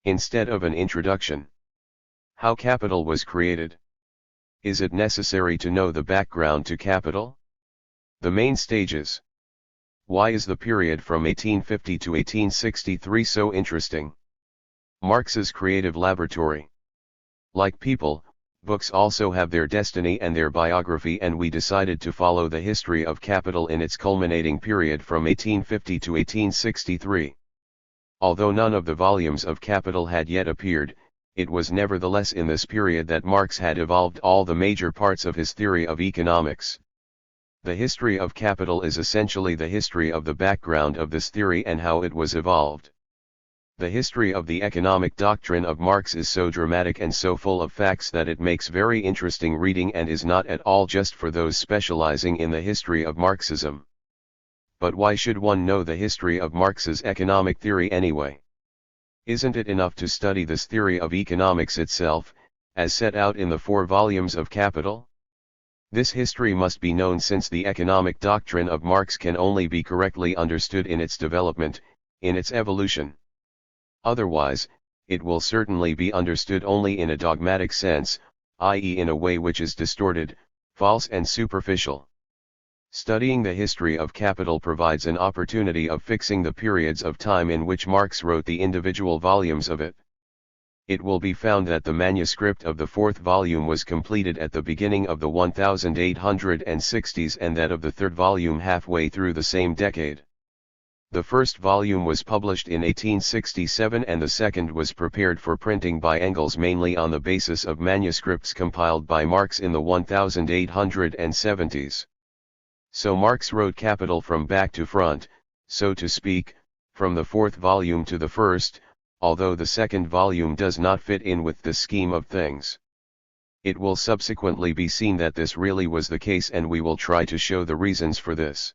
Instead of an introduction. How capital was created. Is it necessary to know the background to capital? The main stages. Why is the period from 1850 to 1863 so interesting? Marx's creative laboratory. Like people, books also have their destiny and their biography, and we decided to follow the history of capital in its culminating period from 1850 to 1863. Although none of the volumes of Capital had yet appeared, it was nevertheless in this period that Marx had evolved all the major parts of his theory of economics. The history of capital is essentially the history of the background of this theory and how it was evolved. The history of the economic doctrine of Marx is so dramatic and so full of facts that it makes very interesting reading and is not at all just for those specializing in the history of Marxism. But why should one know the history of Marx's economic theory anyway? Isn't it enough to study this theory of economics itself, as set out in the 4 volumes of Capital? This history must be known, since the economic doctrine of Marx can only be correctly understood in its development, in its evolution. Otherwise, it will certainly be understood only in a dogmatic sense, i.e. in a way which is distorted, false and superficial. Studying the history of capital provides an opportunity of fixing the periods of time in which Marx wrote the individual volumes of it. It will be found that the manuscript of the 4th volume was completed at the beginning of the 1860s and that of the 3rd volume halfway through the same decade. The first volume was published in 1867 and the second was prepared for printing by Engels mainly on the basis of manuscripts compiled by Marx in the 1870s. So Marx wrote Capital from back to front, so to speak, from the 4th volume to the 1st, although the 2nd volume does not fit in with the scheme of things. It will subsequently be seen that this really was the case, and we will try to show the reasons for this.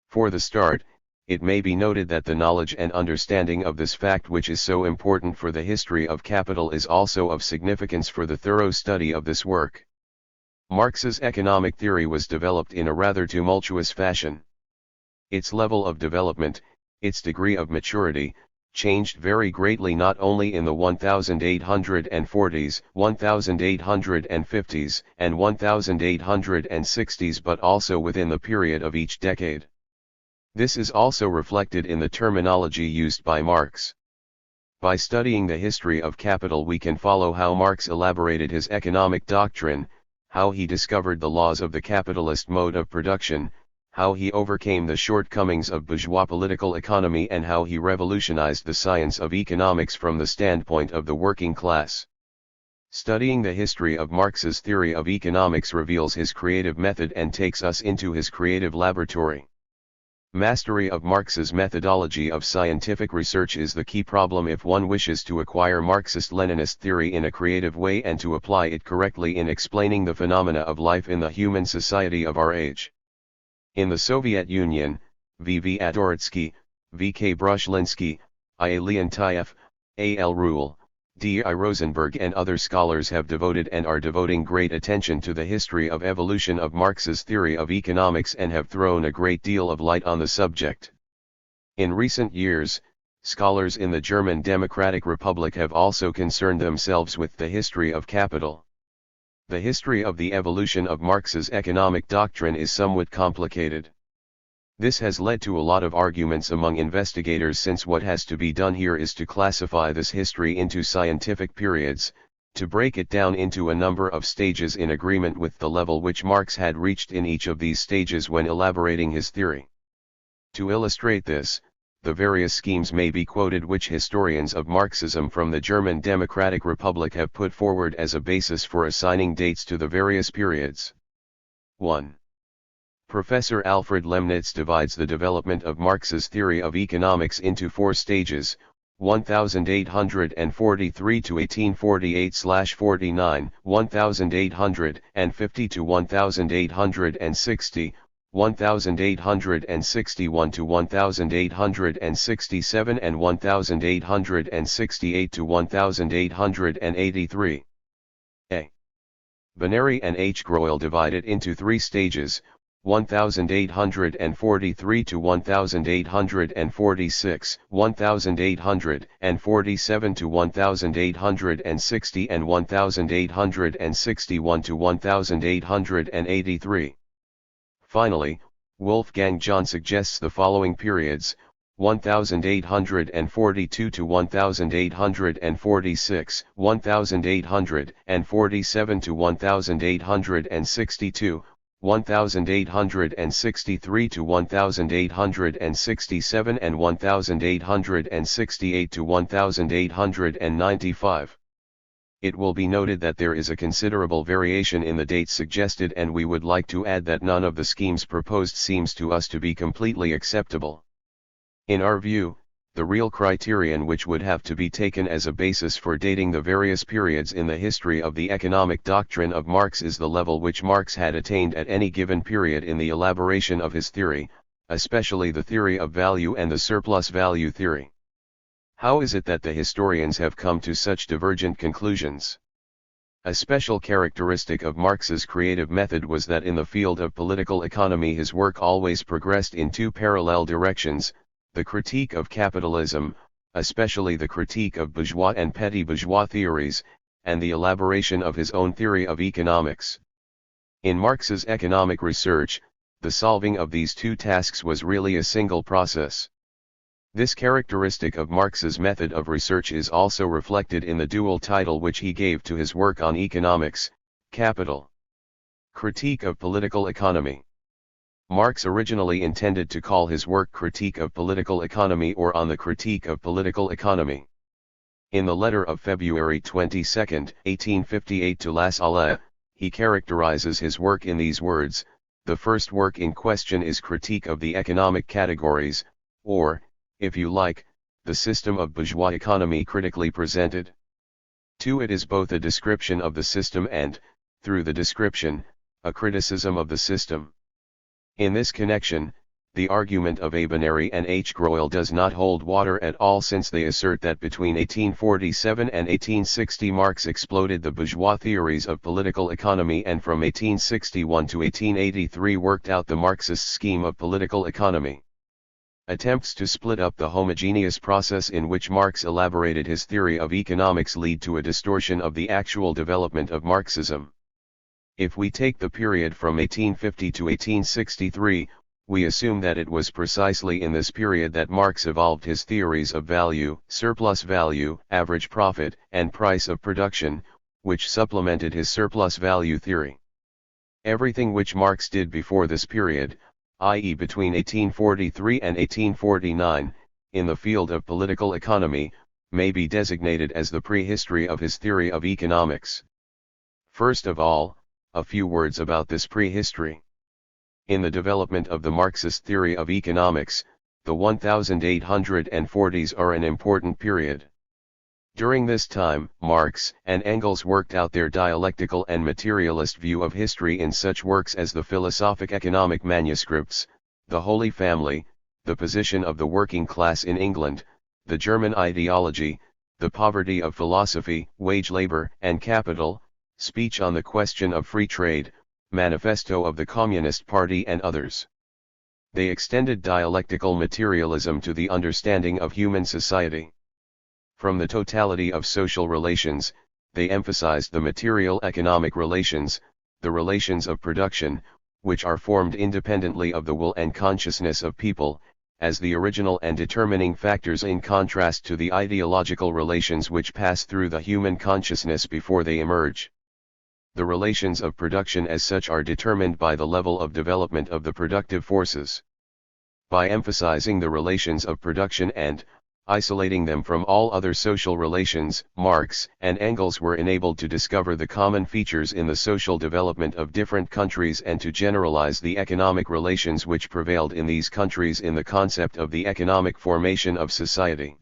For the start, it may be noted that the knowledge and understanding of this fact, which is so important for the history of capital, is also of significance for the thorough study of this work. Marx's economic theory was developed in a rather tumultuous fashion. Its level of development, its degree of maturity, changed very greatly not only in the 1840s, 1850s, and 1860s but also within the period of each decade. This is also reflected in the terminology used by Marx. By studying the history of capital we can follow how Marx elaborated his economic doctrine, how he discovered the laws of the capitalist mode of production, how he overcame the shortcomings of bourgeois political economy, and how he revolutionized the science of economics from the standpoint of the working class. Studying the history of Marx's theory of economics reveals his creative method and takes us into his creative laboratory. Mastery of Marx's methodology of scientific research is the key problem if one wishes to acquire Marxist-Leninist theory in a creative way and to apply it correctly in explaining the phenomena of life in the human society of our age. In the Soviet Union, V. Vygotsky, V. K. Brushlinsky, I. A. Leontief, A. L. Rule, D. I. Rosenberg and other scholars have devoted and are devoting great attention to the history of evolution of Marx's theory of economics and have thrown a great deal of light on the subject. In recent years, scholars in the German Democratic Republic have also concerned themselves with the history of capital. The history of the evolution of Marx's economic doctrine is somewhat complicated. This has led to a lot of arguments among investigators, since what has to be done here is to classify this history into scientific periods, to break it down into a number of stages in agreement with the level which Marx had reached in each of these stages when elaborating his theory. To illustrate this, the various schemes may be quoted which historians of Marxism from the German Democratic Republic have put forward as a basis for assigning dates to the various periods. 1. Professor Alfred Lemnitz divides the development of Marx's theory of economics into 4 stages, 1843 to 1848/49, 1850 to 1860, 1861 to 1867 and 1868 to 1883. A. Benary and H. Groyle divide it into 3 stages, 1843 to 1846, 1847 to 1860 and 1861 to 1883. Finally, Wolfgang John suggests the following periods: 1842 to 1846, 1847 to 1862, 1863 to 1867 and 1868 to 1895. It will be noted that there is a considerable variation in the dates suggested, and we would like to add that none of the schemes proposed seems to us to be completely acceptable. In our view, the real criterion which would have to be taken as a basis for dating the various periods in the history of the economic doctrine of Marx is the level which Marx had attained at any given period in the elaboration of his theory, especially the theory of value and the surplus value theory. How is it that the historians have come to such divergent conclusions? A special characteristic of Marx's creative method was that in the field of political economy his work always progressed in two parallel directions: the critique of capitalism, especially the critique of bourgeois and petty bourgeois theories, and the elaboration of his own theory of economics. In Marx's economic research, the solving of these two tasks was really a single process. This characteristic of Marx's method of research is also reflected in the dual title which he gave to his work on economics: Capital. Critique of Political Economy. Marx originally intended to call his work Critique of Political Economy or On the Critique of Political Economy. In the letter of February 22, 1858 to La Salle, he characterizes his work in these words: the first work in question is Critique of the Economic Categories, or, if you like, the system of bourgeois economy critically presented. 2. It is both a description of the system and, through the description, a criticism of the system. In this connection, the argument of Abineri and H. Groyle does not hold water at all, since they assert that between 1847 and 1860 Marx exploded the bourgeois theories of political economy, and from 1861 to 1883 worked out the Marxist scheme of political economy. Attempts to split up the homogeneous process in which Marx elaborated his theory of economics lead to a distortion of the actual development of Marxism. If we take the period from 1850 to 1863, we assume that it was precisely in this period that Marx evolved his theories of value, surplus value, average profit, and price of production, which supplemented his surplus value theory. Everything which Marx did before this period, i.e. between 1843 and 1849, in the field of political economy, may be designated as the prehistory of his theory of economics. First of all, a few words about this prehistory. In the development of the Marxist theory of economics, the 1840s are an important period. During this time, Marx and Engels worked out their dialectical and materialist view of history in such works as the Philosophic Economic Manuscripts, The Holy Family, The Position of the Working Class in England, The German Ideology, The Poverty of Philosophy, Wage Labor and Capital, Speech on the Question of Free Trade, Manifesto of the Communist Party, and others. They extended dialectical materialism to the understanding of human society. From the totality of social relations, they emphasized the material economic relations, the relations of production, which are formed independently of the will and consciousness of people, as the original and determining factors, in contrast to the ideological relations which pass through the human consciousness before they emerge. The relations of production as such are determined by the level of development of the productive forces. By emphasizing the relations of production and isolating them from all other social relations, Marx and Engels were enabled to discover the common features in the social development of different countries and to generalize the economic relations which prevailed in these countries in the concept of the economic formation of society.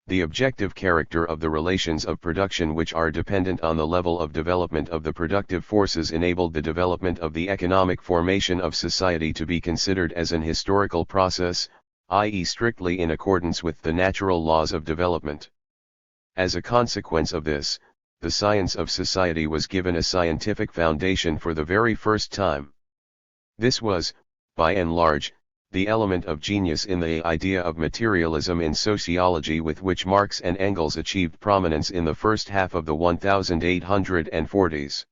The objective character of the relations of production, which are dependent on the level of development of the productive forces, enabled the development of the economic formation of society to be considered as an historical process, i.e. strictly in accordance with the natural laws of development. As a consequence of this, the science of society was given a scientific foundation for the very first time. This was, by and large, the element of genius in the idea of materialism in sociology with which Marx and Engels achieved prominence in the first half of the 1840s.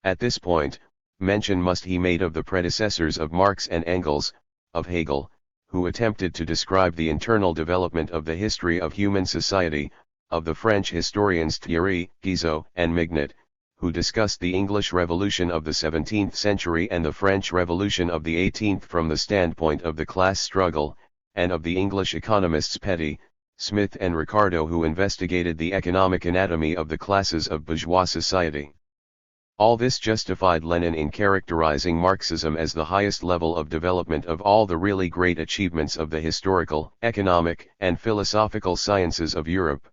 At this point, mention must be made of the predecessors of Marx and Engels, of Hegel, who attempted to describe the internal development of the history of human society, of the French historians Thierry, Guizot, and Mignot, who discussed the English Revolution of the 17th century and the French Revolution of the 18th from the standpoint of the class struggle, and of the English economists Petty, Smith and Ricardo, who investigated the economic anatomy of the classes of bourgeois society. All this justified Lenin in characterizing Marxism as the highest level of development of all the really great achievements of the historical, economic, and philosophical sciences of Europe.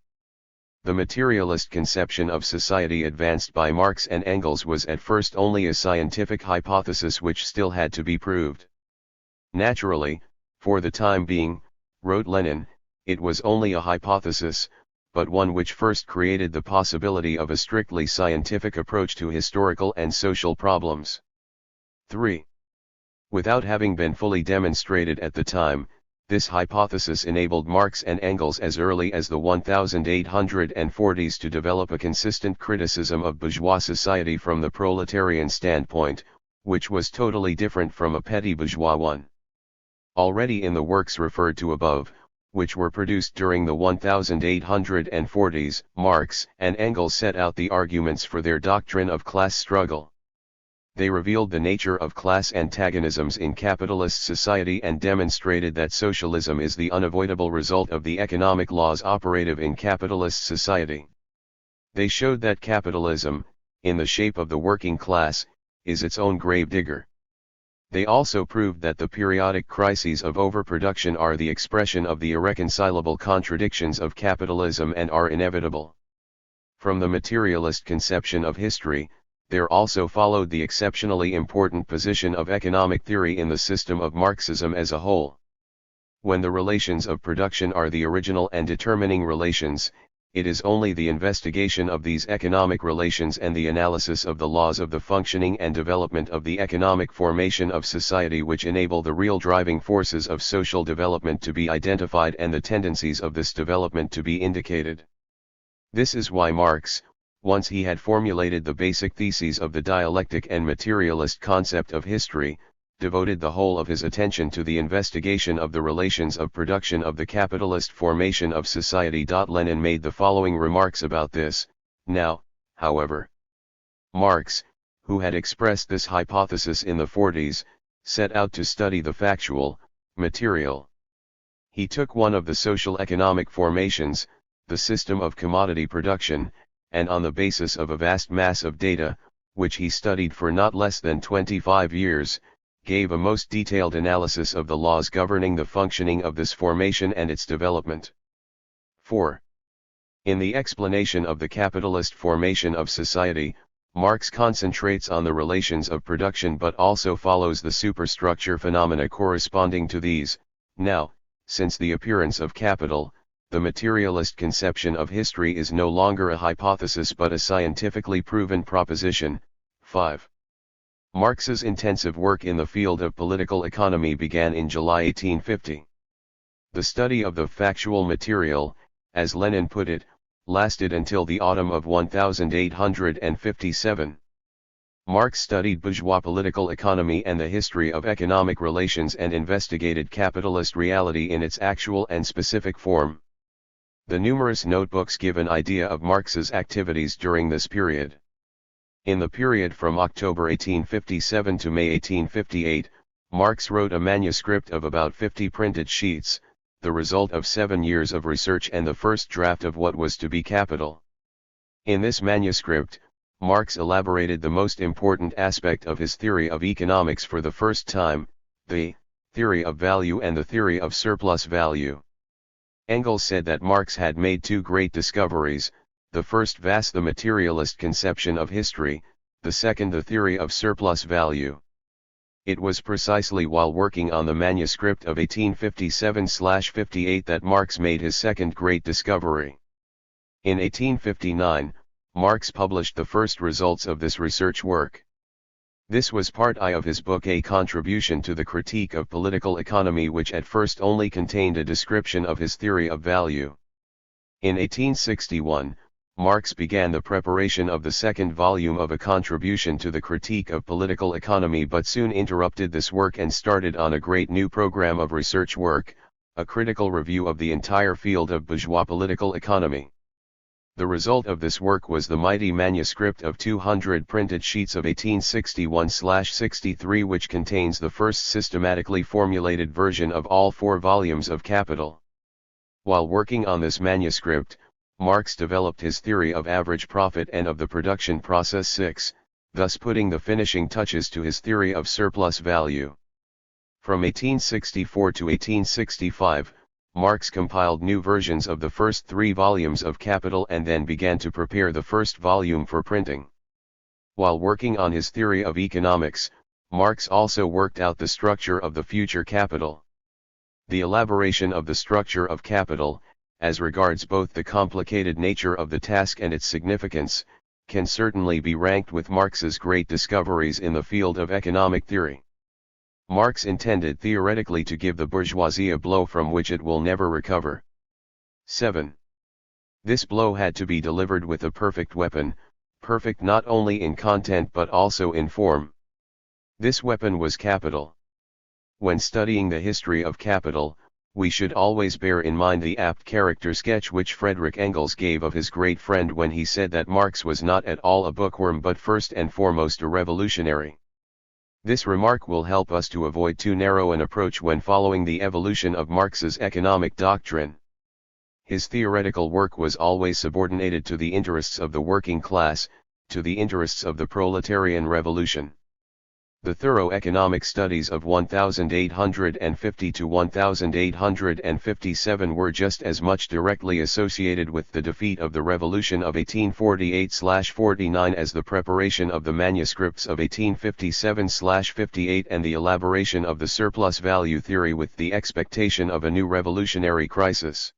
The materialist conception of society advanced by Marx and Engels was at first only a scientific hypothesis which still had to be proved. Naturally, for the time being, wrote Lenin, it was only a hypothesis, but one which first created the possibility of a strictly scientific approach to historical and social problems. 3. Without having been fully demonstrated at the time, this hypothesis enabled Marx and Engels as early as the 1840s to develop a consistent criticism of bourgeois society from the proletarian standpoint, which was totally different from a petty bourgeois one. Already in the works referred to above, which were produced during the 1840s, Marx and Engels set out the arguments for their doctrine of class struggle. They revealed the nature of class antagonisms in capitalist society and demonstrated that socialism is the unavoidable result of the economic laws operative in capitalist society. They showed that capitalism, in the shape of the working class, is its own gravedigger. They also proved that the periodic crises of overproduction are the expression of the irreconcilable contradictions of capitalism and are inevitable. From the materialist conception of history, there also followed the exceptionally important position of economic theory in the system of Marxism as a whole. When the relations of production are the original and determining relations, it is only the investigation of these economic relations and the analysis of the laws of the functioning and development of the economic formation of society which enable the real driving forces of social development to be identified and the tendencies of this development to be indicated. This is why Marx, once he had formulated the basic theses of the dialectic and materialist concept of history, devoted the whole of his attention to the investigation of the relations of production of the capitalist formation of society. Lenin made the following remarks about this. Now, however, Marx, who had expressed this hypothesis in the 40s, set out to study the factual, material. He took one of the social economic formations, the system of commodity production, and on the basis of a vast mass of data, which he studied for not less than 25 years, gave a most detailed analysis of the laws governing the functioning of this formation and its development. 4. In the explanation of the capitalist formation of society, Marx concentrates on the relations of production but also follows the superstructure phenomena corresponding to these. Now, since the appearance of capital, the materialist conception of history is no longer a hypothesis but a scientifically proven proposition. 5. Marx's intensive work in the field of political economy began in July 1850. The study of the factual material, as Lenin put it, lasted until the autumn of 1857. Marx studied bourgeois political economy and the history of economic relations and investigated capitalist reality in its actual and specific form. The numerous notebooks give an idea of Marx's activities during this period. In the period from October 1857 to May 1858, Marx wrote a manuscript of about 50 printed sheets, the result of 7 years of research and the first draft of what was to be Capital. In this manuscript, Marx elaborated the most important aspect of his theory of economics for the first time, the theory of value and the theory of surplus value. Engels said that Marx had made two great discoveries, the first vast the materialist conception of history, the second the theory of surplus value. It was precisely while working on the manuscript of 1857-58 that Marx made his second great discovery. In 1859, Marx published the first results of this research work. This was part I of his book A Contribution to the Critique of Political Economy, which at first only contained a description of his theory of value. In 1861, Marx began the preparation of the second volume of A Contribution to the Critique of Political Economy, but soon interrupted this work and started on a great new program of research work, a critical review of the entire field of bourgeois political economy. The result of this work was the mighty manuscript of 200 printed sheets of 1861/63, which contains the first systematically formulated version of all 4 volumes of Capital. While working on this manuscript, Marx developed his theory of average profit and of the production process 6, thus putting the finishing touches to his theory of surplus value. From 1864 to 1865, Marx compiled new versions of the first 3 volumes of Capital and then began to prepare the first volume for printing. While working on his theory of economics, Marx also worked out the structure of the future capital. The elaboration of the structure of capital, as regards both the complicated nature of the task and its significance, can certainly be ranked with Marx's great discoveries in the field of economic theory. Marx intended theoretically to give the bourgeoisie a blow from which it will never recover. 7. This blow had to be delivered with a perfect weapon, perfect not only in content but also in form. This weapon was capital. When studying the history of capital, we should always bear in mind the apt character sketch which Friedrich Engels gave of his great friend when he said that Marx was not at all a bookworm but first and foremost a revolutionary. This remark will help us to avoid too narrow an approach when following the evolution of Marx's economic doctrine. His theoretical work was always subordinated to the interests of the working class, to the interests of the proletarian revolution. The thorough economic studies of 1850 to 1857 were just as much directly associated with the defeat of the revolution of 1848/49 as the preparation of the manuscripts of 1857/58 and the elaboration of the surplus value theory with the expectation of a new revolutionary crisis.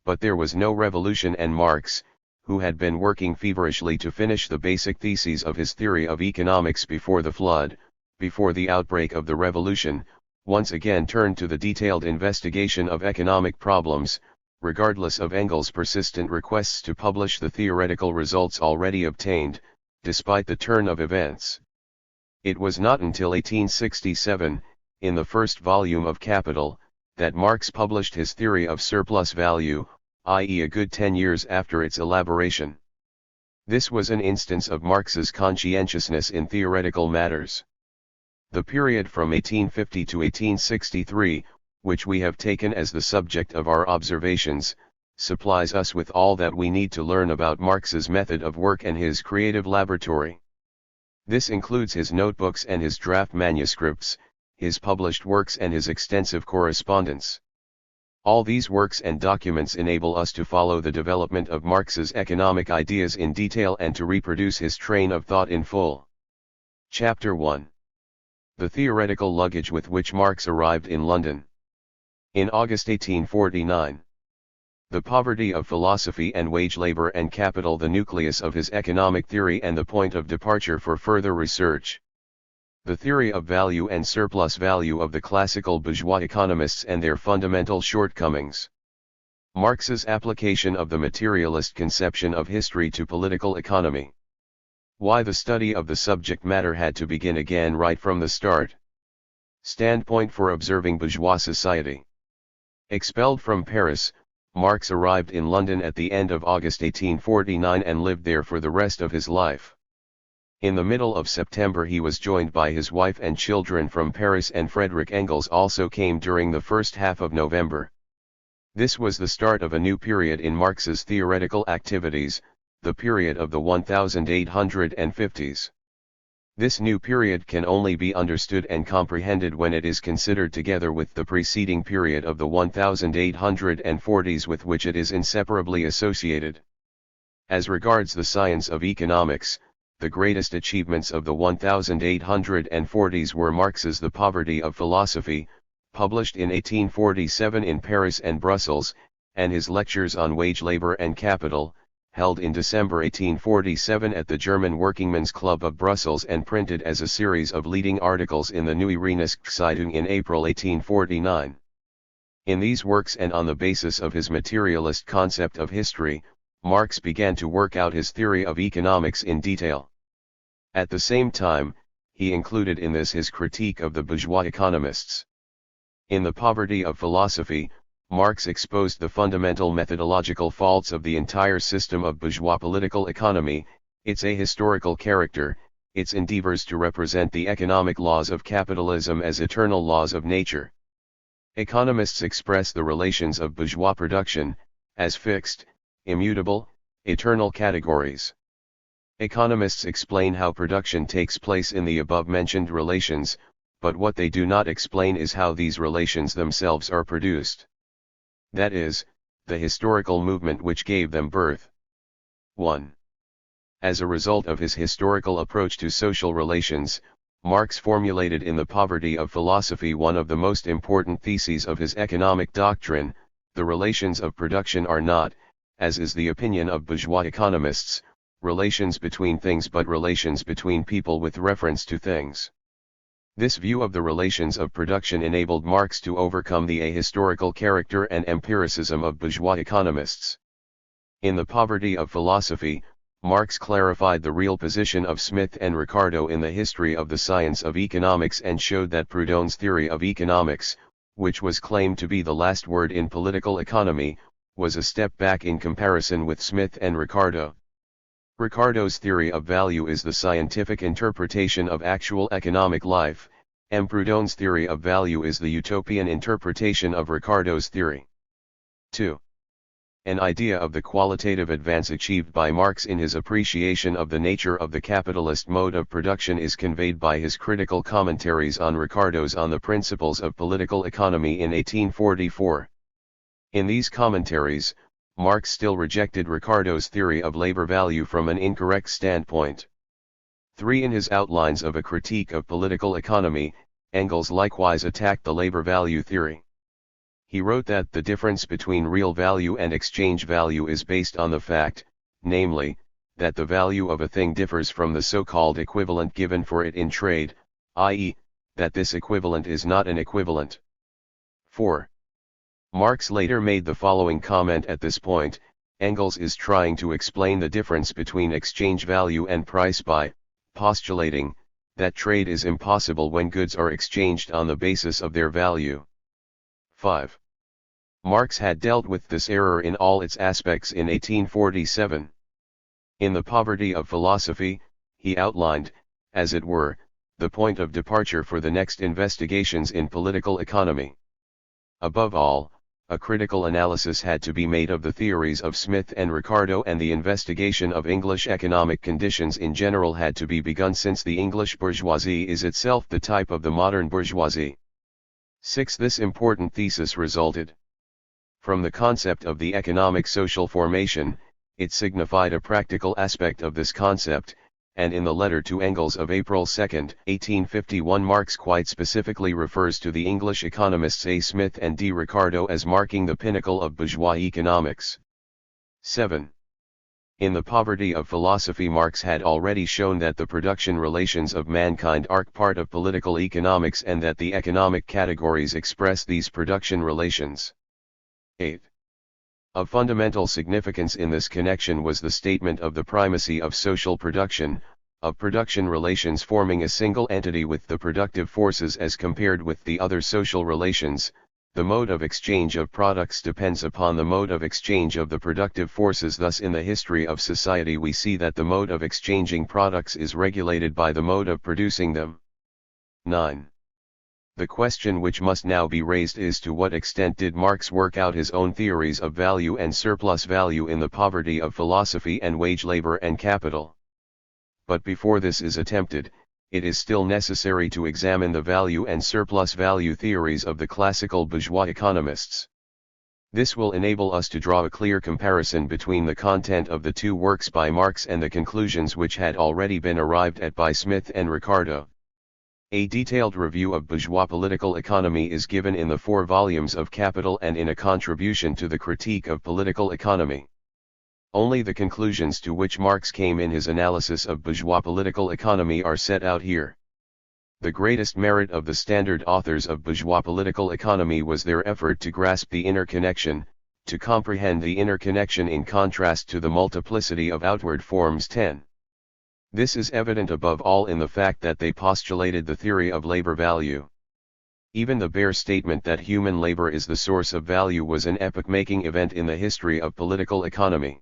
But there was no revolution, and Marx, who had been working feverishly to finish the basic theses of his theory of economics before the flood, before the outbreak of the revolution, once again turned to the detailed investigation of economic problems, regardless of Engels' persistent requests to publish the theoretical results already obtained, despite the turn of events. It was not until 1867, in the first volume of Capital, that Marx published his theory of surplus value, i.e. a good 10 years after its elaboration. This was an instance of Marx's conscientiousness in theoretical matters. The period from 1850 to 1863, which we have taken as the subject of our observations, supplies us with all that we need to learn about Marx's method of work and his creative laboratory. This includes his notebooks and his draft manuscripts, his published works and his extensive correspondence. All these works and documents enable us to follow the development of Marx's economic ideas in detail and to reproduce his train of thought in full. Chapter 1. The theoretical luggage with which Marx arrived in London. In August 1849. The poverty of philosophy and wage labor and capital, the nucleus of his economic theory and the point of departure for further research. The theory of value and surplus value of the classical bourgeois economists and their fundamental shortcomings. Marx's application of the materialist conception of history to political economy. Why the study of the subject matter had to begin again right from the start. Standpoint for observing bourgeois society. Expelled from Paris, Marx arrived in London at the end of August 1849 and lived there for the rest of his life. In the middle of September he was joined by his wife and children from Paris, and Friedrich Engels also came during the first half of November. This was the start of a new period in Marx's theoretical activities, the period of the 1850s. This new period can only be understood and comprehended when it is considered together with the preceding period of the 1840s with which it is inseparably associated. As regards the science of economics, the greatest achievements of the 1840s were Marx's The Poverty of Philosophy, published in 1847 in Paris and Brussels, and his lectures on wage labor and capital, held in December 1847 at the German Workingmen's Club of Brussels and printed as a series of leading articles in the Neue Rheinische in April 1849. In these works and on the basis of his materialist concept of history, Marx began to work out his theory of economics in detail. At the same time, he included in this his critique of the bourgeois economists. In The Poverty of Philosophy, Marx exposed the fundamental methodological faults of the entire system of bourgeois political economy, its ahistorical character, its endeavors to represent the economic laws of capitalism as eternal laws of nature. Economists express the relations of bourgeois production as fixed, immutable, eternal categories. Economists explain how production takes place in the above-mentioned relations, but what they do not explain is how these relations themselves are produced. That is, the historical movement which gave them birth. 1. As a result of his historical approach to social relations, Marx formulated in The Poverty of Philosophy one of the most important theses of his economic doctrine: the relations of production are not, as is the opinion of bourgeois economists, relations between things but relations between people with reference to things. This view of the relations of production enabled Marx to overcome the ahistorical character and empiricism of bourgeois economists. In The Poverty of Philosophy, Marx clarified the real position of Smith and Ricardo in the history of the science of economics and showed that Proudhon's theory of economics, which was claimed to be the last word in political economy, was a step back in comparison with Smith and Ricardo. Ricardo's theory of value is the scientific interpretation of actual economic life, and Proudhon's theory of value is the utopian interpretation of Ricardo's theory. 2. An idea of the qualitative advance achieved by Marx in his appreciation of the nature of the capitalist mode of production is conveyed by his critical commentaries on Ricardo's On the Principles of Political Economy in 1844. In these commentaries, Marx still rejected Ricardo's theory of labor value from an incorrect standpoint. 3. In his outlines of a critique of political economy, Engels likewise attacked the labor value theory. He wrote that the difference between real value and exchange value is based on the fact, namely, that the value of a thing differs from the so-called equivalent given for it in trade, i.e., that this equivalent is not an equivalent. 4. Marx later made the following comment at this point: Engels is trying to explain the difference between exchange value and price by postulating that trade is impossible when goods are exchanged on the basis of their value. 5. Marx had dealt with this error in all its aspects in 1847. In The Poverty of Philosophy, he outlined, as it were, the point of departure for the next investigations in political economy. Above all, a critical analysis had to be made of the theories of Smith and Ricardo, and the investigation of English economic conditions in general had to be begun, since the English bourgeoisie is itself the type of the modern bourgeoisie. 6. This important thesis resulted from the concept of the economic social formation. It signified a practical aspect of this concept, and in the letter to Engels of April 2, 1851, Marx quite specifically refers to the English economists A. Smith and D. Ricardo as marking the pinnacle of bourgeois economics. 7. In The Poverty of Philosophy, Marx had already shown that the production relations of mankind are part of political economics and that the economic categories express these production relations. 8. Of fundamental significance in this connection was the statement of the primacy of social production, of production relations forming a single entity with the productive forces as compared with the other social relations. The mode of exchange of products depends upon the mode of exchange of the productive forces. Thus, in the history of society, we see that the mode of exchanging products is regulated by the mode of producing them. 9. The question which must now be raised is, to what extent did Marx work out his own theories of value and surplus value in The Poverty of Philosophy and Wage Labor and Capital? But before this is attempted, it is still necessary to examine the value and surplus value theories of the classical bourgeois economists. This will enable us to draw a clear comparison between the content of the two works by Marx and the conclusions which had already been arrived at by Smith and Ricardo. A detailed review of bourgeois political economy is given in the 4 volumes of Capital and in a contribution to the Critique of Political Economy. Only the conclusions to which Marx came in his analysis of bourgeois political economy are set out here. The greatest merit of the standard authors of bourgeois political economy was their effort to grasp the inner connection, to comprehend the inner connection in contrast to the multiplicity of outward forms. 10. This is evident above all in the fact that they postulated the theory of labor value. Even the bare statement that human labor is the source of value was an epoch-making event in the history of political economy.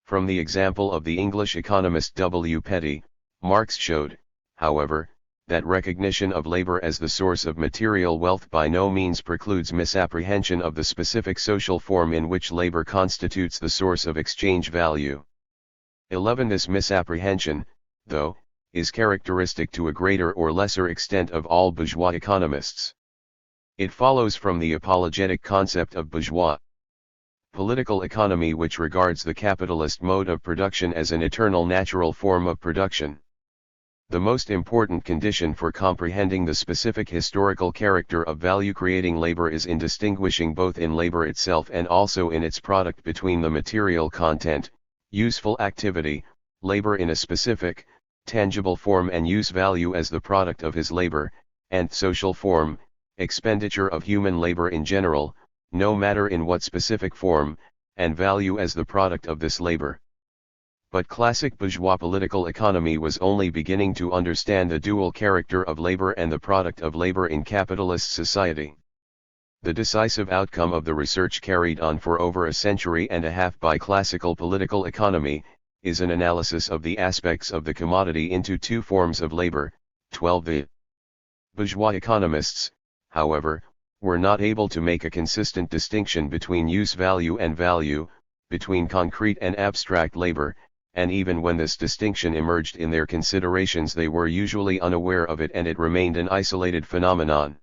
From the example of the English economist W. Petty, Marx showed, however, that recognition of labor as the source of material wealth by no means precludes misapprehension of the specific social form in which labor constitutes the source of exchange value. 11. This misapprehension, though, is characteristic to a greater or lesser extent of all bourgeois economists. It follows from the apologetic concept of bourgeois political economy, which regards the capitalist mode of production as an eternal natural form of production. The most important condition for comprehending the specific historical character of value-creating labor is in distinguishing both in labor itself and also in its product between the material content, useful activity, labor in a specific, tangible form, and use value as the product of his labor, and social form, expenditure of human labor in general, no matter in what specific form, and value as the product of this labor. But classic bourgeois political economy was only beginning to understand the dual character of labor and the product of labor in capitalist society. The decisive outcome of the research carried on for over a century and a half by classical political economy, is an analysis of the aspects of the commodity into two forms of labor. 12. The bourgeois economists, however, were not able to make a consistent distinction between use value and value, between concrete and abstract labor, and even when this distinction emerged in their considerations they were usually unaware of it and it remained an isolated phenomenon.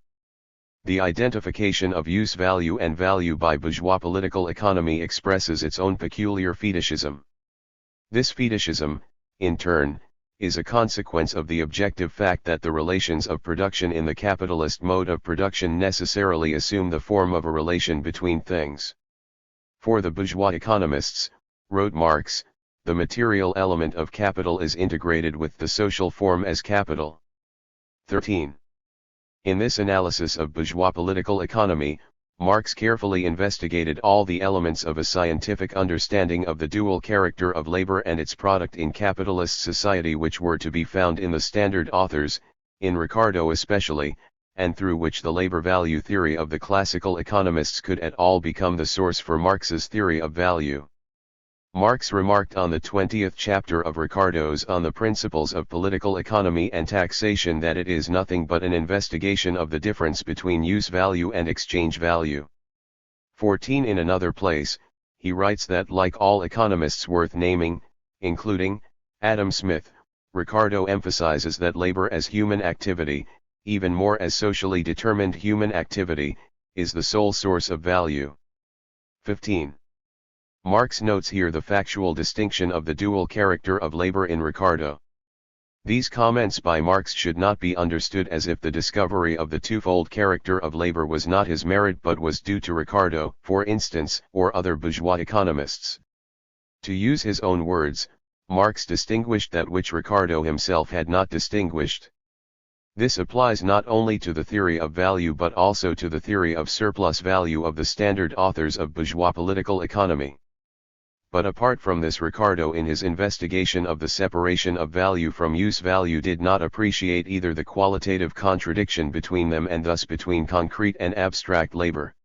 The identification of use value and value by bourgeois political economy expresses its own peculiar fetishism. This fetishism, in turn, is a consequence of the objective fact that the relations of production in the capitalist mode of production necessarily assume the form of a relation between things. For the bourgeois economists, wrote Marx, the material element of capital is integrated with the social form as capital. 13. In this analysis of bourgeois political economy, Marx carefully investigated all the elements of a scientific understanding of the dual character of labor and its product in capitalist society which were to be found in the standard authors, in Ricardo especially, and through which the labor value theory of the classical economists could at all become the source for Marx's theory of value. Marx remarked on the 20th chapter of Ricardo's On the Principles of Political Economy and Taxation that it is nothing but an investigation of the difference between use value and exchange value. 14. In another place, he writes that like all economists worth naming, including Adam Smith, Ricardo emphasizes that labor as human activity, even more as socially determined human activity, is the sole source of value. 15. Marx notes here the factual distinction of the dual character of labor in Ricardo. These comments by Marx should not be understood as if the discovery of the twofold character of labor was not his merit but was due to Ricardo, for instance, or other bourgeois economists. To use his own words, Marx distinguished that which Ricardo himself had not distinguished. This applies not only to the theory of value but also to the theory of surplus value of the standard authors of bourgeois political economy. But apart from this, Ricardo in his investigation of the separation of value from use value did not appreciate either the qualitative contradiction between them and thus between concrete and abstract labor.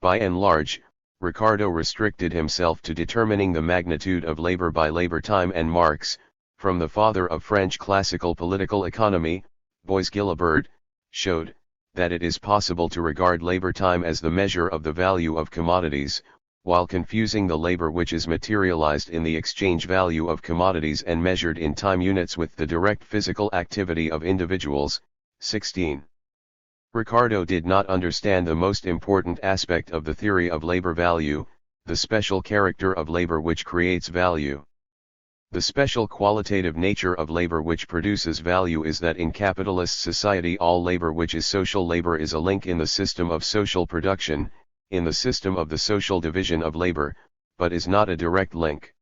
By and large, Ricardo restricted himself to determining the magnitude of labor by labor time, and Marx, from the father of French classical political economy, Bois Guilbert, showed that it is possible to regard labor time as the measure of the value of commodities, while confusing the labor which is materialized in the exchange value of commodities and measured in time units with the direct physical activity of individuals. 16. Ricardo did not understand the most important aspect of the theory of labor value, the special character of labor which creates value. The special qualitative nature of labor which produces value is that in capitalist society all labor which is social labor is a link in the system of social production, in the system of the social division of labor, but is not a direct link.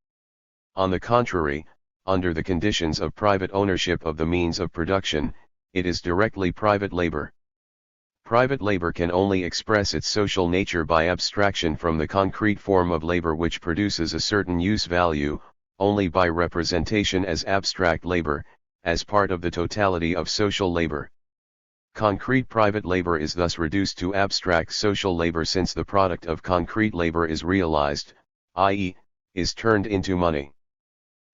On the contrary, under the conditions of private ownership of the means of production, it is directly private labor. Private labor can only express its social nature by abstraction from the concrete form of labor which produces a certain use value, only by representation as abstract labor, as part of the totality of social labor. Concrete private labor is thus reduced to abstract social labor since the product of concrete labor is realized, i.e., is turned into money.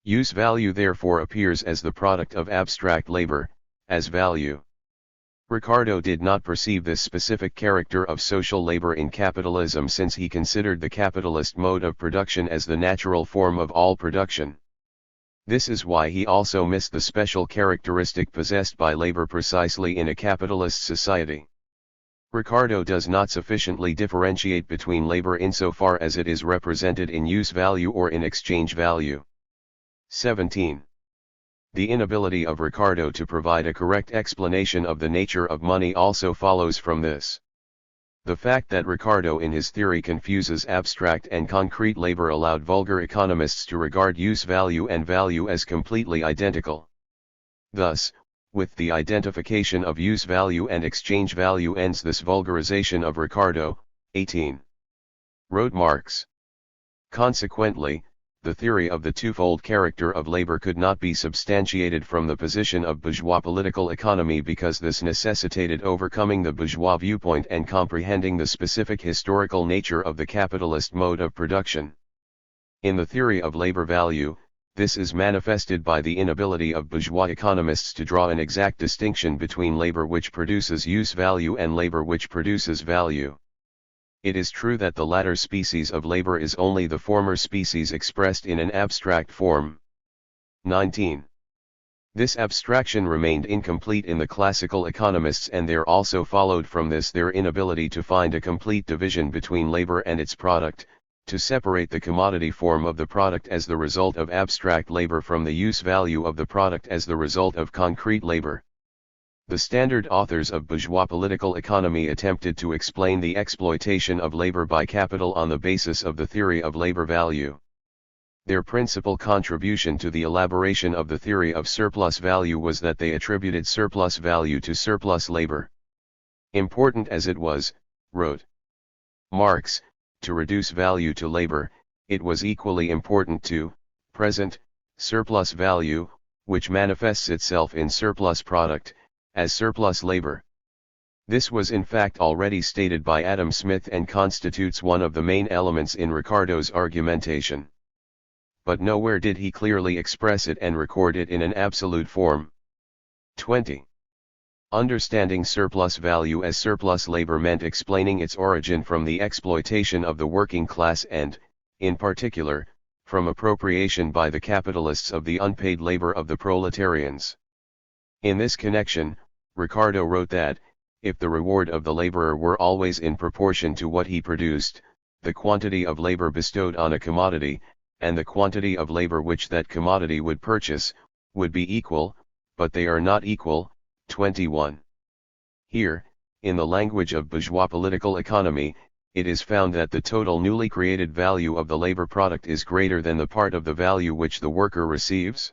Use value therefore appears as the product of abstract labor, as value. Ricardo did not perceive this specific character of social labor in capitalism since he considered the capitalist mode of production as the natural form of all production. This is why he also missed the special characteristic possessed by labor precisely in a capitalist society. Ricardo does not sufficiently differentiate between labor insofar as it is represented in use value or in exchange value. 17. The inability of Ricardo to provide a correct explanation of the nature of money also follows from this. The fact that Ricardo in his theory confuses abstract and concrete labor allowed vulgar economists to regard use value and value as completely identical. Thus, with the identification of use value and exchange value ends this vulgarization of Ricardo. 18. Wrote Marx. Consequently, the theory of the twofold character of labor could not be substantiated from the position of bourgeois political economy because this necessitated overcoming the bourgeois viewpoint and comprehending the specific historical nature of the capitalist mode of production. In the theory of labor value, this is manifested by the inability of bourgeois economists to draw an exact distinction between labor which produces use value and labor which produces value. It is true that the latter species of labor is only the former species expressed in an abstract form. 19. This abstraction remained incomplete in the classical economists, and there also followed from this their inability to find a complete division between labor and its product, to separate the commodity form of the product as the result of abstract labor from the use value of the product as the result of concrete labor. The standard authors of bourgeois political economy attempted to explain the exploitation of labor by capital on the basis of the theory of labor value. Their principal contribution to the elaboration of the theory of surplus value was that they attributed surplus value to surplus labor. Important as it was, wrote Marx, to reduce value to labor, it was equally important to present surplus value, which manifests itself in surplus product, as surplus labor. This was in fact already stated by Adam Smith and constitutes one of the main elements in Ricardo's argumentation. But nowhere did he clearly express it and record it in an absolute form. 20. Understanding surplus value as surplus labor meant explaining its origin from the exploitation of the working class and, in particular, from appropriation by the capitalists of the unpaid labor of the proletarians. In this connection, Ricardo wrote that, if the reward of the laborer were always in proportion to what he produced, the quantity of labor bestowed on a commodity, and the quantity of labor which that commodity would purchase, would be equal, but they are not equal. 21. Here, in the language of bourgeois political economy, it is found that the total newly created value of the labor product is greater than the part of the value which the worker receives.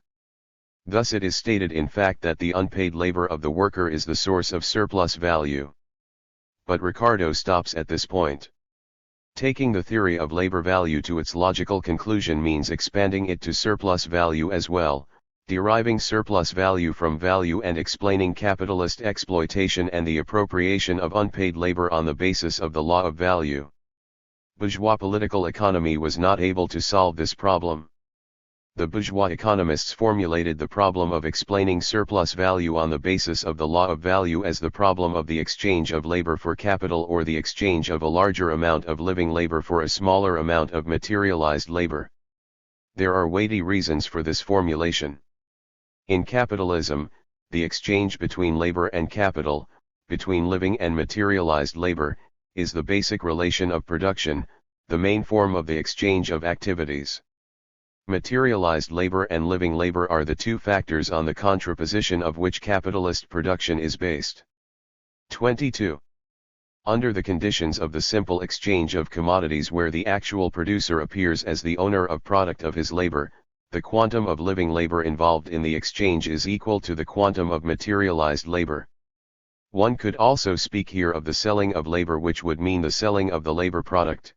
Thus it is stated in fact that the unpaid labor of the worker is the source of surplus value. But Ricardo stops at this point. Taking the theory of labor value to its logical conclusion means expanding it to surplus value as well, deriving surplus value from value and explaining capitalist exploitation and the appropriation of unpaid labor on the basis of the law of value. Bourgeois political economy was not able to solve this problem. The bourgeois economists formulated the problem of explaining surplus value on the basis of the law of value as the problem of the exchange of labor for capital or the exchange of a larger amount of living labor for a smaller amount of materialized labor. There are weighty reasons for this formulation. In capitalism, the exchange between labor and capital, between living and materialized labor, is the basic relation of production, the main form of the exchange of activities. Materialized labor and living labor are the two factors on the contraposition of which capitalist production is based. 22. Under the conditions of the simple exchange of commodities where the actual producer appears as the owner of product of his labor, the quantum of living labor involved in the exchange is equal to the quantum of materialized labor. One could also speak here of the selling of labor, which would mean the selling of the labor product.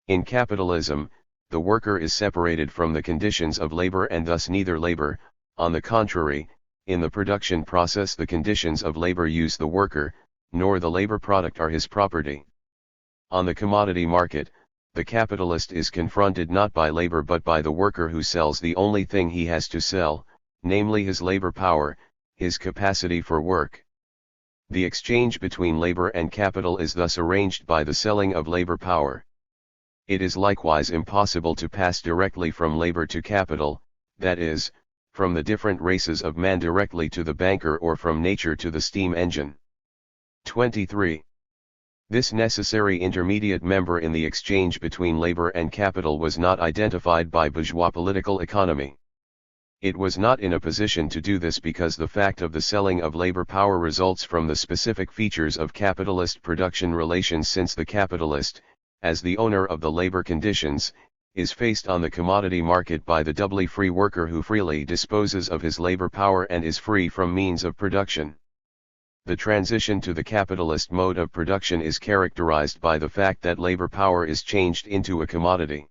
In capitalism, the worker is separated from the conditions of labor and thus neither labor. On the contrary, in the production process the conditions of labor use the worker, nor the labor product are his property. On the commodity market, the capitalist is confronted not by labor but by the worker who sells the only thing he has to sell, namely his labor power, his capacity for work. The exchange between labor and capital is thus arranged by the selling of labor power. It is likewise impossible to pass directly from labor to capital, that is, from the different races of man directly to the banker or from nature to the steam engine. 23. This necessary intermediate member in the exchange between labor and capital was not identified by bourgeois political economy. It was not in a position to do this because the fact of the selling of labor power results from the specific features of capitalist production relations, since the capitalist, as the owner of the labor conditions, is faced on the commodity market by the doubly free worker who freely disposes of his labor power and is free from means of production. The transition to the capitalist mode of production is characterized by the fact that labor power is changed into a commodity.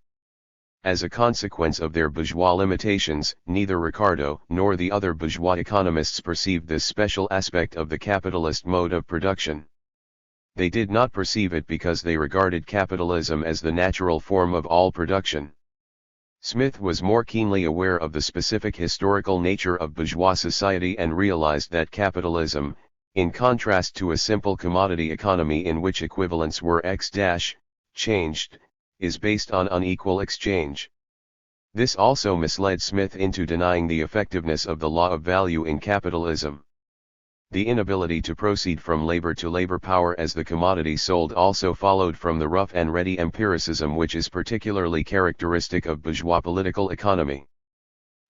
As a consequence of their bourgeois limitations, neither Ricardo nor the other bourgeois economists perceived this special aspect of the capitalist mode of production. They did not perceive it because they regarded capitalism as the natural form of all production. Smith was more keenly aware of the specific historical nature of bourgeois society and realized that capitalism, in contrast to a simple commodity economy in which equivalents were changed, is based on unequal exchange. This also misled Smith into denying the effectiveness of the law of value in capitalism. The inability to proceed from labor to labor power as the commodity sold also followed from the rough and ready empiricism which is particularly characteristic of bourgeois political economy.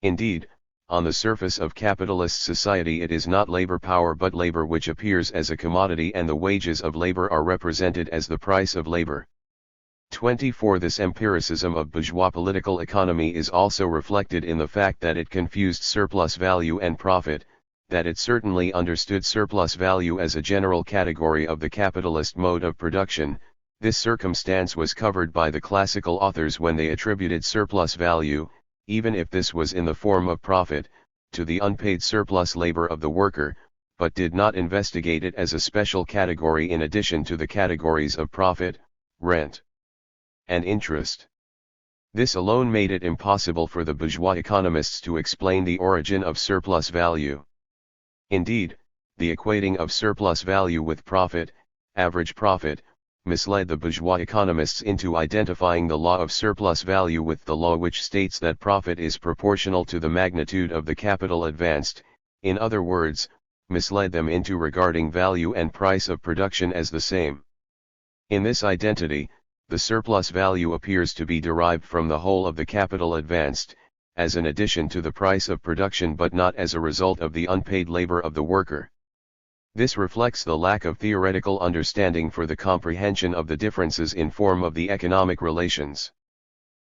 Indeed, on the surface of capitalist society it is not labor power but labor which appears as a commodity, and the wages of labor are represented as the price of labor. 24. This empiricism of bourgeois political economy is also reflected in the fact that it confused surplus value and profit, that it certainly understood surplus value as a general category of the capitalist mode of production. This circumstance was covered by the classical authors when they attributed surplus value, even if this was in the form of profit, to the unpaid surplus labor of the worker, but did not investigate it as a special category in addition to the categories of profit, rent, and interest. This alone made it impossible for the bourgeois economists to explain the origin of surplus value. Indeed, the equating of surplus value with profit, average profit, misled the bourgeois economists into identifying the law of surplus value with the law which states that profit is proportional to the magnitude of the capital advanced, in other words, misled them into regarding value and price of production as the same. In this identity, the surplus value appears to be derived from the whole of the capital advanced, as an addition to the price of production but not as a result of the unpaid labor of the worker. This reflects the lack of theoretical understanding for the comprehension of the differences in form of the economic relations,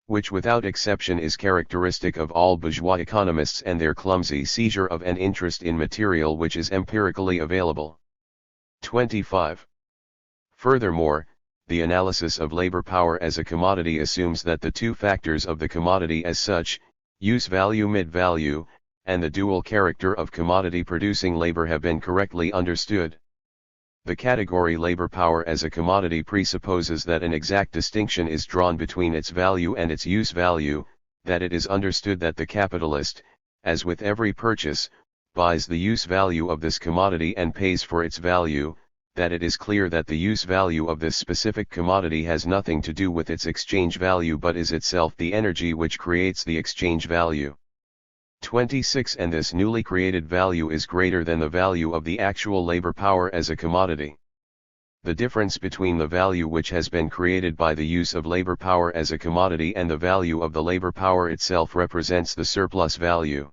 which without exception is characteristic of all bourgeois economists and their clumsy seizure of an interest in material which is empirically available. 25. Furthermore, the analysis of labor power as a commodity assumes that the two factors of the commodity as such, use value mid-value, and the dual character of commodity producing labor have been correctly understood. The category labor power as a commodity presupposes that an exact distinction is drawn between its value and its use value, that it is understood that the capitalist, as with every purchase, buys the use value of this commodity and pays for its value, that it is clear that the use value of this specific commodity has nothing to do with its exchange value but is itself the energy which creates the exchange value. 26. And this newly created value is greater than the value of the actual labor power as a commodity. The difference between the value which has been created by the use of labor power as a commodity and the value of the labor power itself represents the surplus value.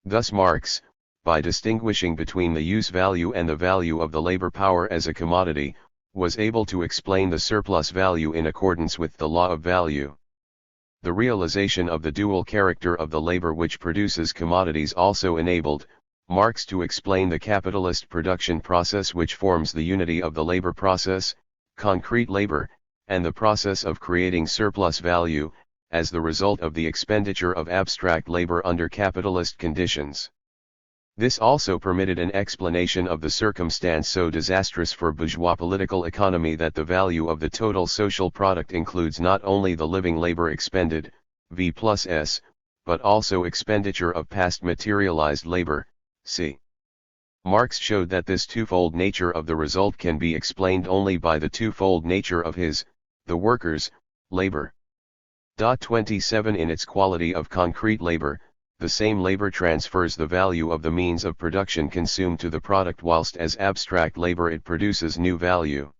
Thus Marx, by distinguishing between the use value and the value of the labor power as a commodity, was able to explain the surplus value in accordance with the law of value. The realization of the dual character of the labor which produces commodities also enabled Marx to explain the capitalist production process which forms the unity of the labor process, concrete labor, and the process of creating surplus value, as the result of the expenditure of abstract labor under capitalist conditions. This also permitted an explanation of the circumstance so disastrous for bourgeois political economy that the value of the total social product includes not only the living labor expended, V plus S, but also expenditure of past materialized labor, C. Marx showed that this twofold nature of the result can be explained only by the twofold nature of the workers, labor. 27 In its quality of concrete labor, the same labor transfers the value of the means of production consumed to the product whilst as abstract labor it produces new value.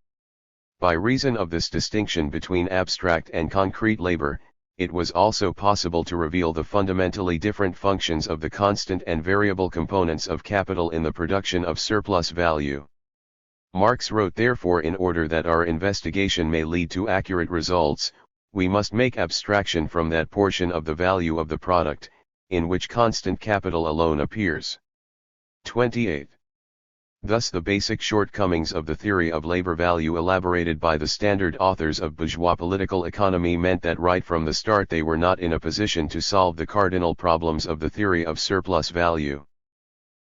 By reason of this distinction between abstract and concrete labor, it was also possible to reveal the fundamentally different functions of the constant and variable components of capital in the production of surplus value. Marx wrote, therefore, in order that our investigation may lead to accurate results, we must make abstraction from that portion of the value of the product, in which constant capital alone appears. 28. Thus the basic shortcomings of the theory of labor value elaborated by the standard authors of bourgeois political economy meant that right from the start they were not in a position to solve the cardinal problems of the theory of surplus value.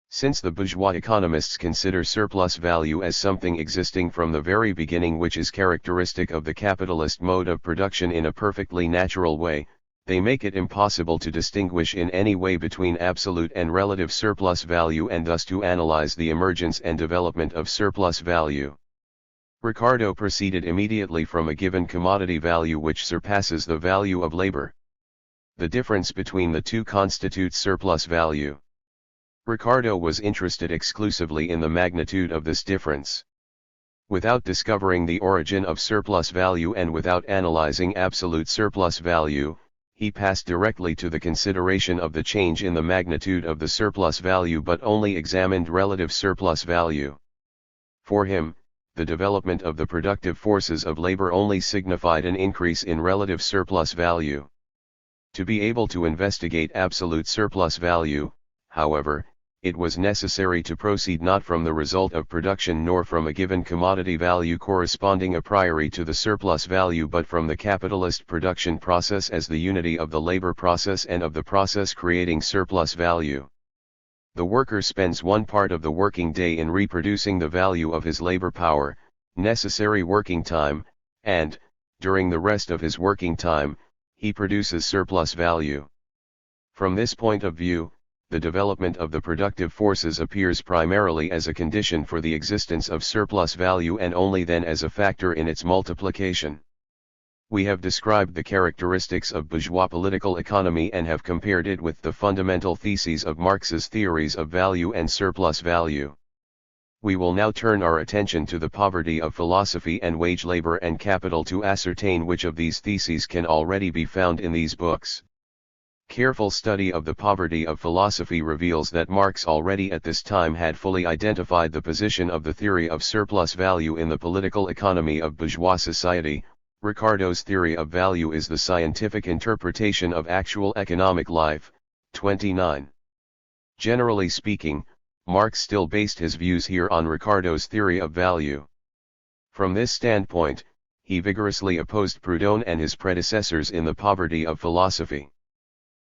Since the bourgeois economists consider surplus value as something existing from the very beginning which is characteristic of the capitalist mode of production in a perfectly natural way, they make it impossible to distinguish in any way between absolute and relative surplus value and thus to analyze the emergence and development of surplus value. Ricardo proceeded immediately from a given commodity value which surpasses the value of labor. The difference between the two constitutes surplus value. Ricardo was interested exclusively in the magnitude of this difference. Without discovering the origin of surplus value and without analyzing absolute surplus value, he passed directly to the consideration of the change in the magnitude of the surplus value but only examined relative surplus value. For him, the development of the productive forces of labor only signified an increase in relative surplus value. To be able to investigate absolute surplus value, however, it was necessary to proceed not from the result of production nor from a given commodity value corresponding a priori to the surplus value but from the capitalist production process as the unity of the labor process and of the process creating surplus value. The worker spends one part of the working day in reproducing the value of his labor power, necessary working time, and, during the rest of his working time, he produces surplus value. From this point of view, the development of the productive forces appears primarily as a condition for the existence of surplus value and only then as a factor in its multiplication. We have described the characteristics of bourgeois political economy and have compared it with the fundamental theses of Marx's theories of value and surplus value. We will now turn our attention to the poverty of philosophy and wage labor and capital to ascertain which of these theses can already be found in these books. Careful study of the poverty of philosophy reveals that Marx already at this time had fully identified the position of the theory of surplus value in the political economy of bourgeois society. Ricardo's theory of value is the scientific interpretation of actual economic life. 29. Generally speaking, Marx still based his views here on Ricardo's theory of value. From this standpoint, he vigorously opposed Proudhon and his predecessors in the poverty of philosophy.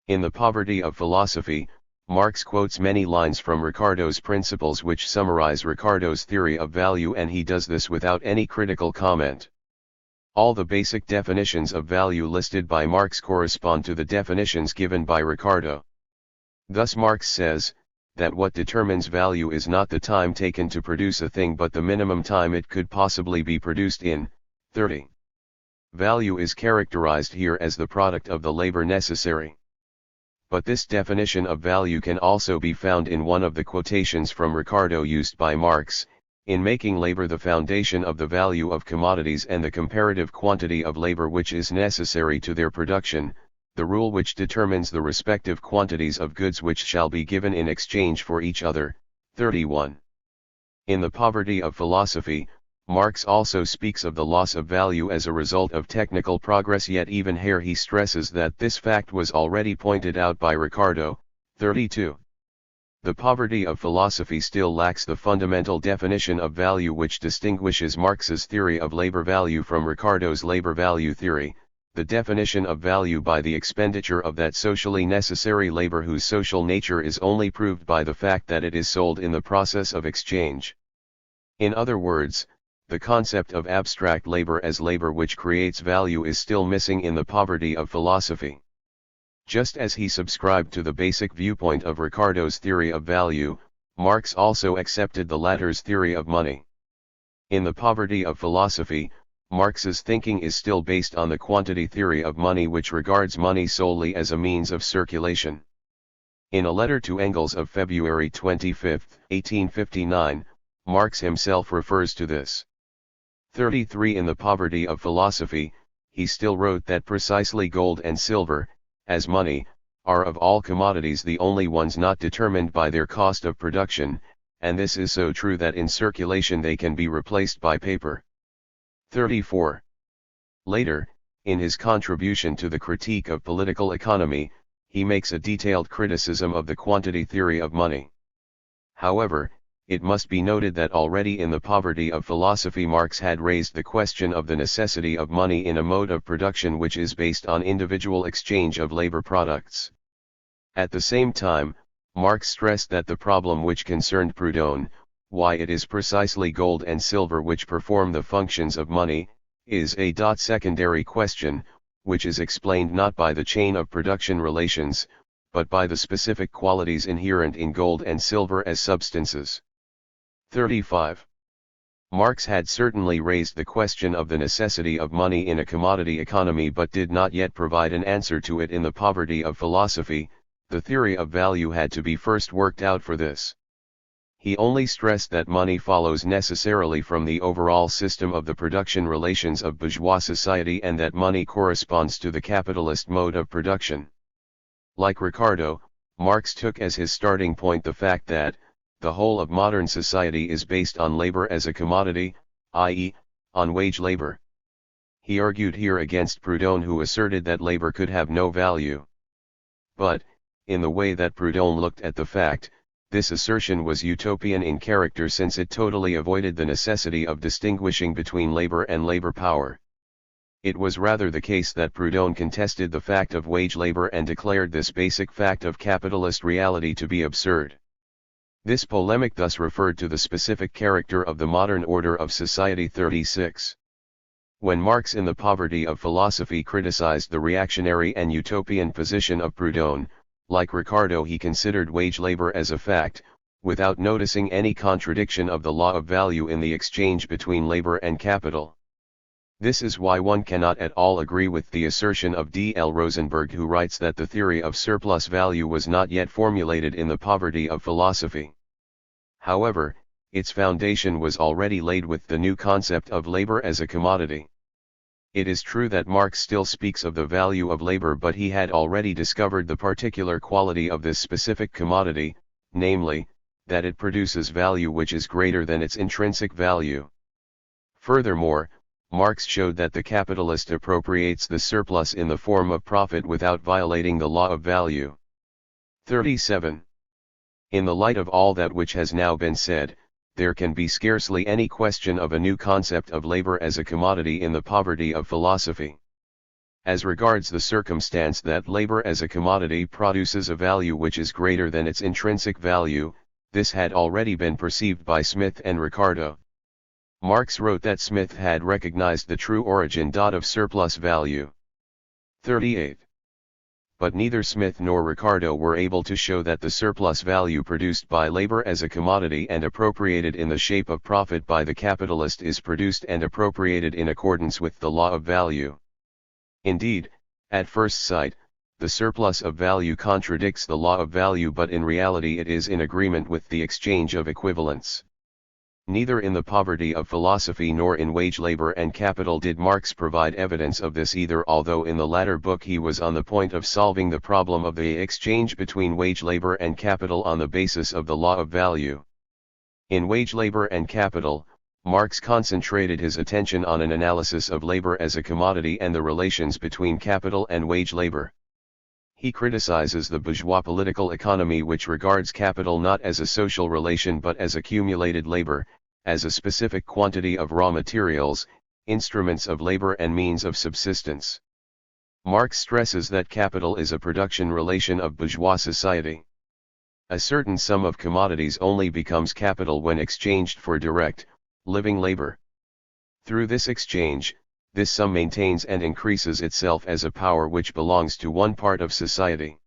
In the poverty of philosophy, Marx quotes many lines from Ricardo's principles which summarize Ricardo's theory of value, and he does this without any critical comment. All the basic definitions of value listed by Marx correspond to the definitions given by Ricardo. Thus Marx says, that what determines value is not the time taken to produce a thing but the minimum time it could possibly be produced in. 30. Value is characterized here as the product of the labor necessary. But this definition of value can also be found in one of the quotations from Ricardo used by Marx, in making labor the foundation of the value of commodities and the comparative quantity of labor which is necessary to their production, the rule which determines the respective quantities of goods which shall be given in exchange for each other. 31. In the poverty of philosophy, Marx also speaks of the loss of value as a result of technical progress, yet even here he stresses that this fact was already pointed out by Ricardo. 32. The poverty of philosophy still lacks the fundamental definition of value which distinguishes Marx's theory of labor value from Ricardo's labor value theory, the definition of value by the expenditure of that socially necessary labor whose social nature is only proved by the fact that it is sold in the process of exchange. In other words, the concept of abstract labor as labor which creates value is still missing in the poverty of philosophy. Just as he subscribed to the basic viewpoint of Ricardo's theory of value, Marx also accepted the latter's theory of money. In the poverty of philosophy, Marx's thinking is still based on the quantity theory of money which regards money solely as a means of circulation. In a letter to Engels of February 25, 1859, Marx himself refers to this. 33. In the poverty of philosophy, he still wrote that precisely gold and silver, as money, are of all commodities the only ones not determined by their cost of production, and this is so true that in circulation they can be replaced by paper. 34. Later, in his contribution to the critique of political economy, he makes a detailed criticism of the quantity theory of money. However, it must be noted that already in the poverty of philosophy Marx had raised the question of the necessity of money in a mode of production which is based on individual exchange of labor products. At the same time, Marx stressed that the problem which concerned Proudhon, why it is precisely gold and silver which perform the functions of money, is a secondary question, which is explained not by the chain of production relations, but by the specific qualities inherent in gold and silver as substances. 35. Marx had certainly raised the question of the necessity of money in a commodity economy but did not yet provide an answer to it in the poverty of philosophy. The theory of value had to be first worked out for this. He only stressed that money follows necessarily from the overall system of the production relations of bourgeois society and that money corresponds to the capitalist mode of production. Like Ricardo, Marx took as his starting point the fact that, the whole of modern society is based on labor as a commodity, i.e., on wage labor. He argued here against Proudhon, who asserted that labor could have no value. But, in the way that Proudhon looked at the fact, this assertion was utopian in character since it totally avoided the necessity of distinguishing between labor and labor power. It was rather the case that Proudhon contested the fact of wage labor and declared this basic fact of capitalist reality to be absurd. This polemic thus referred to the specific character of the modern order of society. 36. When Marx in the poverty of philosophy criticized the reactionary and utopian position of Proudhon, like Ricardo he considered wage labor as a fact, without noticing any contradiction of the law of value in the exchange between labor and capital. This is why one cannot at all agree with the assertion of D. L. Rosenberg, who writes that the theory of surplus value was not yet formulated in the poverty of philosophy. However, its foundation was already laid with the new concept of labor as a commodity. It is true that Marx still speaks of the value of labor, but he had already discovered the particular quality of this specific commodity, namely, that it produces value which is greater than its intrinsic value. Furthermore, Marx showed that the capitalist appropriates the surplus in the form of profit without violating the law of value. 37. In the light of all that which has now been said, there can be scarcely any question of a new concept of labor as a commodity in the poverty of philosophy. As regards the circumstance that labor as a commodity produces a value which is greater than its intrinsic value, this had already been perceived by Smith and Ricardo. Marx wrote that Smith had recognized the true origin of surplus value. 38. But neither Smith nor Ricardo were able to show that the surplus value produced by labor as a commodity and appropriated in the shape of profit by the capitalist is produced and appropriated in accordance with the law of value. Indeed, at first sight, the surplus of value contradicts the law of value, but in reality it is in agreement with the exchange of equivalents. Neither in the poverty of philosophy nor in wage labor and capital did Marx provide evidence of this either, although in the latter book he was on the point of solving the problem of the exchange between wage labor and capital on the basis of the law of value. In Wage Labor and Capital, Marx concentrated his attention on an analysis of labor as a commodity and the relations between capital and wage labor. He criticizes the bourgeois political economy, which regards capital not as a social relation but as accumulated labor, as a specific quantity of raw materials, instruments of labor and means of subsistence. Marx stresses that capital is a production relation of bourgeois society. A certain sum of commodities only becomes capital when exchanged for direct, living labor. Through this exchange, this sum maintains and increases itself as a power which belongs to one part of society.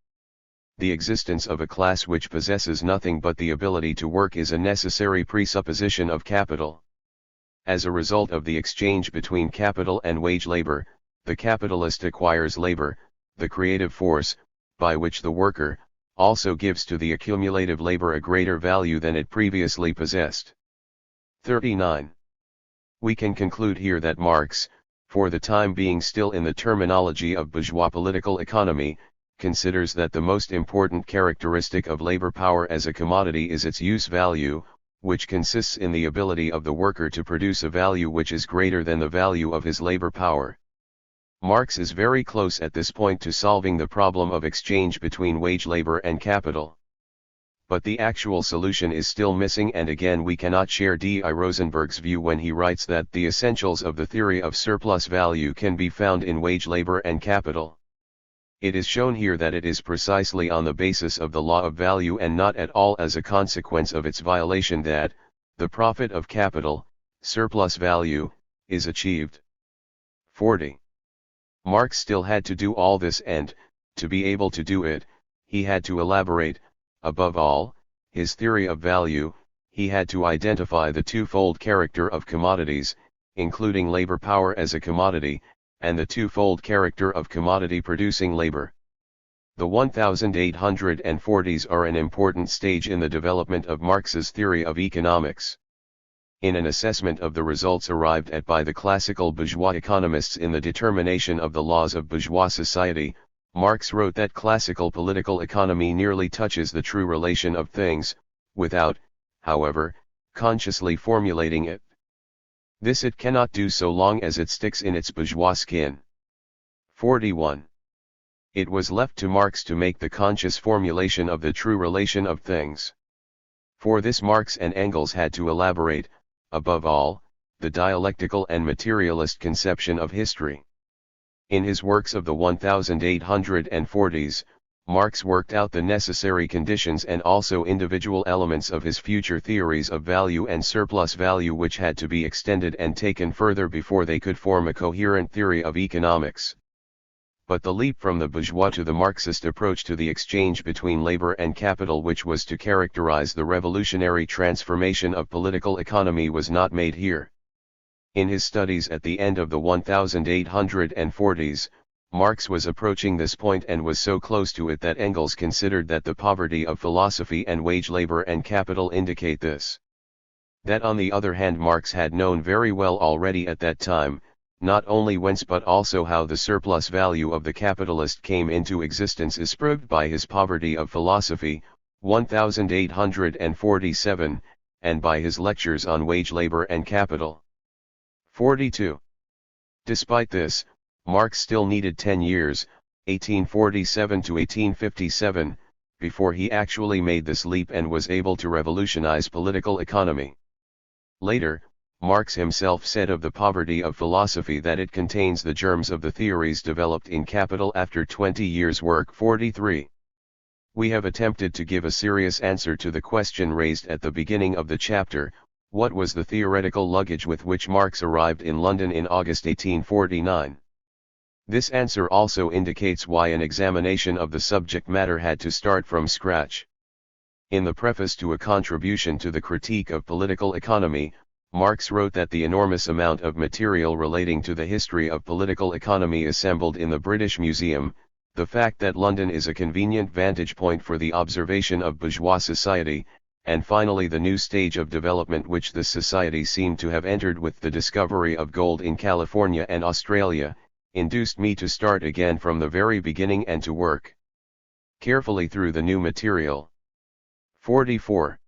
The existence of a class which possesses nothing but the ability to work is a necessary presupposition of capital. As a result of the exchange between capital and wage labor, the capitalist acquires labor, the creative force, by which the worker also gives to the accumulative labor a greater value than it previously possessed. 39. We can conclude here that Marx, for the time being still in the terminology of bourgeois political economy, considers that the most important characteristic of labor power as a commodity is its use value, which consists in the ability of the worker to produce a value which is greater than the value of his labor power. Marx is very close at this point to solving the problem of exchange between wage labor and capital. But the actual solution is still missing, and again we cannot share D. I. Rosenberg's view when he writes that the essentials of the theory of surplus value can be found in wage labor and capital. It is shown here that it is precisely on the basis of the law of value and not at all as a consequence of its violation that the profit of capital, surplus value, is achieved. 40. Marx still had to do all this, and, to be able to do it, he had to elaborate, above all, his theory of value. He had to identify the twofold character of commodities, including labor power as a commodity, and the twofold character of commodity-producing labor. The 1840s are an important stage in the development of Marx's theory of economics. In an assessment of the results arrived at by the classical bourgeois economists in the determination of the laws of bourgeois society, Marx wrote that classical political economy nearly touches the true relation of things, without, however, consciously formulating it. This it cannot do so long as it sticks in its bourgeois skin. 41. It was left to Marx to make the conscious formulation of the true relation of things. For this Marx and Engels had to elaborate, above all, the dialectical and materialist conception of history. In his works of the 1840s, Marx worked out the necessary conditions and also individual elements of his future theories of value and surplus value, which had to be extended and taken further before they could form a coherent theory of economics. But the leap from the bourgeois to the Marxist approach to the exchange between labor and capital, which was to characterize the revolutionary transformation of political economy, was not made here. In his studies at the end of the 1840s, Marx was approaching this point and was so close to it that Engels considered that the poverty of philosophy and wage labor and capital indicate this. That on the other hand Marx had known very well already at that time, not only whence but also how the surplus value of the capitalist came into existence is proved by his Poverty of Philosophy, 1847, and by his lectures on wage labor and capital. 42. Despite this, Marx still needed 10 years, 1847 to 1857, before he actually made this leap and was able to revolutionize political economy. Later, Marx himself said of the Poverty of Philosophy that it contains the germs of the theories developed in Capital after 20 years' work. 43. We have attempted to give a serious answer to the question raised at the beginning of the chapter: what was the theoretical luggage with which Marx arrived in London in August 1849? This answer also indicates why an examination of the subject matter had to start from scratch. In the preface to a contribution to the Critique of Political Economy, Marx wrote that the enormous amount of material relating to the history of political economy assembled in the British Museum, the fact that London is a convenient vantage point for the observation of bourgeois society, and finally the new stage of development which this society seemed to have entered with the discovery of gold in California and Australia, induced me to start again from the very beginning and to work carefully through the new material. 44.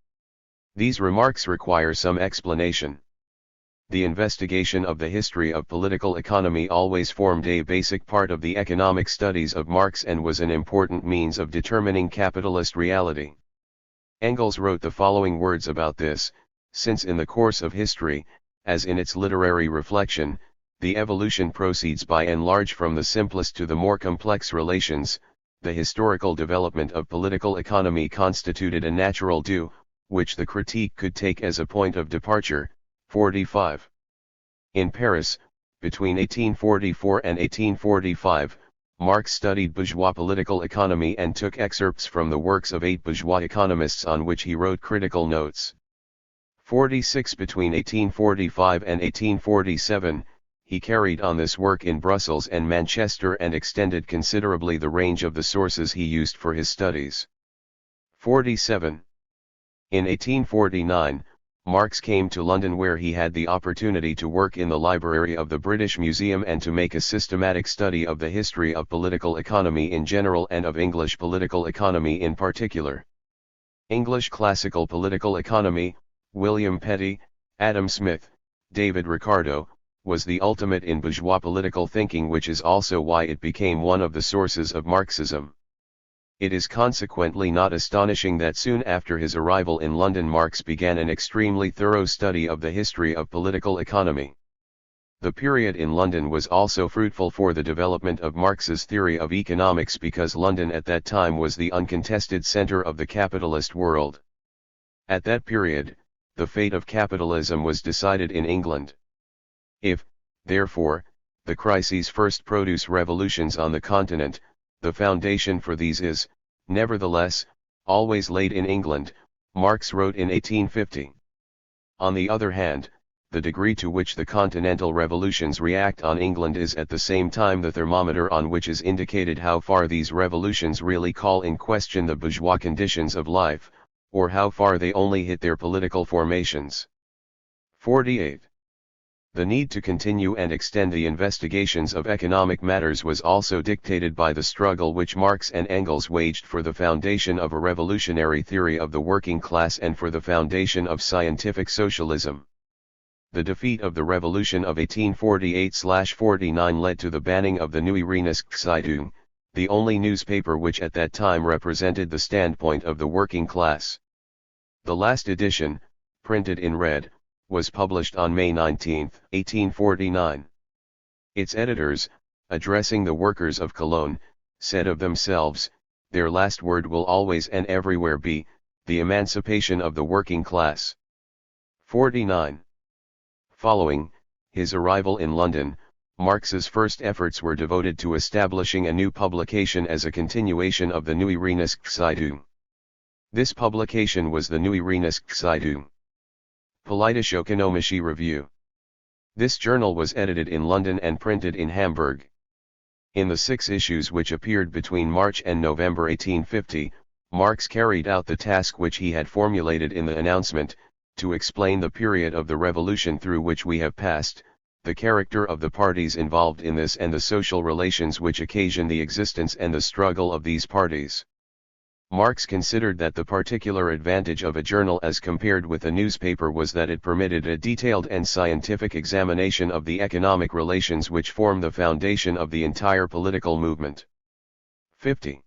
These remarks require some explanation. the investigation of the history of political economy always formed a basic part of the economic studies of Marx and was an important means of determining capitalist reality. Engels wrote the following words about this: since in the course of history, as in its literary reflection, the evolution proceeds by and large from the simplest to the more complex relations, the historical development of political economy constituted a natural due, which the critique could take as a point of departure. 45. In Paris, between 1844 and 1845, Marx studied bourgeois political economy and took excerpts from the works of 8 bourgeois economists on which he wrote critical notes. 46. Between 1845 and 1847, he carried on this work in Brussels and Manchester and extended considerably the range of the sources he used for his studies. 47. In 1849, Marx came to London, where he had the opportunity to work in the library of the British Museum and to make a systematic study of the history of political economy in general and of English political economy in particular. English Classical Political Economy, William Petty, Adam Smith, David Ricardo, was the ultimate in bourgeois political thinking, which is also why it became one of the sources of Marxism. It is consequently not astonishing that soon after his arrival in London Marx began an extremely thorough study of the history of political economy. The period in London was also fruitful for the development of Marx's theory of economics, because London at that time was the uncontested center of the capitalist world. At that period, the fate of capitalism was decided in England. If, therefore, the crises first produce revolutions on the continent, the foundation for these is, nevertheless, always laid in England, Marx wrote in 1850. On the other hand, the degree to which the continental revolutions react on England is at the same time the thermometer on which is indicated how far these revolutions really call in question the bourgeois conditions of life, or how far they only hit their political formations. 48. The need to continue and extend the investigations of economic matters was also dictated by the struggle which Marx and Engels waged for the foundation of a revolutionary theory of the working class and for the foundation of scientific socialism. The defeat of the revolution of 1848-49 led to the banning of the Neue Rheinische, the only newspaper which at that time represented the standpoint of the working class. The last edition, printed in red, was published on May 19, 1849. Its editors, addressing the workers of Cologne, said of themselves, "Their last word will always and everywhere be, the emancipation of the working class." 49. Following his arrival in London, Marx's first efforts were devoted to establishing a new publication as a continuation of the Neue Rheinische. This publication was the Neue Rheinische Politische-Ökonomische Review. This journal was edited in London and printed in Hamburg. In the 6 issues which appeared between March and November 1850, Marx carried out the task which he had formulated in the announcement, to explain the period of the revolution through which we have passed, the character of the parties involved in this and the social relations which occasion the existence and the struggle of these parties. Marx considered that the particular advantage of a journal as compared with a newspaper was that it permitted a detailed and scientific examination of the economic relations which form the foundation of the entire political movement. 50.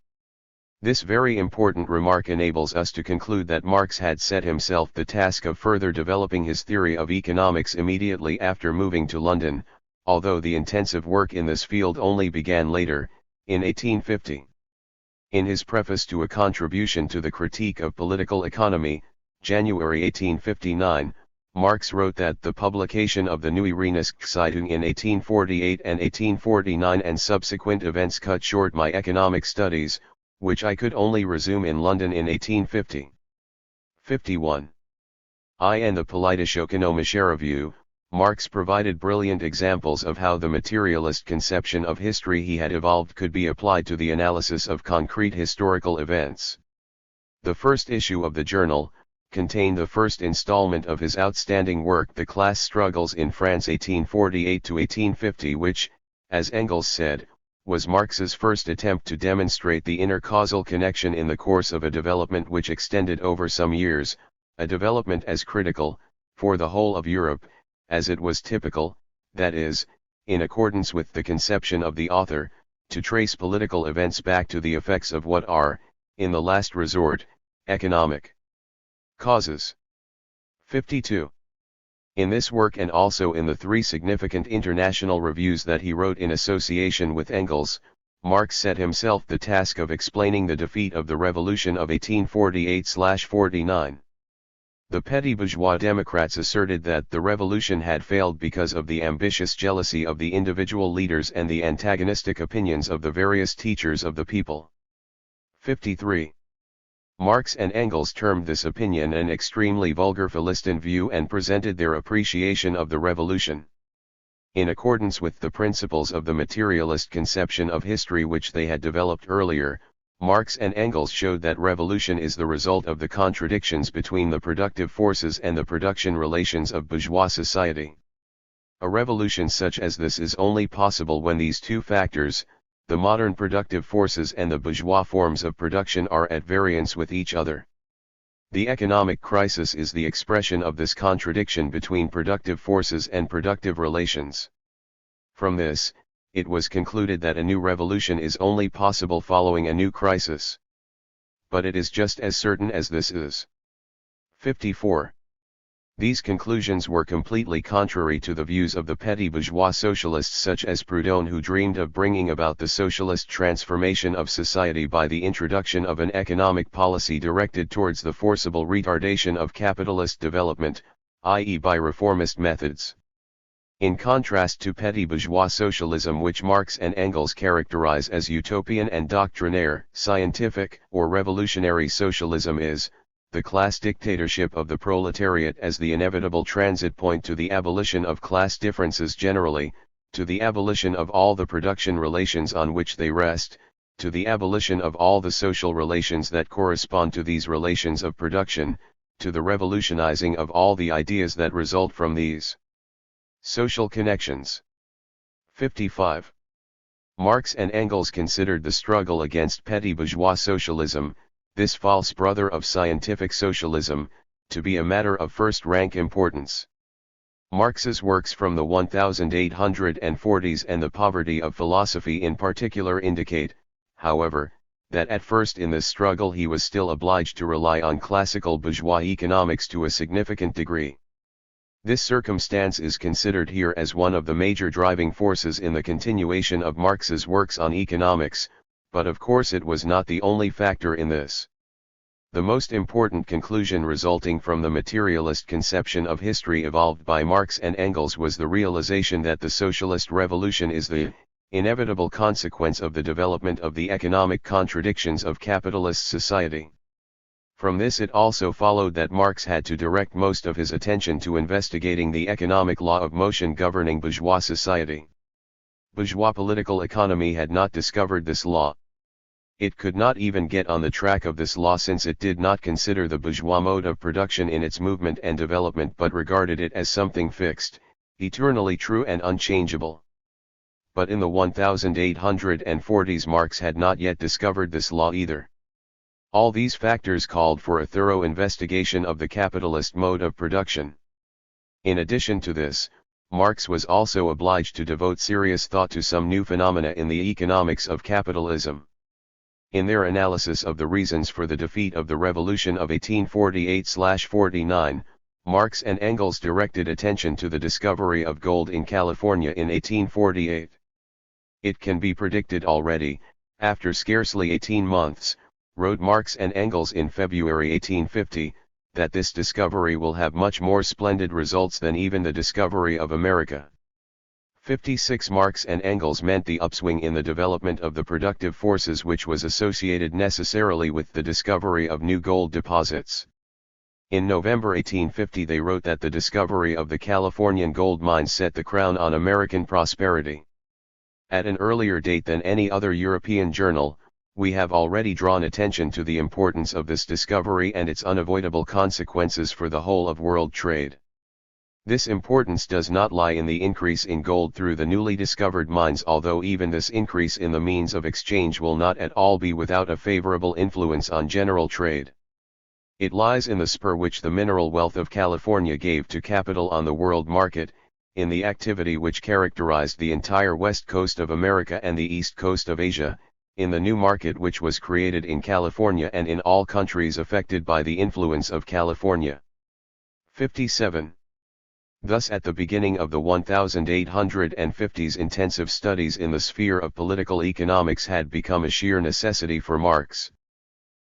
This very important remark enables us to conclude that Marx had set himself the task of further developing his theory of economics immediately after moving to London, although the intensive work in this field only began later, in 1850. In his preface to a contribution to the Critique of Political Economy, January 1859, Marx wrote that the publication of the Neue Rheinische in 1848 and 1849 and subsequent events cut short my economic studies, which I could only resume in London in 1850. 51. In the Politische-Ökonomische Review, Marx provided brilliant examples of how the materialist conception of history he had evolved could be applied to the analysis of concrete historical events. The first issue of the journal contained the first installment of his outstanding work, The Class Struggles in France 1848-1850, which, as Engels said, was Marx's first attempt to demonstrate the inner causal connection in the course of a development which extended over some years, a development as critical, for the whole of Europe, as it was typical, that is, in accordance with the conception of the author, to trace political events back to the effects of what are, in the last resort, economic causes. 52. In this work and also in the three significant international reviews that he wrote in association with Engels, Marx set himself the task of explaining the defeat of the revolution of 1848-49. The petty bourgeois Democrats asserted that the revolution had failed because of the ambitious jealousy of the individual leaders and the antagonistic opinions of the various teachers of the people. 53. Marx and Engels termed this opinion an extremely vulgar Philistine view and presented their appreciation of the revolution. In accordance with the principles of the materialist conception of history which they had developed earlier, Marx and Engels showed that revolution is the result of the contradictions between the productive forces and the production relations of bourgeois society. A revolution such as this is only possible when these two factors, the modern productive forces and the bourgeois forms of production, are at variance with each other. The economic crisis is the expression of this contradiction between productive forces and productive relations. From this, it was concluded that a new revolution is only possible following a new crisis. But it is just as certain as this is. 54. These conclusions were completely contrary to the views of the petty bourgeois socialists such as Proudhon, who dreamed of bringing about the socialist transformation of society by the introduction of an economic policy directed towards the forcible retardation of capitalist development, i.e. by reformist methods. In contrast to petty bourgeois socialism, which Marx and Engels characterize as utopian and doctrinaire, scientific or revolutionary socialism is the class dictatorship of the proletariat as the inevitable transit point to the abolition of class differences generally, to the abolition of all the production relations on which they rest, to the abolition of all the social relations that correspond to these relations of production, to the revolutionizing of all the ideas that result from these social connections. 55. Marx and Engels considered the struggle against petty bourgeois socialism, this false brother of scientific socialism, to be a matter of first-rank importance. Marx's works from the 1840s and the poverty of philosophy in particular indicate, however, that at first in this struggle he was still obliged to rely on classical bourgeois economics to a significant degree. This circumstance is considered here as one of the major driving forces in the continuation of Marx's works on economics, but of course it was not the only factor in this. The most important conclusion resulting from the materialist conception of history evolved by Marx and Engels was the realization that the socialist revolution is the inevitable consequence of the development of the economic contradictions of capitalist society. From this it also followed that Marx had to direct most of his attention to investigating the economic law of motion governing bourgeois society. Bourgeois political economy had not discovered this law. It could not even get on the track of this law, since it did not consider the bourgeois mode of production in its movement and development, but regarded it as something fixed, eternally true and unchangeable. But in the 1840s Marx had not yet discovered this law either. All these factors called for a thorough investigation of the capitalist mode of production. In addition to this, Marx was also obliged to devote serious thought to some new phenomena in the economics of capitalism. In their analysis of the reasons for the defeat of the revolution of 1848-49, Marx and Engels directed attention to the discovery of gold in California in 1848. It can be predicted already, after scarcely 18 months, wrote Marx and Engels in February 1850, that this discovery will have much more splendid results than even the discovery of America. 56. Marx and Engels meant the upswing in the development of the productive forces which was associated necessarily with the discovery of new gold deposits. In November 1850 they wrote that the discovery of the Californian gold mines set the crown on American prosperity. At an earlier date than any other European journal, we have already drawn attention to the importance of this discovery and its unavoidable consequences for the whole of world trade. This importance does not lie in the increase in gold through the newly discovered mines, although even this increase in the means of exchange will not at all be without a favorable influence on general trade. It lies in the spur which the mineral wealth of California gave to capital on the world market, in the activity which characterized the entire west coast of America and the east coast of Asia, in the new market which was created in California and in all countries affected by the influence of California. 57. Thus at the beginning of the 1850s intensive studies in the sphere of political economics had become a sheer necessity for Marx.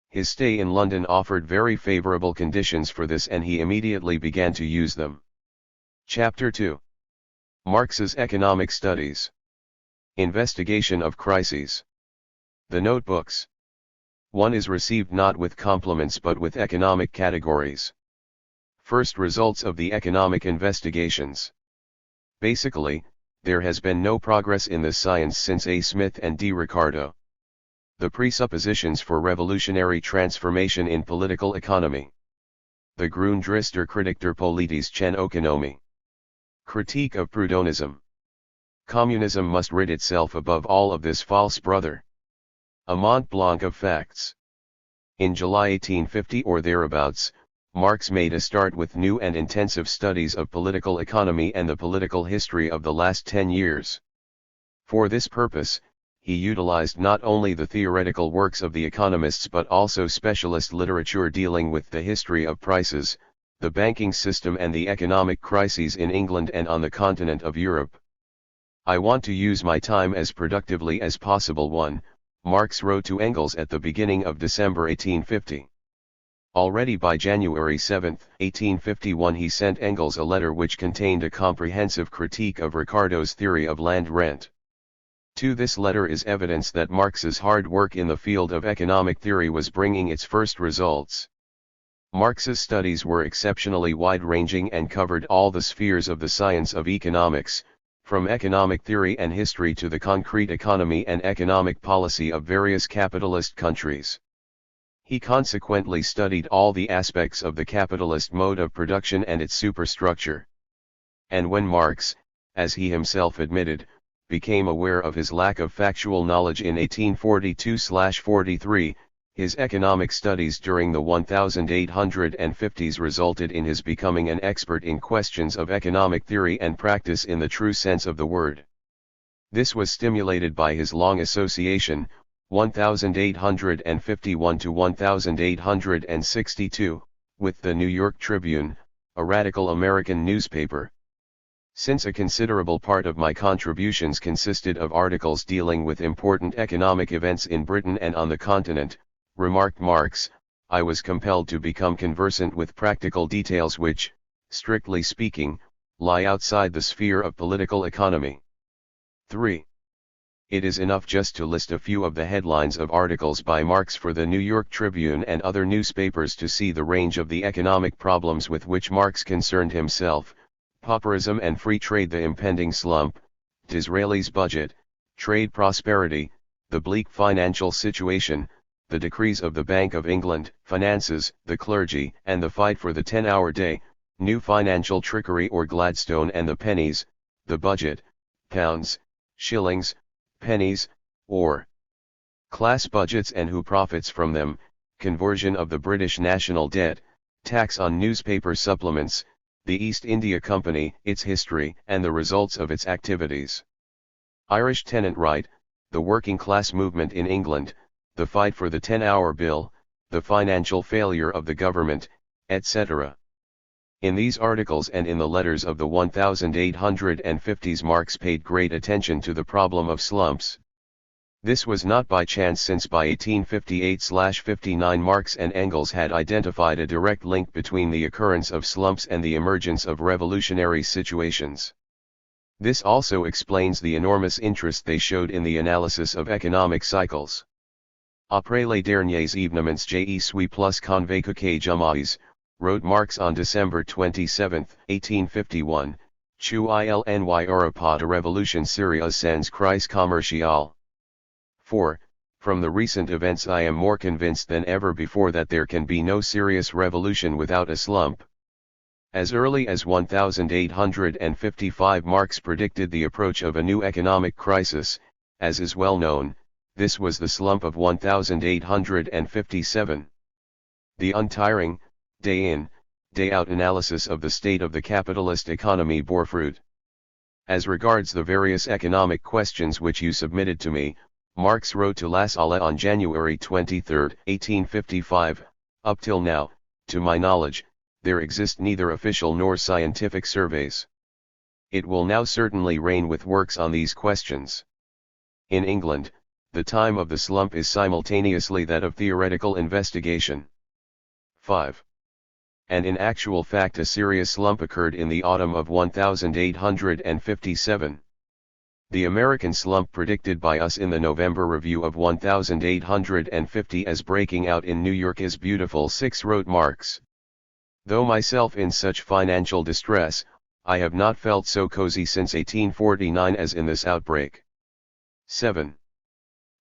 His stay in London offered very favorable conditions for this and he immediately began to use them. Chapter 2. Marx's Economic Studies. Investigation of Crises. The Notebooks. 1 is received not with compliments but with economic categories. First results of the economic investigations. Basically, there has been no progress in this science since A. Smith and D. Ricardo. The presuppositions for revolutionary transformation in political economy. The Grundrisse der Kritik der politischen Ökonomie. Critique of Prudhonism. Communism must rid itself above all of this false brother. A Mont Blanc of facts. In July 1850 or thereabouts, Marx made a start with new and intensive studies of political economy and the political history of the last 10 years. For this purpose, he utilized not only the theoretical works of the economists but also specialist literature dealing with the history of prices, the banking system and the economic crises in England and on the continent of Europe. I want to use my time as productively as possible. 1. Marx wrote to Engels at the beginning of December 1850. Already by January 7, 1851 he sent Engels a letter which contained a comprehensive critique of Ricardo's theory of land rent. 2. This letter is evidence that Marx's hard work in the field of economic theory was bringing its first results. Marx's studies were exceptionally wide-ranging and covered all the spheres of the science of economics, from economic theory and history to the concrete economy and economic policy of various capitalist countries. He consequently studied all the aspects of the capitalist mode of production and its superstructure. And when Marx, as he himself admitted, became aware of his lack of factual knowledge in 1842-43, his economic studies during the 1850s resulted in his becoming an expert in questions of economic theory and practice in the true sense of the word. This was stimulated by his long association, 1851 to 1862, with the New York Tribune, a radical American newspaper. Since a considerable part of my contributions consisted of articles dealing with important economic events in Britain and on the continent, remarked Marx, I was compelled to become conversant with practical details which, strictly speaking, lie outside the sphere of political economy. 3. It is enough just to list a few of the headlines of articles by Marx for the New York Tribune and other newspapers to see the range of the economic problems with which Marx concerned himself: pauperism and free trade, the impending slump, Disraeli's budget, trade prosperity, the bleak financial situation, the decrees of the Bank of England, finances, the clergy, and the fight for the 10-hour day, new financial trickery or Gladstone and the pennies, the budget, pounds, shillings, pennies, or class budgets and who profits from them, conversion of the British national debt, tax on newspaper supplements, the East India Company, its history and the results of its activities, Irish tenant right, the working class movement in England, the fight for the 10-hour bill, the financial failure of the government, etc. In these articles and in the letters of the 1850s, Marx paid great attention to the problem of slumps. This was not by chance, since by 1858-59 Marx and Engels had identified a direct link between the occurrence of slumps and the emergence of revolutionary situations. This also explains the enormous interest they showed in the analysis of economic cycles. Après les derniers événements je suis plus convaincu que jamais, wrote Marx on December 27, 1851, qu'il n'y aura pas de révolution sérieuse sans crise commerciale. 4. From the recent events I am more convinced than ever before that there can be no serious revolution without a slump. As early as 1855 Marx predicted the approach of a new economic crisis. As is well known, this was the slump of 1857. The untiring, day in, day out analysis of the state of the capitalist economy bore fruit. As regards the various economic questions which you submitted to me, Marx wrote to La Salle on January 23, 1855, up till now, to my knowledge, there exist neither official nor scientific surveys. It will now certainly rain with works on these questions. In England, the time of the slump is simultaneously that of theoretical investigation. 5. And in actual fact a serious slump occurred in the autumn of 1857. The American slump predicted by us in the November review of 1850 as breaking out in New York is beautiful. 6, wrote Marx. Though myself in such financial distress, I have not felt so cozy since 1849 as in this outbreak. 7.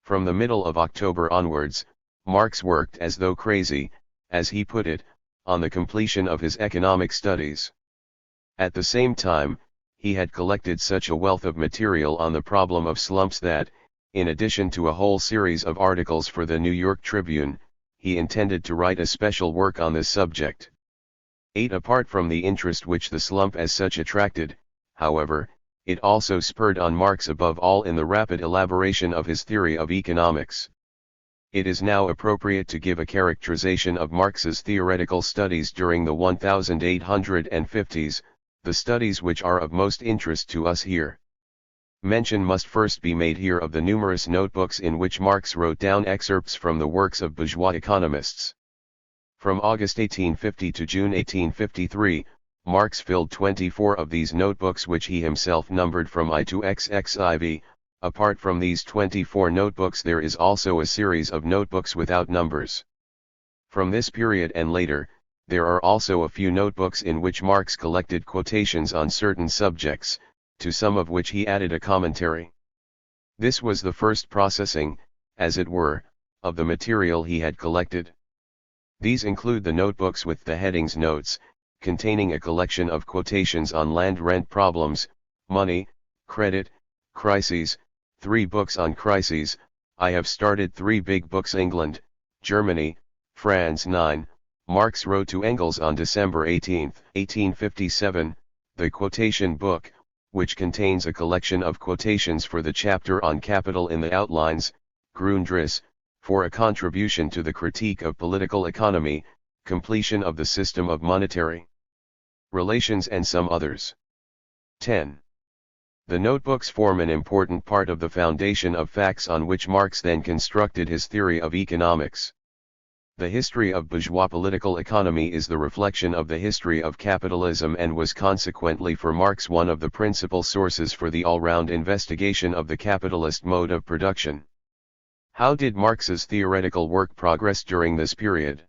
From the middle of October onwards, Marx worked as though crazy, as he put it, on the completion of his economic studies. At the same time, he had collected such a wealth of material on the problem of slumps that, in addition to a whole series of articles for the New York Tribune, he intended to write a special work on this subject. 8. Apart from the interest which the slump as such attracted, however, it also spurred on Marx above all in the rapid elaboration of his theory of economics. It is now appropriate to give a characterization of Marx's theoretical studies during the 1850s, the studies which are of most interest to us here. Mention must first be made here of the numerous notebooks in which Marx wrote down excerpts from the works of bourgeois economists. From August 1850 to June 1853, Marx filled 24 of these notebooks which he himself numbered from I to XXIV. Apart from these 24 notebooks there is also a series of notebooks without numbers. From this period and later, there are also a few notebooks in which Marx collected quotations on certain subjects, to some of which he added a commentary. This was the first processing, as it were, of the material he had collected. These include the notebooks with the headings Notes, containing a collection of quotations on land rent problems, money, credit, crises, 3 books on crises. I have started 3 big books England, Germany, France. 9. Marx wrote to Engels on December 18, 1857, the quotation book, which contains a collection of quotations for the chapter on capital in the outlines, Grundriss, for a contribution to the critique of political economy, completion of the system of monetary relations and some others. 10. The notebooks form an important part of the foundation of facts on which Marx then constructed his theory of economics. The history of bourgeois political economy is the reflection of the history of capitalism and was consequently for Marx one of the principal sources for the all-round investigation of the capitalist mode of production. How did Marx's theoretical work progress during this period?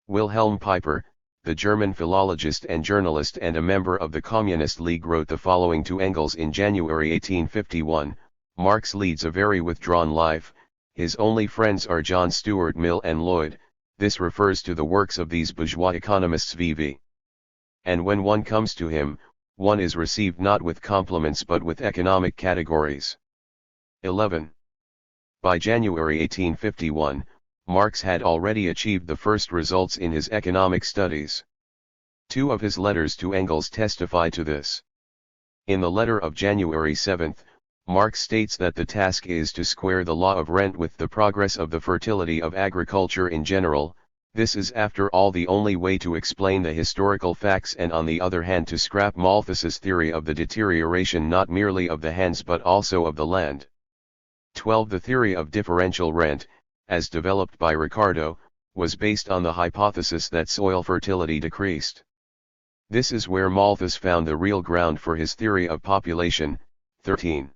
Wilhelm Pieper, the German philologist and journalist and a member of the Communist League, wrote the following to Engels in January 1851, Marx leads a very withdrawn life, his only friends are John Stuart Mill and Lloyd. This refers to the works of these bourgeois economists v.v. And when one comes to him, one is received not with compliments but with economic categories. 11. By January 1851, Marx had already achieved the first results in his economic studies. 2 of his letters to Engels testify to this. In the letter of January 7, Marx states that the task is to square the law of rent with the progress of the fertility of agriculture in general. This is after all the only way to explain the historical facts and on the other hand to scrap Malthus's theory of the deterioration not merely of the hands but also of the land. 12. The theory of differential rent, as developed by Ricardo, was based on the hypothesis that soil fertility decreased. This is where Malthus found the real ground for his theory of population. 13.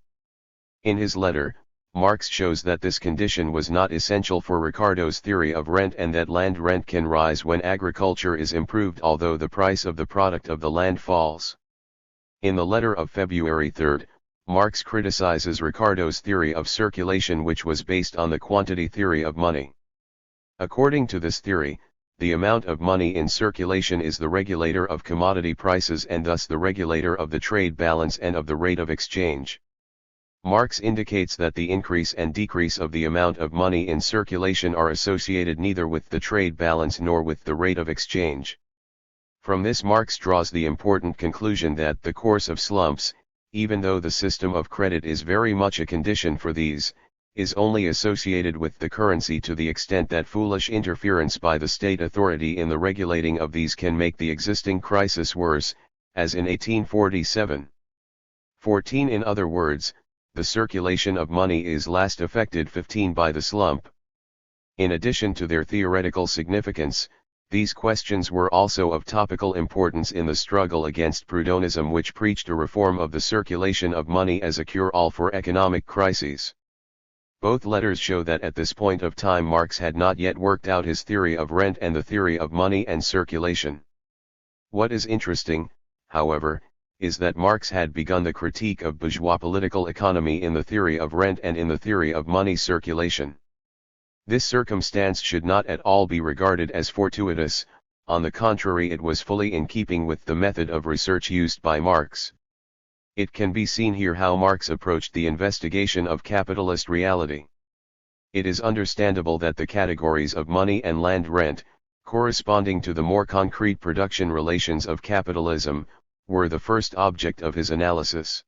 In his letter, Marx shows that this condition was not essential for Ricardo's theory of rent and that land rent can rise when agriculture is improved although the price of the product of the land falls. In the letter of February 3, Marx criticizes Ricardo's theory of circulation which was based on the quantity theory of money. According to this theory, the amount of money in circulation is the regulator of commodity prices and thus the regulator of the trade balance and of the rate of exchange. Marx indicates that the increase and decrease of the amount of money in circulation are associated neither with the trade balance nor with the rate of exchange. From this Marx draws the important conclusion that the course of slumps, even though the system of credit is very much a condition for these, is only associated with the currency to the extent that foolish interference by the state authority in the regulating of these can make the existing crisis worse, as in 1847. 14. In other words, the circulation of money is last affected. 15. By the slump. In addition to their theoretical significance, these questions were also of topical importance in the struggle against Prudhonism, which preached a reform of the circulation of money as a cure-all for economic crises. Both letters show that at this point of time Marx had not yet worked out his theory of rent and the theory of money and circulation. What is interesting, however, is that Marx had begun the critique of bourgeois political economy in the theory of rent and in the theory of money circulation. This circumstance should not at all be regarded as fortuitous, on the contrary, it was fully in keeping with the method of research used by Marx. It can be seen here how Marx approached the investigation of capitalist reality. It is understandable that the categories of money and land rent, corresponding to the more concrete production relations of capitalism, were the first object of his analysis.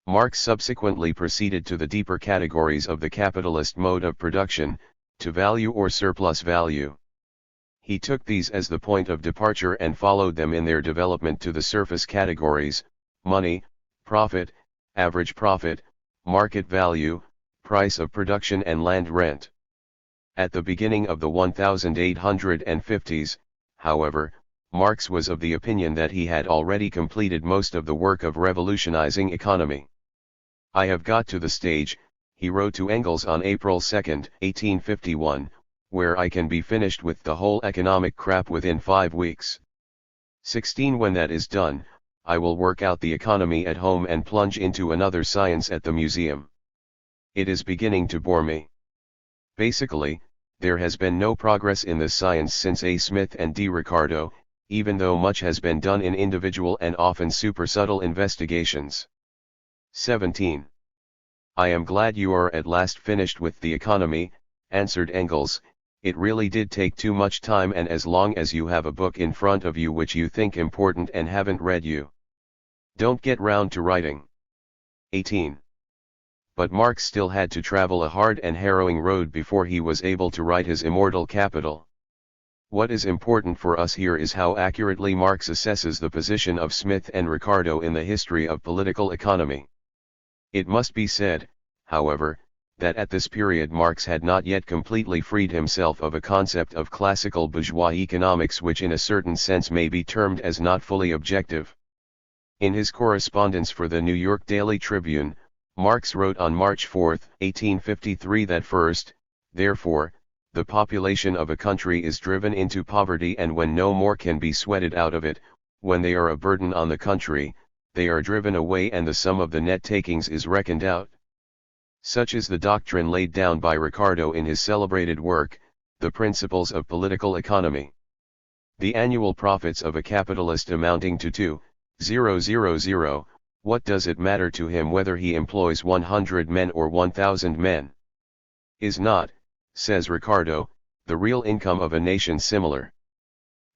Marx subsequently proceeded to the deeper categories of the capitalist mode of production, to value or surplus value. He took these as the point of departure and followed them in their development to the surface categories: money, profit, average profit, market value, price of production, and land rent. At the beginning of the 1850s, however, Marx was of the opinion that he had already completed most of the work of revolutionizing economy. "I have got to the stage," he wrote to Engels on April 2, 1851, "where I can be finished with the whole economic crap within 5 weeks. 16. When that is done, I will work out the economy at home and plunge into another science at the museum. It is beginning to bore me." Basically, there has been no progress in this science since A. Smith and D. Ricardo, even though much has been done in individual and often supersubtle investigations. 17. "I am glad you are at last finished with the economy," answered Engels. "It really did take too much time, and as long as you have a book in front of you which you think important and haven't read, you don't get round to writing." 18. But Marx still had to travel a hard and harrowing road before he was able to write his immortal Capital. What is important for us here is how accurately Marx assesses the position of Smith and Ricardo in the history of political economy. It must be said, however, that at this period Marx had not yet completely freed himself of a concept of classical bourgeois economics which in a certain sense may be termed as not fully objective. In his correspondence for the New York Daily Tribune, Marx wrote on March 4, 1853 that first, therefore, the population of a country is driven into poverty, and when no more can be sweated out of it, when they are a burden on the country, they are driven away and the sum of the net takings is reckoned out. Such is the doctrine laid down by Ricardo in his celebrated work, The Principles of Political Economy. The annual profits of a capitalist amounting to 2,000, what does it matter to him whether he employs 100 men or 1,000 men? Is not, says Ricardo, the real income of a nation similar?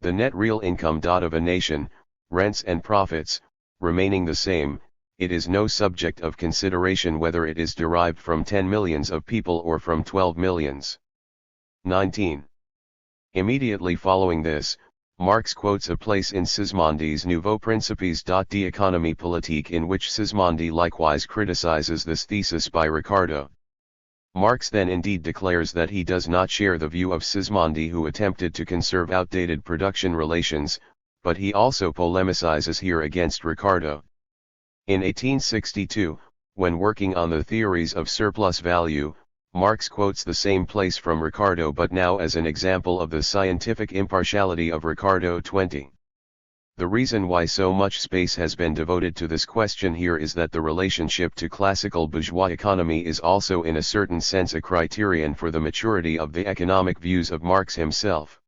The net real income of a nation, rents and profits, remaining the same, it is no subject of consideration whether it is derived from 10 millions of people or from 12 millions. 19. Immediately following this, Marx quotes a place in Sismondi's Nouveaux Principes d'Économie politique, in which Sismondi likewise criticizes this thesis by Ricardo. Marx then indeed declares that he does not share the view of Sismondi, who attempted to conserve outdated production relations, but he also polemicizes here against Ricardo. In 1862, when working on the theories of surplus value, Marx quotes the same place from Ricardo, but now as an example of the scientific impartiality of Ricardo. 20. The reason why so much space has been devoted to this question here is that the relationship to classical bourgeois economy is also in a certain sense a criterion for the maturity of the economic views of Marx himself.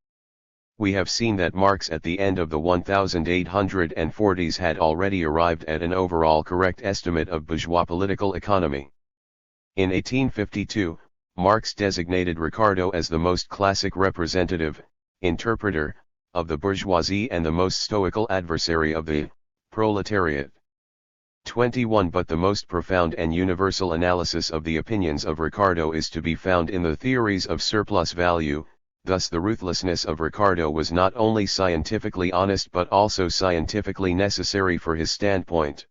We have seen that Marx at the end of the 1840s had already arrived at an overall correct estimate of bourgeois political economy. In 1852, Marx designated Ricardo as the most classic representative, interpreter, of the bourgeoisie and the most stoical adversary of the proletariat. 21 But the most profound and universal analysis of the opinions of Ricardo is to be found in the theories of surplus value. Thus the ruthlessness of Ricardo was not only scientifically honest but also scientifically necessary for his standpoint.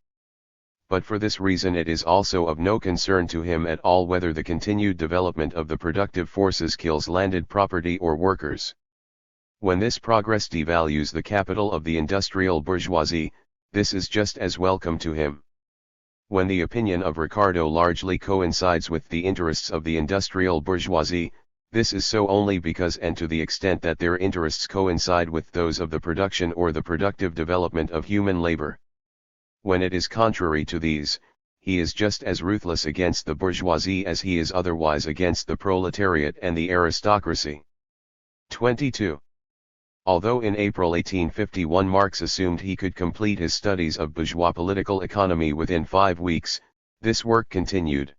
But for this reason it is also of no concern to him at all whether the continued development of the productive forces kills landed property or workers. When this progress devalues the capital of the industrial bourgeoisie, this is just as welcome to him. When the opinion of Ricardo largely coincides with the interests of the industrial bourgeoisie, this is so only because and to the extent that their interests coincide with those of the production or the productive development of human labor. When it is contrary to these, he is just as ruthless against the bourgeoisie as he is otherwise against the proletariat and the aristocracy. 22. Although in April 1851 Marx assumed he could complete his studies of bourgeois political economy within 5 weeks, this work continued.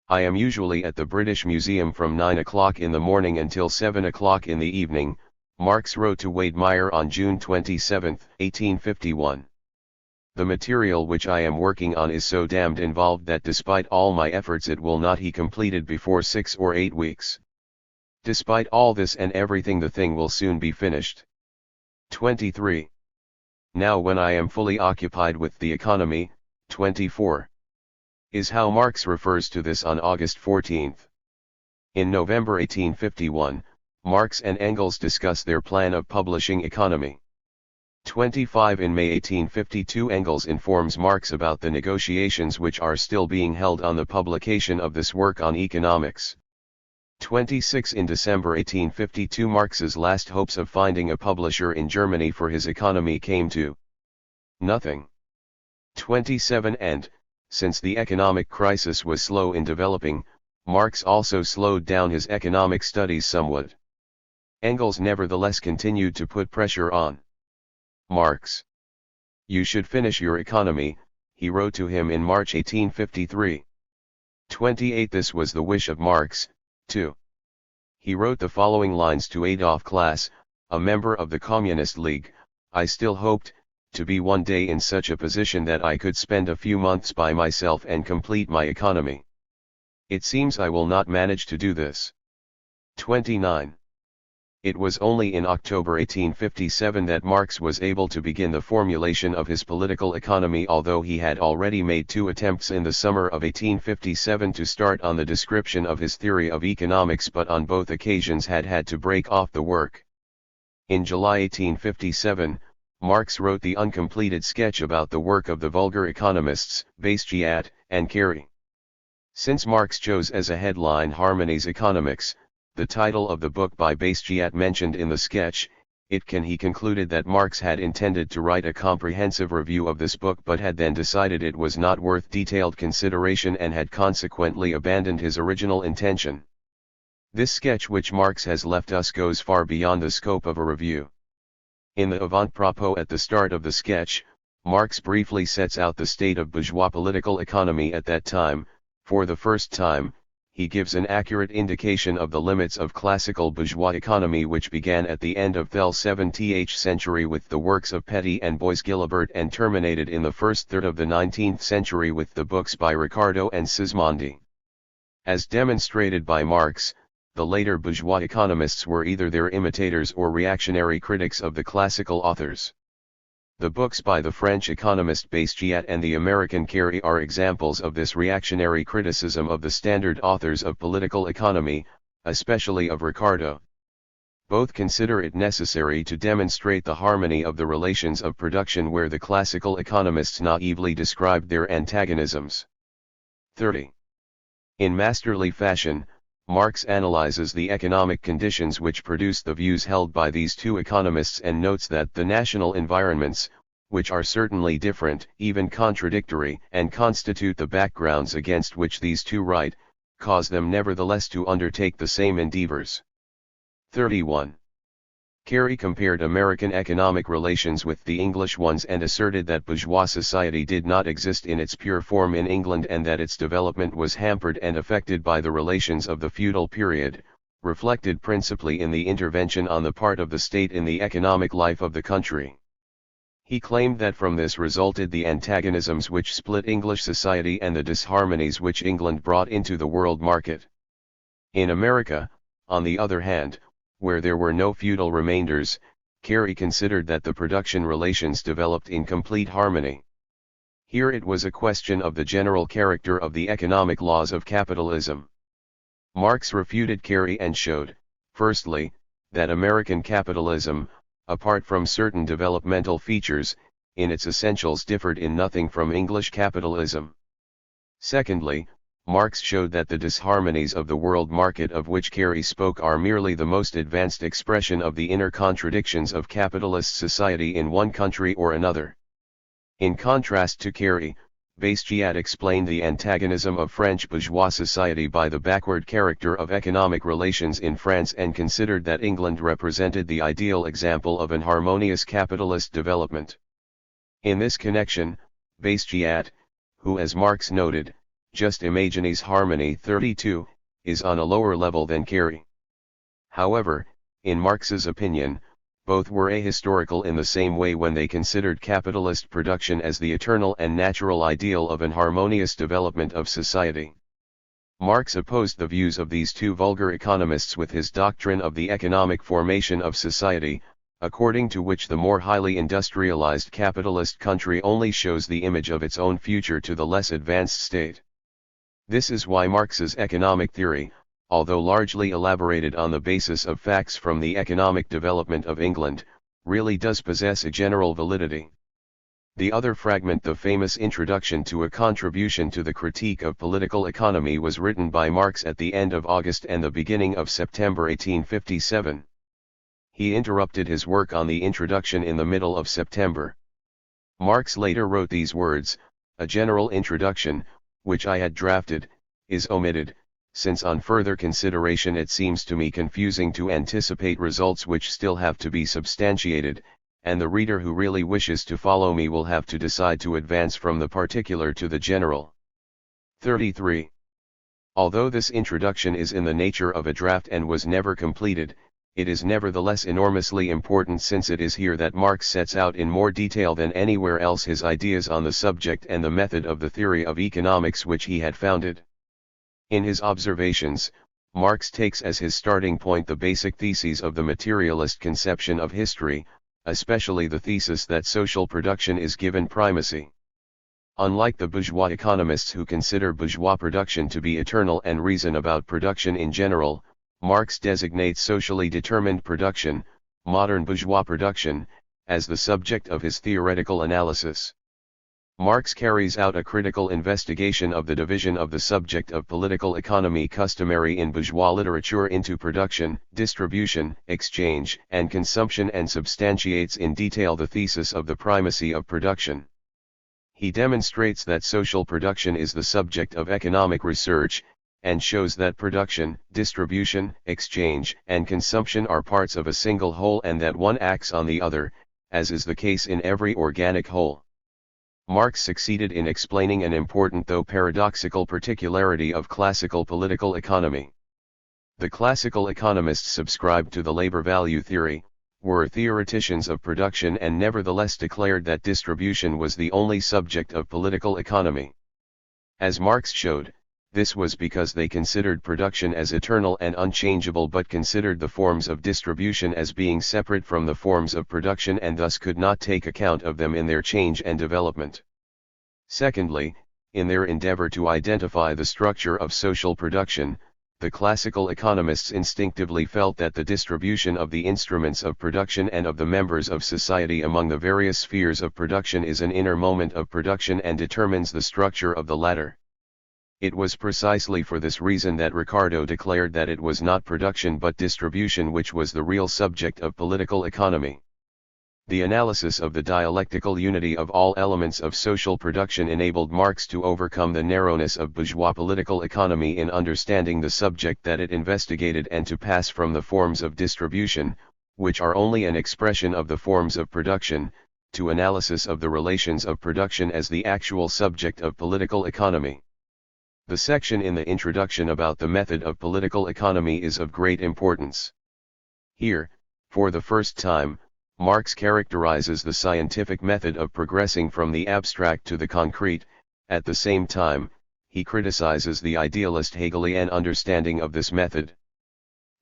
I am usually at the British Museum from 9 o'clock in the morning until 7 o'clock in the evening, Marx wrote to Wedemeyer on June 27, 1851. The material which I am working on is so damned involved that despite all my efforts it will not be completed before 6 or 8 weeks. Despite all this and everything the thing will soon be finished. 23. Now when I am fully occupied with the economy, 24. Is how Marx refers to this on August 14. In November 1851, Marx and Engels discuss their plan of publishing economy. 25 In May 1852 Engels informs Marx about the negotiations which are still being held on the publication of this work on economics. 26 In December 1852 Marx's last hopes of finding a publisher in Germany for his economy came to nothing. 27 And, since the economic crisis was slow in developing, Marx also slowed down his economic studies somewhat. Engels nevertheless continued to put pressure on Marx. You should finish your economy, he wrote to him in March 1853. 28 This was the wish of Marx, too. He wrote the following lines to Adolf Class, a member of the Communist League: I still hoped to be one day in such a position that I could spend a few months by myself and complete my economy. It seems I will not manage to do this. 29. It was only in October 1857 that Marx was able to begin the formulation of his political economy, although he had already made 2 attempts in the summer of 1857 to start on the description of his theory of economics, but on both occasions had to break off the work. In July 1857, Marx wrote the uncompleted sketch about the work of the vulgar economists, Bastiat and Carey. Since Marx chose as a headline Harmony's Economics, the title of the book by Bastiat mentioned in the sketch, he concluded that Marx had intended to write a comprehensive review of this book but had then decided it was not worth detailed consideration and had consequently abandoned his original intention. This sketch which Marx has left us goes far beyond the scope of a review. In the avant-propos at the start of the sketch, Marx briefly sets out the state of bourgeois political economy at that time. For the first time, he gives an accurate indication of the limits of classical bourgeois economy, which began at the end of the 17th century with the works of Petit and Boisgilbert and terminated in the first third of the 19th century with the books by Ricardo and Sismondi. As demonstrated by Marx, the later bourgeois economists were either their imitators or reactionary critics of the classical authors. The books by the French economist Bastiat and the American Carey are examples of this reactionary criticism of the standard authors of political economy, especially of Ricardo. Both consider it necessary to demonstrate the harmony of the relations of production where the classical economists naively described their antagonisms. 30. In masterly fashion, Marx analyzes the economic conditions which produce the views held by these two economists and notes that the national environments, which are certainly different, even contradictory, and constitute the backgrounds against which these two write, cause them nevertheless to undertake the same endeavors. 31. Carey compared American economic relations with the English ones and asserted that bourgeois society did not exist in its pure form in England and that its development was hampered and affected by the relations of the feudal period, reflected principally in the intervention on the part of the state in the economic life of the country. He claimed that from this resulted the antagonisms which split English society and the disharmonies which England brought into the world market. In America, on the other hand, where there were no feudal remainders, Carey considered that the production relations developed in complete harmony. Here it was a question of the general character of the economic laws of capitalism. Marx refuted Carey and showed, firstly, that American capitalism, apart from certain developmental features, in its essentials differed in nothing from English capitalism. Secondly, Marx showed that the disharmonies of the world market of which Carey spoke are merely the most advanced expression of the inner contradictions of capitalist society in one country or another. In contrast to Carey, Basquiat explained the antagonism of French bourgeois society by the backward character of economic relations in France and considered that England represented the ideal example of an harmonious capitalist development. In this connection, Basquiat, who as Marx noted, just imagines harmony 32, is on a lower level than Carey. However, in Marx's opinion, both were ahistorical in the same way when they considered capitalist production as the eternal and natural ideal of an harmonious development of society. Marx opposed the views of these two vulgar economists with his doctrine of the economic formation of society, according to which the more highly industrialized capitalist country only shows the image of its own future to the less advanced state. This is why Marx's economic theory, although largely elaborated on the basis of facts from the economic development of England, really does possess a general validity. The other fragment, the famous Introduction to a Contribution to the Critique of Political Economy, was written by Marx at the end of August and the beginning of September 1857. He interrupted his work on the introduction in the middle of September. Marx later wrote these words: "A general introduction, which I had drafted, is omitted, since on further consideration it seems to me confusing to anticipate results which still have to be substantiated, and the reader who really wishes to follow me will have to decide to advance from the particular to the general." 33. Although this introduction is in the nature of a draft and was never completed, it is nevertheless enormously important, since it is here that Marx sets out in more detail than anywhere else his ideas on the subject and the method of the theory of economics which he had founded. In his observations, Marx takes as his starting point the basic theses of the materialist conception of history, especially the thesis that social production is given primacy. Unlike the bourgeois economists who consider bourgeois production to be eternal and reason about production in general, Marx designates socially determined production, modern bourgeois production, as the subject of his theoretical analysis. Marx carries out a critical investigation of the division of the subject of political economy customary in bourgeois literature into production, distribution, exchange, and consumption, and substantiates in detail the thesis of the primacy of production. He demonstrates that social production is the subject of economic research, and shows that production, distribution, exchange, and consumption are parts of a single whole and that one acts on the other, as is the case in every organic whole. Marx succeeded in explaining an important though paradoxical particularity of classical political economy. The classical economists subscribed to the labor value theory, were theoreticians of production, and nevertheless declared that distribution was the only subject of political economy. As Marx showed, this was because they considered production as eternal and unchangeable, but considered the forms of distribution as being separate from the forms of production, and thus could not take account of them in their change and development. Secondly, in their endeavor to identify the structure of social production, the classical economists instinctively felt that the distribution of the instruments of production and of the members of society among the various spheres of production is an inner moment of production and determines the structure of the latter. It was precisely for this reason that Ricardo declared that it was not production but distribution which was the real subject of political economy. The analysis of the dialectical unity of all elements of social production enabled Marx to overcome the narrowness of bourgeois political economy in understanding the subject that it investigated, and to pass from the forms of distribution, which are only an expression of the forms of production, to analysis of the relations of production as the actual subject of political economy. The section in the introduction about the method of political economy is of great importance. Here, for the first time, Marx characterizes the scientific method of progressing from the abstract to the concrete. At the same time, he criticizes the idealist Hegelian understanding of this method.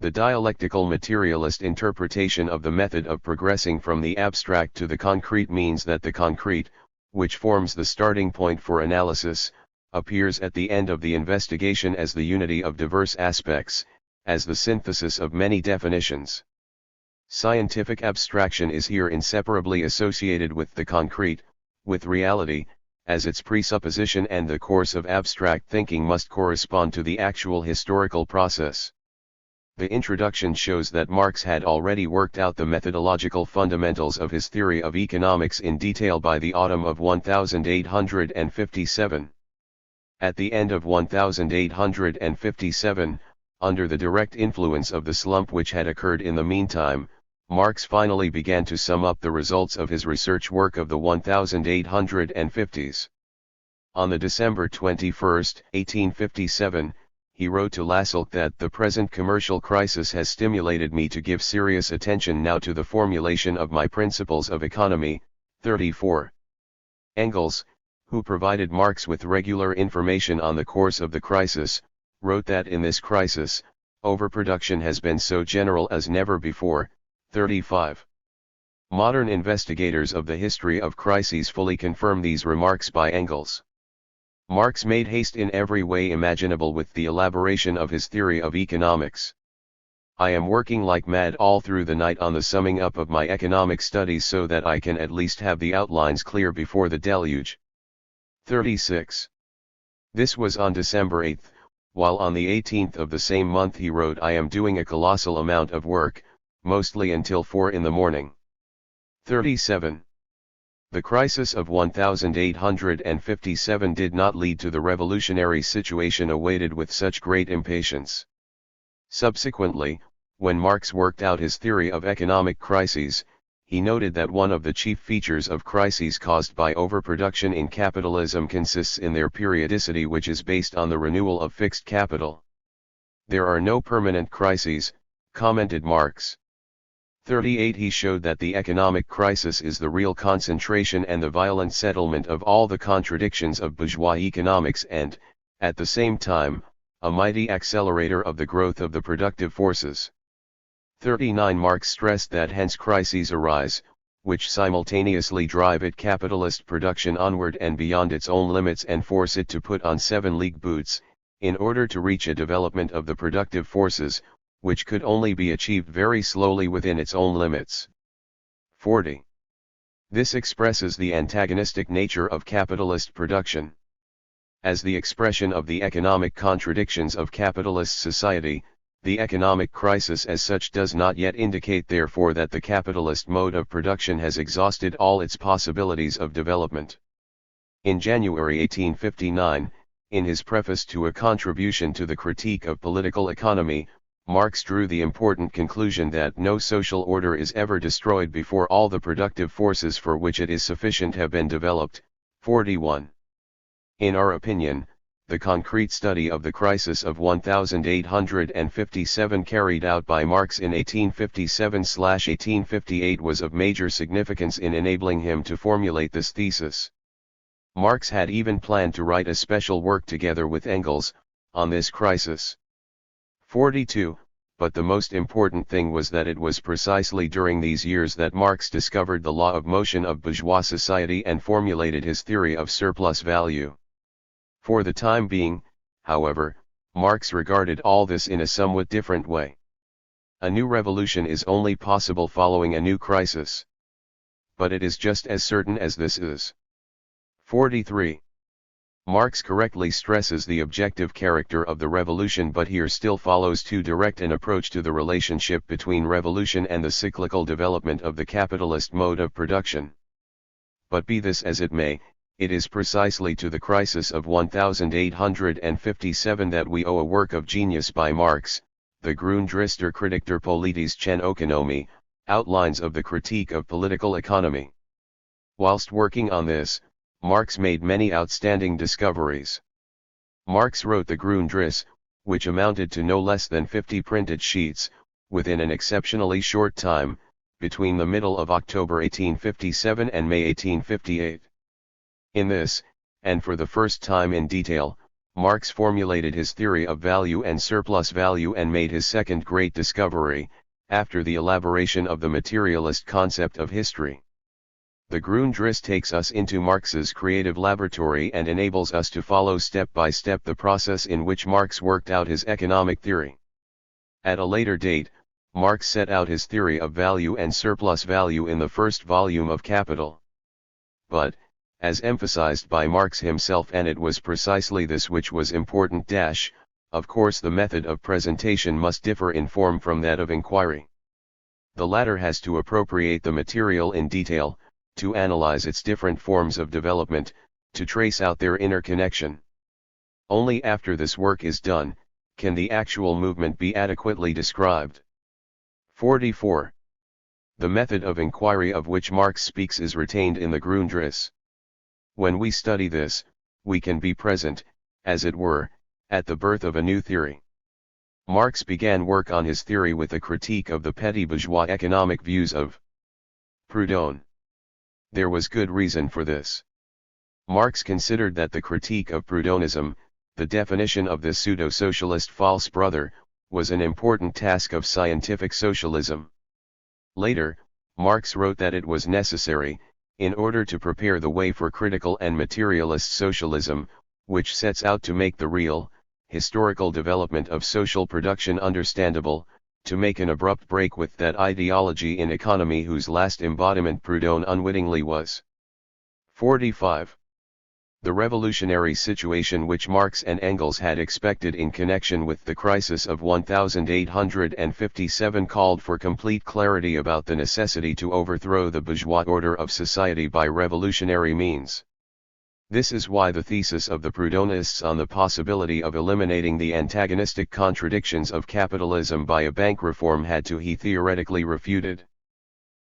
The dialectical materialist interpretation of the method of progressing from the abstract to the concrete means that the concrete, which forms the starting point for analysis, appears at the end of the investigation as the unity of diverse aspects, as the synthesis of many definitions. Scientific abstraction is here inseparably associated with the concrete, with reality, as its presupposition, and the course of abstract thinking must correspond to the actual historical process. The introduction shows that Marx had already worked out the methodological fundamentals of his theory of economics in detail by the autumn of 1857. At the end of 1857, under the direct influence of the slump which had occurred in the meantime, Marx finally began to sum up the results of his research work of the 1850s. On the December 21, 1857, he wrote to Lassalle that the present commercial crisis has stimulated me to give serious attention now to the formulation of my principles of economy. 34. Engels, who provided Marx with regular information on the course of the crisis, wrote that in this crisis, overproduction has been so general as never before. 35. Modern investigators of the history of crises fully confirm these remarks by Engels. Marx made haste in every way imaginable with the elaboration of his theory of economics. I am working like mad all through the night on the summing up of my economic studies so that I can at least have the outlines clear before the deluge. 36. This was on December 8, while on the 18th of the same month he wrote, I am doing a colossal amount of work, mostly until 4 in the morning. 37. The crisis of 1857 did not lead to the revolutionary situation awaited with such great impatience. Subsequently, when Marx worked out his theory of economic crises, he noted that one of the chief features of crises caused by overproduction in capitalism consists in their periodicity, which is based on the renewal of fixed capital. There are no permanent crises, commented Marx. 38. He showed that the economic crisis is the real concentration and the violent settlement of all the contradictions of bourgeois economics and, at the same time, a mighty accelerator of the growth of the productive forces. 39. Marx stressed that hence crises arise, which simultaneously drive it capitalist production onward and beyond its own limits and force it to put on 7-league boots, in order to reach a development of the productive forces, which could only be achieved very slowly within its own limits. 40. This expresses the antagonistic nature of capitalist production. As the expression of the economic contradictions of capitalist society, the economic crisis as such does not yet indicate therefore that the capitalist mode of production has exhausted all its possibilities of development. In January 1859, in his preface to a contribution to the Critique of Political Economy, Marx drew the important conclusion that no social order is ever destroyed before all the productive forces for which it is sufficient have been developed. 41. In our opinion, the concrete study of the crisis of 1857 carried out by Marx in 1857-1858 was of major significance in enabling him to formulate this thesis. Marx had even planned to write a special work together with Engels, on this crisis. 42. But the most important thing was that it was precisely during these years that Marx discovered the law of motion of bourgeois society and formulated his theory of surplus value. For the time being, however, Marx regarded all this in a somewhat different way. A new revolution is only possible following a new crisis. But it is just as certain as this is. 43. Marx correctly stresses the objective character of the revolution, but here still follows too direct an approach to the relationship between revolution and the cyclical development of the capitalist mode of production. But be this as it may, it is precisely to the crisis of 1857 that we owe a work of genius by Marx, the Grundrisse der Kritik der politischen Ökonomie, Outlines of the Critique of Political Economy. Whilst working on this, Marx made many outstanding discoveries. Marx wrote the Grundrisse, which amounted to no less than 50 printed sheets, within an exceptionally short time, between the middle of October 1857 and May 1858. In this, and for the first time in detail, Marx formulated his theory of value and surplus value and made his second great discovery, after the elaboration of the materialist concept of history. The Grundriss takes us into Marx's creative laboratory and enables us to follow step by step the process in which Marx worked out his economic theory. At a later date, Marx set out his theory of value and surplus value in the first volume of Capital. But, as emphasized by Marx himself, and it was precisely this which was important of course the method of presentation must differ in form from that of inquiry. The latter has to appropriate the material in detail, to analyze its different forms of development, to trace out their interconnection. Only after this work is done, can the actual movement be adequately described. 44. The method of inquiry of which Marx speaks is retained in the Grundriss. When we study this, we can be present, as it were, at the birth of a new theory. Marx began work on his theory with a critique of the petty bourgeois economic views of Proudhon. There was good reason for this. Marx considered that the critique of Proudhonism, the definition of this pseudo-socialist false brother, was an important task of scientific socialism. Later, Marx wrote that it was necessary, in order to prepare the way for critical and materialist socialism, which sets out to make the real, historical development of social production understandable, to make an abrupt break with that ideology in economy whose last embodiment Proudhon unwittingly was. 45. The revolutionary situation which Marx and Engels had expected in connection with the crisis of 1857 called for complete clarity about the necessity to overthrow the bourgeois order of society by revolutionary means. This is why the thesis of the Proudhonists on the possibility of eliminating the antagonistic contradictions of capitalism by a bank reform had to be theoretically refuted.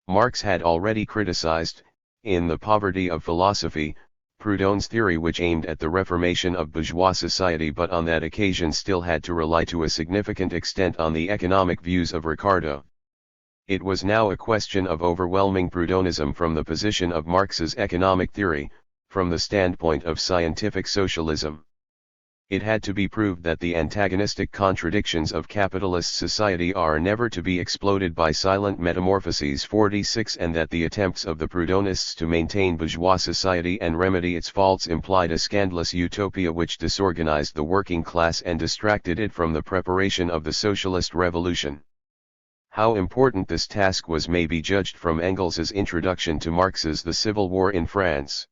Marx had already criticized, in The Poverty of Philosophy, Proudhon's theory which aimed at the reformation of bourgeois society, but on that occasion still had to rely to a significant extent on the economic views of Ricardo. It was now a question of overwhelming Proudhonism from the position of Marx's economic theory, from the standpoint of scientific socialism. It had to be proved that the antagonistic contradictions of capitalist society are never to be exploded by silent metamorphoses. 46 And that the attempts of the Proudhonists to maintain bourgeois society and remedy its faults implied a scandalous utopia which disorganized the working class and distracted it from the preparation of the socialist revolution. How important this task was may be judged from Engels's introduction to Marx's The Civil War in France.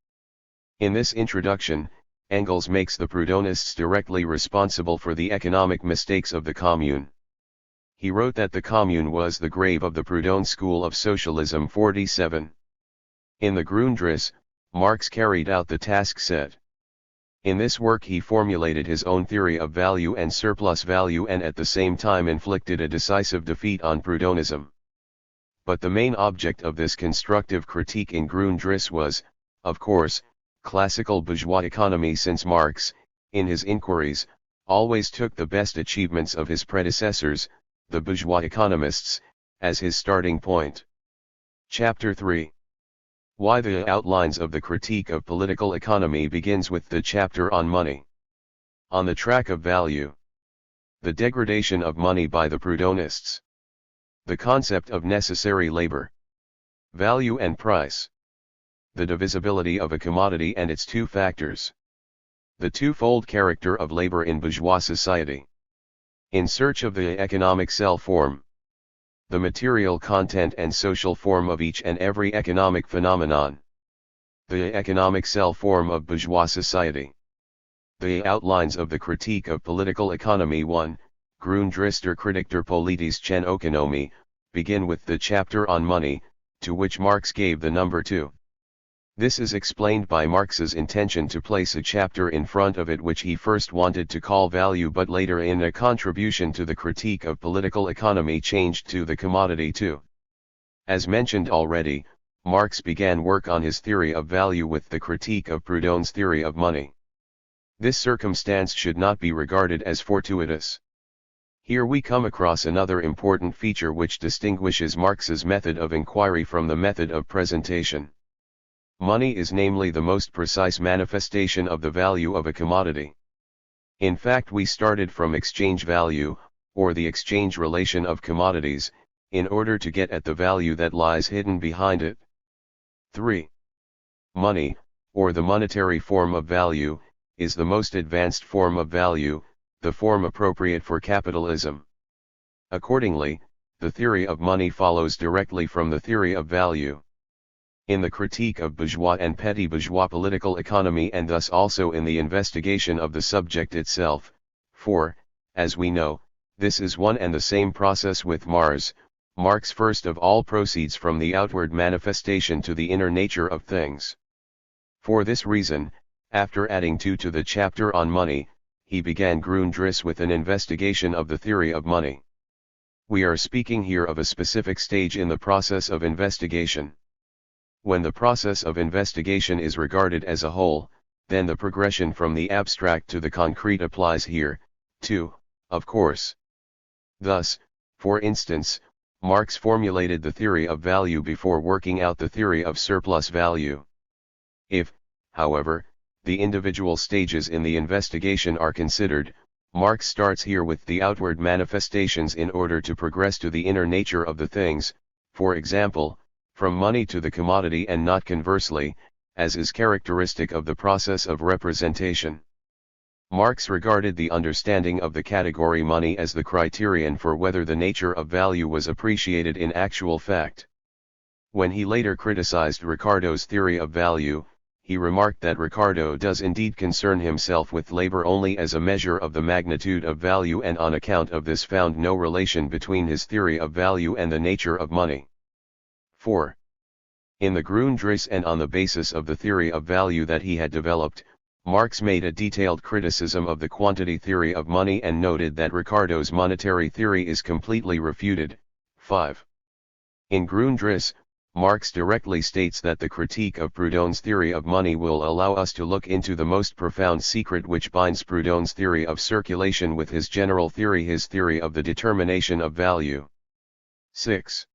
In this introduction, Engels makes the Proudhonists directly responsible for the economic mistakes of the Commune. He wrote that the Commune was the grave of the Proudhon school of socialism. 47. In the Grundriss, Marx carried out the task set. In this work he formulated his own theory of value and surplus value and at the same time inflicted a decisive defeat on Proudhonism. But the main object of this constructive critique in Grundriss was, of course, classical bourgeois economy, since Marx, in his inquiries, always took the best achievements of his predecessors, the bourgeois economists, as his starting point. Chapter 3. Why the outlines of the critique of political economy begins with the chapter on money. On the track of value. The degradation of money by the Proudhonists. The concept of necessary labor. Value and price. The divisibility of a commodity and its two factors. The twofold character of labor in bourgeois society. In search of the economic cell form. The material content and social form of each and every economic phenomenon. The economic cell form of bourgeois society. The outlines of the critique of political economy. 1. Grundriss der Kritik der politischen Ökonomie, begin with the chapter on money, to which Marx gave the number 2. This is explained by Marx's intention to place a chapter in front of it which he first wanted to call value, but later in a contribution to the critique of political economy changed to the commodity 2. As mentioned already, Marx began work on his theory of value with the critique of Proudhon's theory of money. This circumstance should not be regarded as fortuitous. Here we come across another important feature which distinguishes Marx's method of inquiry from the method of presentation. Money is namely the most precise manifestation of the value of a commodity. In fact, we started from exchange value, or the exchange relation of commodities, in order to get at the value that lies hidden behind it. 3. Money, or the monetary form of value, is the most advanced form of value, the form appropriate for capitalism. Accordingly, the theory of money follows directly from the theory of value. In the critique of bourgeois and petty bourgeois political economy, and thus also in the investigation of the subject itself, for, as we know, this is one and the same process with Marx first of all proceeds from the outward manifestation to the inner nature of things. For this reason, after adding 2 to the chapter on money, he began Grundriss with an investigation of the theory of money. We are speaking here of a specific stage in the process of investigation. When the process of investigation is regarded as a whole, then the progression from the abstract to the concrete applies here, too, of course. Thus, for instance, Marx formulated the theory of value before working out the theory of surplus value. If, however, the individual stages in the investigation are considered, Marx starts here with the outward manifestations in order to progress to the inner nature of the things, for example, from money to the commodity and not conversely, as is characteristic of the process of representation. Marx regarded the understanding of the category money as the criterion for whether the nature of value was appreciated in actual fact. When he later criticized Ricardo's theory of value, he remarked that Ricardo does indeed concern himself with labor only as a measure of the magnitude of value, and on account of this found no relation between his theory of value and the nature of money. 4. In the Grundriss and on the basis of the theory of value that he had developed, Marx made a detailed criticism of the quantity theory of money and noted that Ricardo's monetary theory is completely refuted. 5. In Grundriss, Marx directly states that the critique of Proudhon's theory of money will allow us to look into the most profound secret which binds Proudhon's theory of circulation with his general theory, his theory of the determination of value. 6.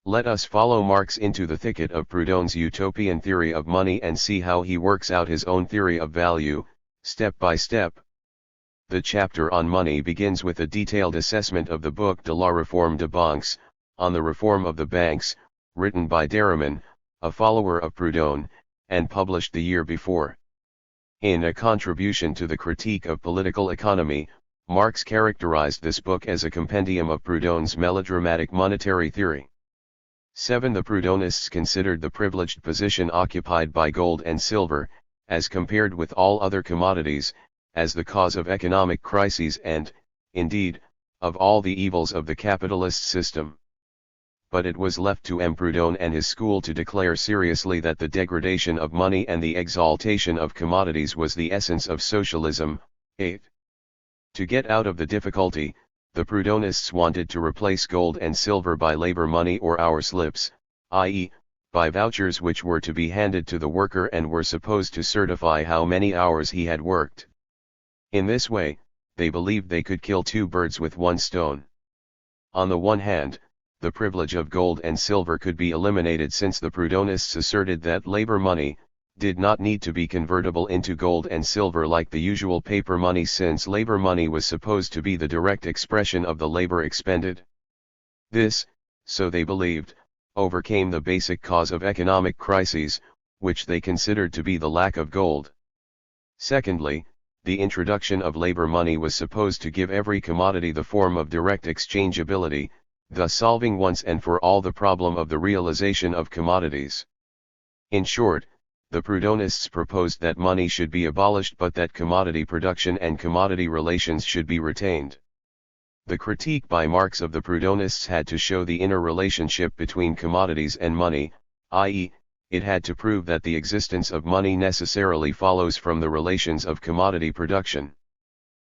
Let us follow Marx into the thicket of Proudhon's utopian theory of money and see how he works out his own theory of value, step by step. The chapter on money begins with a detailed assessment of the book De la Réforme des Banques, on the reform of the banks, written by Derriman, a follower of Proudhon, and published the year before. In a contribution to the critique of political economy, Marx characterized this book as a compendium of Proudhon's melodramatic monetary theory. 7. The Proudhonists considered the privileged position occupied by gold and silver, as compared with all other commodities, as the cause of economic crises and, indeed, of all the evils of the capitalist system. But it was left to M. Proudhon and his school to declare seriously that the degradation of money and the exaltation of commodities was the essence of socialism. 8. To get out of the difficulty, the Proudhonists wanted to replace gold and silver by labor money or hour slips, i.e., by vouchers which were to be handed to the worker and were supposed to certify how many hours he had worked. In this way, they believed they could kill 2 birds with 1 stone. On the one hand, the privilege of gold and silver could be eliminated, since the Proudhonists asserted that labor money did not need to be convertible into gold and silver like the usual paper money, since labor money was supposed to be the direct expression of the labor expended. This, so they believed, overcame the basic cause of economic crises, which they considered to be the lack of gold. Secondly, the introduction of labor money was supposed to give every commodity the form of direct exchangeability, thus solving once and for all the problem of the realization of commodities. In short, the Proudhonists proposed that money should be abolished but that commodity production and commodity relations should be retained. The critique by Marx of the Proudhonists had to show the inner relationship between commodities and money, i.e., it had to prove that the existence of money necessarily follows from the relations of commodity production.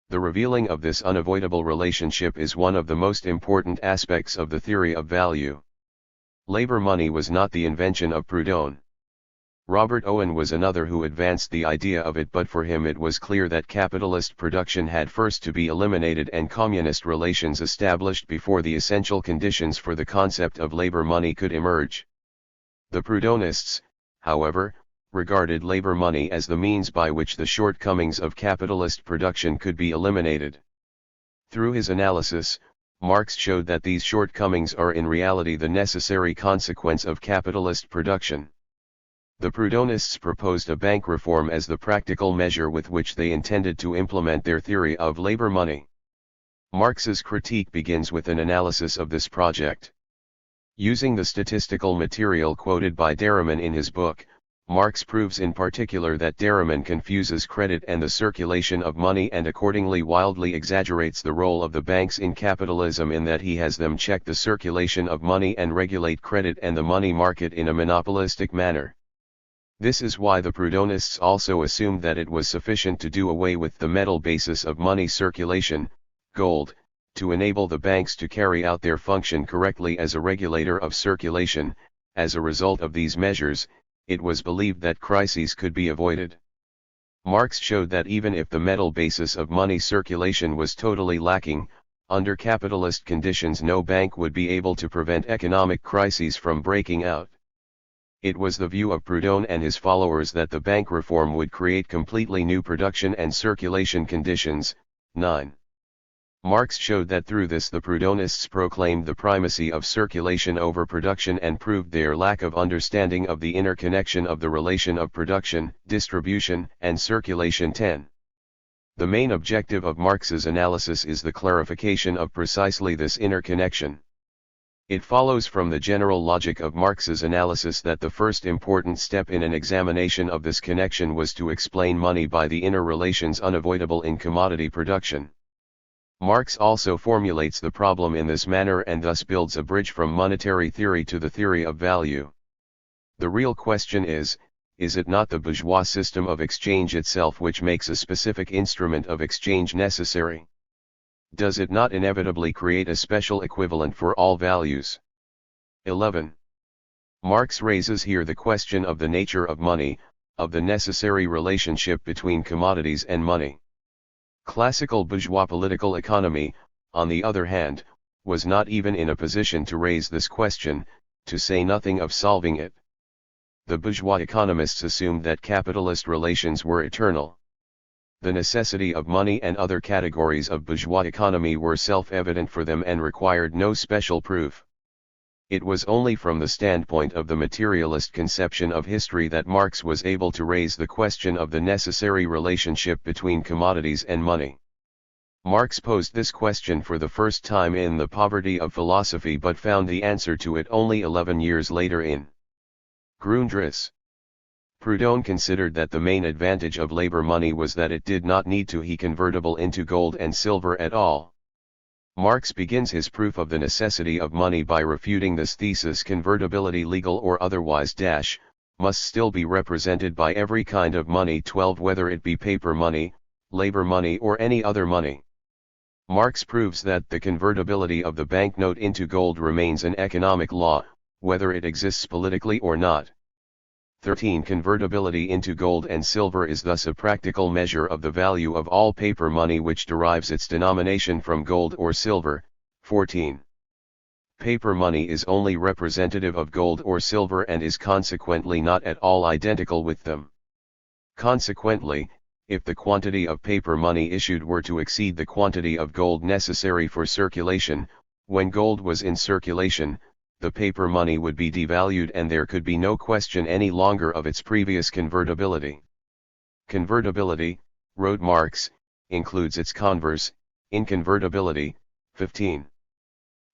The revealing of this unavoidable relationship is one of the most important aspects of the theory of value. Labor money was not the invention of Proudhon. Robert Owen was another who advanced the idea of it, but for him it was clear that capitalist production had first to be eliminated and communist relations established before the essential conditions for the concept of labor money could emerge. The Proudhonists, however, regarded labor money as the means by which the shortcomings of capitalist production could be eliminated. Through his analysis, Marx showed that these shortcomings are in reality the necessary consequence of capitalist production. The Proudhonists proposed a bank reform as the practical measure with which they intended to implement their theory of labor money. Marx's critique begins with an analysis of this project. Using the statistical material quoted by Derriman in his book, Marx proves in particular that Derriman confuses credit and the circulation of money and accordingly wildly exaggerates the role of the banks in capitalism in that he has them check the circulation of money and regulate credit and the money market in a monopolistic manner. This is why the Proudhonists also assumed that it was sufficient to do away with the metal basis of money circulation, gold, to enable the banks to carry out their function correctly as a regulator of circulation. As a result of these measures, it was believed that crises could be avoided. Marx showed that even if the metal basis of money circulation was totally lacking, under capitalist conditions no bank would be able to prevent economic crises from breaking out. It was the view of Proudhon and his followers that the bank reform would create completely new production and circulation conditions. 9. Marx showed that through this the Proudhonists proclaimed the primacy of circulation over production and proved their lack of understanding of the interconnection of the relation of production, distribution, and circulation. 10. The main objective of Marx's analysis is the clarification of precisely this interconnection. It follows from the general logic of Marx's analysis that the first important step in an examination of this connection was to explain money by the inner relations unavoidable in commodity production. Marx also formulates the problem in this manner and thus builds a bridge from monetary theory to the theory of value. The real question is it not the bourgeois system of exchange itself which makes a specific instrument of exchange necessary? Does it not inevitably create a special equivalent for all values? 11. Marx raises here the question of the nature of money, of the necessary relationship between commodities and money. Classical bourgeois political economy, on the other hand, was not even in a position to raise this question, to say nothing of solving it. The bourgeois economists assumed that capitalist relations were eternal. The necessity of money and other categories of bourgeois economy were self-evident for them and required no special proof. It was only from the standpoint of the materialist conception of history that Marx was able to raise the question of the necessary relationship between commodities and money. Marx posed this question for the first time in The Poverty of Philosophy but found the answer to it only 11 years later in Grundrisse. Proudhon considered that the main advantage of labor money was that it did not need to be convertible into gold and silver at all. Marx begins his proof of the necessity of money by refuting this thesis: convertibility, legal or otherwise, must still be represented by every kind of money, 12, whether it be paper money, labor money or any other money. Marx proves that the convertibility of the banknote into gold remains an economic law, whether it exists politically or not. 13. Convertibility into gold and silver is thus a practical measure of the value of all paper money which derives its denomination from gold or silver. 14. Paper money is only representative of gold or silver and is consequently not at all identical with them. Consequently, if the quantity of paper money issued were to exceed the quantity of gold necessary for circulation, when gold was in circulation, the paper money would be devalued and there could be no question any longer of its previous convertibility. Convertibility, wrote Marx, includes its converse, inconvertibility. 15.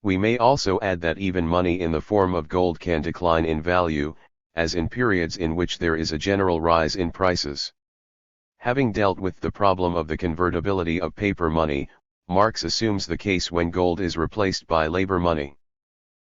We may also add that even money in the form of gold can decline in value, as in periods in which there is a general rise in prices. Having dealt with the problem of the convertibility of paper money, Marx assumes the case when gold is replaced by labor money.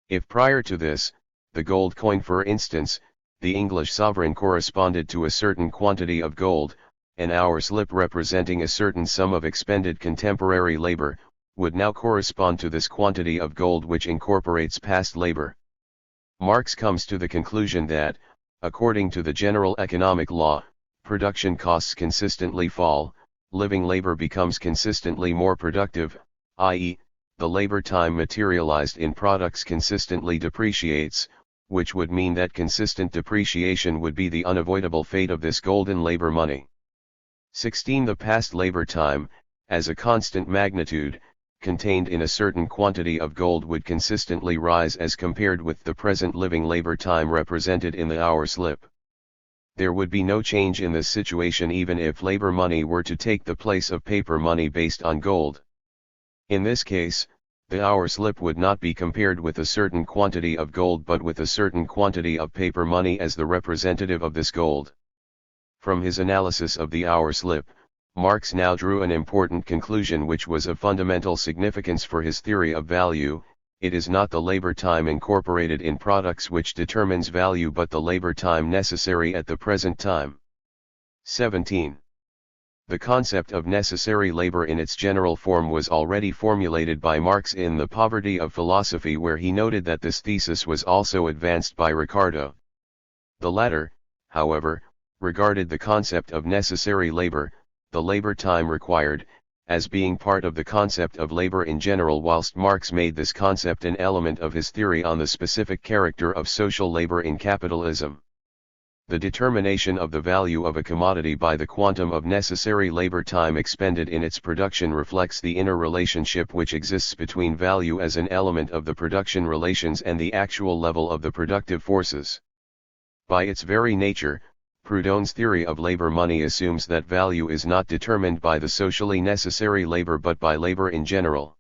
If prior to this, the gold coin, for instance, the English sovereign, corresponded to a certain quantity of gold, an hour slip representing a certain sum of expended contemporary labor, would now correspond to this quantity of gold which incorporates past labor. Marx comes to the conclusion that, According to the general economic law, production costs consistently fall, living labor becomes consistently more productive, i.e., the labor time materialized in products consistently depreciates, which would mean that consistent depreciation would be the unavoidable fate of this golden labor money. 16. The past labor time, as a constant magnitude, contained in a certain quantity of gold would consistently rise as compared with the present living labor time represented in the hour slip. There would be no change in this situation even if labor money were to take the place of paper money based on gold. In this case, the hour slip would not be compared with a certain quantity of gold but with a certain quantity of paper money as the representative of this gold. From his analysis of the hour slip, Marx now drew an important conclusion which was of fundamental significance for his theory of value. It is not the labor time incorporated in products which determines value but the labor time necessary at the present time. 17. The concept of necessary labor in its general form was already formulated by Marx in The Poverty of Philosophy, where he noted that this thesis was also advanced by Ricardo. The latter, however, regarded the concept of necessary labor, the labor time required, as being part of the concept of labor in general, whilst Marx made this concept an element of his theory on the specific character of social labor in capitalism. The determination of the value of a commodity by the quantum of necessary labor time expended in its production reflects the inner relationship which exists between value as an element of the production relations and the actual level of the productive forces. By its very nature, Proudhon's theory of labor money assumes that value is not determined by the socially necessary labor but by labor in general.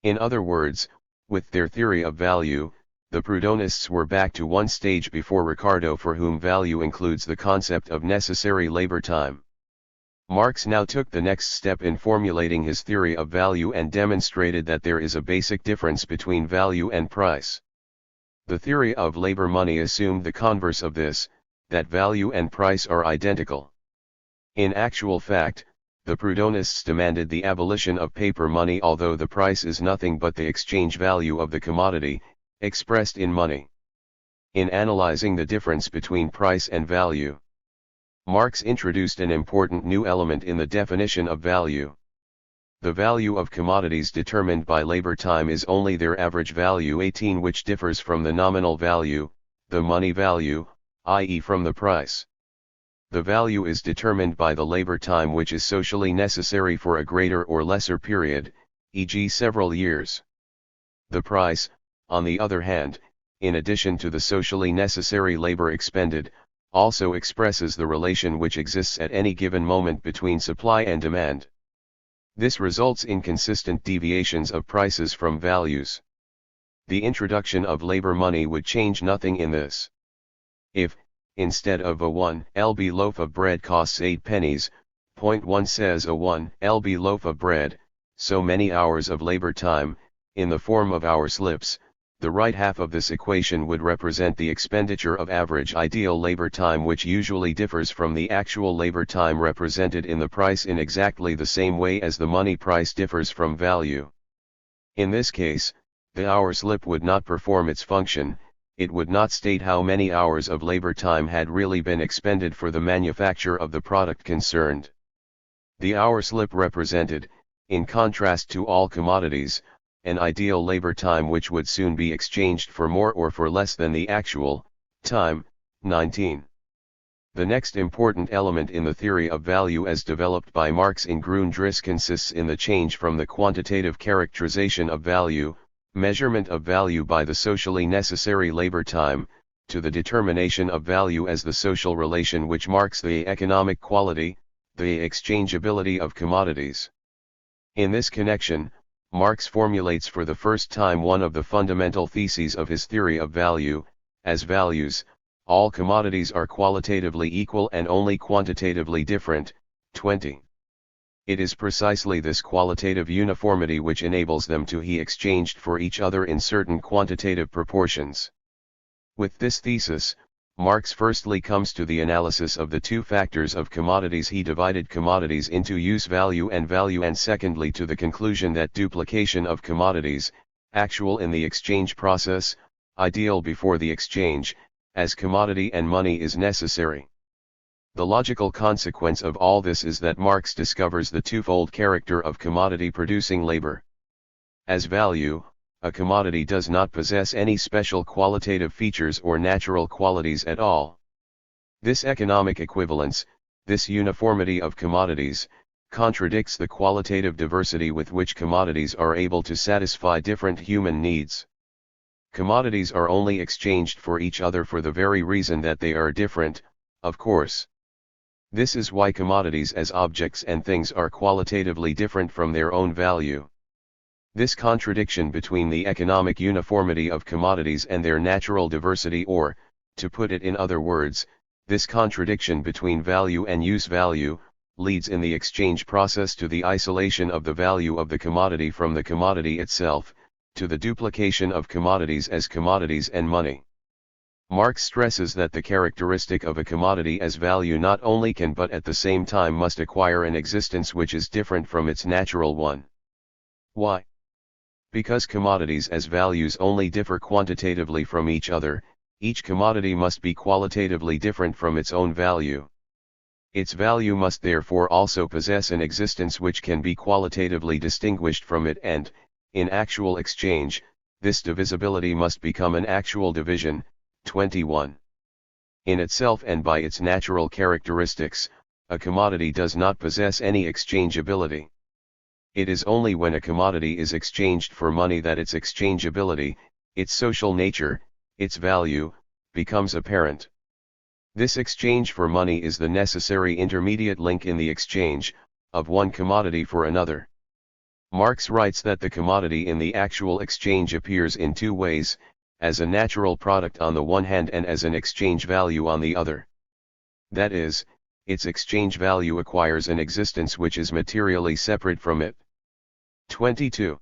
In other words, with their theory of value, the Proudhonists were back to one stage before Ricardo, for whom value includes the concept of necessary labor time. Marx now took the next step in formulating his theory of value and demonstrated that there is a basic difference between value and price. The theory of labor money assumed the converse of this, that value and price are identical. In actual fact, the Proudhonists demanded the abolition of paper money, although the price is nothing but the exchange value of the commodity, expressed in money. In analyzing the difference between price and value, Marx introduced an important new element in the definition of value. The value of commodities determined by labor time is only their average value, 18, which differs from the nominal value, the money value, i.e. from the price. The value is determined by the labor time which is socially necessary for a greater or lesser period, e.g. several years. The price, on the other hand, in addition to the socially necessary labor expended, also expresses the relation which exists at any given moment between supply and demand. This results in consistent deviations of prices from values. The introduction of labor money would change nothing in this. If, instead of a 1 lb loaf of bread costs 8 pennies, point 1 says a 1 lb loaf of bread, so many hours of labor time, in the form of hour slips, the right half of this equation would represent the expenditure of average ideal labor time, which usually differs from the actual labor time represented in the price in exactly the same way as the money price differs from value. In this case, the hour slip would not perform its function. It would not state how many hours of labor time had really been expended for the manufacture of the product concerned. The hour slip represented, in contrast to all commodities, an ideal labor time which would soon be exchanged for more or for less than the actual time. 19. The next important element in the theory of value as developed by Marx in Grundrisse consists in the change from the quantitative characterization of value, measurement of value by the socially necessary labor time, to the determination of value as the social relation which marks the economic quality, the exchangeability of commodities. In this connection, Marx formulates for the first time one of the fundamental theses of his theory of value: as values, all commodities are qualitatively equal and only quantitatively different. 20. It is precisely this qualitative uniformity which enables them to be exchanged for each other in certain quantitative proportions. With this thesis, Marx firstly comes to the analysis of the two factors of commodities. He divided commodities into use value, and secondly to the conclusion that duplication of commodities, actual in the exchange process, ideal before the exchange, as commodity and money is necessary. The logical consequence of all this is that Marx discovers the twofold character of commodity-producing labor. As value, a commodity does not possess any special qualitative features or natural qualities at all. This economic equivalence, this uniformity of commodities, contradicts the qualitative diversity with which commodities are able to satisfy different human needs. Commodities are only exchanged for each other for the very reason that they are different, of course. This is why commodities as objects and things are qualitatively different from their own value. This contradiction between the economic uniformity of commodities and their natural diversity, or, to put it in other words, this contradiction between value and use value, leads in the exchange process to the isolation of the value of the commodity from the commodity itself, to the duplication of commodities as commodities and money. Marx stresses that the characteristic of a commodity as value not only can but at the same time must acquire an existence which is different from its natural one. Why? Because commodities as values only differ quantitatively from each other, each commodity must be qualitatively different from its own value. Its value must therefore also possess an existence which can be qualitatively distinguished from it, and, in actual exchange, this divisibility must become an actual division. 21. In itself and by its natural characteristics, a commodity does not possess any exchangeability. It is only when a commodity is exchanged for money that its exchangeability, its social nature, its value, becomes apparent. This exchange for money is the necessary intermediate link in the exchange of one commodity for another. Marx writes that the commodity in the actual exchange appears in two ways, as a natural product on the one hand and as an exchange value on the other. That is, its exchange value acquires an existence which is materially separate from it. 22.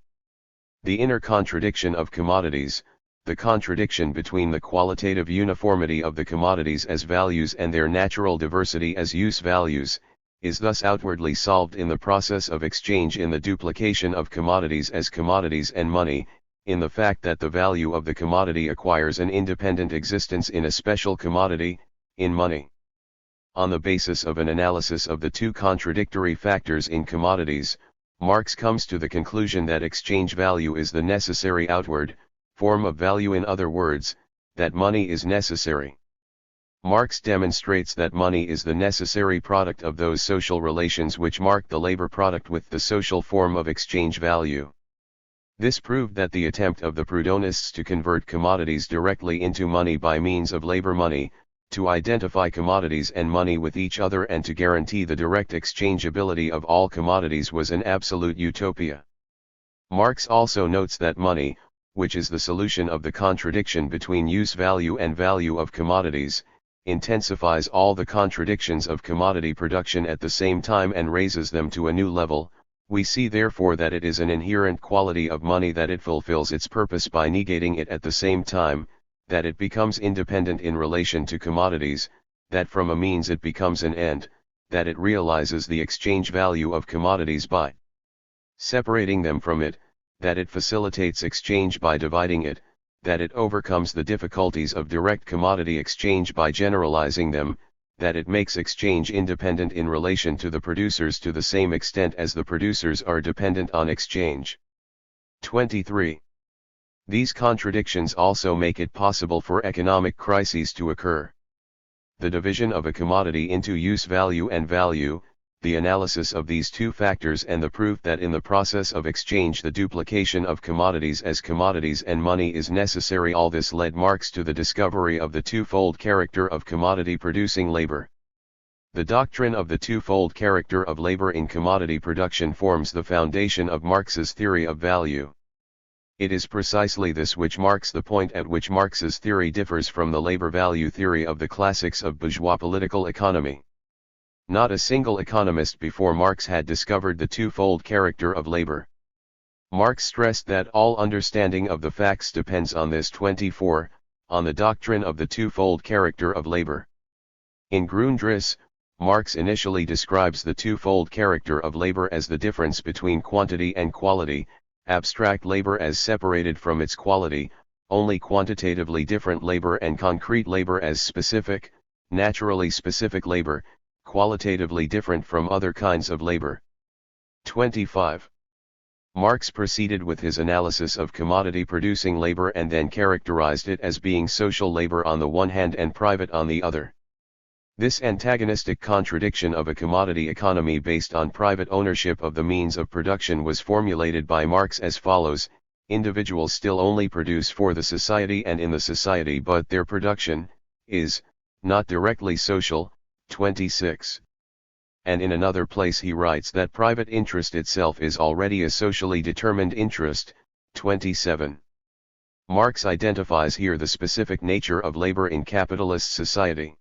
The inner contradiction of commodities, the contradiction between the qualitative uniformity of the commodities as values and their natural diversity as use values, is thus outwardly solved in the process of exchange in the duplication of commodities as commodities and money, in the fact that the value of the commodity acquires an independent existence in a special commodity, in money. On the basis of an analysis of the two contradictory factors in commodities, Marx comes to the conclusion that exchange value is the necessary outward form of value, in other words, that money is necessary. Marx demonstrates that money is the necessary product of those social relations which mark the labor product with the social form of exchange value. This proved that the attempt of the Proudhonists to convert commodities directly into money by means of labor money, to identify commodities and money with each other and to guarantee the direct exchangeability of all commodities, was an absolute utopia. Marx also notes that money, which is the solution of the contradiction between use value and value of commodities, intensifies all the contradictions of commodity production at the same time and raises them to a new level. We see therefore that it is an inherent quality of money that it fulfills its purpose by negating it at the same time, that it becomes independent in relation to commodities, that from a means it becomes an end, that it realizes the exchange value of commodities by separating them from it, that it facilitates exchange by dividing it, that it overcomes the difficulties of direct commodity exchange by generalizing them, that it makes exchange independent in relation to the producers to the same extent as the producers are dependent on exchange. 23. These contradictions also make it possible for economic crises to occur. The division of a commodity into use value and value, the analysis of these two factors and the proof that in the process of exchange the duplication of commodities as commodities and money is necessary, all this led Marx to the discovery of the twofold character of commodity-producing labor. The doctrine of the twofold character of labor in commodity production forms the foundation of Marx's theory of value. It is precisely this which marks the point at which Marx's theory differs from the labor value theory of the classics of bourgeois political economy. Not a single economist before Marx had discovered the twofold character of labor. Marx stressed that all understanding of the facts depends on this. 24, on the doctrine of the twofold character of labor. In Grundrisse, Marx initially describes the twofold character of labor as the difference between quantity and quality, abstract labor as separated from its quality, only quantitatively different labor and concrete labor as specific, naturally specific labor, qualitatively different from other kinds of labor. 25. Marx proceeded with his analysis of commodity-producing labor and then characterized it as being social labor on the one hand and private on the other. This antagonistic contradiction of a commodity economy based on private ownership of the means of production was formulated by Marx as follows: individuals still only produce for the society and in the society, but their production is not directly social. 26. And in another place he writes that private interest itself is already a socially determined interest. 27. Marx identifies here the specific nature of labor in capitalist society.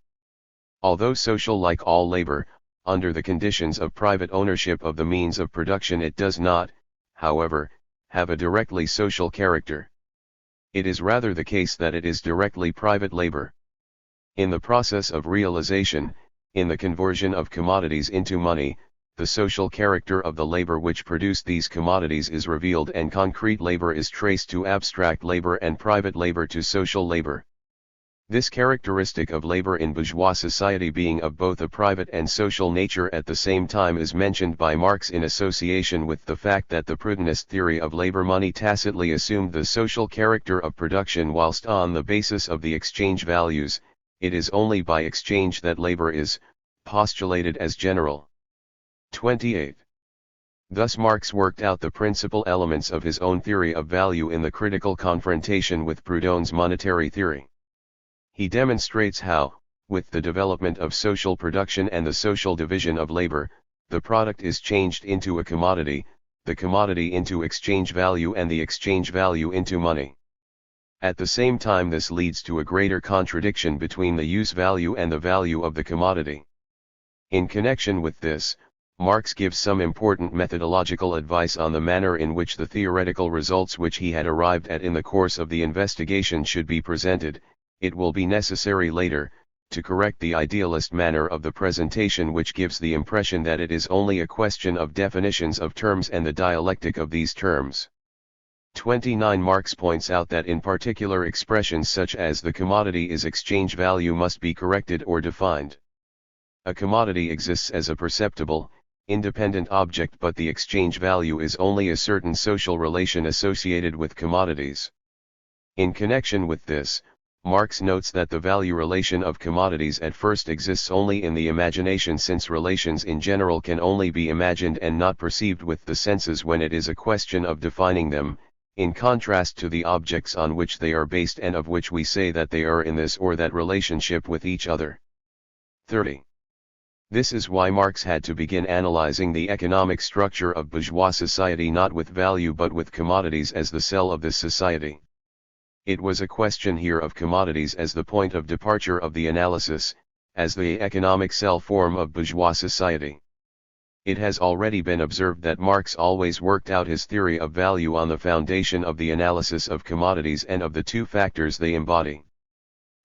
Although social like all labor, under the conditions of private ownership of the means of production, it does not, however, have a directly social character. It is rather the case that it is directly private labor. In the process of realization, in the conversion of commodities into money, the social character of the labor which produced these commodities is revealed, and concrete labor is traced to abstract labor and private labor to social labor. This characteristic of labor in bourgeois society being of both a private and social nature at the same time is mentioned by Marx in association with the fact that the Proudhonist theory of labor money tacitly assumed the social character of production, whilst on the basis of the exchange values, it is only by exchange that labor is postulated as general. 28. Thus Marx worked out the principal elements of his own theory of value in the critical confrontation with Proudhon's monetary theory. He demonstrates how, with the development of social production and the social division of labor, the product is changed into a commodity, the commodity into exchange value, and the exchange value into money. At the same time, this leads to a greater contradiction between the use value and the value of the commodity. In connection with this, Marx gives some important methodological advice on the manner in which the theoretical results which he had arrived at in the course of the investigation should be presented. It will be necessary later, to correct the idealist manner of the presentation which gives the impression that it is only a question of definitions of terms and the dialectic of these terms. 29. Marx points out that in particular expressions such as the commodity is exchange value must be corrected or defined. A commodity exists as a perceptible, independent object, but the exchange value is only a certain social relation associated with commodities. In connection with this, Marx notes that the value relation of commodities at first exists only in the imagination, since relations in general can only be imagined and not perceived with the senses when it is a question of defining them, in contrast to the objects on which they are based and of which we say that they are in this or that relationship with each other. 30. This is why Marx had to begin analyzing the economic structure of bourgeois society not with value but with commodities as the cell of this society. It was a question here of commodities as the point of departure of the analysis, as the economic cell form of bourgeois society. It has already been observed that Marx always worked out his theory of value on the foundation of the analysis of commodities and of the two factors they embody.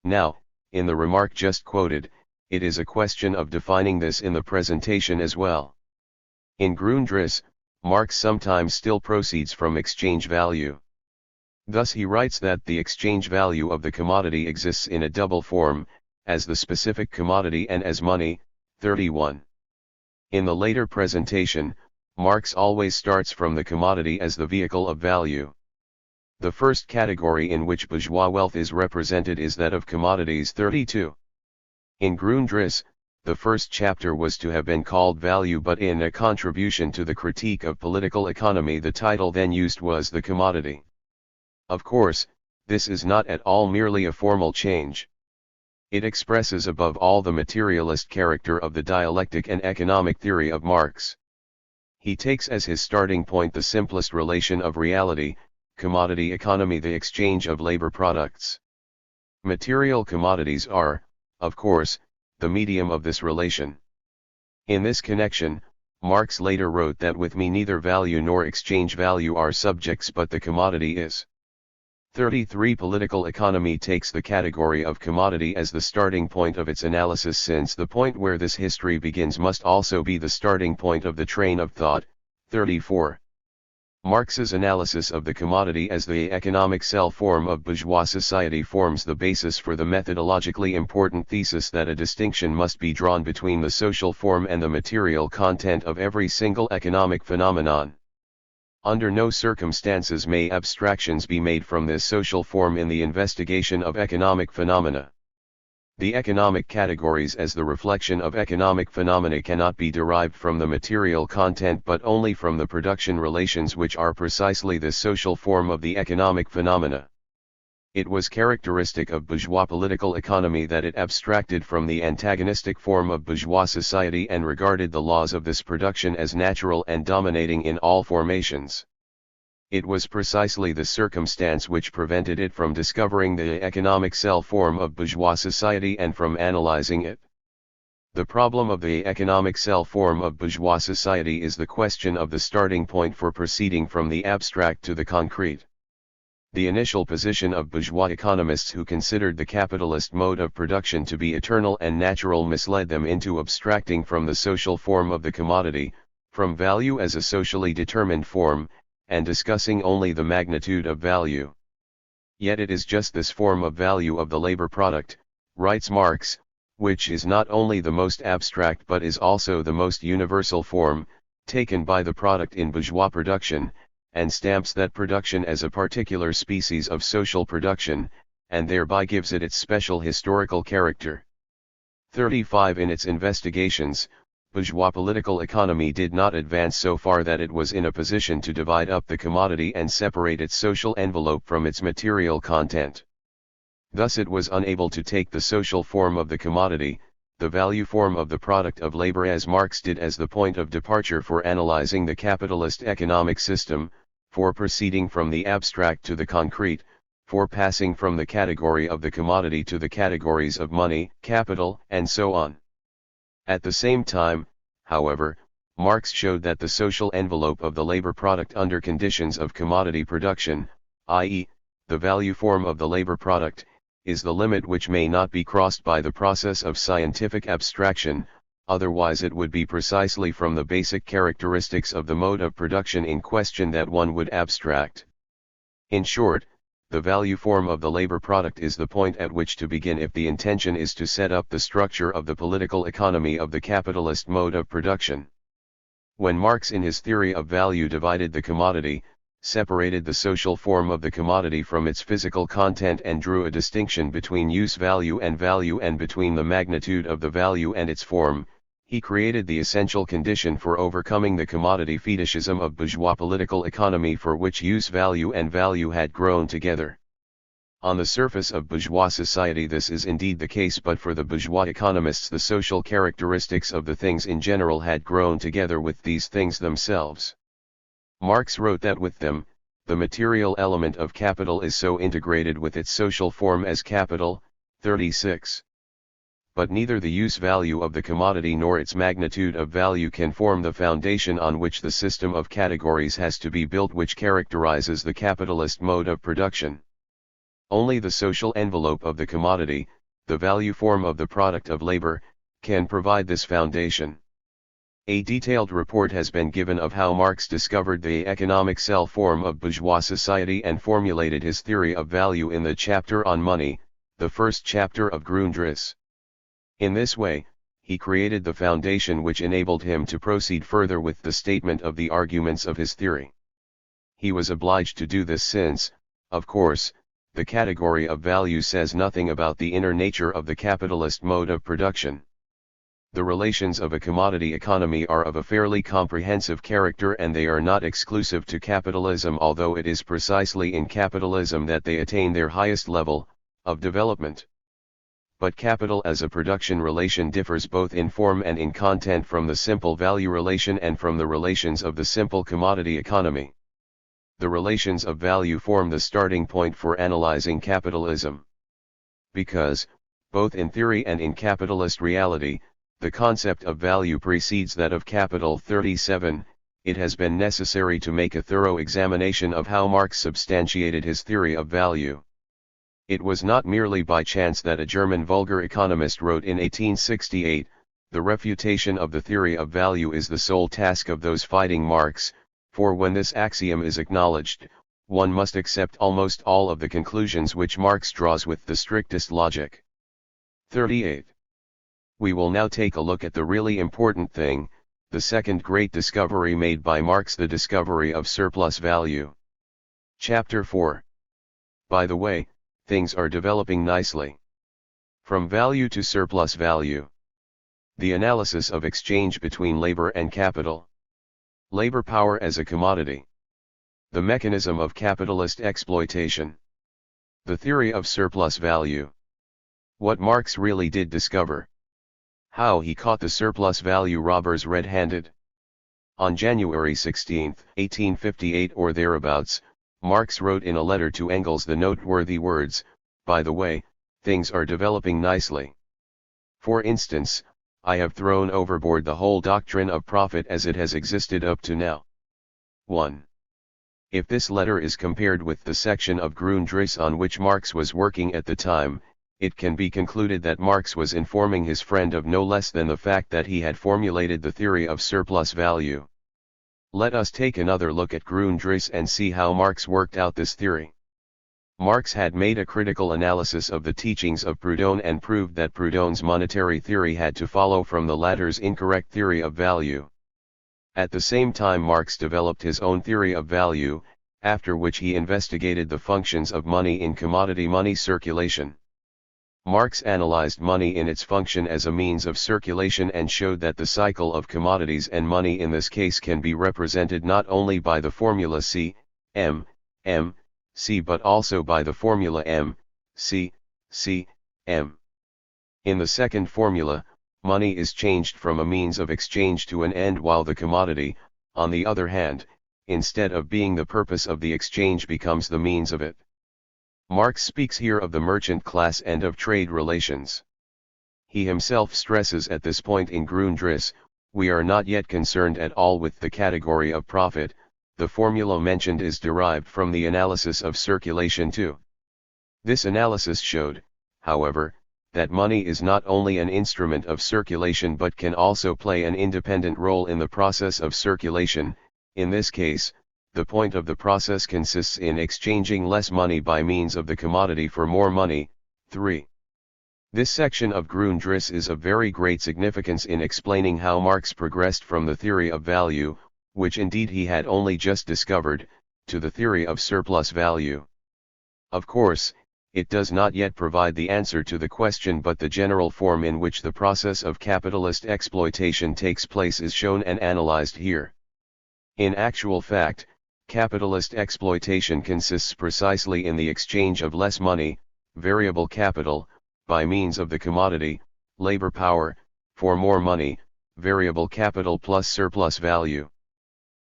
Now, in the remark just quoted, it is a question of defining this in the presentation as well. In Grundriss, Marx sometimes still proceeds from exchange value. Thus he writes that the exchange value of the commodity exists in a double form, as the specific commodity and as money. 31. In the later presentation, Marx always starts from the commodity as the vehicle of value. The first category in which bourgeois wealth is represented is that of commodities. 32. In Grundriss, the first chapter was to have been called Value, but in a contribution to the critique of political economy the title then used was The Commodity. Of course, this is not at all merely a formal change. It expresses above all the materialist character of the dialectic and economic theory of Marx. He takes as his starting point the simplest relation of reality, commodity economy, the exchange of labor products. Material commodities are, of course, the medium of this relation. In this connection, Marx later wrote that with me neither value nor exchange value are subjects but the commodity is. 33. Political economy takes the category of commodity as the starting point of its analysis, since the point where this history begins must also be the starting point of the train of thought. 34. Marx's analysis of the commodity as the economic cell form of bourgeois society forms the basis for the methodologically important thesis that a distinction must be drawn between the social form and the material content of every single economic phenomenon. Under no circumstances may abstractions be made from this social form in the investigation of economic phenomena. The economic categories as the reflection of economic phenomena cannot be derived from the material content but only from the production relations which are precisely the social form of the economic phenomena. It was characteristic of bourgeois political economy that it abstracted from the antagonistic form of bourgeois society and regarded the laws of this production as natural and dominating in all formations. It was precisely the circumstance which prevented it from discovering the economic cell form of bourgeois society and from analyzing it. The problem of the economic cell form of bourgeois society is the question of the starting point for proceeding from the abstract to the concrete. The initial position of bourgeois economists who considered the capitalist mode of production to be eternal and natural misled them into abstracting from the social form of the commodity, from value as a socially determined form, and discussing only the magnitude of value. Yet it is just this form of value of the labor product, writes Marx, which is not only the most abstract but is also the most universal form, taken by the product in bourgeois production, and stamps that production as a particular species of social production, and thereby gives it its special historical character. 35 In its investigations, bourgeois political economy did not advance so far that it was in a position to divide up the commodity and separate its social envelope from its material content. Thus it was unable to take the social form of the commodity, the value form of the product of labor as Marx did as the point of departure for analyzing the capitalist economic system, for proceeding from the abstract to the concrete, for passing from the category of the commodity to the categories of money, capital, and so on. At the same time, however, Marx showed that the social envelope of the labor product under conditions of commodity production, i.e., the value form of the labor product, is the limit which may not be crossed by the process of scientific abstraction, otherwise it would be precisely from the basic characteristics of the mode of production in question that one would abstract. In short, the value form of the labor product is the point at which to begin if the intention is to set up the structure of the political economy of the capitalist mode of production. When Marx in his theory of value divided the commodity, separated the social form of the commodity from its physical content and drew a distinction between use value and between the magnitude of the value and its form, he created the essential condition for overcoming the commodity fetishism of bourgeois political economy for which use value and value had grown together. On the surface of bourgeois society this is indeed the case, but for the bourgeois economists the social characteristics of the things in general had grown together with these things themselves. Marx wrote that with them, the material element of capital is so integrated with its social form as capital, 36. But neither the use value of the commodity nor its magnitude of value can form the foundation on which the system of categories has to be built which characterizes the capitalist mode of production. Only the social envelope of the commodity, the value form of the product of labor, can provide this foundation. A detailed report has been given of how Marx discovered the economic cell form of bourgeois society and formulated his theory of value in the chapter on money, the first chapter of Grundriss. In this way, he created the foundation which enabled him to proceed further with the statement of the arguments of his theory. He was obliged to do this since, of course, the category of value says nothing about the inner nature of the capitalist mode of production. The relations of a commodity economy are of a fairly comprehensive character and they are not exclusive to capitalism, although it is precisely in capitalism that they attain their highest level of development. But capital as a production relation differs both in form and in content from the simple value relation and from the relations of the simple commodity economy. The relations of value form the starting point for analyzing capitalism. Because, both in theory and in capitalist reality, the concept of value precedes that of capital. 37, it has been necessary to make a thorough examination of how Marx substantiated his theory of value. It was not merely by chance that a German vulgar economist wrote in 1868, "The refutation of the theory of value is the sole task of those fighting Marx, For when this axiom is acknowledged, one must accept almost all of the conclusions which Marx draws with the strictest logic. 38. We will now take a look at the really important thing, the second great discovery made by Marx, the discovery of surplus value. Chapter 4. By the way, things are developing nicely. From value to surplus value. The analysis of exchange between labor and capital. Labor power as a commodity. The mechanism of capitalist exploitation. The theory of surplus value. What Marx really did discover. How he caught the surplus value robbers red-handed. On January 16, 1858 or thereabouts, Marx wrote in a letter to Engels the noteworthy words, "By the way, things are developing nicely. For instance, I have thrown overboard the whole doctrine of profit as it has existed up to now." 1. If this letter is compared with the section of Grundrisse on which Marx was working at the time, it can be concluded that Marx was informing his friend of no less than the fact that he had formulated the theory of surplus value. Let us take another look at Grundrisse and see how Marx worked out this theory. Marx had made a critical analysis of the teachings of Proudhon and proved that Proudhon's monetary theory had to follow from the latter's incorrect theory of value. At the same time Marx developed his own theory of value, after which he investigated the functions of money in commodity money circulation. Marx analyzed money in its function as a means of circulation and showed that the cycle of commodities and money in this case can be represented not only by the formula C, M, M, C but also by the formula M, C, C, M. In the second formula, money is changed from a means of exchange to an end, while the commodity, on the other hand, instead of being the purpose of the exchange becomes the means of it. Marx speaks here of the merchant class and of trade relations. He himself stresses at this point in Grundrisse, we are not yet concerned at all with the category of profit, the formula mentioned is derived from the analysis of circulation too. This analysis showed, however, that money is not only an instrument of circulation but can also play an independent role in the process of circulation. In this case, the point of the process consists in exchanging less money by means of the commodity for more money. 3. This section of Grundrisse is of very great significance in explaining how Marx progressed from the theory of value, which indeed he had only just discovered, to the theory of surplus value. Of course, it does not yet provide the answer to the question, but the general form in which the process of capitalist exploitation takes place is shown and analyzed here. In actual fact, capitalist exploitation consists precisely in the exchange of less money, variable capital, by means of the commodity, labor power, for more money, variable capital plus surplus value.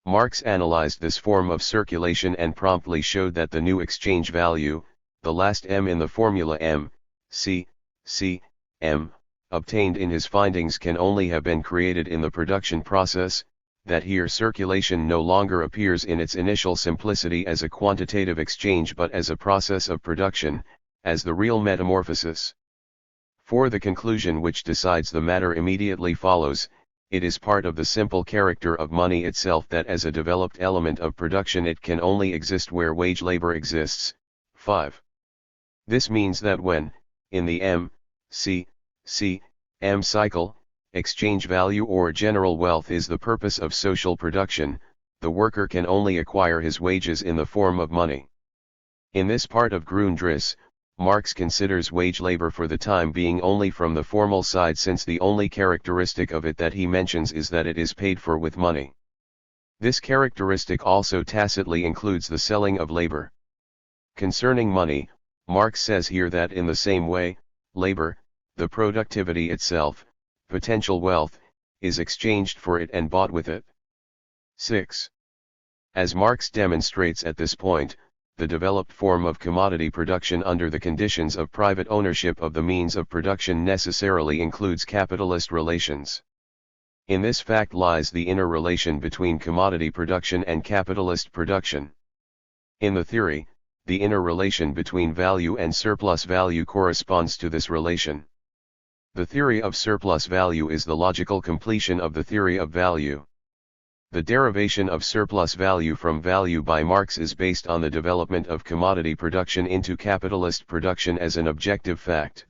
Marx analyzed this form of circulation and promptly showed that the new exchange value, the last M in the formula M, C, C, M, obtained in his findings can only have been created in the production process, that here circulation no longer appears in its initial simplicity as a quantitative exchange but as a process of production, as the real metamorphosis. For the conclusion which decides the matter immediately follows, it is part of the simple character of money itself that as a developed element of production it can only exist where wage labor exists. 5. This means that when, in the M, C, C, M cycle, exchange value or general wealth is the purpose of social production, the worker can only acquire his wages in the form of money. In this part of Grundrisse, Marx considers wage labor for the time being only from the formal side, since the only characteristic of it that he mentions is that it is paid for with money. This characteristic also tacitly includes the selling of labor. Concerning money, Marx says here that in the same way, labor, the productivity itself, potential wealth, is exchanged for it and bought with it. 6. As Marx demonstrates at this point, the developed form of commodity production under the conditions of private ownership of the means of production necessarily includes capitalist relations. In this fact lies the inner relation between commodity production and capitalist production. In the theory, the inner relation between value and surplus value corresponds to this relation. The theory of surplus value is the logical completion of the theory of value. The derivation of surplus value from value by Marx is based on the development of commodity production into capitalist production as an objective fact.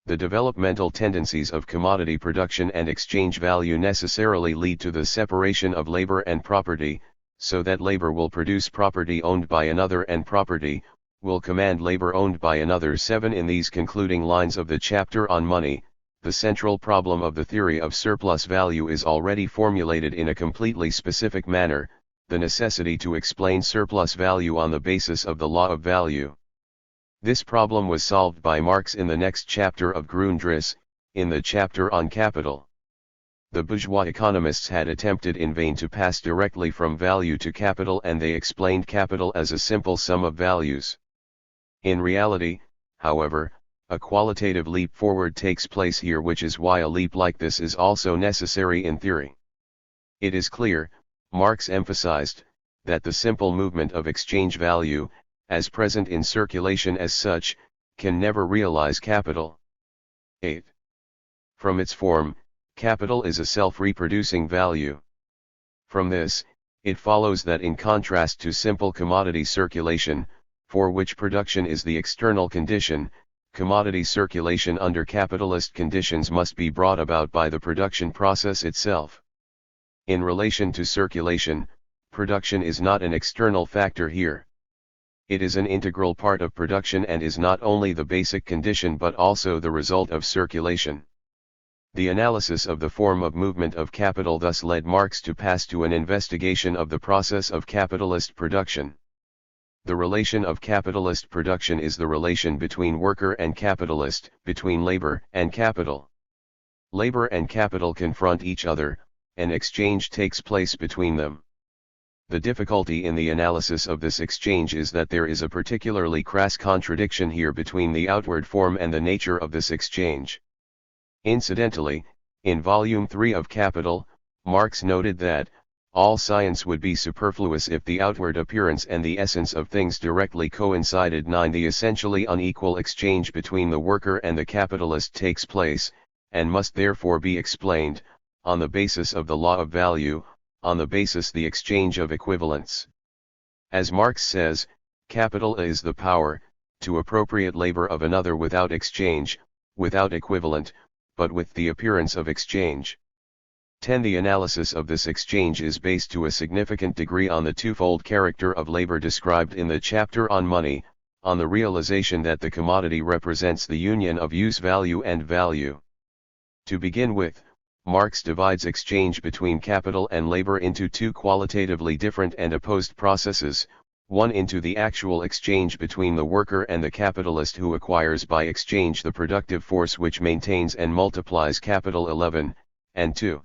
The developmental tendencies of commodity production and exchange value necessarily lead to the separation of labor and property, so that labor will produce property owned by another and property will command labor owned by another. 7. In these concluding lines of the chapter on money, the central problem of the theory of surplus value is already formulated in a completely specific manner, the necessity to explain surplus value on the basis of the law of value. This problem was solved by Marx in the next chapter of Grundrisse, in the chapter on capital. The bourgeois economists had attempted in vain to pass directly from value to capital, and they explained capital as a simple sum of values. In reality, however, a qualitative leap forward takes place here, which is why a leap like this is also necessary in theory. It is clear, Marx emphasized, that the simple movement of exchange value, as present in circulation as such, can never realize capital. 8. From its form, capital is a self-reproducing value. From this, it follows that in contrast to simple commodity circulation, for which production is the external condition, commodity circulation under capitalist conditions must be brought about by the production process itself. In relation to circulation, production is not an external factor here. It is an integral part of production and is not only the basic condition but also the result of circulation. The analysis of the form of movement of capital thus led Marx to pass to an investigation of the process of capitalist production. The relation of capitalist production is the relation between worker and capitalist, between labor and capital. Labor and capital confront each other, and exchange takes place between them. The difficulty in the analysis of this exchange is that there is a particularly crass contradiction here between the outward form and the nature of this exchange. Incidentally, in Volume 3 of Capital, Marx noted that, all science would be superfluous if the outward appearance and the essence of things directly coincided. 9. The essentially unequal exchange between the worker and the capitalist takes place, and must therefore be explained, on the basis of the law of value, on the basis the exchange of equivalents. As Marx says, capital is the power, to appropriate labor of another without exchange, without equivalent, but with the appearance of exchange. 10. The analysis of this exchange is based to a significant degree on the twofold character of labor described in the chapter on money, on the realization that the commodity represents the union of use value and value. To begin with, Marx divides exchange between capital and labor into two qualitatively different and opposed processes, one into the actual exchange between the worker and the capitalist who acquires by exchange the productive force which maintains and multiplies capital. 11, and 2.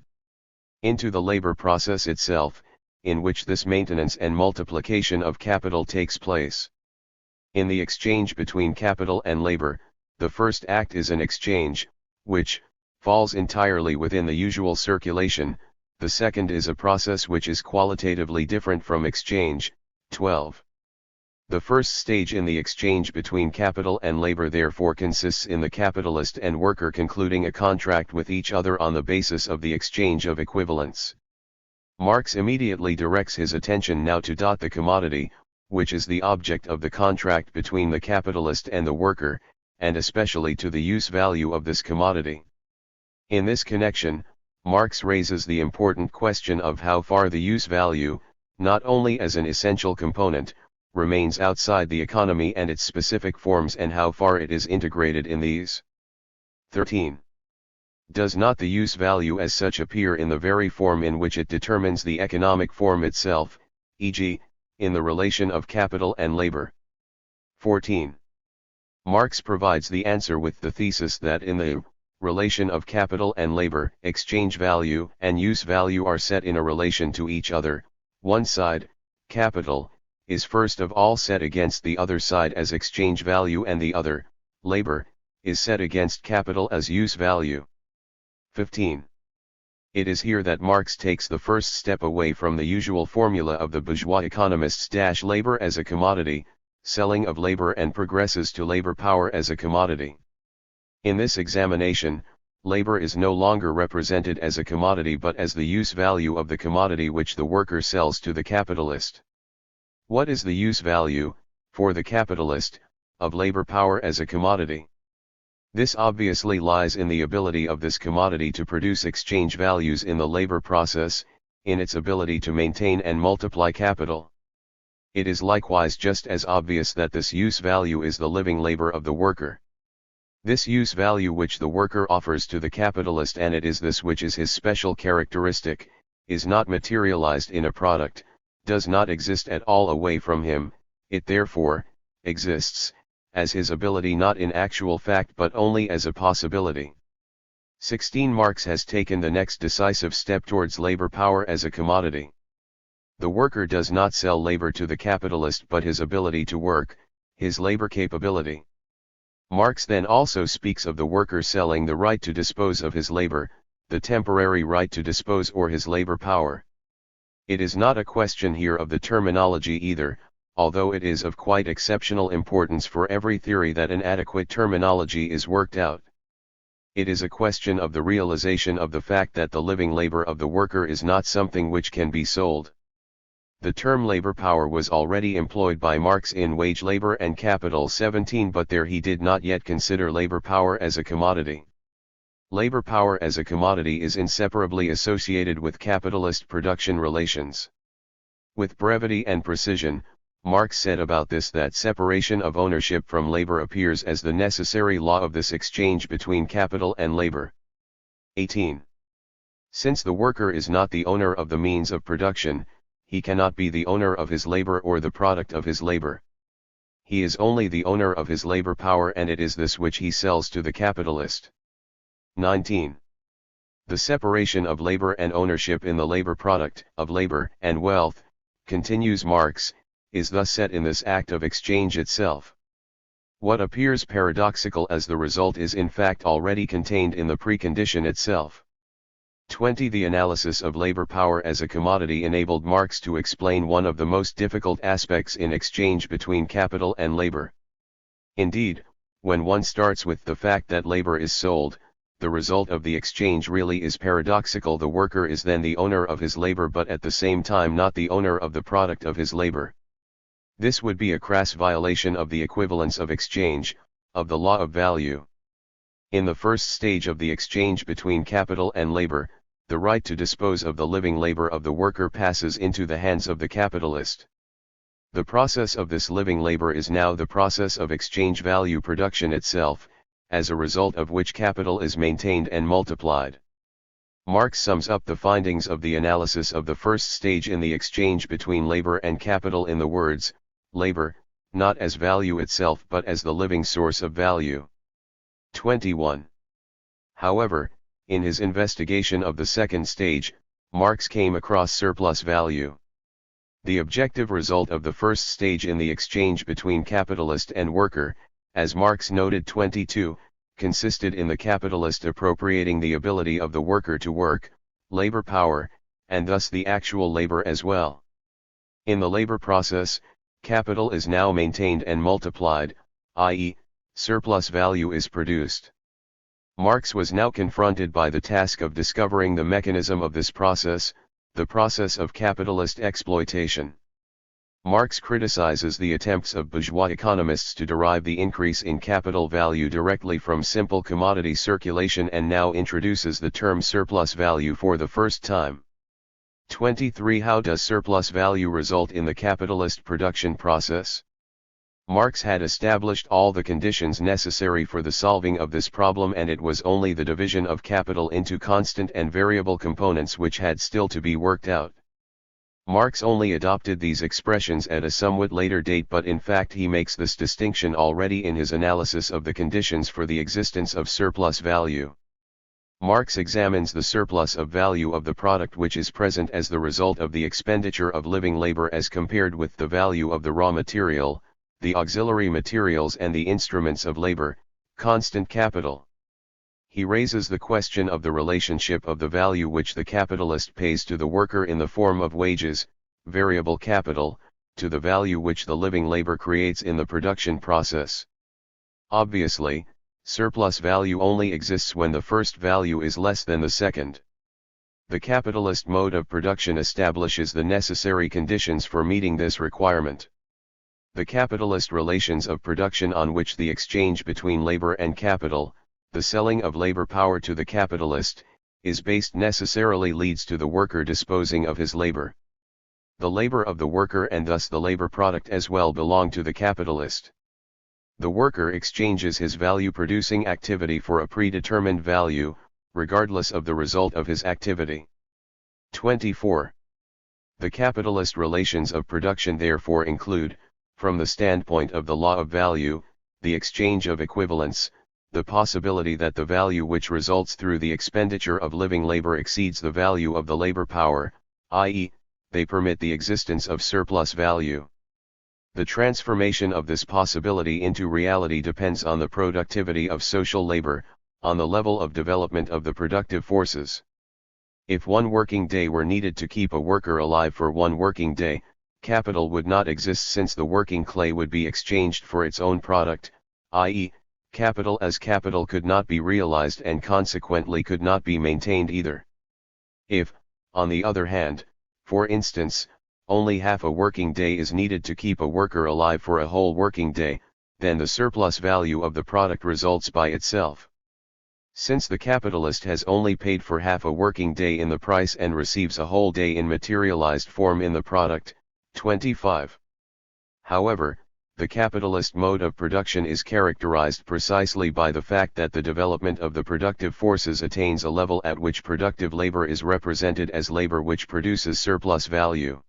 Into the labor process itself, in which this maintenance and multiplication of capital takes place. In the exchange between capital and labor, the first act is an exchange, which falls entirely within the usual circulation. The second is a process which is qualitatively different from exchange. 12. The first stage in the exchange between capital and labor therefore consists in the capitalist and worker concluding a contract with each other on the basis of the exchange of equivalents. Marx immediately directs his attention now to the commodity, which is the object of the contract between the capitalist and the worker, and especially to the use value of this commodity. In this connection, Marx raises the important question of how far the use value, not only as an essential component, remains outside the economy and its specific forms and how far it is integrated in these. 13. Does not the use value as such appear in the very form in which it determines the economic form itself, e.g., in the relation of capital and labor? 14. Marx provides the answer with the thesis that in the relation of capital and labor, exchange value and use value are set in a relation to each other. One side, capital, is first of all set against the other side as exchange value, and the other, labor, is set against capital as use value. 15. It is here that Marx takes the first step away from the usual formula of the bourgeois economists: labor as a commodity, selling of labor, and progresses to labor power as a commodity. In this examination, labor is no longer represented as a commodity but as the use value of the commodity which the worker sells to the capitalist. What is the use value, for the capitalist, of labor power as a commodity? This obviously lies in the ability of this commodity to produce exchange values in the labor process, in its ability to maintain and multiply capital. It is likewise just as obvious that this use value is the living labor of the worker. This use value which the worker offers to the capitalist, and it is this which is his special characteristic, is not materialized in a product, does not exist at all away from him, it therefore exists as his ability not in actual fact but only as a possibility. 16. Marx has taken the next decisive step towards labor power as a commodity. The worker does not sell labor to the capitalist but his ability to work, his labor capability. Marx then also speaks of the worker selling the right to dispose of his labor, the temporary right to dispose or his labor power. It is not a question here of the terminology either, although it is of quite exceptional importance for every theory that an adequate terminology is worked out. It is a question of the realization of the fact that the living labor of the worker is not something which can be sold. The term labor power was already employed by Marx in Wage Labor and Capital 17, but there he did not yet consider labor power as a commodity. Labor power as a commodity is inseparably associated with capitalist production relations. With brevity and precision, Marx said about this that separation of ownership from labor appears as the necessary law of this exchange between capital and labor. 18. Since the worker is not the owner of the means of production, he cannot be the owner of his labor or the product of his labor. He is only the owner of his labor power, and it is this which he sells to the capitalist. 19. The separation of labor and ownership in the labor product, of labor and wealth, continues Marx, is thus set in this act of exchange itself. What appears paradoxical as the result is in fact already contained in the precondition itself. 20. The analysis of labor power as a commodity enabled Marx to explain one of the most difficult aspects in exchange between capital and labor. Indeed, when one starts with the fact that labor is sold, the result of the exchange really is paradoxical. The worker is then the owner of his labor but at the same time not the owner of the product of his labor. This would be a crass violation of the equivalence of exchange, of the law of value. In the first stage of the exchange between capital and labor, the right to dispose of the living labor of the worker passes into the hands of the capitalist. The process of this living labor is now the process of exchange value production itself, as a result of which capital is maintained and multiplied. Marx sums up the findings of the analysis of the first stage in the exchange between labor and capital in the words, labor, not as value itself but as the living source of value. 21. However, in his investigation of the second stage, Marx came across surplus value. The objective result of the first stage in the exchange between capitalist and worker, as Marx noted 22, consisted in the capitalist appropriating the ability of the worker to work, labor power, and thus the actual labor as well. In the labor process, capital is now maintained and multiplied, i.e., surplus value is produced. Marx was now confronted by the task of discovering the mechanism of this process, the process of capitalist exploitation. Marx criticizes the attempts of bourgeois economists to derive the increase in capital value directly from simple commodity circulation and now introduces the term surplus value for the first time. 23. How does surplus value result in the capitalist production process? Marx had established all the conditions necessary for the solving of this problem, and it was only the division of capital into constant and variable components which had still to be worked out. Marx only adopted these expressions at a somewhat later date, but in fact he makes this distinction already in his analysis of the conditions for the existence of surplus value. Marx examines the surplus of value of the product which is present as the result of the expenditure of living labor as compared with the value of the raw material, the auxiliary materials and the instruments of labor, constant capital. He raises the question of the relationship of the value which the capitalist pays to the worker in the form of wages, variable capital, to the value which the living labor creates in the production process. Obviously, Surplus value only exists when the first value is less than the second. The capitalist mode of production establishes the necessary conditions for meeting this requirement. The capitalist relations of production on which the exchange between labor and capital, the selling of labor power to the capitalist, is based necessarily leads to the worker disposing of his labor. The labor of the worker and thus the labor product as well belong to the capitalist. The worker exchanges his value-producing activity for a predetermined value, regardless of the result of his activity. 24. The capitalist relations of production therefore include, from the standpoint of the law of value, the exchange of equivalents, the possibility that the value which results through the expenditure of living labor exceeds the value of the labor power, i.e., they permit the existence of surplus value. The transformation of this possibility into reality depends on the productivity of social labor, on the level of development of the productive forces. If one working day were needed to keep a worker alive for one working day, capital would not exist since the working clay would be exchanged for its own product, i.e., capital as capital could not be realized and consequently could not be maintained either. If, on the other hand, for instance, only half a working day is needed to keep a worker alive for a whole working day, then the surplus value of the product results by itself. Since the capitalist has only paid for half a working day in the price and receives a whole day in materialized form in the product. 25. However, the capitalist mode of production is characterized precisely by the fact that the development of the productive forces attains a level at which productive labor is represented as labor which produces surplus value.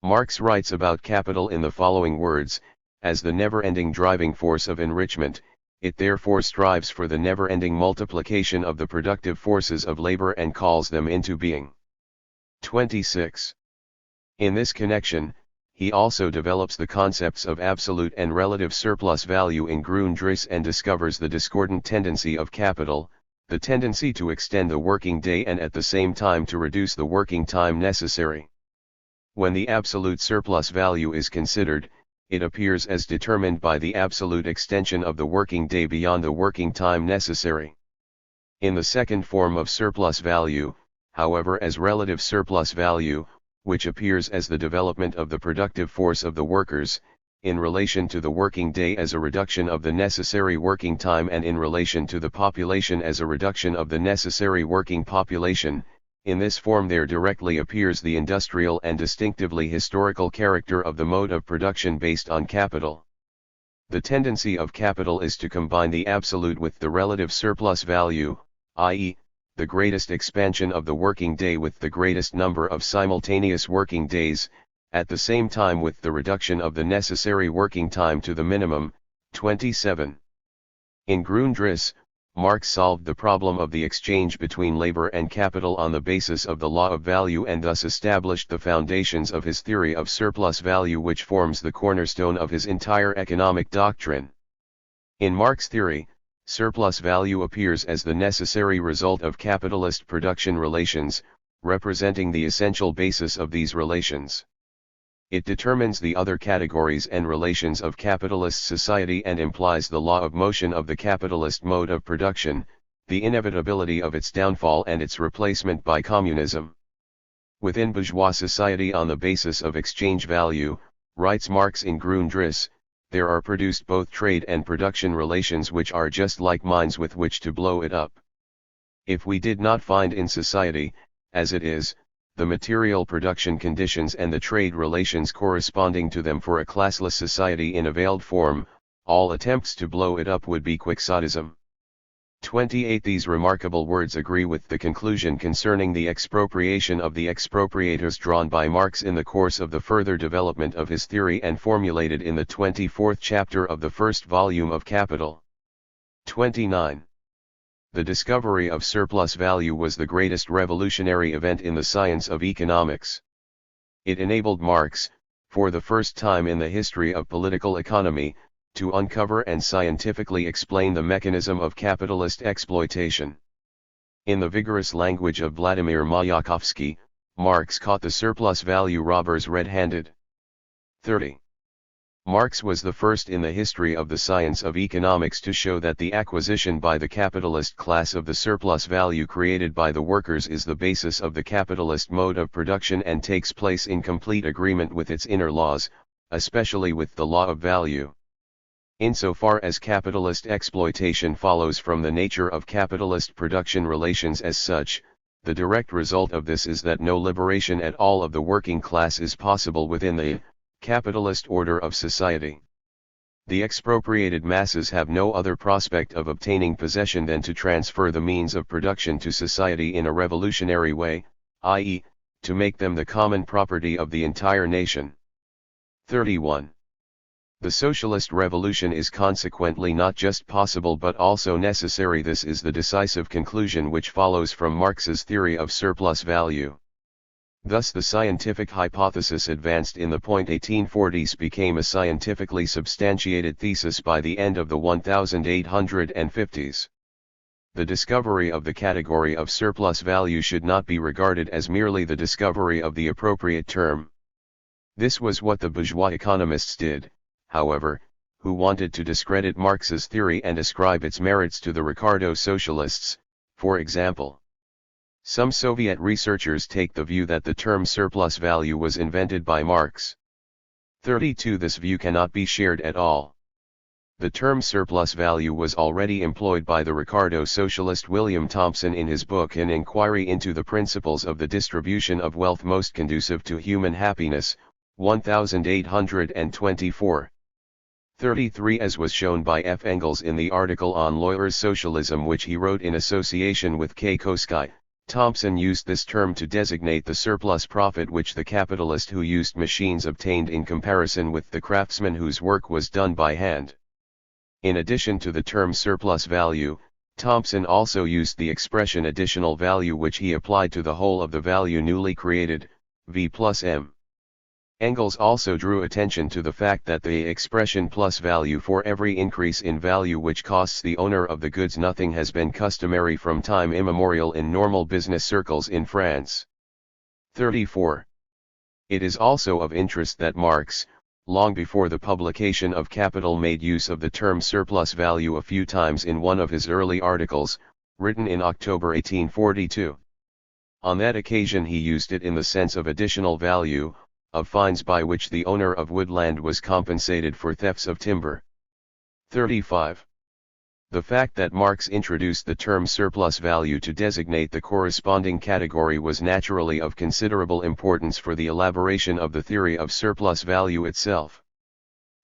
Marx writes about capital in the following words: as the never-ending driving force of enrichment, it therefore strives for the never-ending multiplication of the productive forces of labor and calls them into being. 26. In this connection, he also develops the concepts of absolute and relative surplus value in Grundriss and discovers the discordant tendency of capital, the tendency to extend the working day and at the same time to reduce the working time necessary. When the absolute surplus value is considered, it appears as determined by the absolute extension of the working day beyond the working time necessary. In the second form of surplus value, however, as relative surplus value, which appears as the development of the productive force of the workers, in relation to the working day as a reduction of the necessary working time and in relation to the population as a reduction of the necessary working population, in this form there directly appears the industrial and distinctively historical character of the mode of production based on capital. The tendency of capital is to combine the absolute with the relative surplus value, i.e., the greatest expansion of the working day with the greatest number of simultaneous working days, at the same time with the reduction of the necessary working time to the minimum. 27. In Grundriss, Marx solved the problem of the exchange between labor and capital on the basis of the law of value and thus established the foundations of his theory of surplus value, which forms the cornerstone of his entire economic doctrine. In Marx theory, surplus value appears as the necessary result of capitalist production relations, representing the essential basis of these relations. It determines the other categories and relations of capitalist society and implies the law of motion of the capitalist mode of production, the inevitability of its downfall and its replacement by communism. Within bourgeois society, on the basis of exchange value, writes Marx in Grundriss, there are produced both trade and production relations which are just like mines with which to blow it up. If we did not find in society, as it is, the material production conditions and the trade relations corresponding to them for a classless society in a veiled form, all attempts to blow it up would be quixotism. 28. These remarkable words agree with the conclusion concerning the expropriation of the expropriators drawn by Marx in the course of the further development of his theory and formulated in the 24th chapter of the first volume of Capital. 29. The discovery of surplus value was the greatest revolutionary event in the science of economics. It enabled Marx, for the first time in the history of political economy, to uncover and scientifically explain the mechanism of capitalist exploitation. In the vigorous language of Vladimir Mayakovsky, Marx caught the surplus value robbers red-handed. 30. Marx was the first in the history of the science of economics to show that the acquisition by the capitalist class of the surplus value created by the workers is the basis of the capitalist mode of production and takes place in complete agreement with its inner laws, especially with the law of value. Insofar as capitalist exploitation follows from the nature of capitalist production relations as such, the direct result of this is that no liberation at all of the working class is possible within the capitalist order of society. The expropriated masses have no other prospect of obtaining possession than to transfer the means of production to society in a revolutionary way, i.e., to make them the common property of the entire nation. 31. The socialist revolution is consequently not just possible but also necessary. This is the decisive conclusion which follows from Marx's theory of surplus value. Thus the scientific hypothesis advanced in the 1840s became a scientifically substantiated thesis by the end of the 1850s. The discovery of the category of surplus value should not be regarded as merely the discovery of the appropriate term. This was what the bourgeois economists did, however, who wanted to discredit Marx's theory and ascribe its merits to the Ricardo socialists, for example. Some Soviet researchers take the view that the term surplus value was invented by Marx. 32. This view cannot be shared at all. The term surplus value was already employed by the Ricardo socialist William Thompson in his book An Inquiry into the Principles of the Distribution of Wealth Most Conducive to Human Happiness, 1824. 33. As was shown by F. Engels in the article on Lawyer's Socialism which he wrote in association with K. Kosky, Thompson used this term to designate the surplus profit which the capitalist who used machines obtained in comparison with the craftsman whose work was done by hand. In addition to the term surplus value, Thompson also used the expression additional value which he applied to the whole of the value newly created, V plus M. Engels also drew attention to the fact that the expression plus value for every increase in value which costs the owner of the goods nothing has been customary from time immemorial in normal business circles in France. 34. It is also of interest that Marx, long before the publication of Capital, made use of the term surplus value a few times in one of his early articles, written in October 1842. On that occasion he used it in the sense of additional value, of fines by which the owner of woodland was compensated for thefts of timber. 35. The fact that Marx introduced the term surplus value to designate the corresponding category was naturally of considerable importance for the elaboration of the theory of surplus value itself.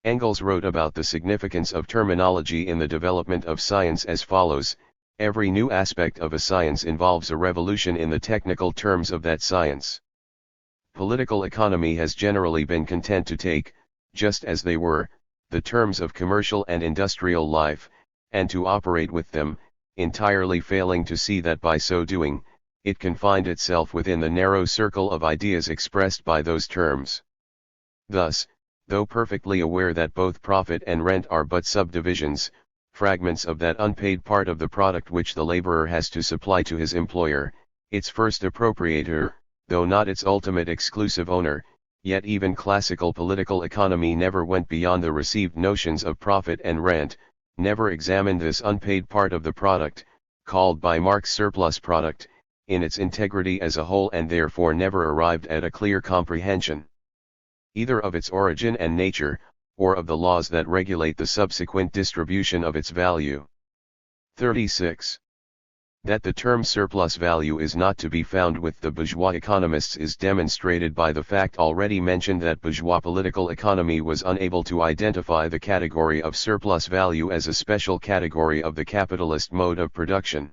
Engels wrote about the significance of terminology in the development of science as follows: every new aspect of a science involves a revolution in the technical terms of that science. Political economy has generally been content to take, just as they were, the terms of commercial and industrial life, and to operate with them, entirely failing to see that by so doing, it confined itself within the narrow circle of ideas expressed by those terms. Thus, though perfectly aware that both profit and rent are but subdivisions, fragments of that unpaid part of the product which the laborer has to supply to his employer, its first appropriator, though not its ultimate exclusive owner, yet even classical political economy never went beyond the received notions of profit and rent, never examined this unpaid part of the product, called by Marx surplus product, in its integrity as a whole, and therefore never arrived at a clear comprehension either of its origin and nature, or of the laws that regulate the subsequent distribution of its value. 36. That the term surplus value is not to be found with the bourgeois economists is demonstrated by the fact already mentioned that bourgeois political economy was unable to identify the category of surplus value as a special category of the capitalist mode of production.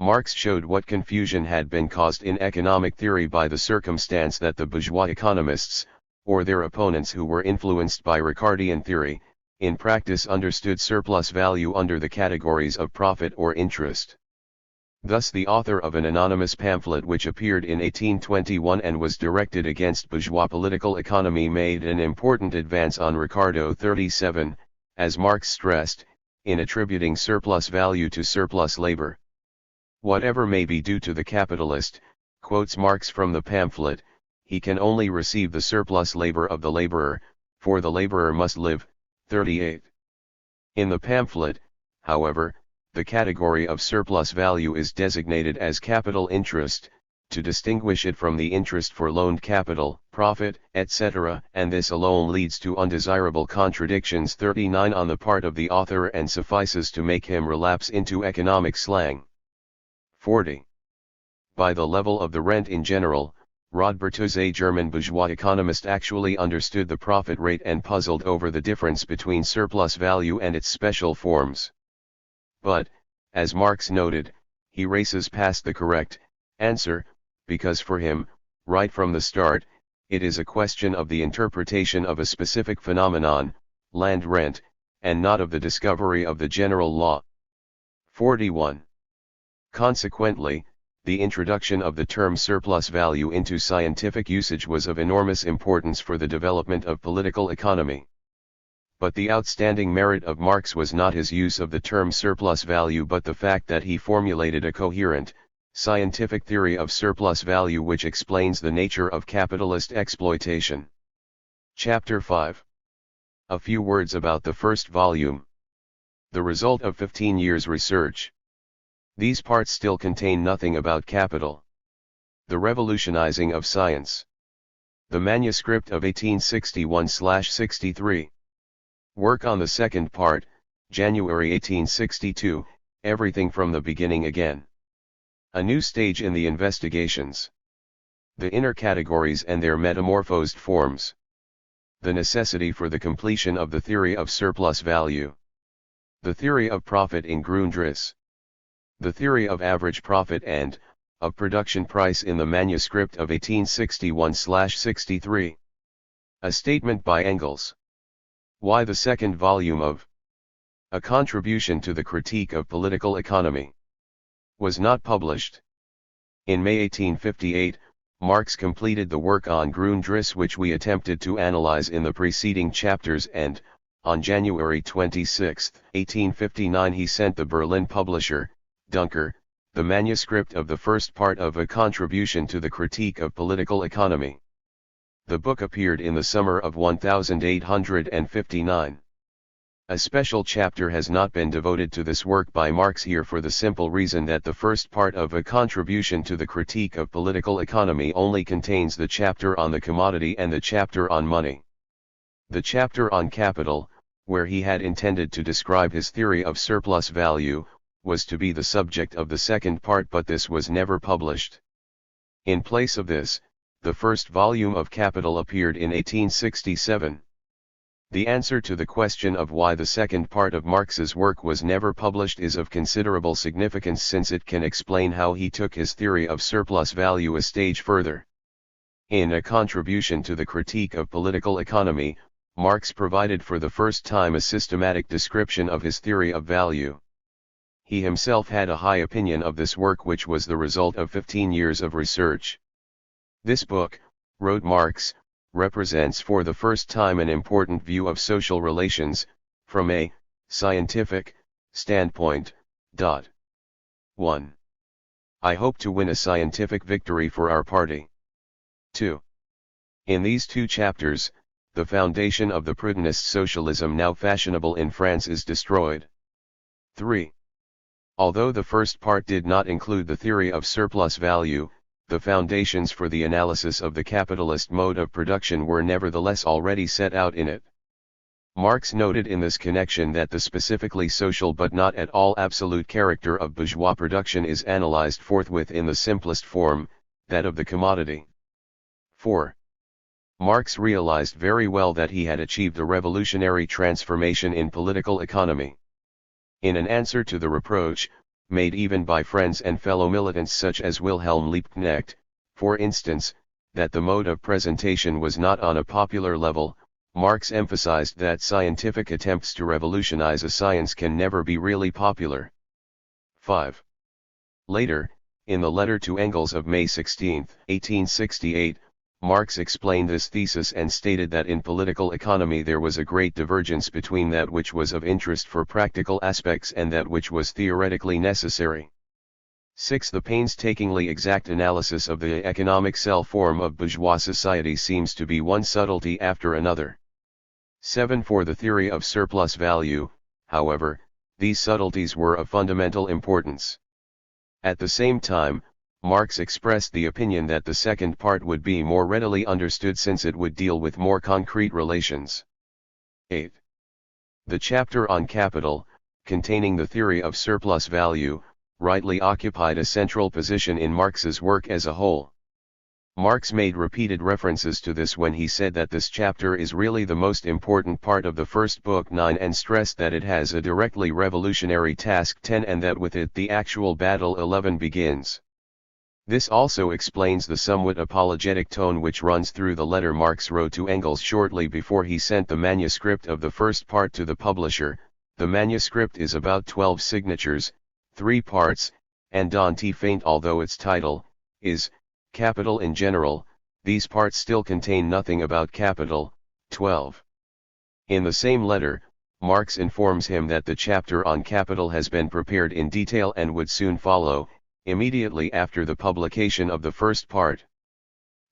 Marx showed what confusion had been caused in economic theory by the circumstance that the bourgeois economists, or their opponents who were influenced by Ricardian theory, in practice understood surplus value under the categories of profit or interest. Thus the author of an anonymous pamphlet which appeared in 1821 and was directed against bourgeois political economy made an important advance on Ricardo 37, as Marx stressed, in attributing surplus value to surplus labor. Whatever may be due to the capitalist, quotes Marx from the pamphlet, he can only receive the surplus labor of the laborer, for the laborer must live. 38. In the pamphlet, however, the category of surplus value is designated as capital interest, to distinguish it from the interest for loaned capital, profit, etc., and this alone leads to undesirable contradictions. 39 on the part of the author and suffices to make him relapse into economic slang. 40. By the level of the rent in general, Rodbertus, a German bourgeois economist, actually understood the profit rate and puzzled over the difference between surplus value and its special forms. But, as Marx noted, he races past the correct answer, because for him, right from the start, it is a question of the interpretation of a specific phenomenon, land rent, and not of the discovery of the general law. 41. Consequently, the introduction of the term surplus value into scientific usage was of enormous importance for the development of political economy. But the outstanding merit of Marx was not his use of the term surplus value but the fact that he formulated a coherent, scientific theory of surplus value which explains the nature of capitalist exploitation. Chapter 5. A few words about the first volume. The result of 15 years' research. These parts still contain nothing about capital. The revolutionizing of science. The manuscript of 1861/63. Work on the second part, January 1862, everything from the beginning again. A new stage in the investigations. The inner categories and their metamorphosed forms. The necessity for the completion of the theory of surplus value. The theory of profit in Grundriss. The theory of average profit and, of production price in the manuscript of 1861/63. A statement by Engels. Why the second volume of A Contribution to the Critique of Political Economy was not published. In May 1858, Marx completed the work on Grundriss which we attempted to analyze in the preceding chapters and, on January 26, 1859 he sent the Berlin publisher, Duncker, the manuscript of the first part of A Contribution to the Critique of Political Economy. The book appeared in the summer of 1859. A special chapter has not been devoted to this work by Marx here for the simple reason that the first part of A Contribution to the Critique of Political Economy only contains the chapter on the commodity and the chapter on money. The chapter on capital, where he had intended to describe his theory of surplus value, was to be the subject of the second part but this was never published. In place of this, the first volume of Capital appeared in 1867. The answer to the question of why the second part of Marx's work was never published is of considerable significance since it can explain how he took his theory of surplus value a stage further. In A Contribution to the Critique of Political Economy, Marx provided for the first time a systematic description of his theory of value. He himself had a high opinion of this work which was the result of 15 years of research. This book, wrote Marx, represents for the first time an important view of social relations, from a scientific standpoint. 1. I hope to win a scientific victory for our party. 2. In these two chapters, the foundation of the Proudhonist socialism now fashionable in France is destroyed. 3. Although the first part did not include the theory of surplus value, the foundations for the analysis of the capitalist mode of production were nevertheless already set out in it. Marx noted in this connection that the specifically social but not at all absolute character of bourgeois production is analyzed forthwith in the simplest form, that of the commodity. 4. Marx realized very well that he had achieved a revolutionary transformation in political economy. In an answer to the reproach, made even by friends and fellow militants such as Wilhelm Liebknecht, for instance, that the mode of presentation was not on a popular level, Marx emphasized that scientific attempts to revolutionize a science can never be really popular. 5. Later, in the letter to Engels of May 16, 1868, Marx explained this thesis and stated that in political economy there was a great divergence between that which was of interest for practical aspects and that which was theoretically necessary. 6. The painstakingly exact analysis of the economic cell form of bourgeois society seems to be one subtlety after another. 7. For the theory of surplus value, however, these subtleties were of fundamental importance. At the same time, Marx expressed the opinion that the second part would be more readily understood since it would deal with more concrete relations. 8. The chapter on capital, containing the theory of surplus value, rightly occupied a central position in Marx's work as a whole. Marx made repeated references to this when he said that this chapter is really the most important part of the first book 9 and stressed that it has a directly revolutionary task 10 and that with it the actual battle 11 begins. This also explains the somewhat apologetic tone which runs through the letter Marx wrote to Engels shortly before he sent the manuscript of the first part to the publisher. The manuscript is about 12 signatures, 3 parts, and daunty faint although its title is Capital in General. These parts still contain nothing about capital. 12. In the same letter, Marx informs him that the chapter on capital has been prepared in detail and would soon follow, immediately after the publication of the first part.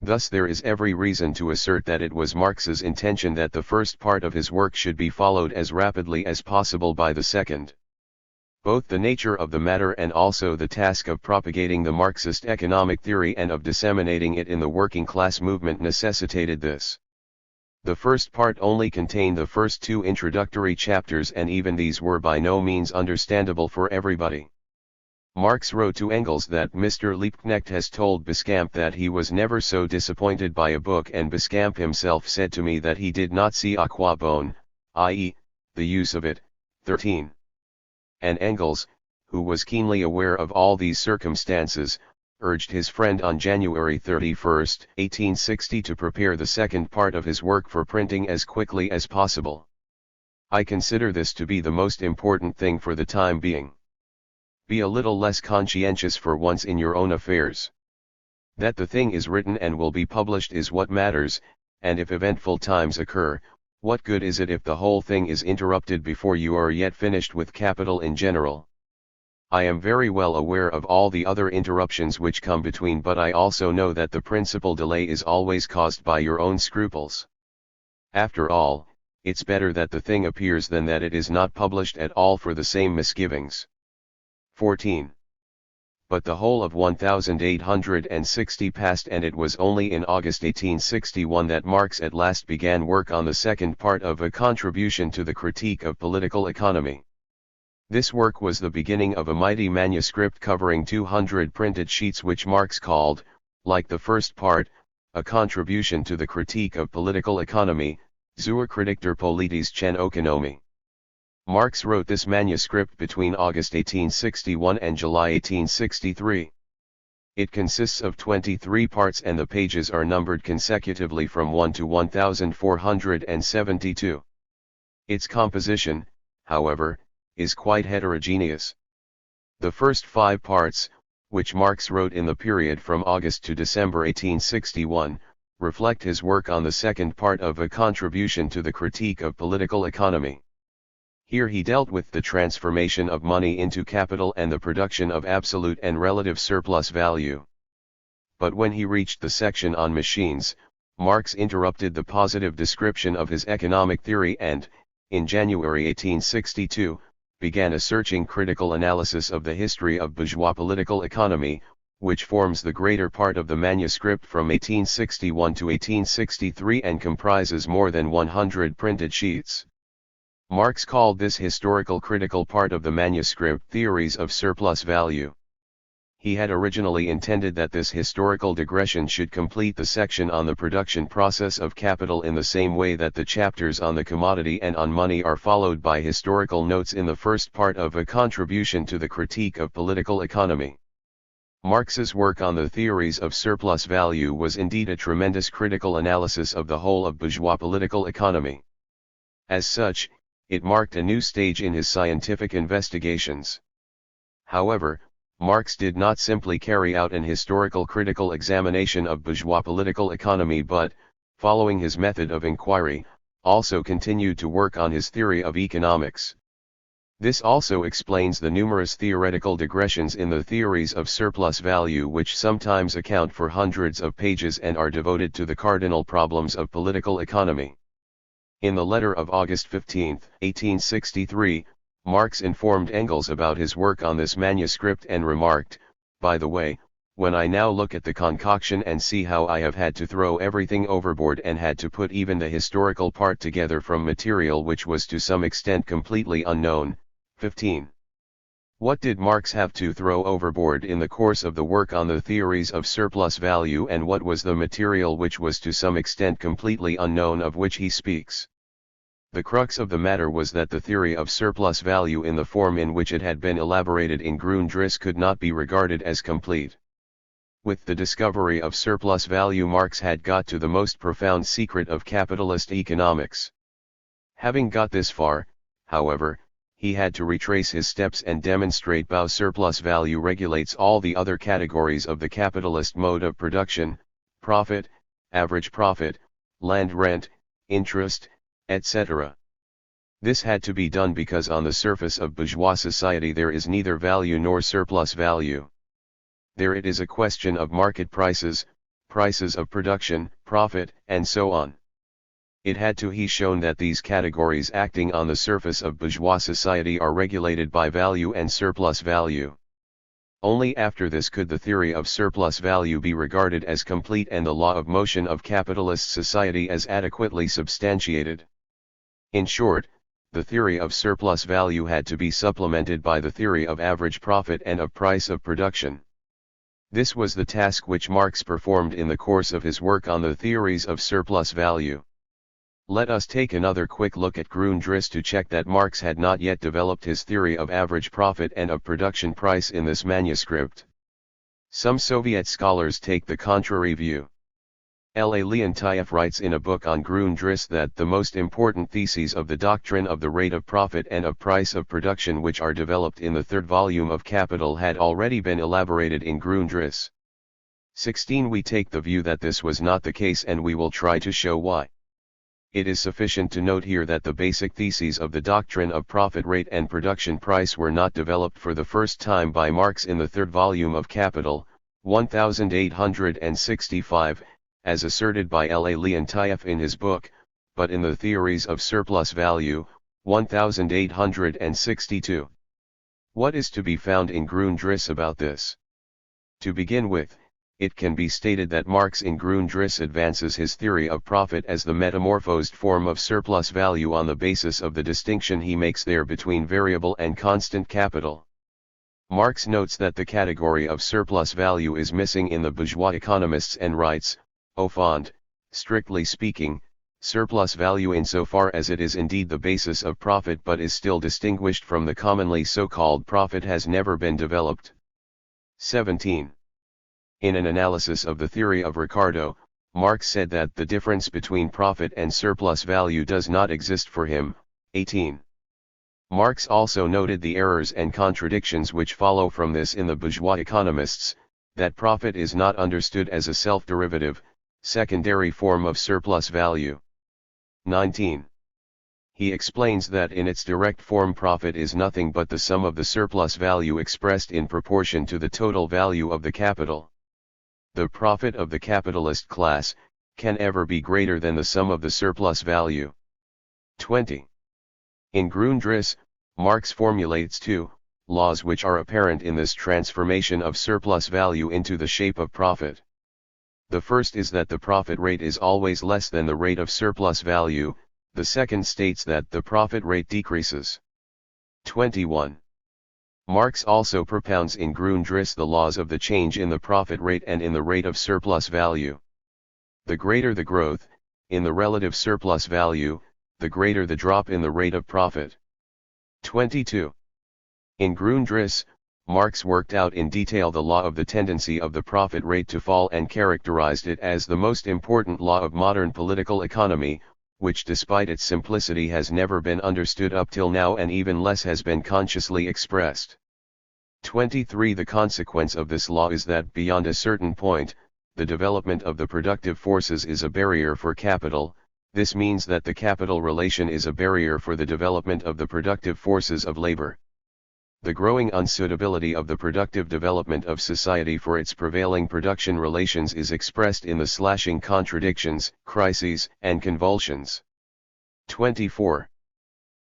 Thus there is every reason to assert that it was Marx's intention that the first part of his work should be followed as rapidly as possible by the second. Both the nature of the matter and also the task of propagating the Marxist economic theory and of disseminating it in the working class movement necessitated this. The first part only contained the first 2 introductory chapters and even these were by no means understandable for everybody. Marx wrote to Engels that Mr. Liebknecht has told Biscamp that he was never so disappointed by a book and Biscamp himself said to me that he did not see à quoi bon, i.e., the use of it. 13. And Engels, who was keenly aware of all these circumstances, urged his friend on January 31, 1860 to prepare the second part of his work for printing as quickly as possible. I consider this to be the most important thing for the time being. Be a little less conscientious for once in your own affairs. That the thing is written and will be published is what matters, and if eventful times occur, what good is it if the whole thing is interrupted before you are yet finished with capital in general? I am very well aware of all the other interruptions which come between, but I also know that the principal delay is always caused by your own scruples. After all, it's better that the thing appears than that it is not published at all for the same misgivings. 14. But the whole of 1860 passed and it was only in August 1861 that Marx at last began work on the second part of A Contribution to the Critique of Political Economy. This work was the beginning of a mighty manuscript covering 200 printed sheets which Marx called, like the first part, A Contribution to the Critique of Political Economy, zur Kritik der politischen Ökonomie. Marx wrote this manuscript between August 1861 and July 1863. It consists of 23 parts and the pages are numbered consecutively from 1 to 1472. Its composition, however, is quite heterogeneous. The first 5 parts, which Marx wrote in the period from August to December 1861, reflect his work on the second part of A Contribution to the Critique of Political Economy. Here he dealt with the transformation of money into capital and the production of absolute and relative surplus value. But when he reached the section on machines, Marx interrupted the positive description of his economic theory and, in January 1862, began a searching critical analysis of the history of bourgeois political economy, which forms the greater part of the manuscript from 1861 to 1863 and comprises more than 100 printed sheets. Marx called this historical critical part of the manuscript Theories of Surplus Value. He had originally intended that this historical digression should complete the section on the production process of capital in the same way that the chapters on the commodity and on money are followed by historical notes in the first part of A Contribution to the Critique of Political Economy. Marx's work on the theories of surplus value was indeed a tremendous critical analysis of the whole of bourgeois political economy. As such, it marked a new stage in his scientific investigations. However, Marx did not simply carry out an historical critical examination of bourgeois political economy but, following his method of inquiry, also continued to work on his theory of economics. This also explains the numerous theoretical digressions in the theories of surplus value which sometimes account for hundreds of pages and are devoted to the cardinal problems of political economy. In the letter of August 15, 1863, Marx informed Engels about his work on this manuscript and remarked, "By the way, when I now look at the concoction and see how I have had to throw everything overboard and had to put even the historical part together from material which was to some extent completely unknown." 15. What did Marx have to throw overboard in the course of the work on the theories of surplus value, and what was the material which was to some extent completely unknown of which he speaks? The crux of the matter was that the theory of surplus value in the form in which it had been elaborated in Grundrisse could not be regarded as complete. With the discovery of surplus value, Marx had got to the most profound secret of capitalist economics. Having got this far, however, he had to retrace his steps and demonstrate how surplus value regulates all the other categories of the capitalist mode of production: profit, average profit, land rent, interest, etc. This had to be done because on the surface of bourgeois society there is neither value nor surplus value. There it is a question of market prices, prices of production, profit, and so on. It had to be shown that these categories acting on the surface of bourgeois society are regulated by value and surplus value. Only after this could the theory of surplus value be regarded as complete and the law of motion of capitalist society as adequately substantiated. In short, the theory of surplus value had to be supplemented by the theory of average profit and of price of production. This was the task which Marx performed in the course of his work on the theories of surplus value. Let us take another quick look at Grundrisse to check that Marx had not yet developed his theory of average profit and of production price in this manuscript. Some Soviet scholars take the contrary view. L. A. Leontiev writes in a book on Grundrisse that the most important theses of the doctrine of the rate of profit and of price of production which are developed in the third volume of Capital had already been elaborated in Grundrisse. 16. We take the view that this was not the case, and we will try to show why. It is sufficient to note here that the basic theses of the doctrine of profit rate and production price were not developed for the first time by Marx in the third volume of Capital, 1865, as asserted by L. A. Leontiev in his book, but in the theories of surplus value, 1862. What is to be found in Grundrisse about this? To begin with, it can be stated that Marx in Grundrisse advances his theory of profit as the metamorphosed form of surplus value on the basis of the distinction he makes there between variable and constant capital. Marx notes that the category of surplus value is missing in the bourgeois economists and writes, "Au fond, strictly speaking, surplus value insofar as it is indeed the basis of profit but is still distinguished from the commonly so-called profit has never been developed." 17. In an analysis of the theory of Ricardo, Marx said that the difference between profit and surplus value does not exist for him. 18. Marx also noted the errors and contradictions which follow from this in the bourgeois economists, that profit is not understood as a self-derivative, secondary form of surplus value. 19. He explains that in its direct form profit is nothing but the sum of the surplus value expressed in proportion to the total value of the capital. The profit of the capitalist class can ever be greater than the sum of the surplus value. 20. In Grundrisse, Marx formulates two laws which are apparent in this transformation of surplus value into the shape of profit. The first is that the profit rate is always less than the rate of surplus value, the second states that the profit rate decreases. 21. Marx also propounds in Grundrisse the laws of the change in the profit rate and in the rate of surplus value. The greater the growth, in the relative surplus value, the greater the drop in the rate of profit. 22. In Grundrisse, Marx worked out in detail the law of the tendency of the profit rate to fall and characterized it as the most important law of modern political economy, which despite its simplicity has never been understood up till now and even less has been consciously expressed. 23. The consequence of this law is that beyond a certain point, the development of the productive forces is a barrier for capital. This means that the capital relation is a barrier for the development of the productive forces of labor. The growing unsuitability of the productive development of society for its prevailing production relations is expressed in the slashing contradictions, crises, and convulsions. 24.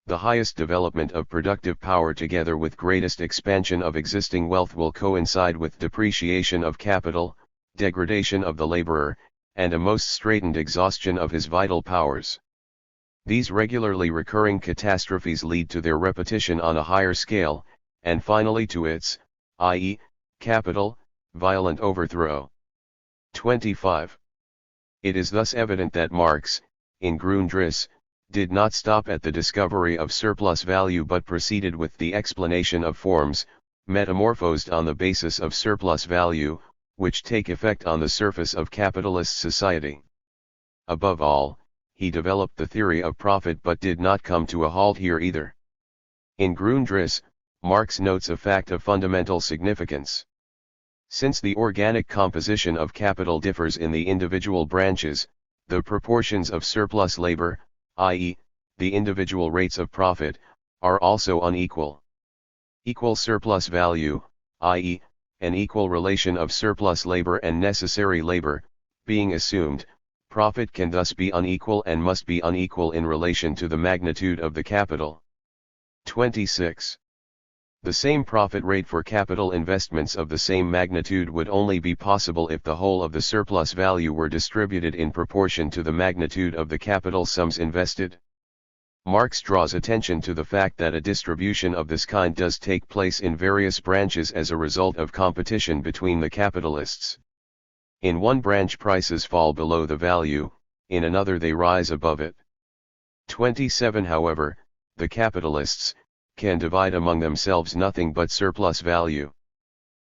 The highest development of productive power together with greatest expansion of existing wealth will coincide with depreciation of capital, degradation of the laborer, and a most straitened exhaustion of his vital powers. These regularly recurring catastrophes lead to their repetition on a higher scale, and finally to its, i.e., capital, violent overthrow. 25. It is thus evident that Marx, in Grundriss, did not stop at the discovery of surplus value but proceeded with the explanation of forms, metamorphosed on the basis of surplus value, which take effect on the surface of capitalist society. Above all, he developed the theory of profit but did not come to a halt here either. In Grundriss, Marx notes a fact of fundamental significance. Since the organic composition of capital differs in the individual branches, the proportions of surplus labor, i.e., the individual rates of profit, are also unequal. Equal surplus value, i.e., an equal relation of surplus labor and necessary labor, being assumed, profit can thus be unequal and must be unequal in relation to the magnitude of the capital. 26. The same profit rate for capital investments of the same magnitude would only be possible if the whole of the surplus value were distributed in proportion to the magnitude of the capital sums invested. Marx draws attention to the fact that a distribution of this kind does take place in various branches as a result of competition between the capitalists. In one branch prices fall below the value, in another they rise above it. 27. However, the capitalists can divide among themselves nothing but surplus value.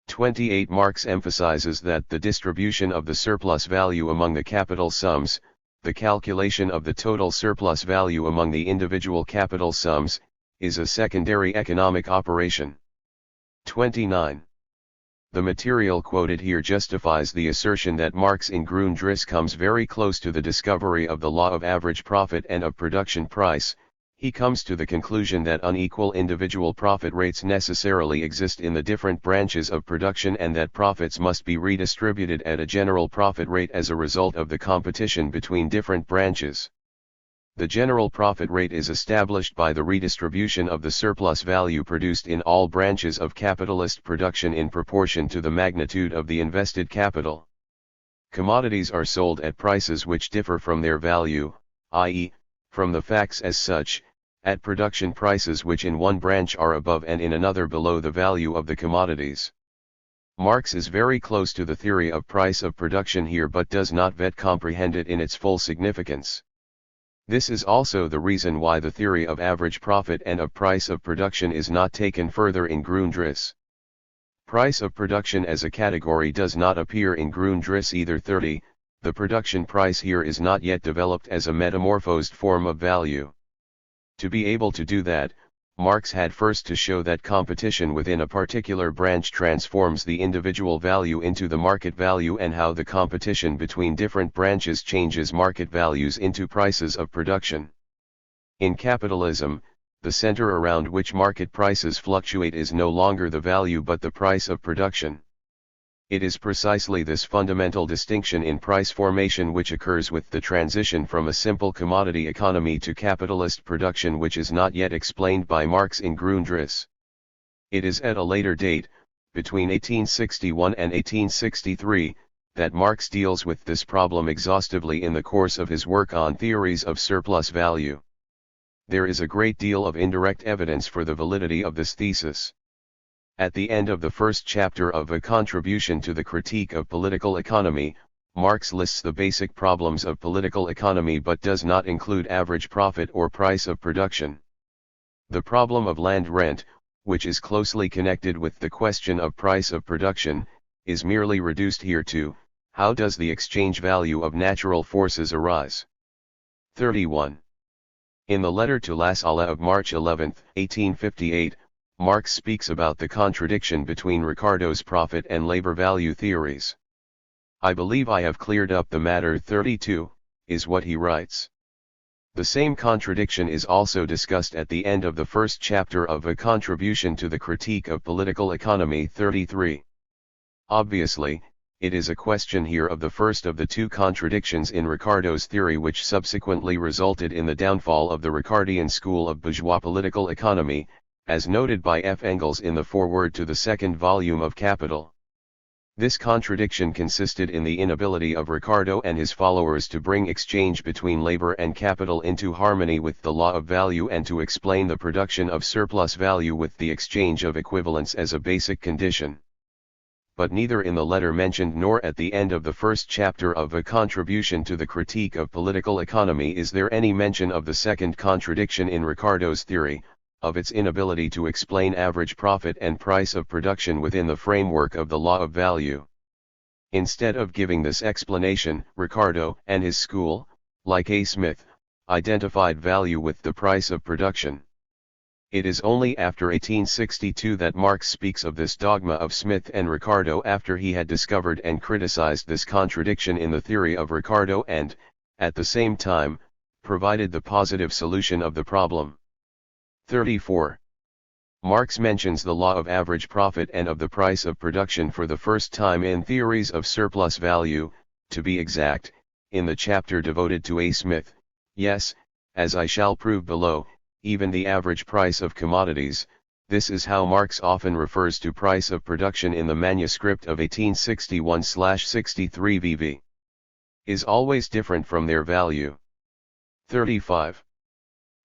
28. Marx emphasizes that the distribution of the surplus value among the capital sums, the calculation of the total surplus value among the individual capital sums, is a secondary economic operation. 29. The material quoted here justifies the assertion that Marx in Grundriss comes very close to the discovery of the law of average profit and of production price. He comes to the conclusion that unequal individual profit rates necessarily exist in the different branches of production and that profits must be redistributed at a general profit rate as a result of the competition between different branches. The general profit rate is established by the redistribution of the surplus value produced in all branches of capitalist production in proportion to the magnitude of the invested capital. Commodities are sold at prices which differ from their value, i.e., from the facts as such, at production prices which in one branch are above and in another below the value of the commodities. Marx is very close to the theory of price of production here but does not yet comprehend it in its full significance. This is also the reason why the theory of average profit and of price of production is not taken further in Grundriss. Price of production as a category does not appear in Grundriss either. 30. The production price here is not yet developed as a metamorphosed form of value. To be able to do that, Marx had first to show that competition within a particular branch transforms the individual value into the market value and how the competition between different branches changes market values into prices of production. In capitalism, the center around which market prices fluctuate is no longer the value but the price of production. It is precisely this fundamental distinction in price formation which occurs with the transition from a simple commodity economy to capitalist production which is not yet explained by Marx in Grundriss. It is at a later date, between 1861 and 1863, that Marx deals with this problem exhaustively in the course of his work on theories of surplus value. There is a great deal of indirect evidence for the validity of this thesis. At the end of the first chapter of A Contribution to the Critique of Political Economy, Marx lists the basic problems of political economy but does not include average profit or price of production. The problem of land rent, which is closely connected with the question of price of production, is merely reduced here to, how does the exchange value of natural forces arise? 31. In the letter to La Sala of March 11, 1858, Marx speaks about the contradiction between Ricardo's profit and labor value theories. I believe I have cleared up the matter. 32, is what he writes. The same contradiction is also discussed at the end of the first chapter of A Contribution to the Critique of Political Economy. 33. Obviously, It is a question here of the first of the two contradictions in Ricardo's theory which subsequently resulted in the downfall of the Ricardian school of bourgeois political economy, as noted by F. Engels in the foreword to the second volume of Capital. This contradiction consisted in the inability of Ricardo and his followers to bring exchange between labor and capital into harmony with the law of value and to explain the production of surplus value with the exchange of equivalents as a basic condition. But neither in the letter mentioned nor at the end of the first chapter of A Contribution to the Critique of Political Economy is there any mention of the second contradiction in Ricardo's theory, of its inability to explain average profit and price of production within the framework of the law of value. Instead of giving this explanation, Ricardo and his school, like A. Smith, identified value with the price of production. It is only after 1862 that Marx speaks of this dogma of Smith and Ricardo after he had discovered and criticized this contradiction in the theory of Ricardo and, at the same time, provided the positive solution of the problem. 34. Marx mentions the law of average profit and of the price of production for the first time in Theories of Surplus Value, to be exact, in the chapter devoted to A. Smith. Yes, as I shall prove below, even the average price of commodities, this is how Marx often refers to price of production in the manuscript of 1861/63 VV, is always different from their value. 35.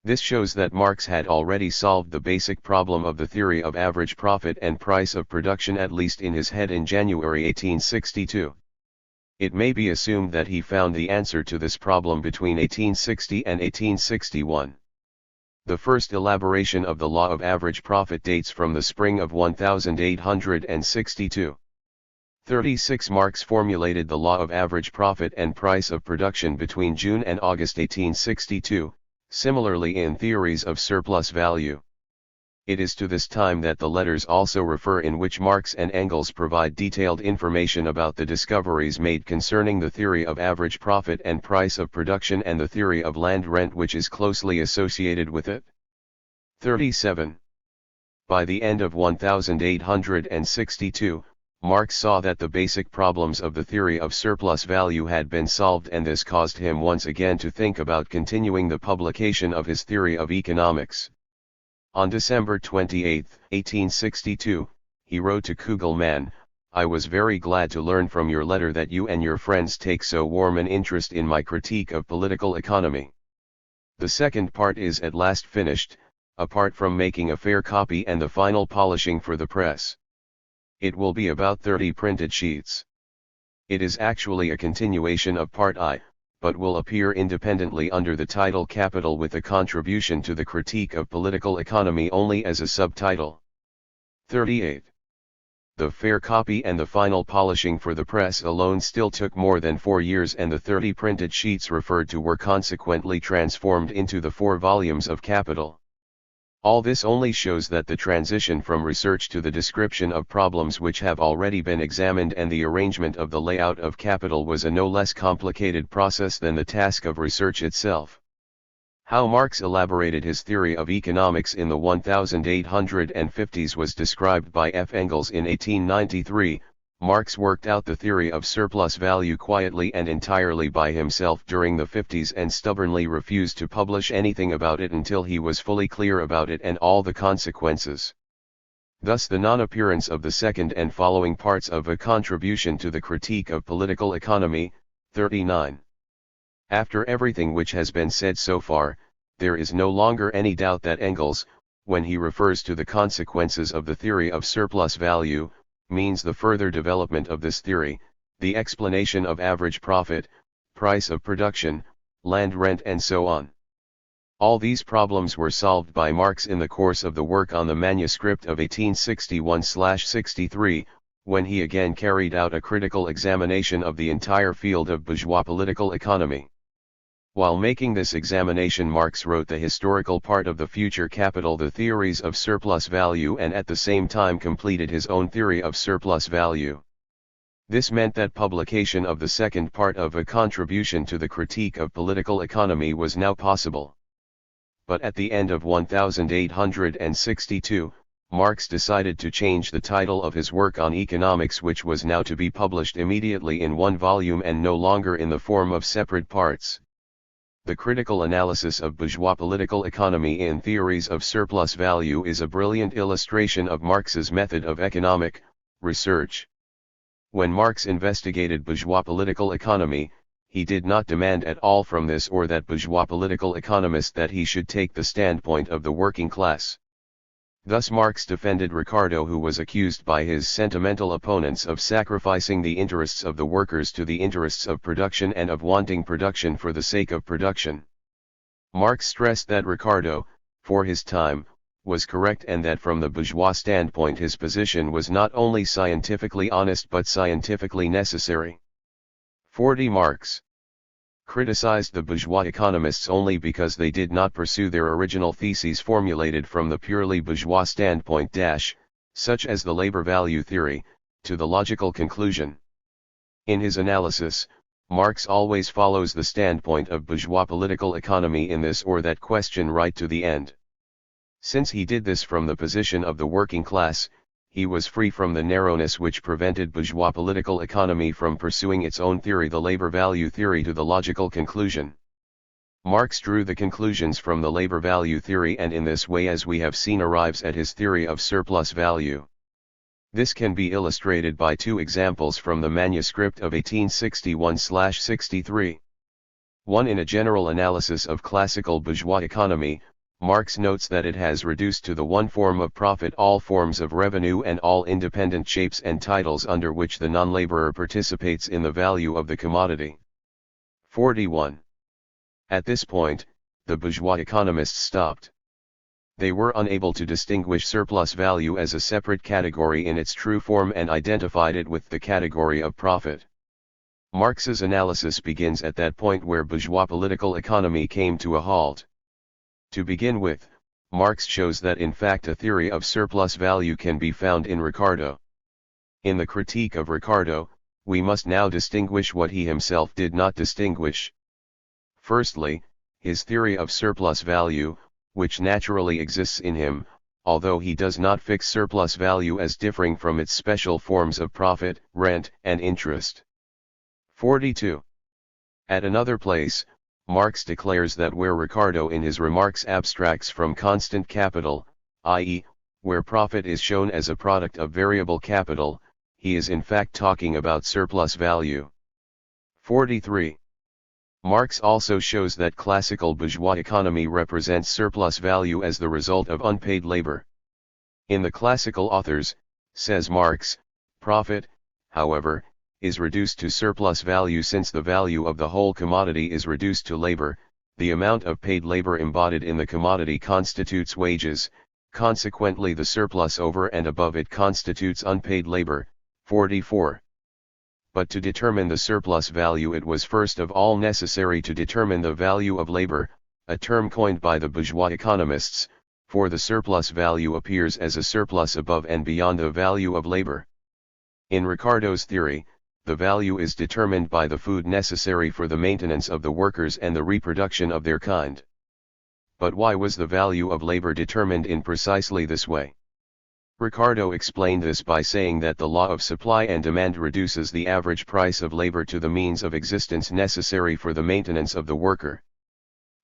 This shows that Marx had already solved the basic problem of the theory of average profit and price of production at least in his head in January 1862. It may be assumed that he found the answer to this problem between 1860 and 1861. The first elaboration of the law of average profit dates from the spring of 1862. 36. Marx formulated the law of average profit and price of production between June and August 1862. Similarly in Theories of Surplus Value. It is to this time that the letters also refer in which Marx and Engels provide detailed information about the discoveries made concerning the theory of average profit and price of production and the theory of land rent which is closely associated with it. 37. By the end of 1862, Marx saw that the basic problems of the theory of surplus value had been solved and this caused him once again to think about continuing the publication of his theory of economics. On December 28, 1862, he wrote to Kugelmann, "I was very glad to learn from your letter that you and your friends take so warm an interest in my critique of political economy. The second part is at last finished, apart from making a fair copy and the final polishing for the press. It will be about 30 printed sheets. It is actually a continuation of Part I, but will appear independently under the title Capital with a contribution to the critique of political economy only as a subtitle." 38. The fair copy and the final polishing for the press alone still took more than 4 years and the 30 printed sheets referred to were consequently transformed into the 4 volumes of Capital. All this only shows that the transition from research to the description of problems which have already been examined and the arrangement of the layout of Capital was a no less complicated process than the task of research itself. How Marx elaborated his theory of economics in the 1850s was described by F. Engels in 1893. Marx worked out the theory of surplus value quietly and entirely by himself during the 50s and stubbornly refused to publish anything about it until he was fully clear about it and all the consequences. Thus the non-appearance of the second and following parts of A Contribution to the Critique of Political Economy, 39. After everything which has been said so far, there is no longer any doubt that Engels, when he refers to the consequences of the theory of surplus value, means the further development of this theory, the explanation of average profit, price of production, land rent and so on. All these problems were solved by Marx in the course of the work on the manuscript of 1861/63, when he again carried out a critical examination of the entire field of bourgeois political economy. While making this examination, Marx wrote the historical part of the future Capital, the Theories of Surplus Value, and at the same time completed his own theory of surplus value. This meant that publication of the second part of A Contribution to the Critique of Political Economy was now possible. But at the end of 1862, Marx decided to change the title of his work on economics, which was now to be published immediately in one volume and no longer in the form of separate parts. The critical analysis of bourgeois political economy in Theories of Surplus Value is a brilliant illustration of Marx's method of economic research. When Marx investigated bourgeois political economy, he did not demand at all from this or that bourgeois political economist that he should take the standpoint of the working class. Thus Marx defended Ricardo, who was accused by his sentimental opponents of sacrificing the interests of the workers to the interests of production and of wanting production for the sake of production. Marx stressed that Ricardo, for his time, was correct, and that from the bourgeois standpoint his position was not only scientifically honest but scientifically necessary. 40. Marx criticized the bourgeois economists only because they did not pursue their original theses formulated from the purely bourgeois standpoint, such as the labor value theory, to the logical conclusion. In his analysis, Marx always follows the standpoint of bourgeois political economy in this or that question right to the end. Since he did this from the position of the working class, he was free from the narrowness which prevented bourgeois political economy from pursuing its own theory, the labor value theory, to the logical conclusion. Marx drew the conclusions from the labor value theory and in this way, as we have seen, arrives at his theory of surplus value. This can be illustrated by two examples from the manuscript of 1861/63. One, in a general analysis of classical bourgeois economy, Marx notes that it has reduced to the one form of profit all forms of revenue and all independent shapes and titles under which the non-laborer participates in the value of the commodity. 41. At this point, the bourgeois economists stopped. They were unable to distinguish surplus value as a separate category in its true form and identified it with the category of profit. Marx's analysis begins at that point where bourgeois political economy came to a halt. To begin with, Marx shows that in fact a theory of surplus value can be found in Ricardo. In the critique of Ricardo, we must now distinguish what he himself did not distinguish. Firstly, his theory of surplus value, which naturally exists in him, although he does not fix surplus value as differing from its special forms of profit, rent, and interest. 42. At another place, Marx declares that where Ricardo in his remarks abstracts from constant capital, i.e., where profit is shown as a product of variable capital, he is in fact talking about surplus value. 43. Marx also shows that classical bourgeois economy represents surplus value as the result of unpaid labor. In the classical authors, says Marx, profit, however, is reduced to surplus value since the value of the whole commodity is reduced to labor, the amount of paid labor embodied in the commodity constitutes wages, consequently the surplus over and above it constitutes unpaid labor. 44. But to determine the surplus value it was first of all necessary to determine the value of labor, a term coined by the bourgeois economists, for the surplus value appears as a surplus above and beyond the value of labor. In Ricardo's theory, the value is determined by the food necessary for the maintenance of the workers and the reproduction of their kind. But why was the value of labor determined in precisely this way? Ricardo explained this by saying that the law of supply and demand reduces the average price of labor to the means of existence necessary for the maintenance of the worker.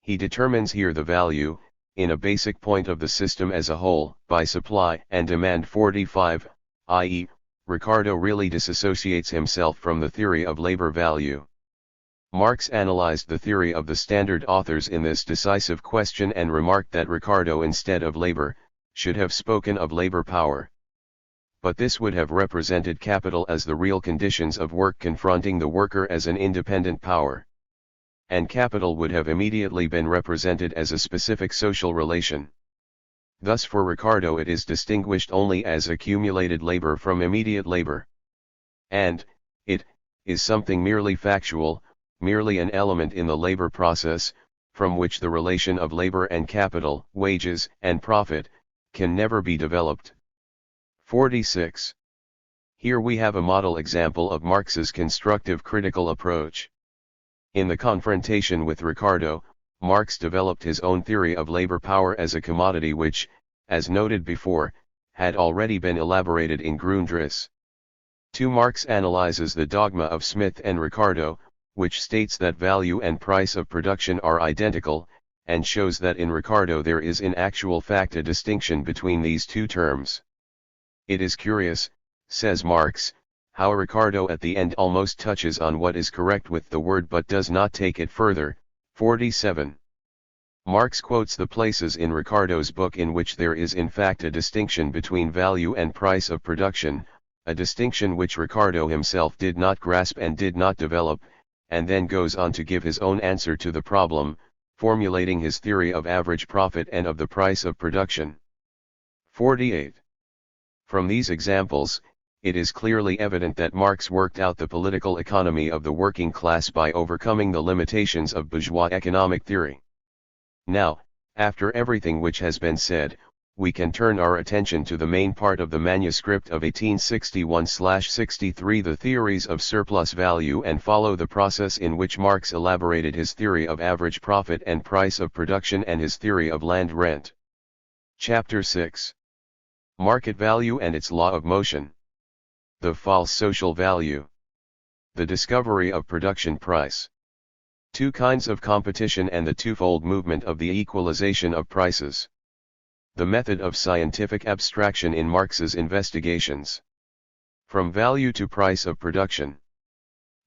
He determines here the value, in a basic point of the system as a whole, by supply and demand. 45, i.e., Ricardo really disassociates himself from the theory of labor value. Marx analyzed the theory of the standard authors in this decisive question and remarked that Ricardo, instead of labor, should have spoken of labor power. But this would have represented capital as the real conditions of work confronting the worker as an independent power. And capital would have immediately been represented as a specific social relation. Thus for Ricardo it is distinguished only as accumulated labor from immediate labor. And, it, is something merely factual, merely an element in the labor process, from which the relation of labor and capital, wages and profit, can never be developed. 46. Here we have a model example of Marx's constructive critical approach. In the confrontation with Ricardo, Marx developed his own theory of labor power as a commodity which, as noted before, had already been elaborated in Grundriss. 2. Marx analyzes the dogma of Smith and Ricardo, which states that value and price of production are identical, and shows that in Ricardo there is in actual fact a distinction between these two terms. It is curious, says Marx, how Ricardo at the end almost touches on what is correct with the word but does not take it further. 47. Marx quotes the places in Ricardo's book in which there is in fact a distinction between value and price of production, a distinction which Ricardo himself did not grasp and did not develop, and then goes on to give his own answer to the problem, formulating his theory of average profit and of the price of production. 48. From these examples, it is clearly evident that Marx worked out the political economy of the working class by overcoming the limitations of bourgeois economic theory. Now, after everything which has been said, we can turn our attention to the main part of the manuscript of 1861-63, the theories of surplus value, and follow the process in which Marx elaborated his theory of average profit and price of production and his theory of land rent. Chapter 6. Market value and its law of motion. The false social value. The discovery of production price. Two kinds of competition and the twofold movement of the equalization of prices. The method of scientific abstraction in Marx's investigations. From value to price of production.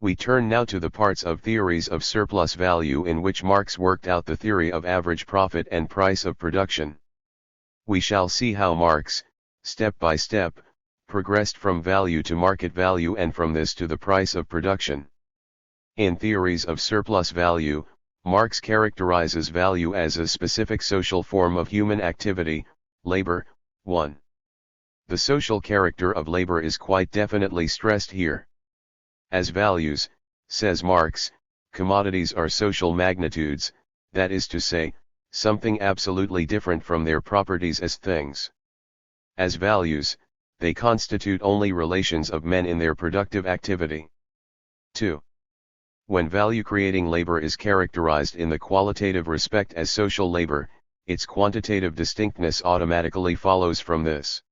We turn now to the parts of theories of surplus value in which Marx worked out the theory of average profit and price of production. We shall see how Marx, step by step, progressed from value to market value and from this to the price of production. In theories of surplus value, Marx characterizes value as a specific social form of human activity, labor. 1. The social character of labor is quite definitely stressed here. As values, says Marx, commodities are social magnitudes, that is to say, something absolutely different from their properties as things. As values, they constitute only relations of men in their productive activity. 2. When value-creating labor is characterized in the qualitative respect as social labor, its quantitative distinctness automatically follows from this.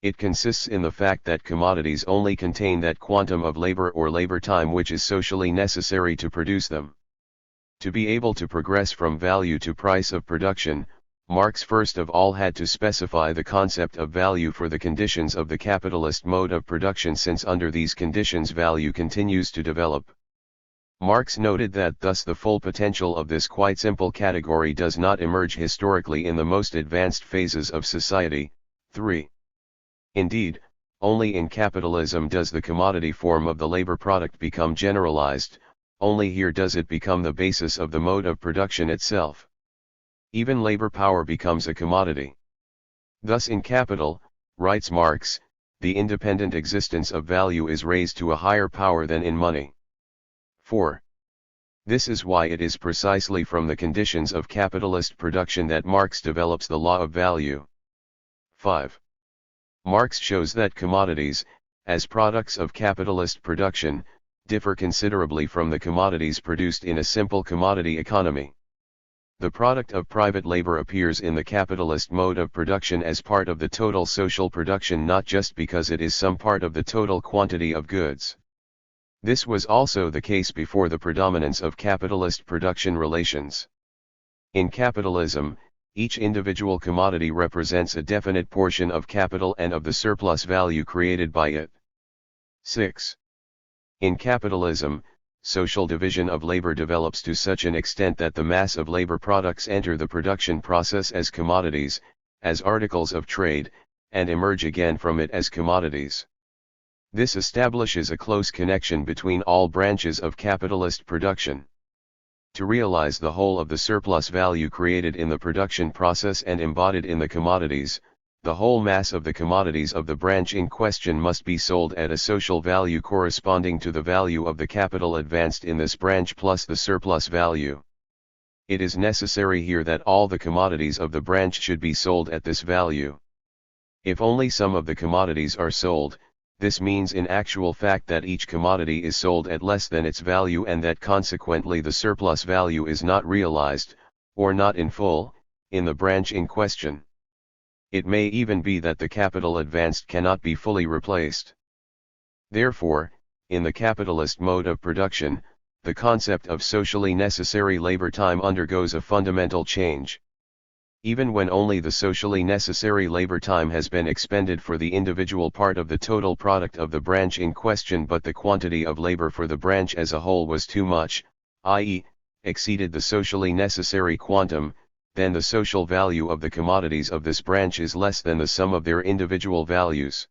It consists in the fact that commodities only contain that quantum of labor or labor time which is socially necessary to produce them. To be able to progress from value to price of production, Marx first of all had to specify the concept of value for the conditions of the capitalist mode of production, since under these conditions value continues to develop. Marx noted that thus the full potential of this quite simple category does not emerge historically in the most advanced phases of society. 3. Indeed, only in capitalism does the commodity form of the labor product become generalized, only here does it become the basis of the mode of production itself. Even labor power becomes a commodity. Thus in capital, writes Marx, the independent existence of value is raised to a higher power than in money. 4. This is why it is precisely from the conditions of capitalist production that Marx develops the law of value. 5. Marx shows that commodities, as products of capitalist production, differ considerably from the commodities produced in a simple commodity economy. The product of private labor appears in the capitalist mode of production as part of the total social production, not just because it is some part of the total quantity of goods. This was also the case before the predominance of capitalist production relations. In capitalism, each individual commodity represents a definite portion of capital and of the surplus value created by it. 6. In capitalism, social division of labor develops to such an extent that the mass of labor products enter the production process as commodities, as articles of trade, and emerge again from it as commodities. This establishes a close connection between all branches of capitalist production. To realize the whole of the surplus value created in the production process and embodied in the commodities, the whole mass of the commodities of the branch in question must be sold at a social value corresponding to the value of the capital advanced in this branch plus the surplus value. It is necessary here that all the commodities of the branch should be sold at this value. If only some of the commodities are sold, this means in actual fact that each commodity is sold at less than its value and that consequently the surplus value is not realized, or not in full, in the branch in question. It may even be that the capital advanced cannot be fully replaced. Therefore, in the capitalist mode of production, the concept of socially necessary labor time undergoes a fundamental change. Even when only the socially necessary labor time has been expended for the individual part of the total product of the branch in question, but the quantity of labor for the branch as a whole was too much, i.e., exceeded the socially necessary quantum, then the social value of the commodities of this branch is less than the sum of their individual values.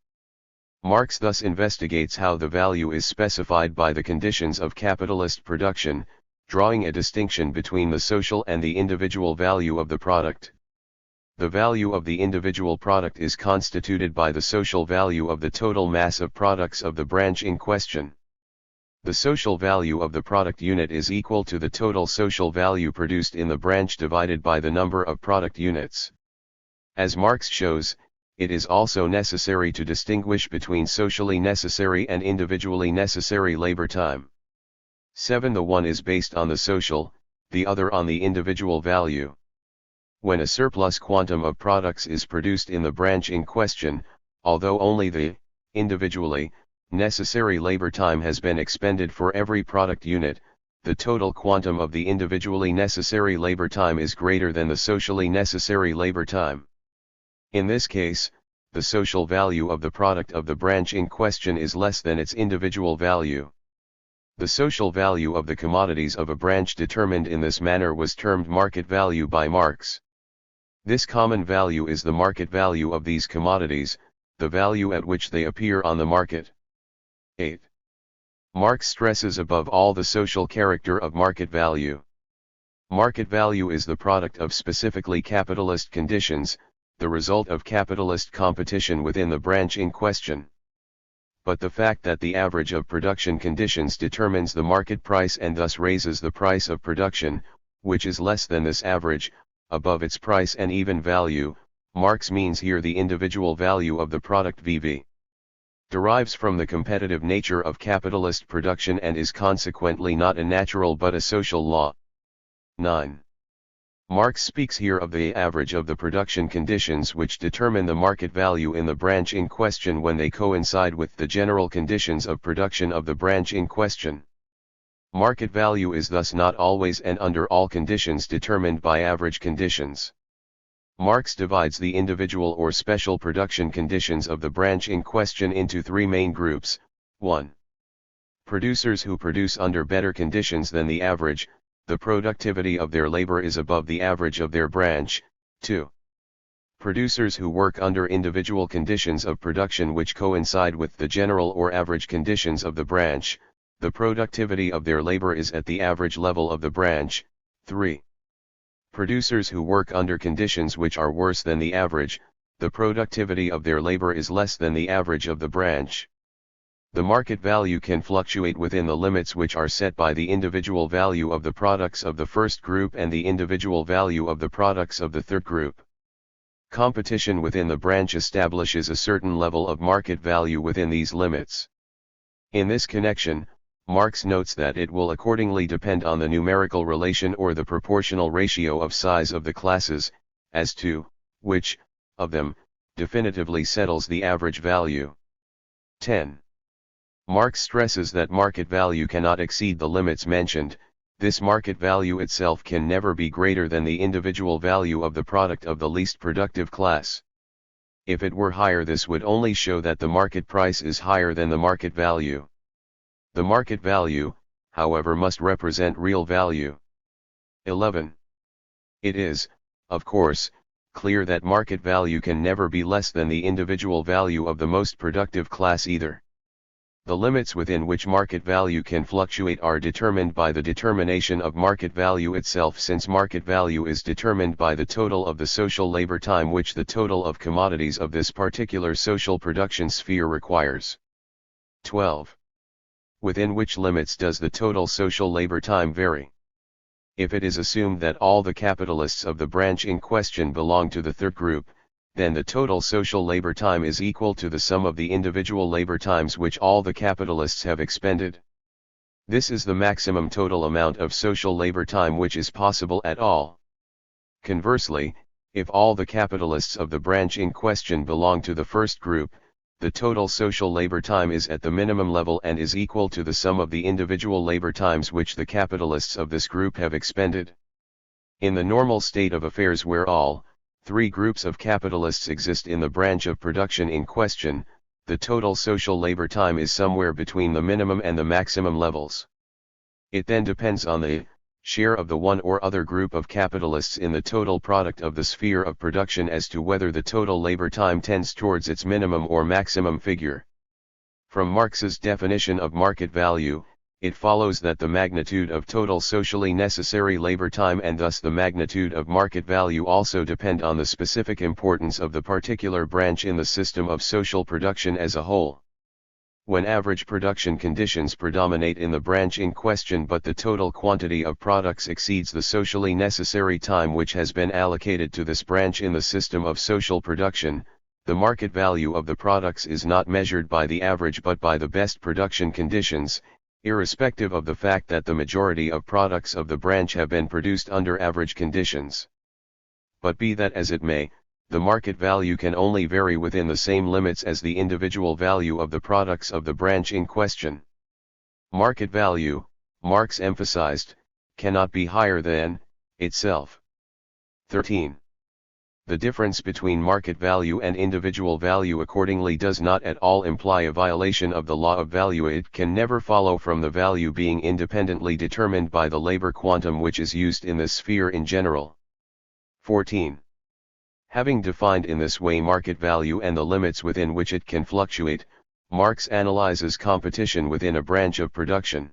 Marx thus investigates how the value is specified by the conditions of capitalist production, drawing a distinction between the social and the individual value of the product. The value of the individual product is constituted by the social value of the total mass of products of the branch in question. The social value of the product unit is equal to the total social value produced in the branch divided by the number of product units. As Marx shows, it is also necessary to distinguish between socially necessary and individually necessary labor time. 7. The one is based on the social, the other on the individual value. When a surplus quantum of products is produced in the branch in question, although only the, individually, necessary labor time has been expended for every product unit, the total quantum of the individually necessary labor time is greater than the socially necessary labor time. In this case, the social value of the product of the branch in question is less than its individual value. The social value of the commodities of a branch determined in this manner was termed market value by Marx. This common value is the market value of these commodities, the value at which they appear on the market. 8. Marx stresses above all the social character of market value. Market value is the product of specifically capitalist conditions, the result of capitalist competition within the branch in question. But the fact that the average of production conditions determines the market price and thus raises the price of production, which is less than this average, above its price and even value, Marx means here the individual value of the product VV, derives from the competitive nature of capitalist production and is consequently not a natural but a social law. 9. Marx speaks here of the average of the production conditions which determine the market value in the branch in question when they coincide with the general conditions of production of the branch in question. Market value is thus not always and under all conditions determined by average conditions. Marx divides the individual or special production conditions of the branch in question into three main groups. 1. Producers who produce under better conditions than the average, the productivity of their labor is above the average of their branch. 2. Producers who work under individual conditions of production which coincide with the general or average conditions of the branch, the productivity of their labor is at the average level of the branch. 3. Producers who work under conditions which are worse than the average, the productivity of their labor is less than the average of the branch. The market value can fluctuate within the limits which are set by the individual value of the products of the first group and the individual value of the products of the third group. Competition within the branch establishes a certain level of market value within these limits. In this connection, Marx notes that it will accordingly depend on the numerical relation or the proportional ratio of size of the classes, as to which, of them, definitively settles the average value. 10. Marx stresses that market value cannot exceed the limits mentioned. This market value itself can never be greater than the individual value of the product of the least productive class. If it were higher, this would only show that the market price is higher than the market value. The market value, however, must represent real value. 11. It is, of course, clear that market value can never be less than the individual value of the most productive class either. The limits within which market value can fluctuate are determined by the determination of market value itself, since market value is determined by the total of the social labor time which the total of commodities of this particular social production sphere requires. 12. Within which limits does the total social labor time vary? If it is assumed that all the capitalists of the branch in question belong to the third group, then the total social labor time is equal to the sum of the individual labor times which all the capitalists have expended. This is the maximum total amount of social labor time which is possible at all. Conversely, If all the capitalists of the branch in question belong to the first group, the total social labor time is at the minimum level and is equal to the sum of the individual labor times which the capitalists of this group have expended. In the normal state of affairs where all three groups of capitalists exist in the branch of production in question, the total social labor time is somewhere between the minimum and the maximum levels. It then depends on the share of the one or other group of capitalists in the total product of the sphere of production as to whether the total labor time tends towards its minimum or maximum figure. From Marx's definition of market value, it follows that the magnitude of total socially necessary labor time and thus the magnitude of market value also depend on the specific importance of the particular branch in the system of social production as a whole. When average production conditions predominate in the branch in question but the total quantity of products exceeds the socially necessary time which has been allocated to this branch in the system of social production, the market value of the products is not measured by the average but by the best production conditions, irrespective of the fact that the majority of products of the branch have been produced under average conditions. But be that as it may, the market value can only vary within the same limits as the individual value of the products of the branch in question. Market value, Marx emphasized, cannot be higher than itself. 13. The difference between market value and individual value accordingly does not at all imply a violation of the law of value. It can never follow from the value being independently determined by the labor quantum which is used in this sphere in general. 14. Having defined in this way market value and the limits within which it can fluctuate, Marx analyzes competition within a branch of production.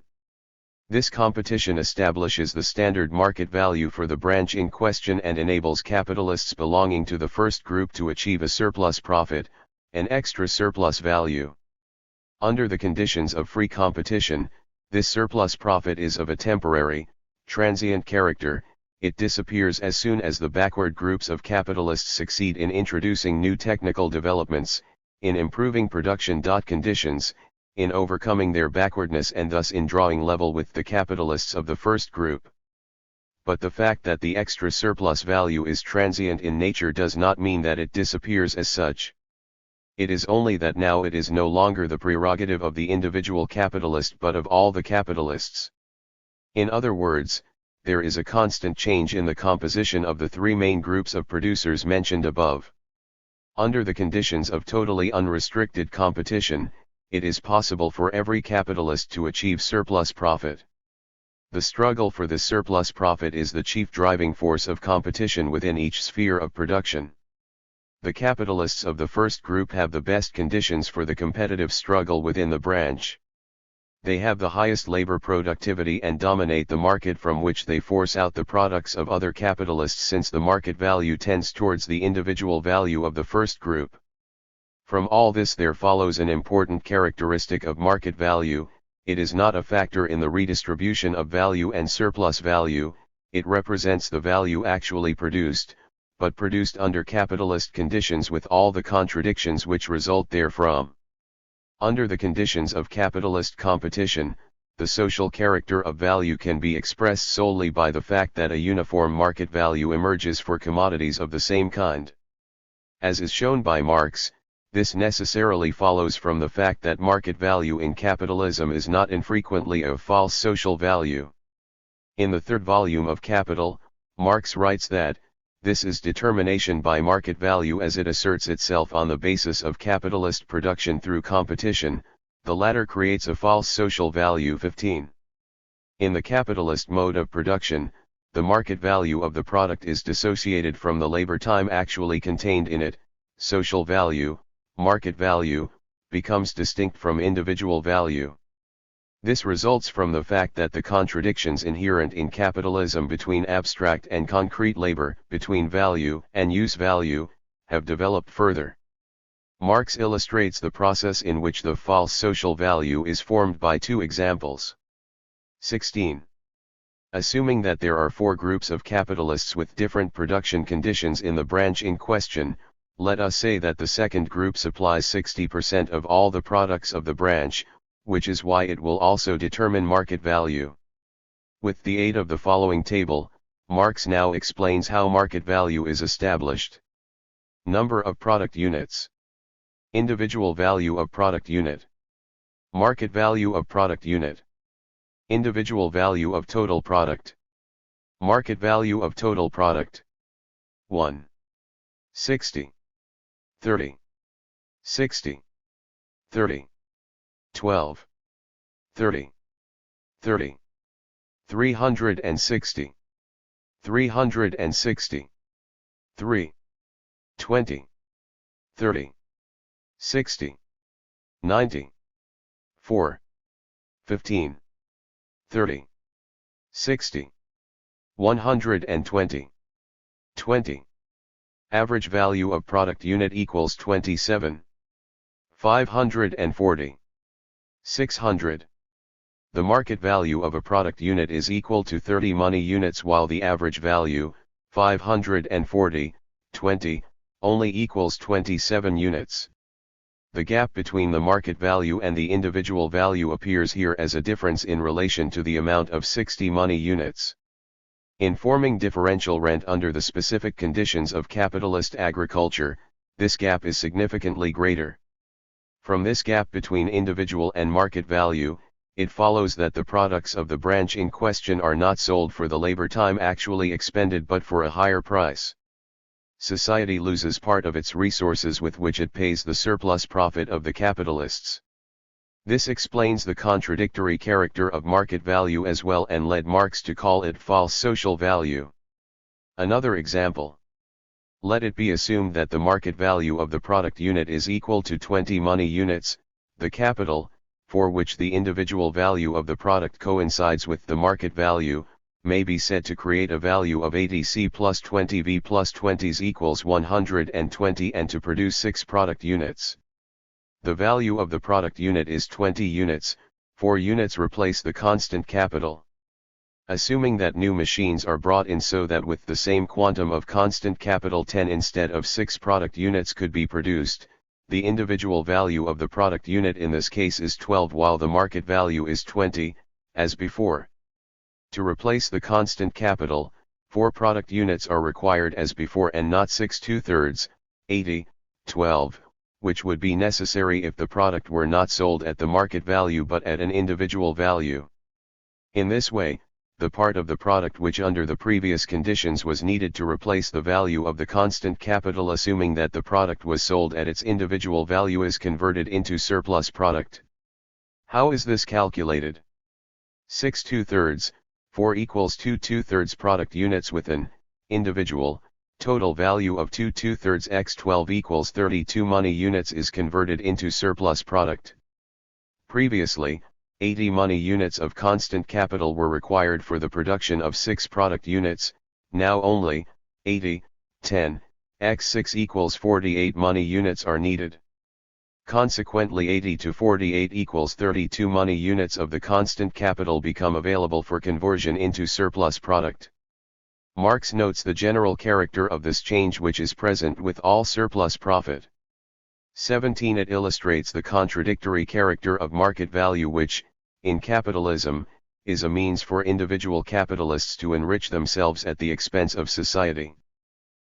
This competition establishes the standard market value for the branch in question and enables capitalists belonging to the first group to achieve a surplus profit, an extra surplus value. Under the conditions of free competition, this surplus profit is of a temporary, transient character. It disappears as soon as the backward groups of capitalists succeed in introducing new technical developments, in improving production conditions, in overcoming their backwardness and thus in drawing level with the capitalists of the first group. But the fact that the extra surplus value is transient in nature does not mean that it disappears as such. It is only that now it is no longer the prerogative of the individual capitalist but of all the capitalists. In other words, there is a constant change in the composition of the three main groups of producers mentioned above. Under the conditions of totally unrestricted competition, it is possible for every capitalist to achieve surplus profit. The struggle for this surplus profit is the chief driving force of competition within each sphere of production. The capitalists of the first group have the best conditions for the competitive struggle within the branch. They have the highest labor productivity and dominate the market from which they force out the products of other capitalists since the market value tends towards the individual value of the first group. From all this there follows an important characteristic of market value: it is not a factor in the redistribution of value and surplus value, it represents the value actually produced, but produced under capitalist conditions with all the contradictions which result therefrom. Under the conditions of capitalist competition, the social character of value can be expressed solely by the fact that a uniform market value emerges for commodities of the same kind. As is shown by Marx, this necessarily follows from the fact that market value in capitalism is not infrequently of false social value. In the third volume of Capital, Marx writes that, this is determination by market value as it asserts itself on the basis of capitalist production through competition, the latter creates a false social value. 15. In the capitalist mode of production, the market value of the product is dissociated from the labor time actually contained in it. Social value, market value, becomes distinct from individual value. This results from the fact that the contradictions inherent in capitalism between abstract and concrete labor, between value and use value, have developed further. Marx illustrates the process in which the false social value is formed by two examples. 16. Assuming that there are four groups of capitalists with different production conditions in the branch in question, let us say that the second group supplies 60% of all the products of the branch, which is why it will also determine market value. With the aid of the following table, Marx now explains how market value is established. Number of product units. Individual value of product unit. Market value of product unit. Individual value of total product. Market value of total product. 1. 60. 30. 60. 30. 12. 30. 30. 360. 360. 3. 20. 30. 60. 90. 4. 15. 30. 60. 120. 20. Average value of product unit equals 27. 540. 600. The market value of a product unit is equal to 30 money units while the average value, 540, 20, only equals 27 units. The gap between the market value and the individual value appears here as a difference in relation to the amount of 60 money units. In forming differential rent under the specific conditions of capitalist agriculture, this gap is significantly greater. From this gap between individual and market value, it follows that the products of the branch in question are not sold for the labor time actually expended but for a higher price. Society loses part of its resources with which it pays the surplus profit of the capitalists. This explains the contradictory character of market value as well and led Marx to call it false social value. Another example. Let it be assumed that the market value of the product unit is equal to 20 money units, the capital, for which the individual value of the product coincides with the market value, may be said to create a value of 80C plus 20V plus 20s equals 120 and to produce 6 product units. The value of the product unit is 20 units, 4 units replace the constant capital. Assuming that new machines are brought in so that with the same quantum of constant capital 10 instead of 6 product units could be produced, the individual value of the product unit in this case is 12 while the market value is 20, as before. To replace the constant capital, 4 product units are required as before and not 6 2/3, 80, 12, which would be necessary if the product were not sold at the market value but at an individual value. In this way, the part of the product which under the previous conditions was needed to replace the value of the constant capital assuming that the product was sold at its individual value is converted into surplus product. How is this calculated? 6 2/3, 4 equals 2 2/3 product units with an individual total value of 2 2/3 x 12 equals 32 money units is converted into surplus product. Previously, 80 money units of constant capital were required for the production of 6 product units, now only 80, 10, x 6 equals 48 money units are needed. Consequently 80 to 48 equals 32 money units of the constant capital become available for conversion into surplus product. Marx notes the general character of this change which is present with all surplus profit. 17. It illustrates the contradictory character of market value which, in capitalism, is a means for individual capitalists to enrich themselves at the expense of society.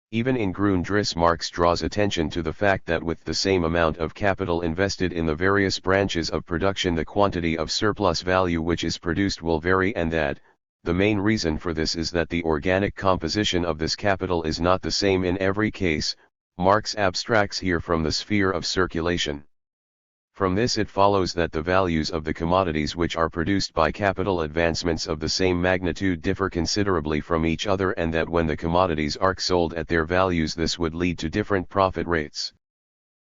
Even in Grundriss Marx draws attention to the fact that with the same amount of capital invested in the various branches of production the quantity of surplus value which is produced will vary and that, the main reason for this is that the organic composition of this capital is not the same in every case. Marx abstracts here from the sphere of circulation. From this it follows that the values of the commodities which are produced by capital advancements of the same magnitude differ considerably from each other and that when the commodities are sold at their values this would lead to different profit rates.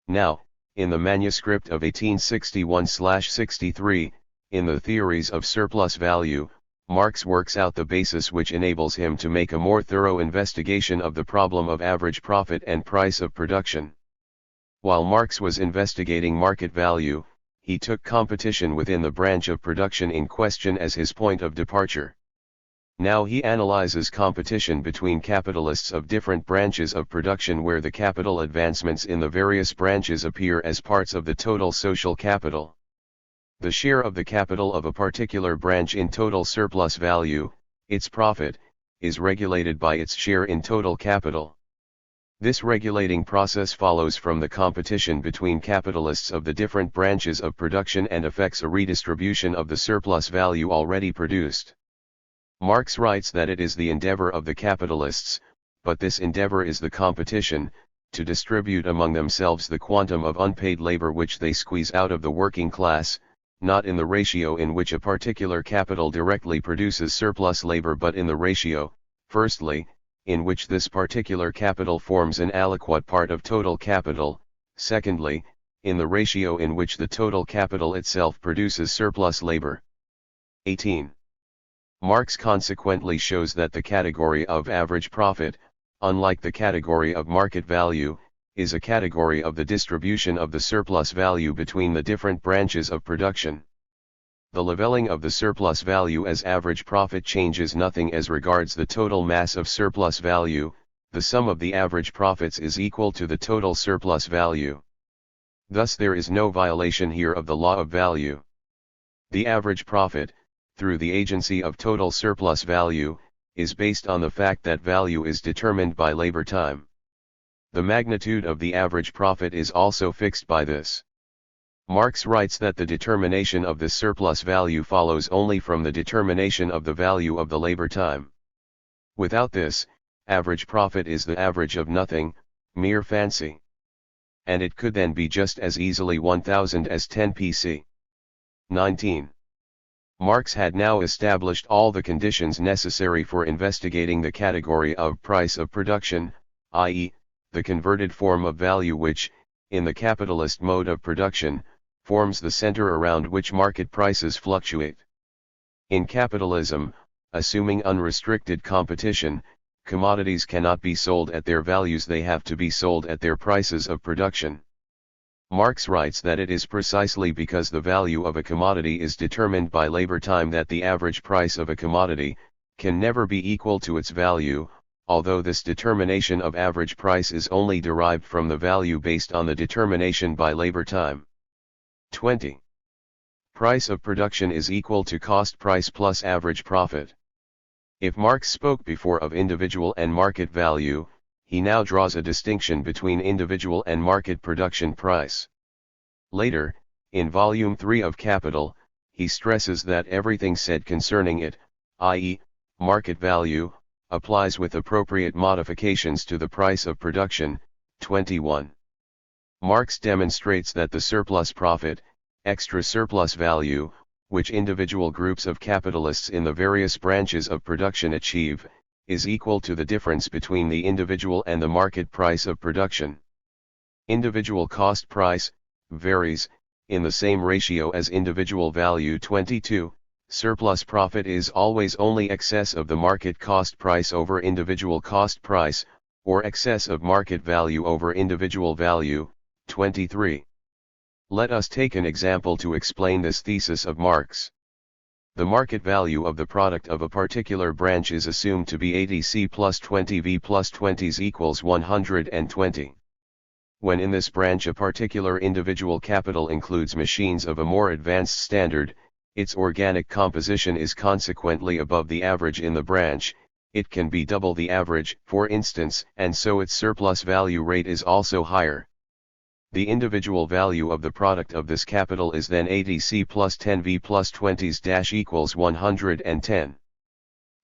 Now, in the manuscript of 1861/63, in the Theories of Surplus Value, Marx works out the basis which enables him to make a more thorough investigation of the problem of average profit and price of production. While Marx was investigating market value, he took competition within the branch of production in question as his point of departure. Now he analyzes competition between capitalists of different branches of production where the capital advancements in the various branches appear as parts of the total social capital. The share of the capital of a particular branch in total surplus value, its profit, is regulated by its share in total capital. This regulating process follows from the competition between capitalists of the different branches of production and affects a redistribution of the surplus value already produced. Marx writes that it is the endeavor of the capitalists, but this endeavor is the competition, to distribute among themselves the quantum of unpaid labor which they squeeze out of the working class, not in the ratio in which a particular capital directly produces surplus labor but in the ratio, firstly, in which this particular capital forms an aliquot part of total capital, secondly, in the ratio in which the total capital itself produces surplus labor. 18. Marx consequently shows that the category of average profit, unlike the category of market value, is a category of the distribution of the surplus value between the different branches of production. The leveling of the surplus value as average profit changes nothing as regards the total mass of surplus value. The sum of the average profits is equal to the total surplus value. Thus there is no violation here of the law of value. The average profit, through the agency of total surplus value, is based on the fact that value is determined by labor time. The magnitude of the average profit is also fixed by this. Marx writes that the determination of this surplus value follows only from the determination of the value of the labor time. Without this, average profit is the average of nothing, mere fancy. And it could then be just as easily 1000 as 10 pc. 19. Marx had now established all the conditions necessary for investigating the category of price of production, i.e., the converted form of value which, in the capitalist mode of production, forms the center around which market prices fluctuate. In capitalism, assuming unrestricted competition, commodities cannot be sold at their values, they have to be sold at their prices of production. Marx writes that it is precisely because the value of a commodity is determined by labor time that the average price of a commodity can never be equal to its value, although this determination of average price is only derived from the value based on the determination by labor time. 20. Price of production is equal to cost price plus average profit. If Marx spoke before of individual and market value, he now draws a distinction between individual and market production price. Later, in Volume 3 of Capital, he stresses that everything said concerning it, i.e., market value, applies with appropriate modifications to the price of production. 21. Marx demonstrates that the surplus profit, extra surplus value, which individual groups of capitalists in the various branches of production achieve, is equal to the difference between the individual and the market price of production. Individual cost price varies in the same ratio as individual value. 22. Surplus profit is always only excess of the market cost price over individual cost price, or excess of market value over individual value. 23. Let us take an example to explain this thesis of Marx. The market value of the product of a particular branch is assumed to be 80C plus 20V plus 20s equals 120. When in this branch a particular individual capital includes machines of a more advanced standard, its organic composition is consequently above the average in the branch. It can be double the average, for instance, and so its surplus value rate is also higher. The individual value of the product of this capital is then 80C plus 10V plus 20s equals 110.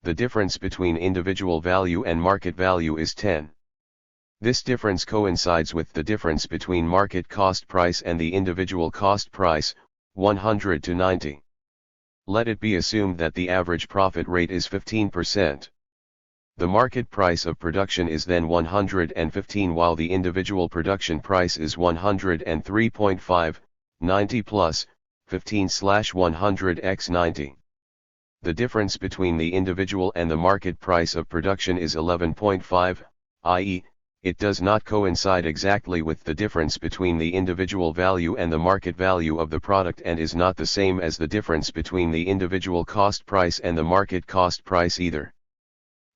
The difference between individual value and market value is 10. This difference coincides with the difference between market cost price and the individual cost price, 100 to 90. Let it be assumed that the average profit rate is 15%. The market price of production is then 115 while the individual production price is 103.5, 90 plus 15/100 x 90. The difference between the individual and the market price of production is 11.5, i.e., it does not coincide exactly with the difference between the individual value and the market value of the product and is not the same as the difference between the individual cost price and the market cost price either.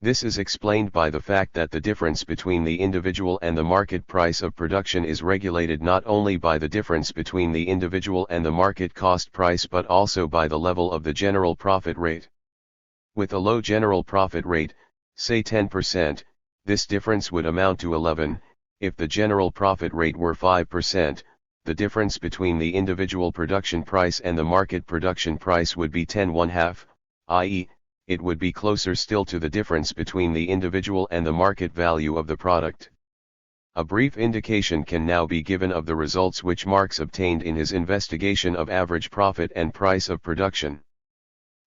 This is explained by the fact that the difference between the individual and the market price of production is regulated not only by the difference between the individual and the market cost price but also by the level of the general profit rate. With a low general profit rate, say 10%, this difference would amount to 11, if the general profit rate were 5%, the difference between the individual production price and the market production price would be 10½ i.e., it would be closer still to the difference between the individual and the market value of the product. A brief indication can now be given of the results which Marx obtained in his investigation of average profit and price of production.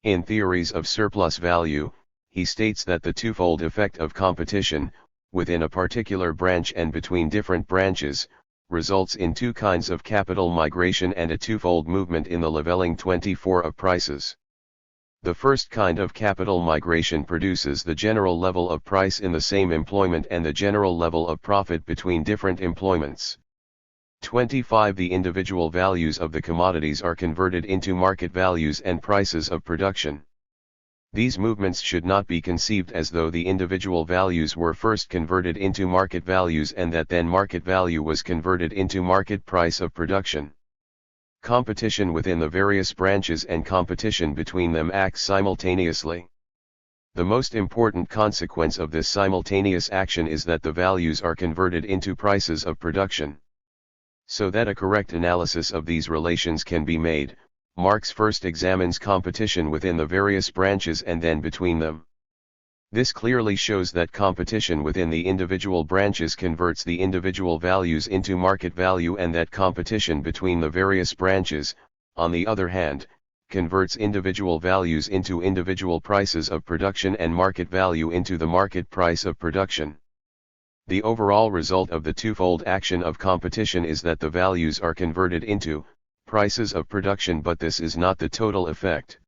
In Theories of Surplus Value, he states that the twofold effect of competition, within a particular branch and between different branches, results in two kinds of capital migration and a twofold movement in the leveling 24 of prices. The first kind of capital migration produces the general level of price in the same employment and the general level of profit between different employments. 25. The individual values of the commodities are converted into market values and prices of production. These movements should not be conceived as though the individual values were first converted into market values and that then market value was converted into market price of production. Competition within the various branches and competition between them acts simultaneously. The most important consequence of this simultaneous action is that the values are converted into prices of production. So that a correct analysis of these relations can be made, Marx first examines competition within the various branches and then between them. This clearly shows that competition within the individual branches converts the individual values into market value and that competition between the various branches, on the other hand, converts individual values into individual prices of production and market value into the market price of production. The overall result of the twofold action of competition is that the values are converted into prices of production, but this is not the total effect.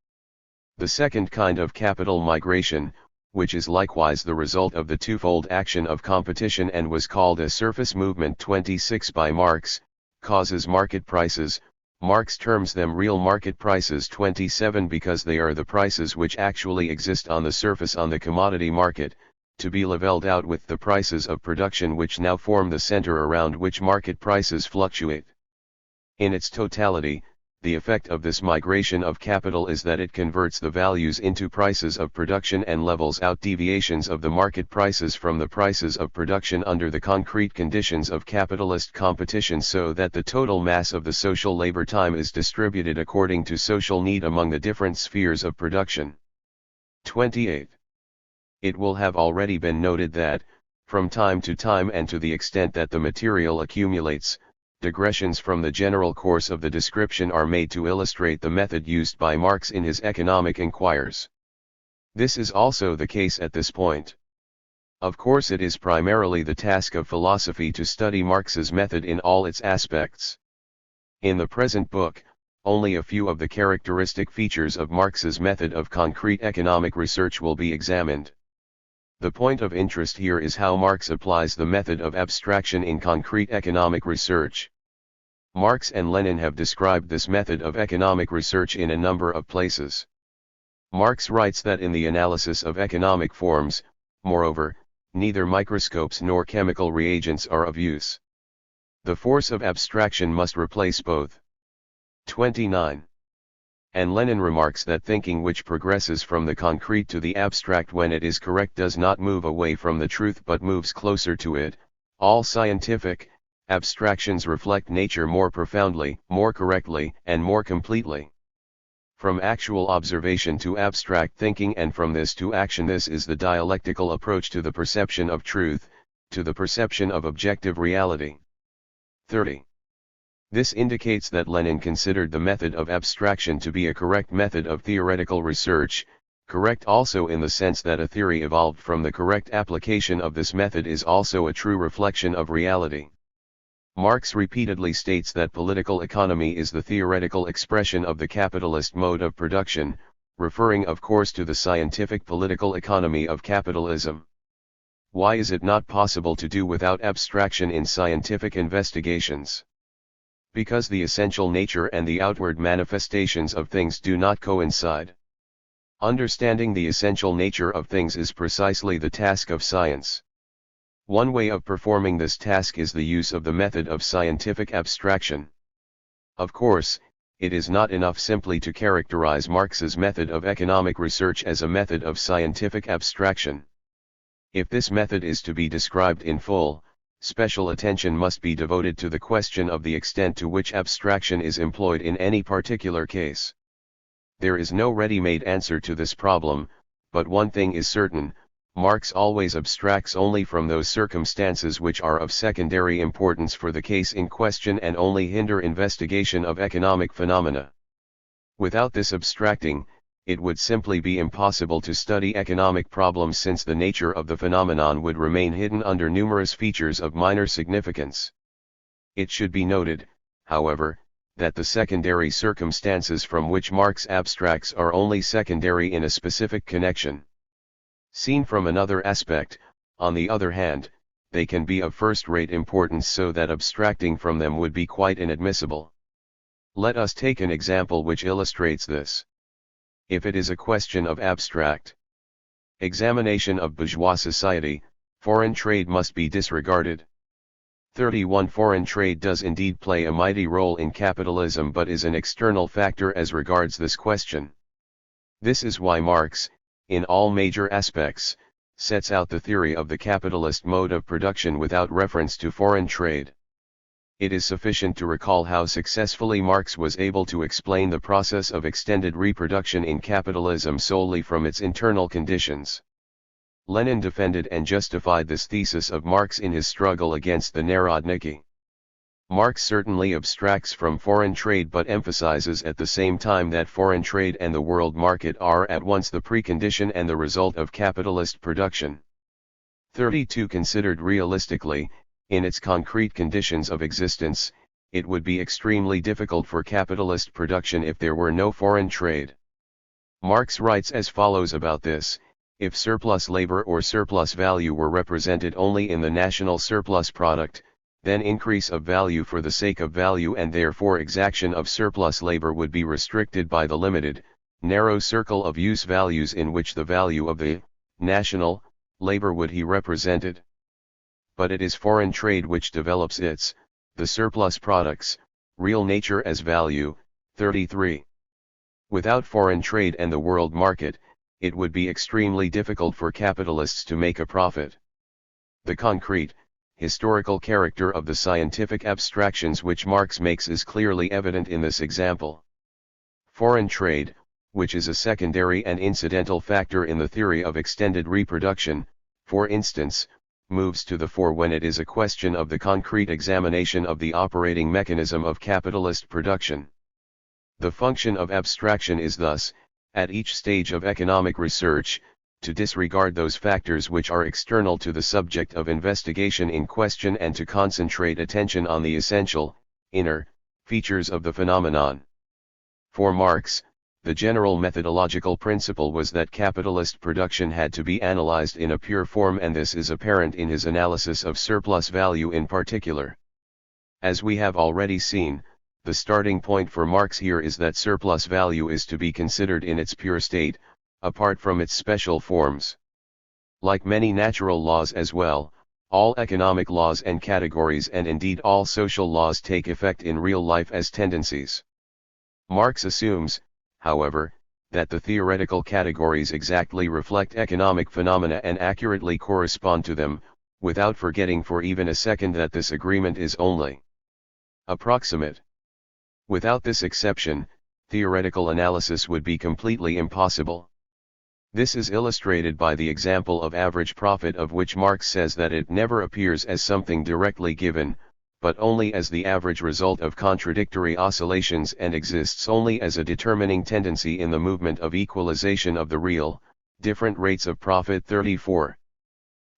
The second kind of capital migration, which is likewise the result of the twofold action of competition and was called a surface movement 26 by Marx, causes market prices. Marx terms them real market prices 27 because they are the prices which actually exist on the surface on the commodity market, to be leveled out with the prices of production which now form the center around which market prices fluctuate. In its totality, the effect of this migration of capital is that it converts the values into prices of production and levels out deviations of the market prices from the prices of production under the concrete conditions of capitalist competition, so that the total mass of the social labor time is distributed according to social need among the different spheres of production. 28. It will have already been noted that, from time to time and to the extent that the material accumulates, digressions from the general course of the description are made to illustrate the method used by Marx in his Economic Inquiries. This is also the case at this point. Of course, it is primarily the task of philosophy to study Marx's method in all its aspects. In the present book, only a few of the characteristic features of Marx's method of concrete economic research will be examined. The point of interest here is how Marx applies the method of abstraction in concrete economic research. Marx and Lenin have described this method of economic research in a number of places. Marx writes that in the analysis of economic forms, moreover, neither microscopes nor chemical reagents are of use. The force of abstraction must replace both. 29. And Lenin remarks that thinking which progresses from the concrete to the abstract when it is correct does not move away from the truth but moves closer to it. All scientific abstractions reflect nature more profoundly, more correctly, and more completely. From actual observation to abstract thinking, and from this to action, this is the dialectical approach to the perception of truth, to the perception of objective reality. 30. This indicates that Lenin considered the method of abstraction to be a correct method of theoretical research, correct also in the sense that a theory evolved from the correct application of this method is also a true reflection of reality. Marx repeatedly states that political economy is the theoretical expression of the capitalist mode of production, referring of course to the scientific political economy of capitalism. Why is it not possible to do without abstraction in scientific investigations? Because the essential nature and the outward manifestations of things do not coincide. Understanding the essential nature of things is precisely the task of science. One way of performing this task is the use of the method of scientific abstraction. Of course, it is not enough simply to characterize Marx's method of economic research as a method of scientific abstraction. If this method is to be described in full, special attention must be devoted to the question of the extent to which abstraction is employed in any particular case. There is no ready-made answer to this problem, but one thing is certain: Marx always abstracts only from those circumstances which are of secondary importance for the case in question and only hinder investigation of economic phenomena. Without this abstracting, it would simply be impossible to study economic problems, since the nature of the phenomenon would remain hidden under numerous features of minor significance. It should be noted, however, that the secondary circumstances from which Marx abstracts are only secondary in a specific connection. Seen from another aspect, on the other hand, they can be of first-rate importance, so that abstracting from them would be quite inadmissible. Let us take an example which illustrates this. If it is a question of abstract examination of bourgeois society, foreign trade must be disregarded. 31. Foreign trade does indeed play a mighty role in capitalism, but is an external factor as regards this question. This is why Marx, in all major aspects, sets out the theory of the capitalist mode of production without reference to foreign trade. It is sufficient to recall how successfully Marx was able to explain the process of extended reproduction in capitalism solely from its internal conditions. Lenin defended and justified this thesis of Marx in his struggle against the Narodniki. Marx certainly abstracts from foreign trade, but emphasizes at the same time that foreign trade and the world market are at once the precondition and the result of capitalist production. 32. Considered realistically, in its concrete conditions of existence, it would be extremely difficult for capitalist production if there were no foreign trade. Marx writes as follows about this: if surplus labor or surplus value were represented only in the national surplus product, then increase of value for the sake of value and therefore exaction of surplus labor would be restricted by the limited, narrow circle of use values in which the value of the national labor would be represented. But it is foreign trade which develops the surplus products, real nature as value. 33. Without foreign trade and the world market, it would be extremely difficult for capitalists to make a profit. The concrete, historical character of the scientific abstractions which Marx makes is clearly evident in this example. Foreign trade, which is a secondary and incidental factor in the theory of extended reproduction, for instance, moves to the fore when it is a question of the concrete examination of the operating mechanism of capitalist production. The function of abstraction is thus, at each stage of economic research, to disregard those factors which are external to the subject of investigation in question and to concentrate attention on the essential, inner, features of the phenomenon. For Marx, the general methodological principle was that capitalist production had to be analyzed in a pure form, and this is apparent in his analysis of surplus value in particular. As we have already seen, the starting point for Marx here is that surplus value is to be considered in its pure state, apart from its special forms. Like many natural laws as well, all economic laws and categories, and indeed all social laws, take effect in real life as tendencies. Marx assumes, however, that the theoretical categories exactly reflect economic phenomena and accurately correspond to them, without forgetting for even a second that this agreement is only approximate. Without this exception, theoretical analysis would be completely impossible. This is illustrated by the example of average profit, of which Marx says that it never appears as something directly given, but only as the average result of contradictory oscillations, and exists only as a determining tendency in the movement of equalization of the real, different rates of profit. 34.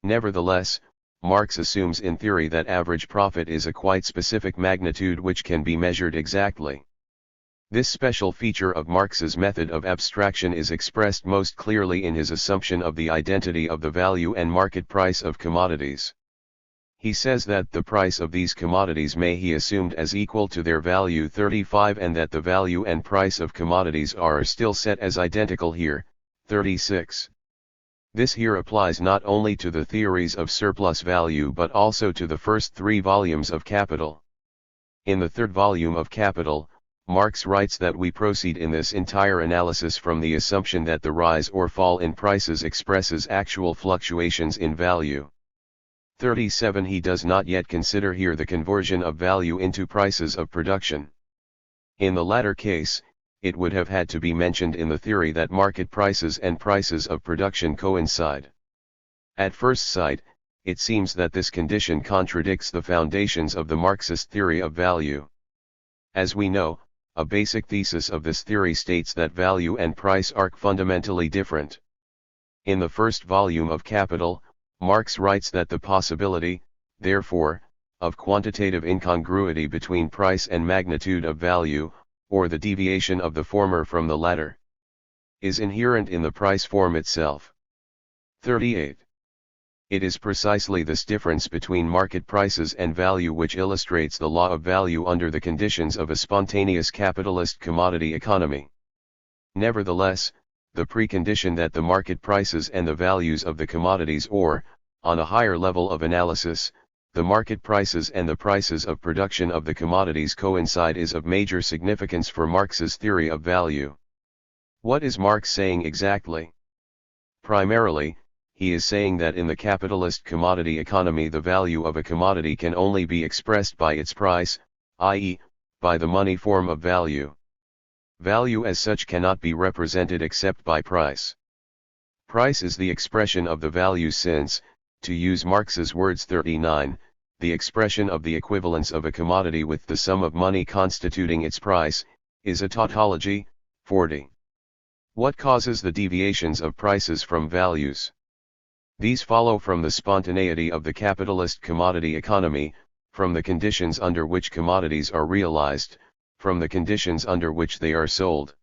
Nevertheless, Marx assumes in theory that average profit is a quite specific magnitude which can be measured exactly. This special feature of Marx's method of abstraction is expressed most clearly in his assumption of the identity of the value and market price of commodities. He says that the price of these commodities may be assumed as equal to their value. 35. And that the value and price of commodities are still set as identical here. 36. This here applies not only to the theories of surplus value but also to the first 3 volumes of Capital. In the third volume of Capital, Marx writes that we proceed in this entire analysis from the assumption that the rise or fall in prices expresses actual fluctuations in value. 37. He does not yet consider here the conversion of value into prices of production. In the latter case, it would have had to be mentioned in the theory that market prices and prices of production coincide. At first sight, it seems that this condition contradicts the foundations of the Marxist theory of value. As we know, a basic thesis of this theory states that value and price are fundamentally different. In the first volume of Capital, Marx writes that the possibility, therefore, of quantitative incongruity between price and magnitude of value, or the deviation of the former from the latter, is inherent in the price form itself. 38. It is precisely this difference between market prices and value which illustrates the law of value under the conditions of a spontaneous capitalist commodity economy. Nevertheless, the precondition that the market prices and the values of the commodities or, on a higher level of analysis, the market prices and the prices of production of the commodities coincide is of major significance for Marx's theory of value. What is Marx saying exactly? Primarily, he is saying that in the capitalist commodity economy the value of a commodity can only be expressed by its price, i.e., by the money form of value. Value as such cannot be represented except by price. Price is the expression of the value since, to use Marx's words 39, the expression of the equivalence of a commodity with the sum of money constituting its price, is a tautology. 40. What causes the deviations of prices from values? These follow from the spontaneity of the capitalist commodity economy, from the conditions under which commodities are realized, from the conditions under which they are sold.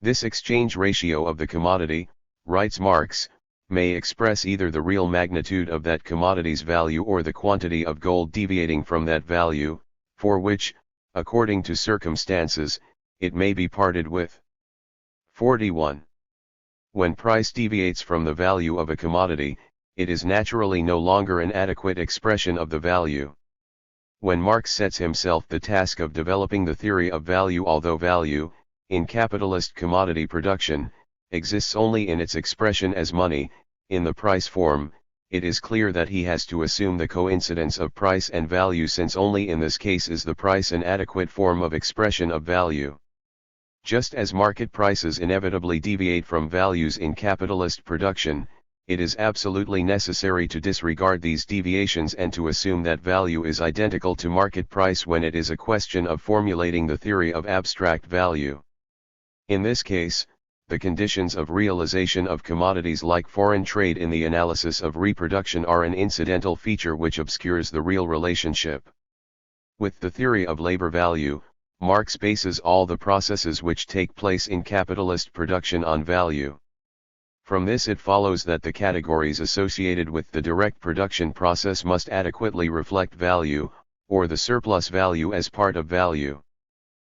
This exchange ratio of the commodity, writes Marx, may express either the real magnitude of that commodity's value or the quantity of gold deviating from that value, for which, according to circumstances, it may be parted with. 41. When price deviates from the value of a commodity, it is naturally no longer an adequate expression of the value. When Marx sets himself the task of developing the theory of value, although value, in capitalist commodity production, exists only in its expression as money, in the price form, it is clear that he has to assume the coincidence of price and value, since only in this case is the price an adequate form of expression of value. Just as market prices inevitably deviate from values in capitalist production, it is absolutely necessary to disregard these deviations and to assume that value is identical to market price when it is a question of formulating the theory of abstract value. In this case, the conditions of realization of commodities like foreign trade in the analysis of reproduction are an incidental feature which obscures the real relationship. With the theory of labor value, Marx bases all the processes which take place in capitalist production on value. From this it follows that the categories associated with the direct production process must adequately reflect value, or the surplus value as part of value.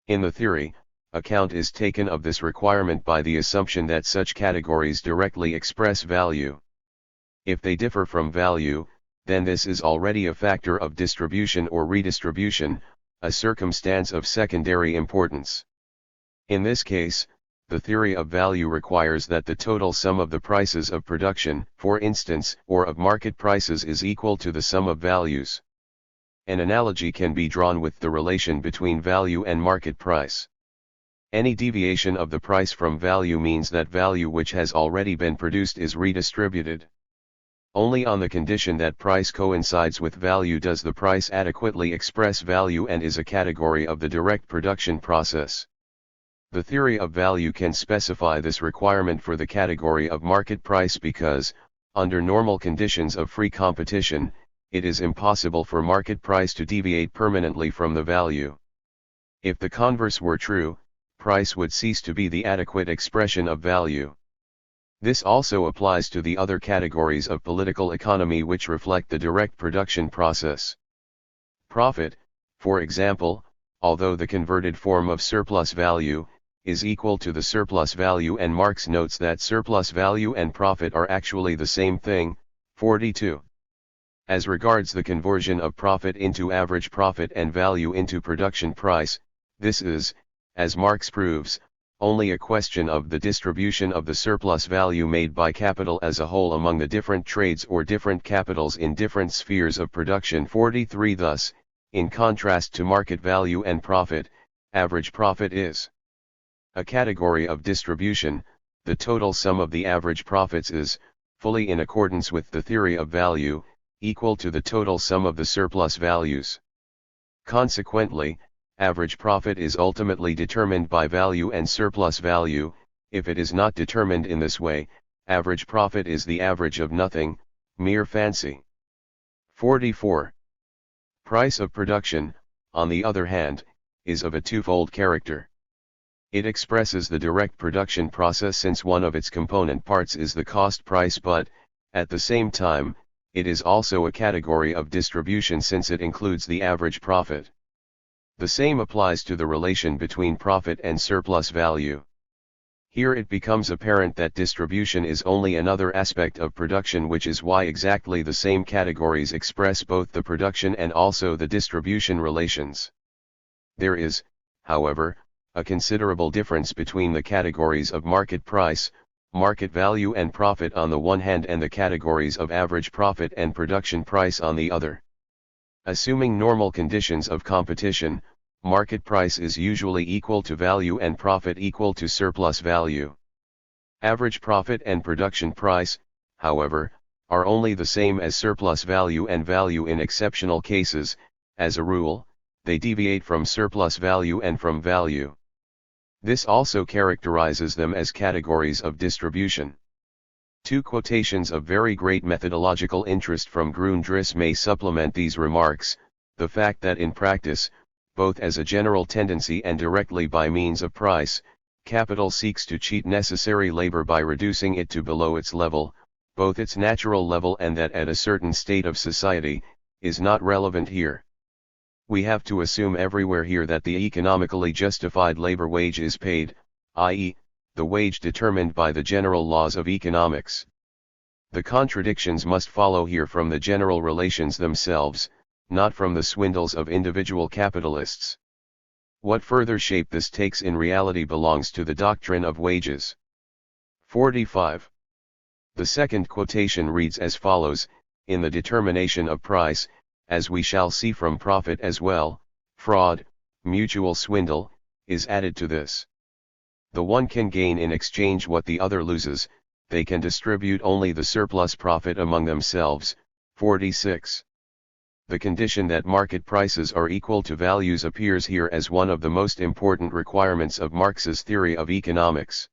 In the theory, account is taken of this requirement by the assumption that such categories directly express value. If they differ from value, then this is already a factor of distribution or redistribution, a circumstance of secondary importance. In this case, the theory of value requires that the total sum of the prices of production, for instance, or of market prices is equal to the sum of values. An analogy can be drawn with the relation between value and market price. Any deviation of the price from value means that value which has already been produced is redistributed. Only on the condition that price coincides with value does the price adequately express value and is a category of the direct production process. The theory of value can specify this requirement for the category of market price because, under normal conditions of free competition, it is impossible for market price to deviate permanently from the value. If the converse were true, price would cease to be the adequate expression of value. This also applies to the other categories of political economy which reflect the direct production process. Profit, for example, although the converted form of surplus value, is equal to the surplus value, and Marx notes that surplus value and profit are actually the same thing. 42. As regards the conversion of profit into average profit and value into production price, this is, as Marx proves, only a question of the distribution of the surplus value made by capital as a whole among the different trades or different capitals in different spheres of production. 43 Thus, in contrast to market value and profit, average profit is a category of distribution. The total sum of the average profits is, fully in accordance with the theory of value, equal to the total sum of the surplus values. Consequently, average profit is ultimately determined by value and surplus value. If it is not determined in this way, average profit is the average of nothing, mere fancy. 44. Price of production, on the other hand, is of a twofold character. It expresses the direct production process since one of its component parts is the cost price, but, at the same time, it is also a category of distribution since it includes the average profit. The same applies to the relation between profit and surplus value. Here it becomes apparent that distribution is only another aspect of production, which is why exactly the same categories express both the production and also the distribution relations. There is, however, a considerable difference between the categories of market price, market value and profit on the one hand and the categories of average profit and production price on the other. Assuming normal conditions of competition, market price is usually equal to value and profit equal to surplus value. Average profit and production price, however, are only the same as surplus value and value in exceptional cases. As a rule, they deviate from surplus value and from value. This also characterizes them as categories of distribution. Two quotations of very great methodological interest from Grundrisse may supplement these remarks: the fact that in practice, both as a general tendency and directly by means of price, capital seeks to cheat necessary labor by reducing it to below its level, both its natural level and that at a certain state of society, is not relevant here. We have to assume everywhere here that the economically justified labor wage is paid, i.e., the wage determined by the general laws of economics. The contradictions must follow here from the general relations themselves, not from the swindles of individual capitalists. What further shape this takes in reality belongs to the doctrine of wages. 45. The second quotation reads as follows: in the determination of price, as we shall see from profit as well, fraud, mutual swindle, is added to this. The one can gain in exchange what the other loses, they can distribute only the surplus profit among themselves. 46. The condition that market prices are equal to values appears here as one of the most important requirements of Marx's theory of economics.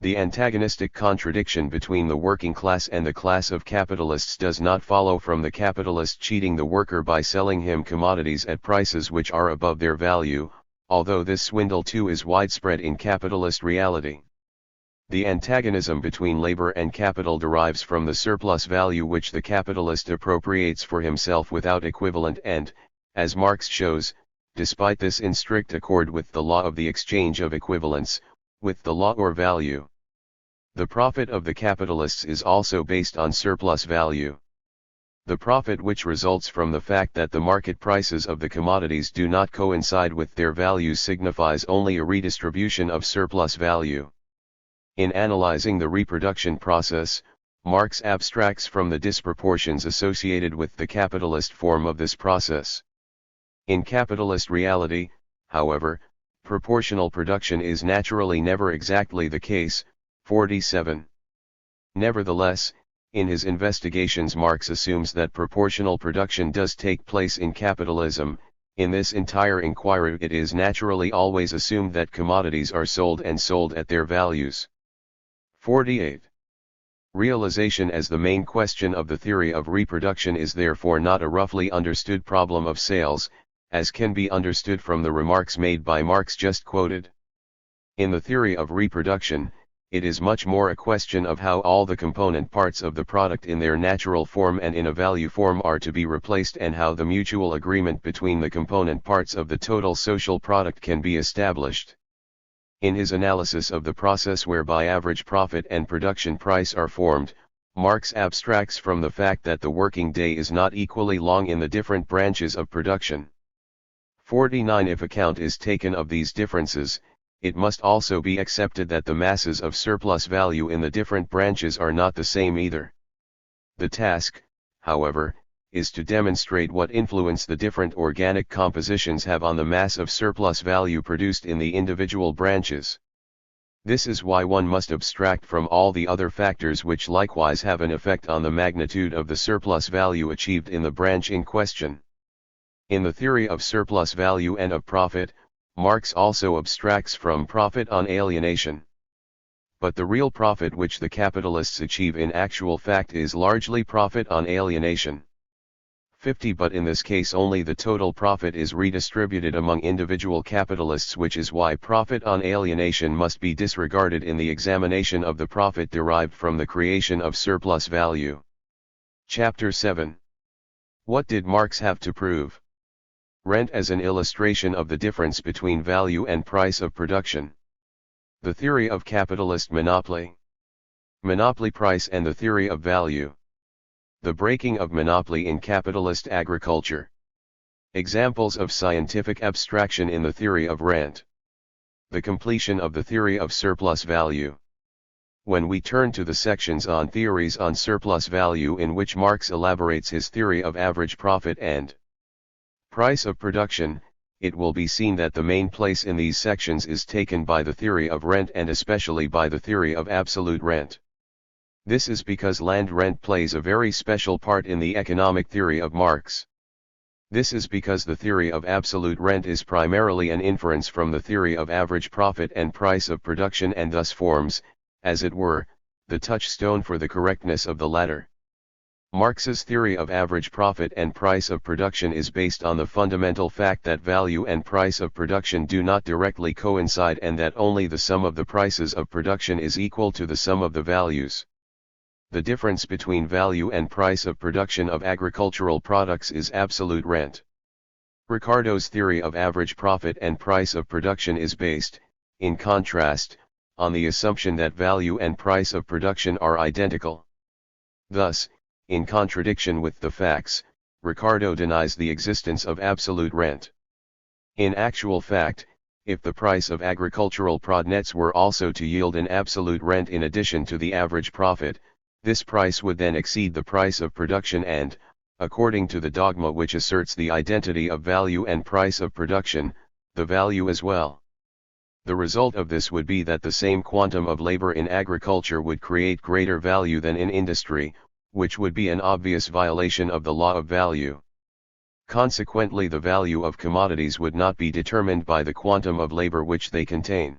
The antagonistic contradiction between the working class and the class of capitalists does not follow from the capitalist cheating the worker by selling him commodities at prices which are above their value, although this swindle too is widespread in capitalist reality. The antagonism between labor and capital derives from the surplus value which the capitalist appropriates for himself without equivalent and, as Marx shows, despite this in strict accord with the law of the exchange of equivalents, with the law or value. The profit of the capitalists is also based on surplus value. The profit which results from the fact that the market prices of the commodities do not coincide with their values signifies only a redistribution of surplus value. In analyzing the reproduction process, Marx abstracts from the disproportions associated with the capitalist form of this process. In capitalist reality, however, proportional production is naturally never exactly the case. 47. Nevertheless, in his investigations Marx assumes that proportional production does take place in capitalism. In this entire inquiry it is naturally always assumed that commodities are sold and sold at their values. 48. Realization as the main question of the theory of reproduction is therefore not a roughly understood problem of sales, as can be understood from the remarks made by Marx just quoted. In the theory of reproduction, it is much more a question of how all the component parts of the product in their natural form and in a value form are to be replaced and how the mutual agreement between the component parts of the total social product can be established. In his analysis of the process whereby average profit and production price are formed, Marx abstracts from the fact that the working day is not equally long in the different branches of production. 49. If account is taken of these differences, it must also be accepted that the masses of surplus value in the different branches are not the same either. The task, however, is to demonstrate what influence the different organic compositions have on the mass of surplus value produced in the individual branches. This is why one must abstract from all the other factors which likewise have an effect on the magnitude of the surplus value achieved in the branch in question. In the theory of surplus value and of profit, Marx also abstracts from profit on alienation. But the real profit which the capitalists achieve in actual fact is largely profit on alienation. 50. But in this case only the total profit is redistributed among individual capitalists, which is why profit on alienation must be disregarded in the examination of the profit derived from the creation of surplus value. Chapter 7. What did Marx have to prove? Rent as an illustration of the difference between value and price of production. The theory of capitalist monopoly. Monopoly price and the theory of value. The breaking of monopoly in capitalist agriculture. Examples of scientific abstraction in the theory of rent. The completion of the theory of surplus value. When we turn to the sections on theories on surplus value in which Marx elaborates his theory of average profit and price of production, it will be seen that the main place in these sections is taken by the theory of rent and especially by the theory of absolute rent. This is because land rent plays a very special part in the economic theory of Marx. This is because the theory of absolute rent is primarily an inference from the theory of average profit and price of production and thus forms, as it were, the touchstone for the correctness of the latter. Marx's theory of average profit and price of production is based on the fundamental fact that value and price of production do not directly coincide and that only the sum of the prices of production is equal to the sum of the values. The difference between value and price of production of agricultural products is absolute rent. Ricardo's theory of average profit and price of production is based, in contrast, on the assumption that value and price of production are identical. Thus, in contradiction with the facts, Ricardo denies the existence of absolute rent. In actual fact, if the price of agricultural products were also to yield an absolute rent in addition to the average profit, this price would then exceed the price of production and, according to the dogma which asserts the identity of value and price of production, the value as well. The result of this would be that the same quantum of labor in agriculture would create greater value than in industry, which would be an obvious violation of the law of value. Consequently, the value of commodities would not be determined by the quantum of labor which they contain.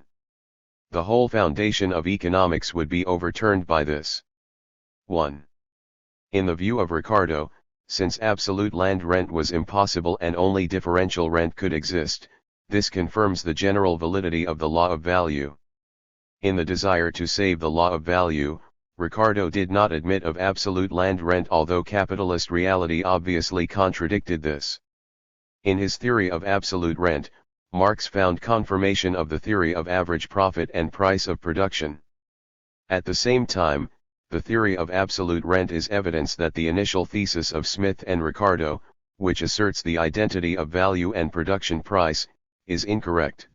The whole foundation of economics would be overturned by this. 1. In the view of Ricardo, since absolute land rent was impossible and only differential rent could exist, this confirms the general validity of the law of value. In the desire to save the law of value, Ricardo did not admit of absolute land rent, although capitalist reality obviously contradicted this. In his theory of absolute rent, Marx found confirmation of the theory of average profit and price of production. At the same time, the theory of absolute rent is evidence that the initial thesis of Smith and Ricardo, which asserts the identity of value and production price, is incorrect.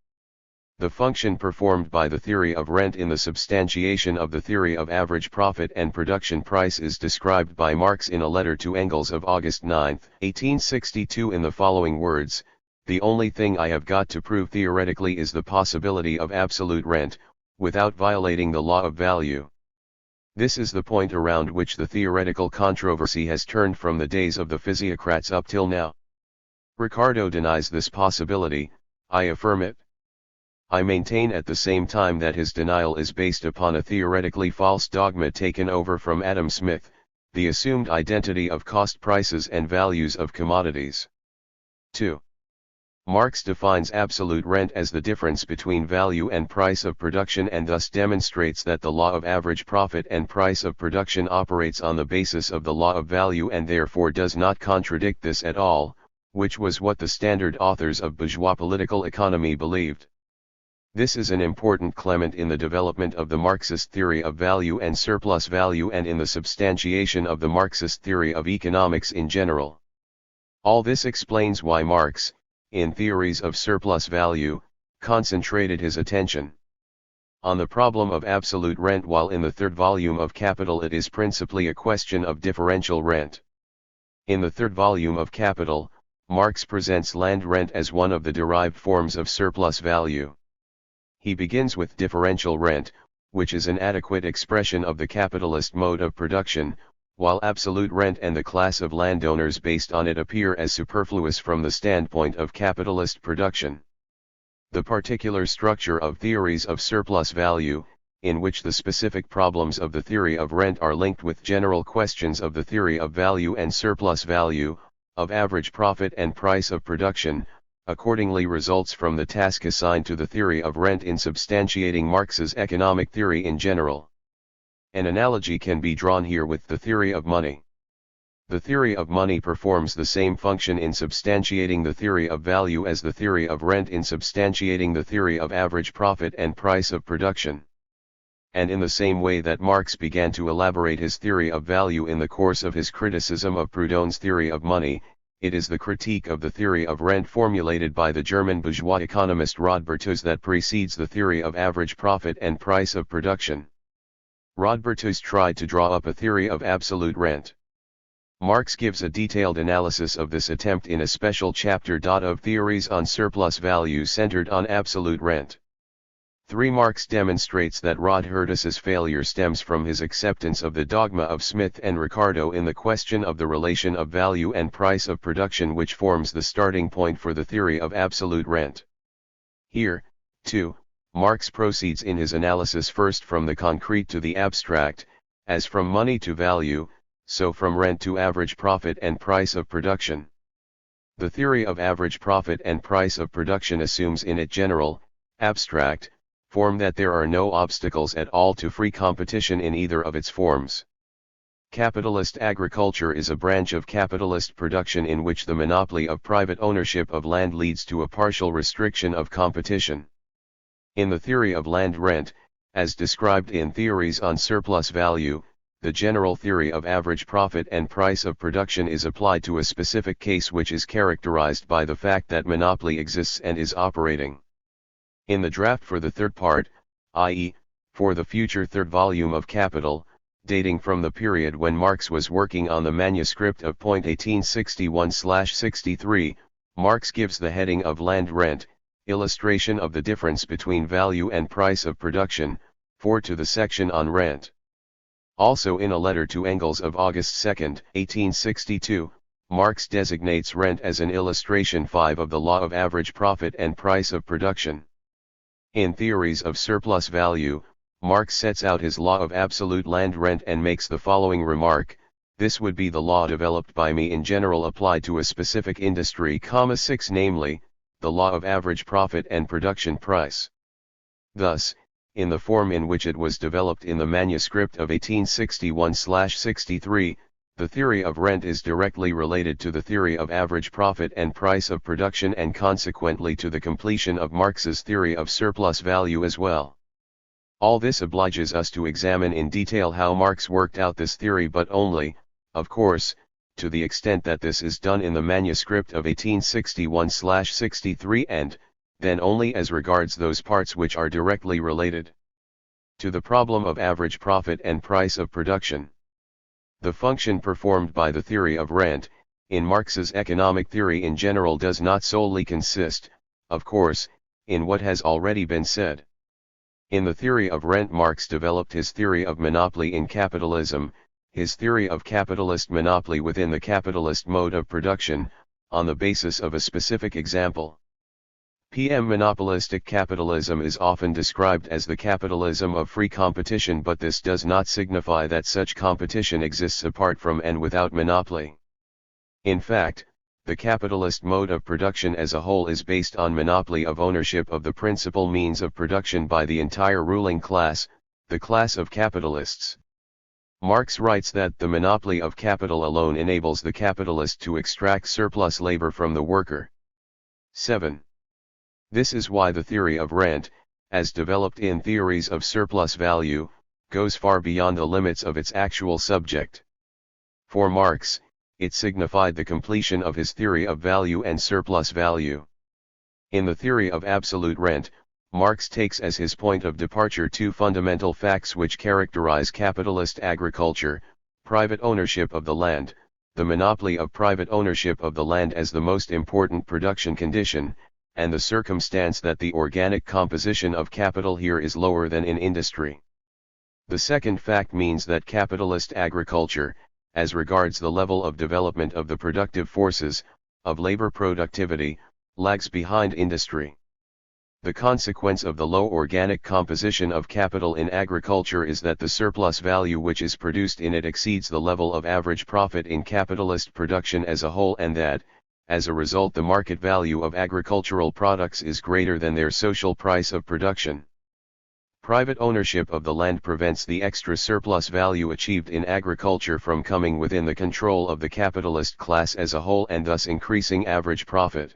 The function performed by the theory of rent in the substantiation of the theory of average profit and production price is described by Marx in a letter to Engels of August 9, 1862 in the following words: "The only thing I have got to prove theoretically is the possibility of absolute rent, without violating the law of value." This is the point around which the theoretical controversy has turned from the days of the physiocrats up till now. Ricardo denies this possibility, I affirm it. I maintain at the same time that his denial is based upon a theoretically false dogma taken over from Adam Smith, the assumed identity of cost prices and values of commodities. 2. Marx defines absolute rent as the difference between value and price of production and thus demonstrates that the law of average profit and price of production operates on the basis of the law of value and therefore does not contradict this at all, which was what the standard authors of bourgeois political economy believed. This is an important clement in the development of the Marxist theory of value and surplus value and in the substantiation of the Marxist theory of economics in general. All this explains why Marx, in Theories of Surplus Value, concentrated his attention on the problem of absolute rent, while in the third volume of Capital it is principally a question of differential rent. In the third volume of Capital, Marx presents land rent as one of the derived forms of surplus value. He begins with differential rent, which is an adequate expression of the capitalist mode of production, while absolute rent and the class of landowners based on it appear as superfluous from the standpoint of capitalist production. The particular structure of Theories of Surplus Value, in which the specific problems of the theory of rent are linked with general questions of the theory of value and surplus value, of average profit and price of production, accordingly results from the task assigned to the theory of rent in substantiating Marx's economic theory in general. An analogy can be drawn here with the theory of money. The theory of money performs the same function in substantiating the theory of value as the theory of rent in substantiating the theory of average profit and price of production. And in the same way that Marx began to elaborate his theory of value in the course of his criticism of Proudhon's theory of money, it is the critique of the theory of rent formulated by the German bourgeois economist Rodbertus that precedes the theory of average profit and price of production. Rodbertus tried to draw up a theory of absolute rent. Marx gives a detailed analysis of this attempt in a special chapter of Theories on Surplus Value centered on absolute rent. 3. Marx demonstrates that Rodbertus's failure stems from his acceptance of the dogma of Smith and Ricardo in the question of the relation of value and price of production, which forms the starting point for the theory of absolute rent. Here, too, Marx proceeds in his analysis first from the concrete to the abstract, as from money to value, so from rent to average profit and price of production. The theory of average profit and price of production assumes in its general, abstract, form that there are no obstacles at all to free competition in either of its forms. Capitalist agriculture is a branch of capitalist production in which the monopoly of private ownership of land leads to a partial restriction of competition. In the theory of land rent, as described in Theories on Surplus Value, the general theory of average profit and price of production is applied to a specific case which is characterized by the fact that monopoly exists and is operating. In the draft for the third part, i.e., for the future third volume of Capital, dating from the period when Marx was working on the manuscript of point 1861/63, Marx gives the heading of land rent, illustration of the difference between value and price of production, 4 to the section on rent. Also in a letter to Engels of August 2, 1862, Marx designates rent as an illustration 5 of the law of average profit and price of production. In Theories of Surplus Value, Marx sets out his law of absolute land rent and makes the following remark: this would be the law developed by me in general applied to a specific industry, 6, namely, the law of average profit and production price. Thus, in the form in which it was developed in the manuscript of 1861/63, the theory of rent is directly related to the theory of average profit and price of production and consequently to the completion of Marx's theory of surplus value as well. All this obliges us to examine in detail how Marx worked out this theory, but only, of course, to the extent that this is done in the manuscript of 1861/63 and, then only as regards those parts which are directly related to the problem of average profit and price of production. The function performed by the theory of rent, in Marx's economic theory in general, does not solely consist, of course, in what has already been said. In the theory of rent, Marx developed his theory of monopoly in capitalism, his theory of capitalist monopoly within the capitalist mode of production, on the basis of a specific example. Monopolistic capitalism is often described as the capitalism of free competition, but this does not signify that such competition exists apart from and without monopoly. In fact, the capitalist mode of production as a whole is based on monopoly of ownership of the principal means of production by the entire ruling class, the class of capitalists. Marx writes that the monopoly of capital alone enables the capitalist to extract surplus labor from the worker. 7. This is why the theory of rent, as developed in Theories of Surplus Value, goes far beyond the limits of its actual subject. For Marx, it signified the completion of his theory of value and surplus value. In the theory of absolute rent, Marx takes as his point of departure two fundamental facts which characterize capitalist agriculture: private ownership of the land, the monopoly of private ownership of the land as the most important production condition, and the circumstance that the organic composition of capital here is lower than in industry. The second fact means that capitalist agriculture, as regards the level of development of the productive forces, of labor productivity, lags behind industry. The consequence of the low organic composition of capital in agriculture is that the surplus value which is produced in it exceeds the level of average profit in capitalist production as a whole, and that, as a result, the market value of agricultural products is greater than their social price of production. Private ownership of the land prevents the extra surplus value achieved in agriculture from coming within the control of the capitalist class as a whole, and thus increasing average profit.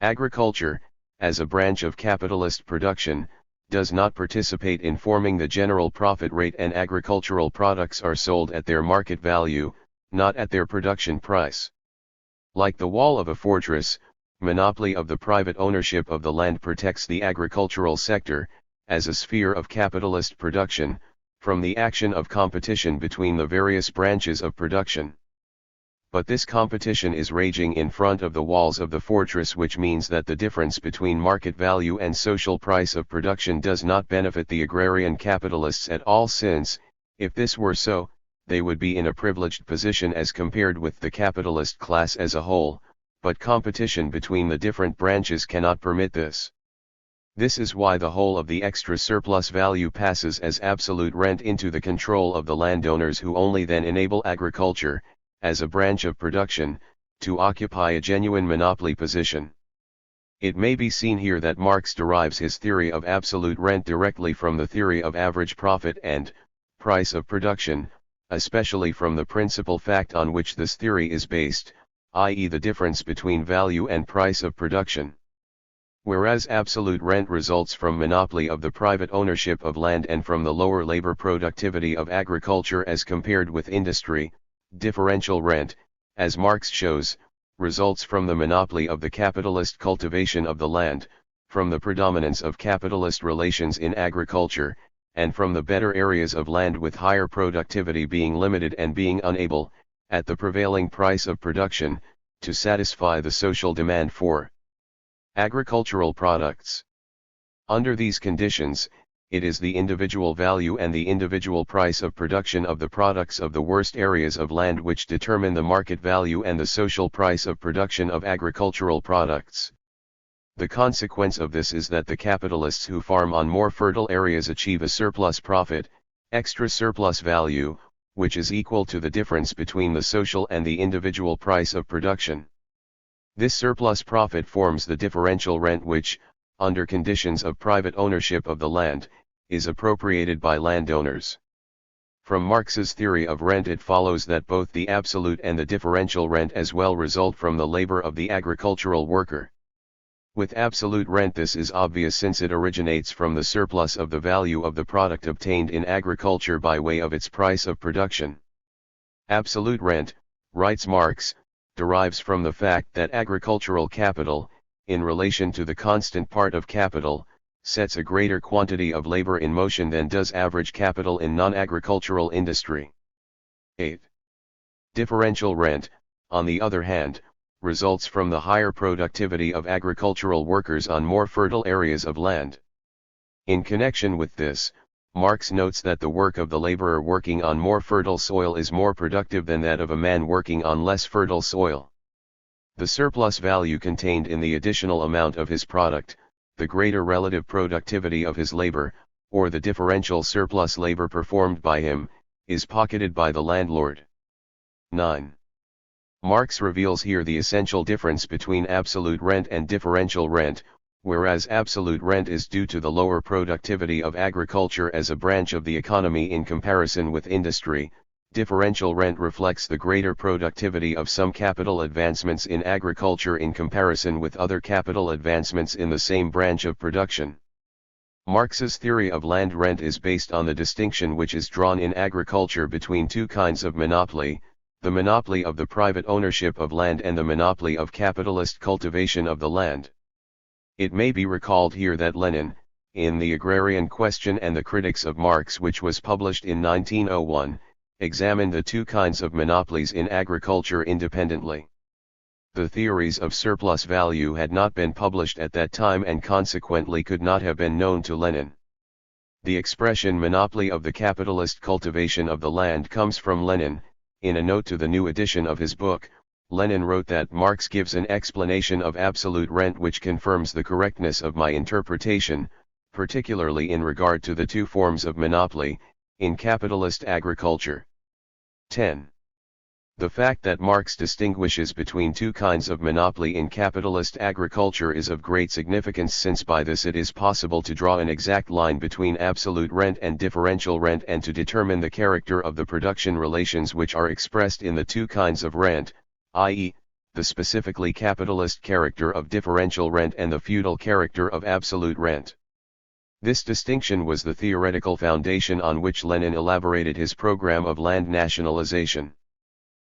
Agriculture, as a branch of capitalist production, does not participate in forming the general profit rate, and agricultural products are sold at their market value, not at their production price. Like the wall of a fortress, monopoly of the private ownership of the land protects the agricultural sector, as a sphere of capitalist production, from the action of competition between the various branches of production. But this competition is raging in front of the walls of the fortress, which means that the difference between market value and social price of production does not benefit the agrarian capitalists at all, since, if this were so, they would be in a privileged position as compared with the capitalist class as a whole, but competition between the different branches cannot permit this. This is why the whole of the extra surplus value passes as absolute rent into the control of the landowners, who only then enable agriculture, as a branch of production, to occupy a genuine monopoly position. It may be seen here that Marx derives his theory of absolute rent directly from the theory of average profit and price of production, especially from the principal fact on which this theory is based, i.e. the difference between value and price of production. Whereas absolute rent results from monopoly of the private ownership of land and from the lower labor productivity of agriculture as compared with industry, differential rent, as Marx shows, results from the monopoly of the capitalist cultivation of the land, from the predominance of capitalist relations in agriculture, and from the better areas of land with higher productivity being limited and being unable, at the prevailing price of production, to satisfy the social demand for agricultural products. Under these conditions, it is the individual value and the individual price of production of the products of the worst areas of land which determine the market value and the social price of production of agricultural products. The consequence of this is that the capitalists who farm on more fertile areas achieve a surplus profit, extra surplus value, which is equal to the difference between the social and the individual price of production. This surplus profit forms the differential rent which, under conditions of private ownership of the land, is appropriated by landowners. From Marx's theory of rent it follows that both the absolute and the differential rent as well result from the labor of the agricultural worker. With absolute rent this is obvious, since it originates from the surplus of the value of the product obtained in agriculture by way of its price of production. Absolute rent, writes Marx, derives from the fact that agricultural capital, in relation to the constant part of capital, sets a greater quantity of labor in motion than does average capital in non-agricultural industry. 8. Differential rent, on the other hand, results from the higher productivity of agricultural workers on more fertile areas of land. In connection with this, Marx notes that the work of the laborer working on more fertile soil is more productive than that of a man working on less fertile soil. The surplus value contained in the additional amount of his product, the greater relative productivity of his labor, or the differential surplus labor performed by him, is pocketed by the landlord. 9. Marx reveals here the essential difference between absolute rent and differential rent. Whereas absolute rent is due to the lower productivity of agriculture as a branch of the economy in comparison with industry, differential rent reflects the greater productivity of some capital advancements in agriculture in comparison with other capital advancements in the same branch of production. Marx's theory of land rent is based on the distinction which is drawn in agriculture between two kinds of monopoly, the monopoly of the private ownership of land and the monopoly of capitalist cultivation of the land. It may be recalled here that Lenin, in The Agrarian Question and the Critics of Marx, which was published in 1901, examined the two kinds of monopolies in agriculture independently. The theories of surplus value had not been published at that time and consequently could not have been known to Lenin. The expression monopoly of the capitalist cultivation of the land comes from Lenin. In a note to the new edition of his book, Lenin wrote that Marx gives an explanation of absolute rent which confirms the correctness of my interpretation, particularly in regard to the two forms of monopoly, in capitalist agriculture. 10. The fact that Marx distinguishes between two kinds of monopoly in capitalist agriculture is of great significance, since by this it is possible to draw an exact line between absolute rent and differential rent and to determine the character of the production relations which are expressed in the two kinds of rent, i.e., the specifically capitalist character of differential rent and the feudal character of absolute rent. This distinction was the theoretical foundation on which Lenin elaborated his program of land nationalization.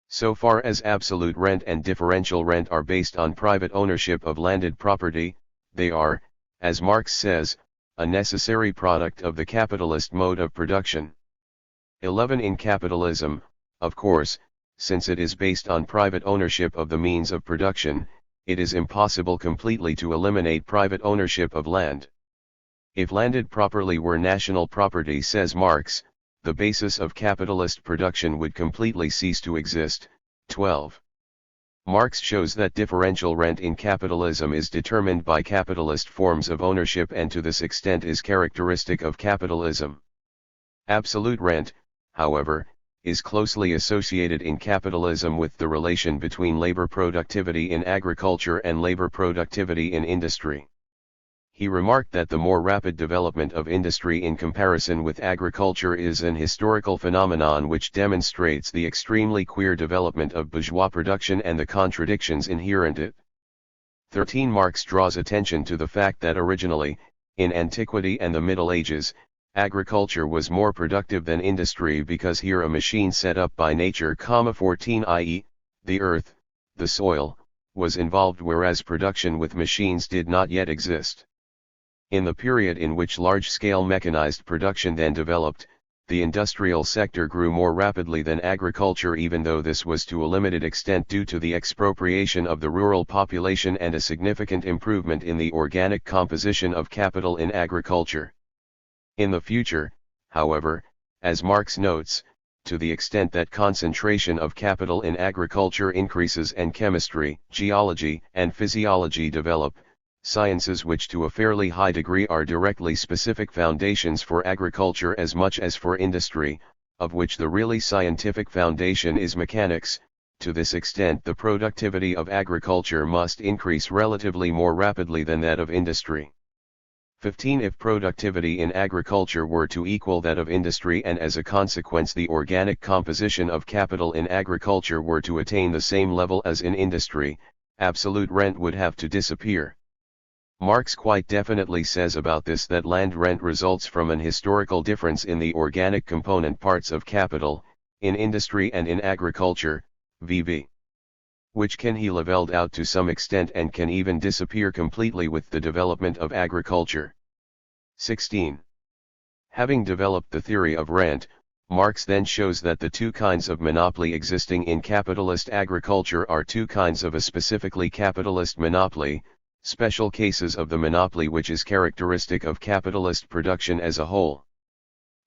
So far as absolute rent and differential rent are based on private ownership of landed property, they are, as Marx says, a necessary product of the capitalist mode of production. 11. In capitalism, of course, since it is based on private ownership of the means of production, it is impossible completely to eliminate private ownership of land. If landed property were national property, says Marx, the basis of capitalist production would completely cease to exist. 12. Marx shows that differential rent in capitalism is determined by capitalist forms of ownership and to this extent is characteristic of capitalism. Absolute rent, however, is closely associated in capitalism with the relation between labor productivity in agriculture and labor productivity in industry. He remarked that the more rapid development of industry in comparison with agriculture is an historical phenomenon which demonstrates the extremely queer development of bourgeois production and the contradictions inherent in it. 13. Marx draws attention to the fact that originally, in antiquity and the Middle Ages, agriculture was more productive than industry because here a machine set up by nature, 14, i.e., the earth, the soil, was involved, whereas production with machines did not yet exist. In the period in which large-scale mechanized production then developed, the industrial sector grew more rapidly than agriculture, even though this was to a limited extent due to the expropriation of the rural population and a significant improvement in the organic composition of capital in agriculture. In the future, however, as Marx notes, to the extent that concentration of capital in agriculture increases and chemistry, geology, and physiology develop, sciences which to a fairly high degree are directly specific foundations for agriculture as much as for industry, of which the really scientific foundation is mechanics, to this extent the productivity of agriculture must increase relatively more rapidly than that of industry. 15. If productivity in agriculture were to equal that of industry and as a consequence the organic composition of capital in agriculture were to attain the same level as in industry, absolute rent would have to disappear. Marx quite definitely says about this that land rent results from an historical difference in the organic component parts of capital, in industry and in agriculture, v.v. which can be leveled out to some extent and can even disappear completely with the development of agriculture. 16. Having developed the theory of rent, Marx then shows that the two kinds of monopoly existing in capitalist agriculture are two kinds of a specifically capitalist monopoly, special cases of the monopoly which is characteristic of capitalist production as a whole.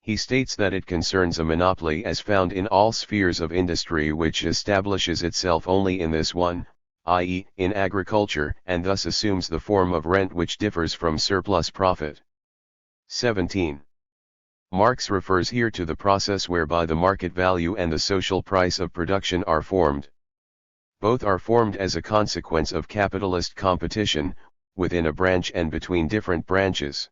He states that it concerns a monopoly as found in all spheres of industry which establishes itself only in this one, i.e., in agriculture, and thus assumes the form of rent which differs from surplus profit. 17. Marx refers here to the process whereby the market value and the social price of production are formed. Both are formed as a consequence of capitalist competition, within a branch and between different branches.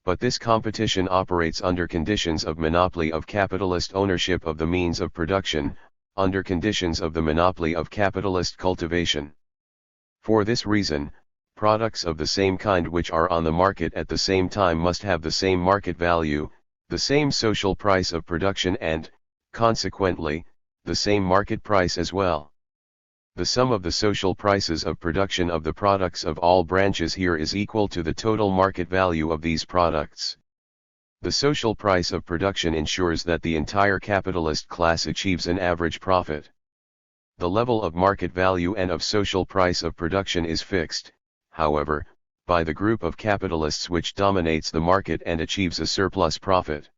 But this competition operates under conditions of monopoly of capitalist ownership of the means of production, under conditions of the monopoly of capitalist cultivation. For this reason, products of the same kind which are on the market at the same time must have the same market value, the same social price of production and, consequently, the same market price as well. The sum of the social prices of production of the products of all branches here is equal to the total market value of these products. The social price of production ensures that the entire capitalist class achieves an average profit. The level of market value and of social price of production is fixed, however, by the group of capitalists which dominates the market and achieves a surplus profit.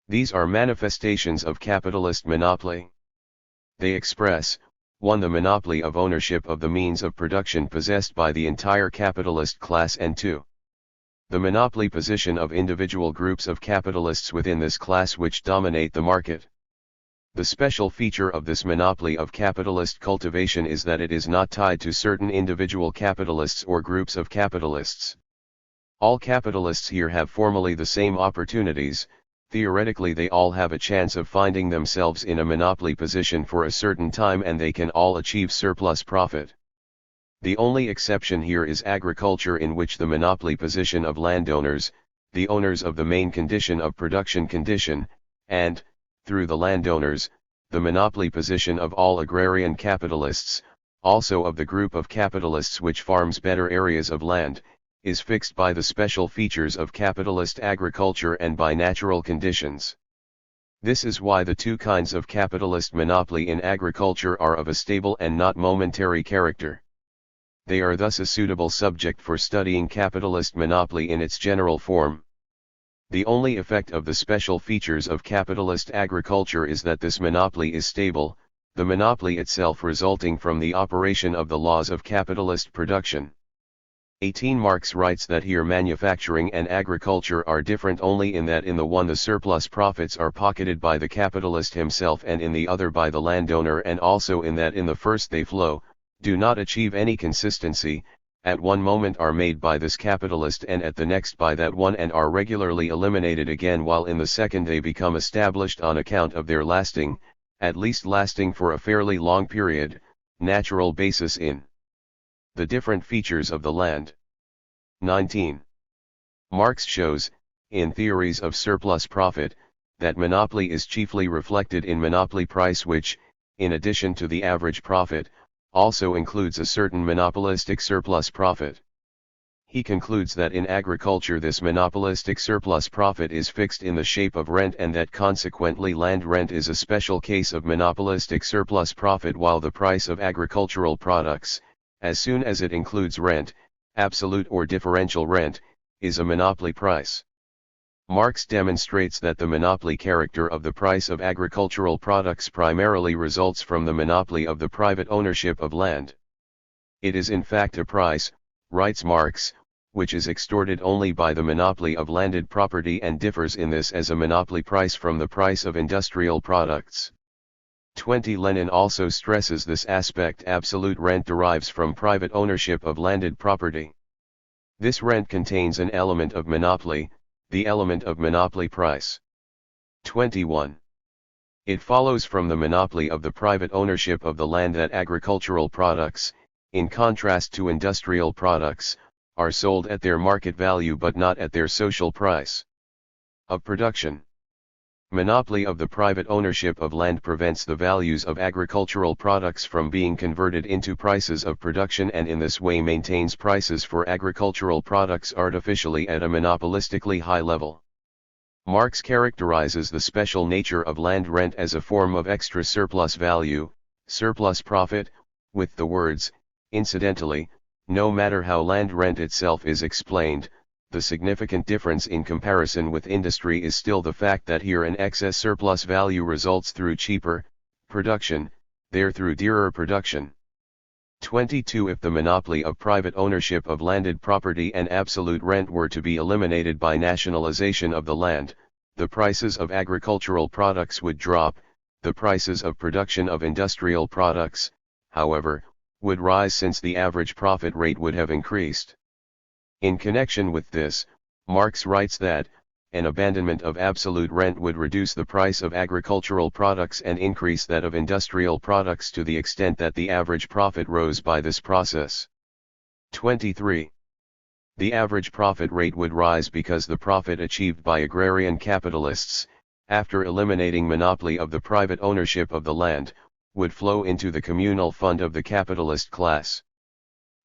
These are manifestations of capitalist monopoly. They express, 1. The monopoly of ownership of the means of production possessed by the entire capitalist class, and 2. The monopoly position of individual groups of capitalists within this class which dominate the market. The special feature of this monopoly of capitalist cultivation is that it is not tied to certain individual capitalists or groups of capitalists. All capitalists here have formally the same opportunities. Theoretically they all have a chance of finding themselves in a monopoly position for a certain time, and they can all achieve surplus profit. The only exception here is agriculture, in which the monopoly position of landowners, the owners of the main condition of production condition, and, through the landowners, the monopoly position of all agrarian capitalists, also of the group of capitalists which farms better areas of land, is fixed by the special features of capitalist agriculture and by natural conditions. This is why the two kinds of capitalist monopoly in agriculture are of a stable and not momentary character. They are thus a suitable subject for studying capitalist monopoly in its general form. The only effect of the special features of capitalist agriculture is that this monopoly is stable, the monopoly itself resulting from the operation of the laws of capitalist production. 18 Marx writes that here manufacturing and agriculture are different only in that in the one the surplus profits are pocketed by the capitalist himself, and in the other by the landowner, and also in that in the first they flow, do not achieve any consistency, at one moment are made by this capitalist and at the next by that one, and are regularly eliminated again, while in the second they become established on account of their lasting, at least lasting for a fairly long period, natural basis in the different features of the land. 19. Marx shows, in Theories of Surplus Profit, that monopoly is chiefly reflected in monopoly price, which, in addition to the average profit, also includes a certain monopolistic surplus profit. He concludes that in agriculture this monopolistic surplus profit is fixed in the shape of rent, and that consequently land rent is a special case of monopolistic surplus profit, while the price of agricultural products, as soon as it includes rent, absolute or differential rent, is a monopoly price. Marx demonstrates that the monopoly character of the price of agricultural products primarily results from the monopoly of the private ownership of land. It is in fact a price, writes Marx, which is extorted only by the monopoly of landed property, and differs in this as a monopoly price from the price of industrial products. 20 Lenin also stresses this aspect. Absolute rent derives from private ownership of landed property. This rent contains an element of monopoly, the element of monopoly price. 21. It follows from the monopoly of the private ownership of the land that agricultural products, in contrast to industrial products, are sold at their market value but not at their social price of production. Monopoly of the private ownership of land prevents the values of agricultural products from being converted into prices of production, and in this way maintains prices for agricultural products artificially at a monopolistically high level. Marx characterizes the special nature of land rent as a form of extra surplus value, surplus profit, with the words, incidentally, no matter how land rent itself is explained, the significant difference in comparison with industry is still the fact that here an excess surplus value results through cheaper production, there through dearer production. 22 If the monopoly of private ownership of landed property and absolute rent were to be eliminated by nationalization of the land, the prices of agricultural products would drop, the prices of production of industrial products, however, would rise, since the average profit rate would have increased. In connection with this, Marx writes that, an abandonment of absolute rent would reduce the price of agricultural products and increase that of industrial products to the extent that the average profit rose by this process. 23. The average profit rate would rise because the profit achieved by agrarian capitalists, after eliminating monopoly of the private ownership of the land, would flow into the communal fund of the capitalist class.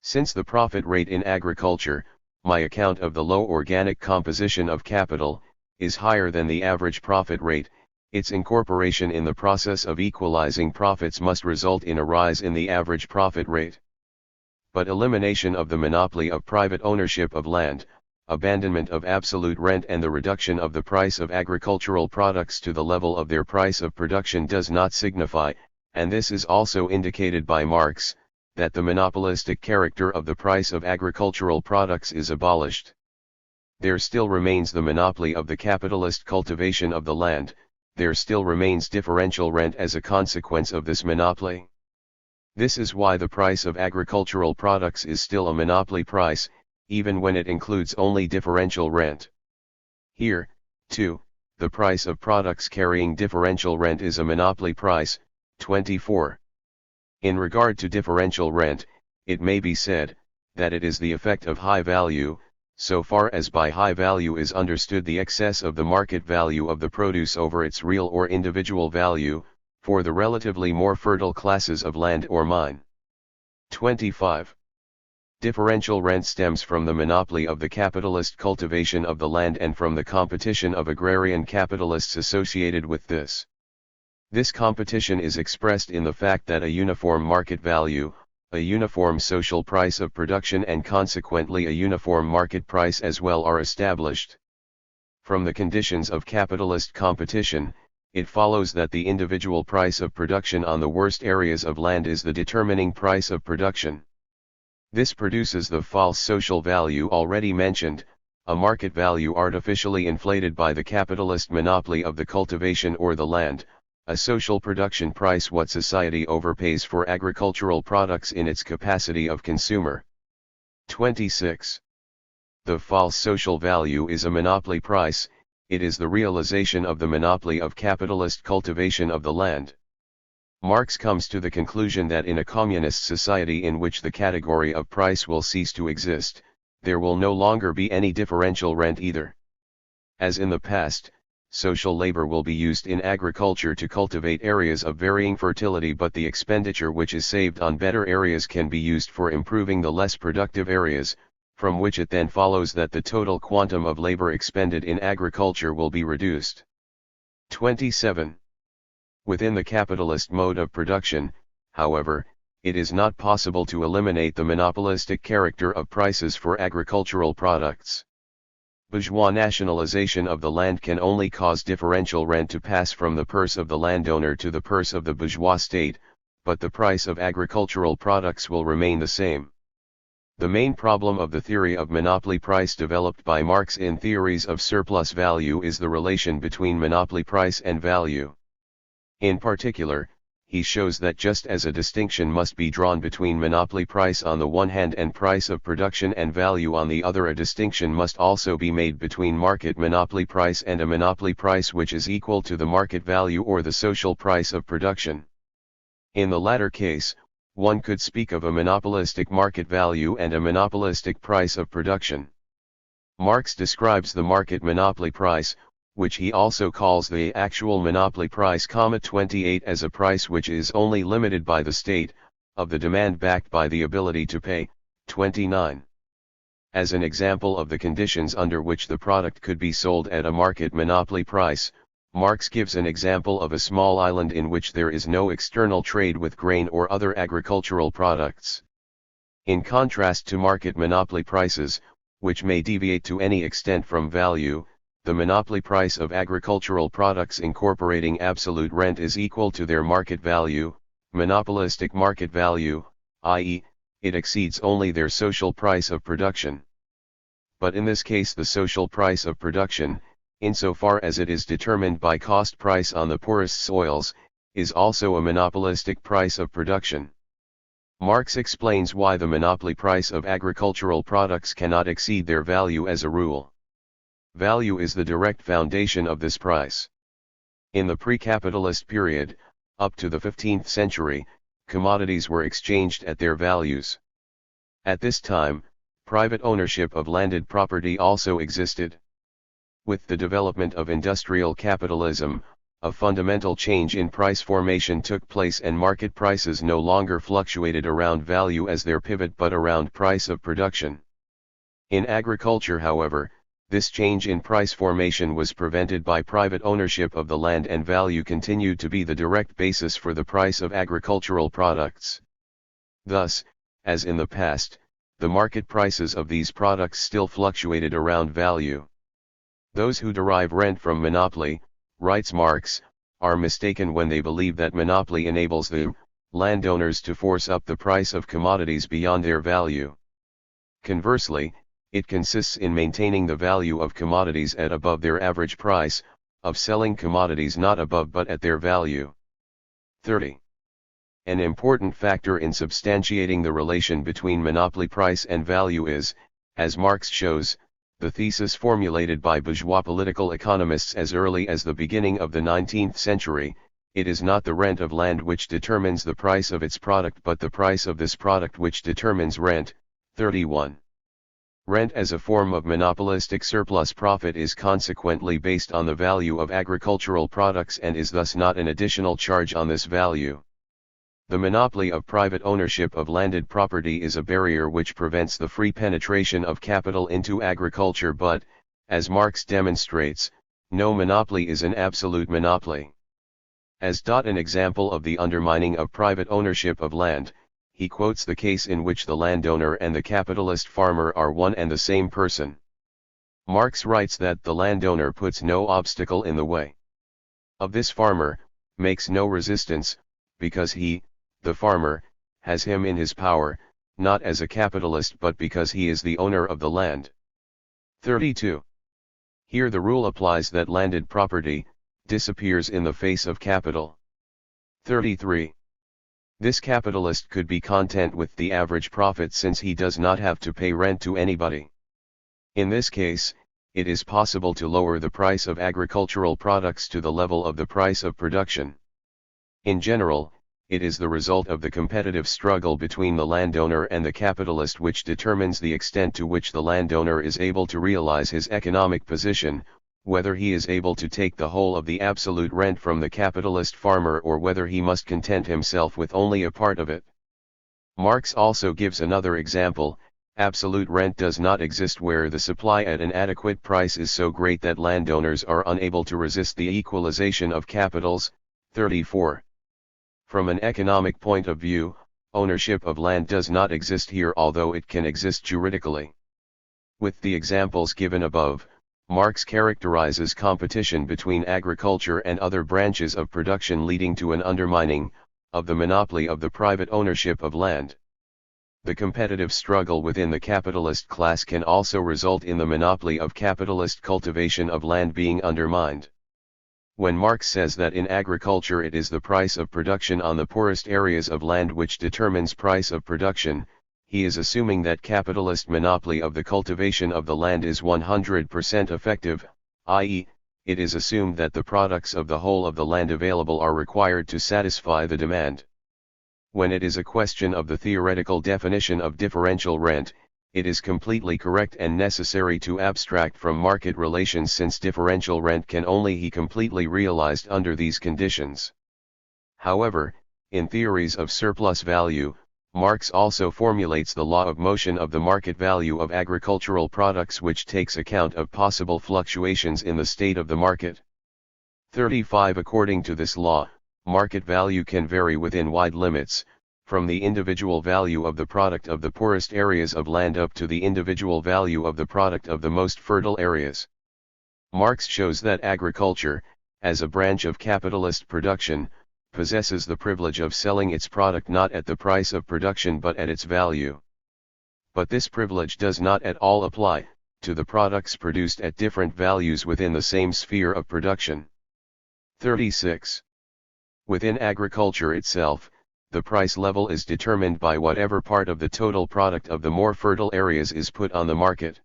Since the profit rate in agriculture, my account of the low organic composition of capital, is higher than the average profit rate, its incorporation in the process of equalizing profits must result in a rise in the average profit rate. But elimination of the monopoly of private ownership of land, abandonment of absolute rent and the reduction of the price of agricultural products to the level of their price of production does not signify, and this is also indicated by Marx, that the monopolistic character of the price of agricultural products is abolished. There still remains the monopoly of the capitalist cultivation of the land, there still remains differential rent as a consequence of this monopoly. This is why the price of agricultural products is still a monopoly price, even when it includes only differential rent. Here, too, the price of products carrying differential rent is a monopoly price. 24. In regard to differential rent, it may be said, that it is the effect of high value, so far as by high value is understood the excess of the market value of the produce over its real or individual value, for the relatively more fertile classes of land or mine. 25. Differential rent stems from the monopoly of the capitalist cultivation of the land and from the competition of agrarian capitalists associated with this. This competition is expressed in the fact that a uniform market value, a uniform social price of production and consequently a uniform market price as well are established. From the conditions of capitalist competition, it follows that the individual price of production on the worst areas of land is the determining price of production. This produces the false social value already mentioned, a market value artificially inflated by the capitalist monopoly of the cultivation or the land, a social production price what society overpays for agricultural products in its capacity of consumer. 26. The false social value is a monopoly price, it is the realization of the monopoly of capitalist cultivation of the land. Marx comes to the conclusion that in a communist society in which the category of price will cease to exist, there will no longer be any differential rent either. As in the past, social labor will be used in agriculture to cultivate areas of varying fertility, but the expenditure which is saved on better areas can be used for improving the less productive areas, from which it then follows that the total quantum of labor expended in agriculture will be reduced. 27. Within the capitalist mode of production, however, it is not possible to eliminate the monopolistic character of prices for agricultural products. Bourgeois nationalization of the land can only cause differential rent to pass from the purse of the landowner to the purse of the bourgeois state, but the price of agricultural products will remain the same. The main problem of the theory of monopoly price developed by Marx in Theories of Surplus Value is the relation between monopoly price and value. In particular, he shows that just as a distinction must be drawn between monopoly price on the one hand and price of production and value on the other, a distinction must also be made between market monopoly price and a monopoly price which is equal to the market value or the social price of production. In the latter case, one could speak of a monopolistic market value and a monopolistic price of production. Marx describes the market monopoly price, which he also calls the actual monopoly price, 28, as a price which is only limited by the state, of the demand backed by the ability to pay. 29. As an example of the conditions under which the product could be sold at a market monopoly price, Marx gives an example of a small island in which there is no external trade with grain or other agricultural products. In contrast to market monopoly prices, which may deviate to any extent from value, the monopoly price of agricultural products incorporating absolute rent is equal to their market value, monopolistic market value, i.e., it exceeds only their social price of production. But in this case the social price of production, insofar as it is determined by cost price on the poorest soils, is also a monopolistic price of production. Marx explains why the monopoly price of agricultural products cannot exceed their value as a rule. Value is the direct foundation of this price. In the pre-capitalist period, up to the 15th century, commodities were exchanged at their values. At this time, private ownership of landed property also existed. With the development of industrial capitalism, a fundamental change in price formation took place and market prices no longer fluctuated around value as their pivot but around price of production. In agriculture, however, this change in price formation was prevented by private ownership of the land, and value continued to be the direct basis for the price of agricultural products. Thus, as in the past, the market prices of these products still fluctuated around value. Those who derive rent from monopoly, writes Marx, are mistaken when they believe that monopoly enables the landowners to force up the price of commodities beyond their value. Conversely, it consists in maintaining the value of commodities at above their average price, of selling commodities not above but at their value. 30. An important factor in substantiating the relation between monopoly price and value is, as Marx shows, the thesis formulated by bourgeois political economists as early as the beginning of the 19th century: it is not the rent of land which determines the price of its product but the price of this product which determines rent. 31. Rent as a form of monopolistic surplus profit is consequently based on the value of agricultural products and is thus not an additional charge on this value. The monopoly of private ownership of landed property is a barrier which prevents the free penetration of capital into agriculture, but, as Marx demonstrates, no monopoly is an absolute monopoly. As an example of the undermining of private ownership of land, he quotes the case in which the landowner and the capitalist farmer are one and the same person. Marx writes that the landowner puts no obstacle in the way of this farmer, makes no resistance, because he, the farmer, has him in his power, not as a capitalist but because he is the owner of the land. 32. Here the rule applies that landed property disappears in the face of capital. 33. This capitalist could be content with the average profit since he does not have to pay rent to anybody. In this case, it is possible to lower the price of agricultural products to the level of the price of production. In general, it is the result of the competitive struggle between the landowner and the capitalist which determines the extent to which the landowner is able to realize his economic position, whether he is able to take the whole of the absolute rent from the capitalist farmer or whether he must content himself with only a part of it. Marx also gives another example: absolute rent does not exist where the supply at an adequate price is so great that landowners are unable to resist the equalization of capitals. 34. From an economic point of view, ownership of land does not exist here, although it can exist juridically. With the examples given above, Marx characterizes competition between agriculture and other branches of production leading to an undermining of the monopoly of the private ownership of land. The competitive struggle within the capitalist class can also result in the monopoly of capitalist cultivation of land being undermined. When Marx says that in agriculture it is the price of production on the poorest areas of land which determines price of production, he is assuming that capitalist monopoly of the cultivation of the land is 100% effective, i.e., it is assumed that the products of the whole of the land available are required to satisfy the demand. When it is a question of the theoretical definition of differential rent, it is completely correct and necessary to abstract from market relations, since differential rent can only be completely realized under these conditions. However, in theories of surplus value, Marx also formulates the law of motion of the market value of agricultural products, which takes account of possible fluctuations in the state of the market. 35. According to this law, market value can vary within wide limits, from the individual value of the product of the poorest areas of land up to the individual value of the product of the most fertile areas. Marx shows that agriculture, as a branch of capitalist production, possesses the privilege of selling its product not at the price of production but at its value. But this privilege does not at all apply to the products produced at different values within the same sphere of production. 36. Within agriculture itself, the price level is determined by whatever part of the total product of the more fertile areas is put on the market.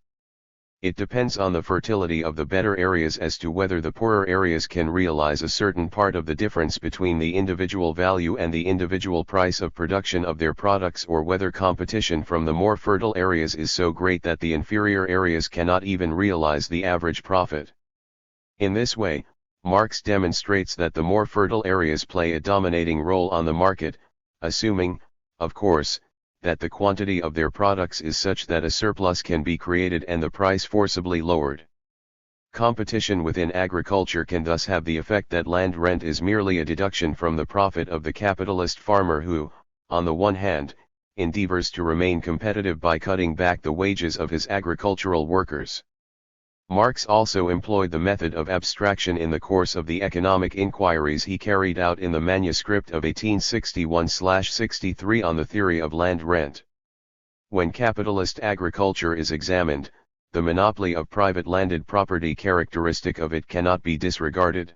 It depends on the fertility of the better areas as to whether the poorer areas can realize a certain part of the difference between the individual value and the individual price of production of their products, or whether competition from the more fertile areas is so great that the inferior areas cannot even realize the average profit. In this way, Marx demonstrates that the more fertile areas play a dominating role on the market, assuming, of course, that the quantity of their products is such that a surplus can be created and the price forcibly lowered. Competition within agriculture can thus have the effect that land rent is merely a deduction from the profit of the capitalist farmer who, on the one hand, endeavors to remain competitive by cutting back the wages of his agricultural workers. Marx also employed the method of abstraction in the course of the economic inquiries he carried out in the manuscript of 1861-63 on the theory of land rent. When capitalist agriculture is examined, the monopoly of private landed property characteristic of it cannot be disregarded.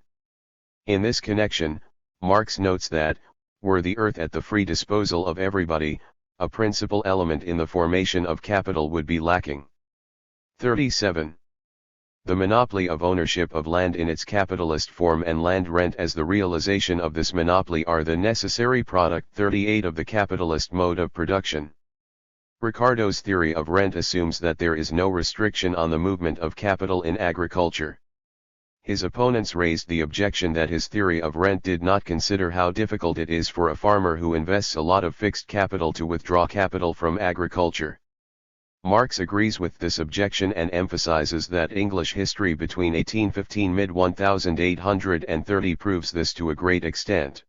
In this connection, Marx notes that, were the earth at the free disposal of everybody, a principal element in the formation of capital would be lacking. 37. The monopoly of ownership of land in its capitalist form and land rent as the realization of this monopoly are the necessary product 38 of the capitalist mode of production. Ricardo's theory of rent assumes that there is no restriction on the movement of capital in agriculture. His opponents raised the objection that his theory of rent did not consider how difficult it is for a farmer who invests a lot of fixed capital to withdraw capital from agriculture. Marx agrees with this objection and emphasizes that English history between 1815 mid-1830 proves this to a great extent.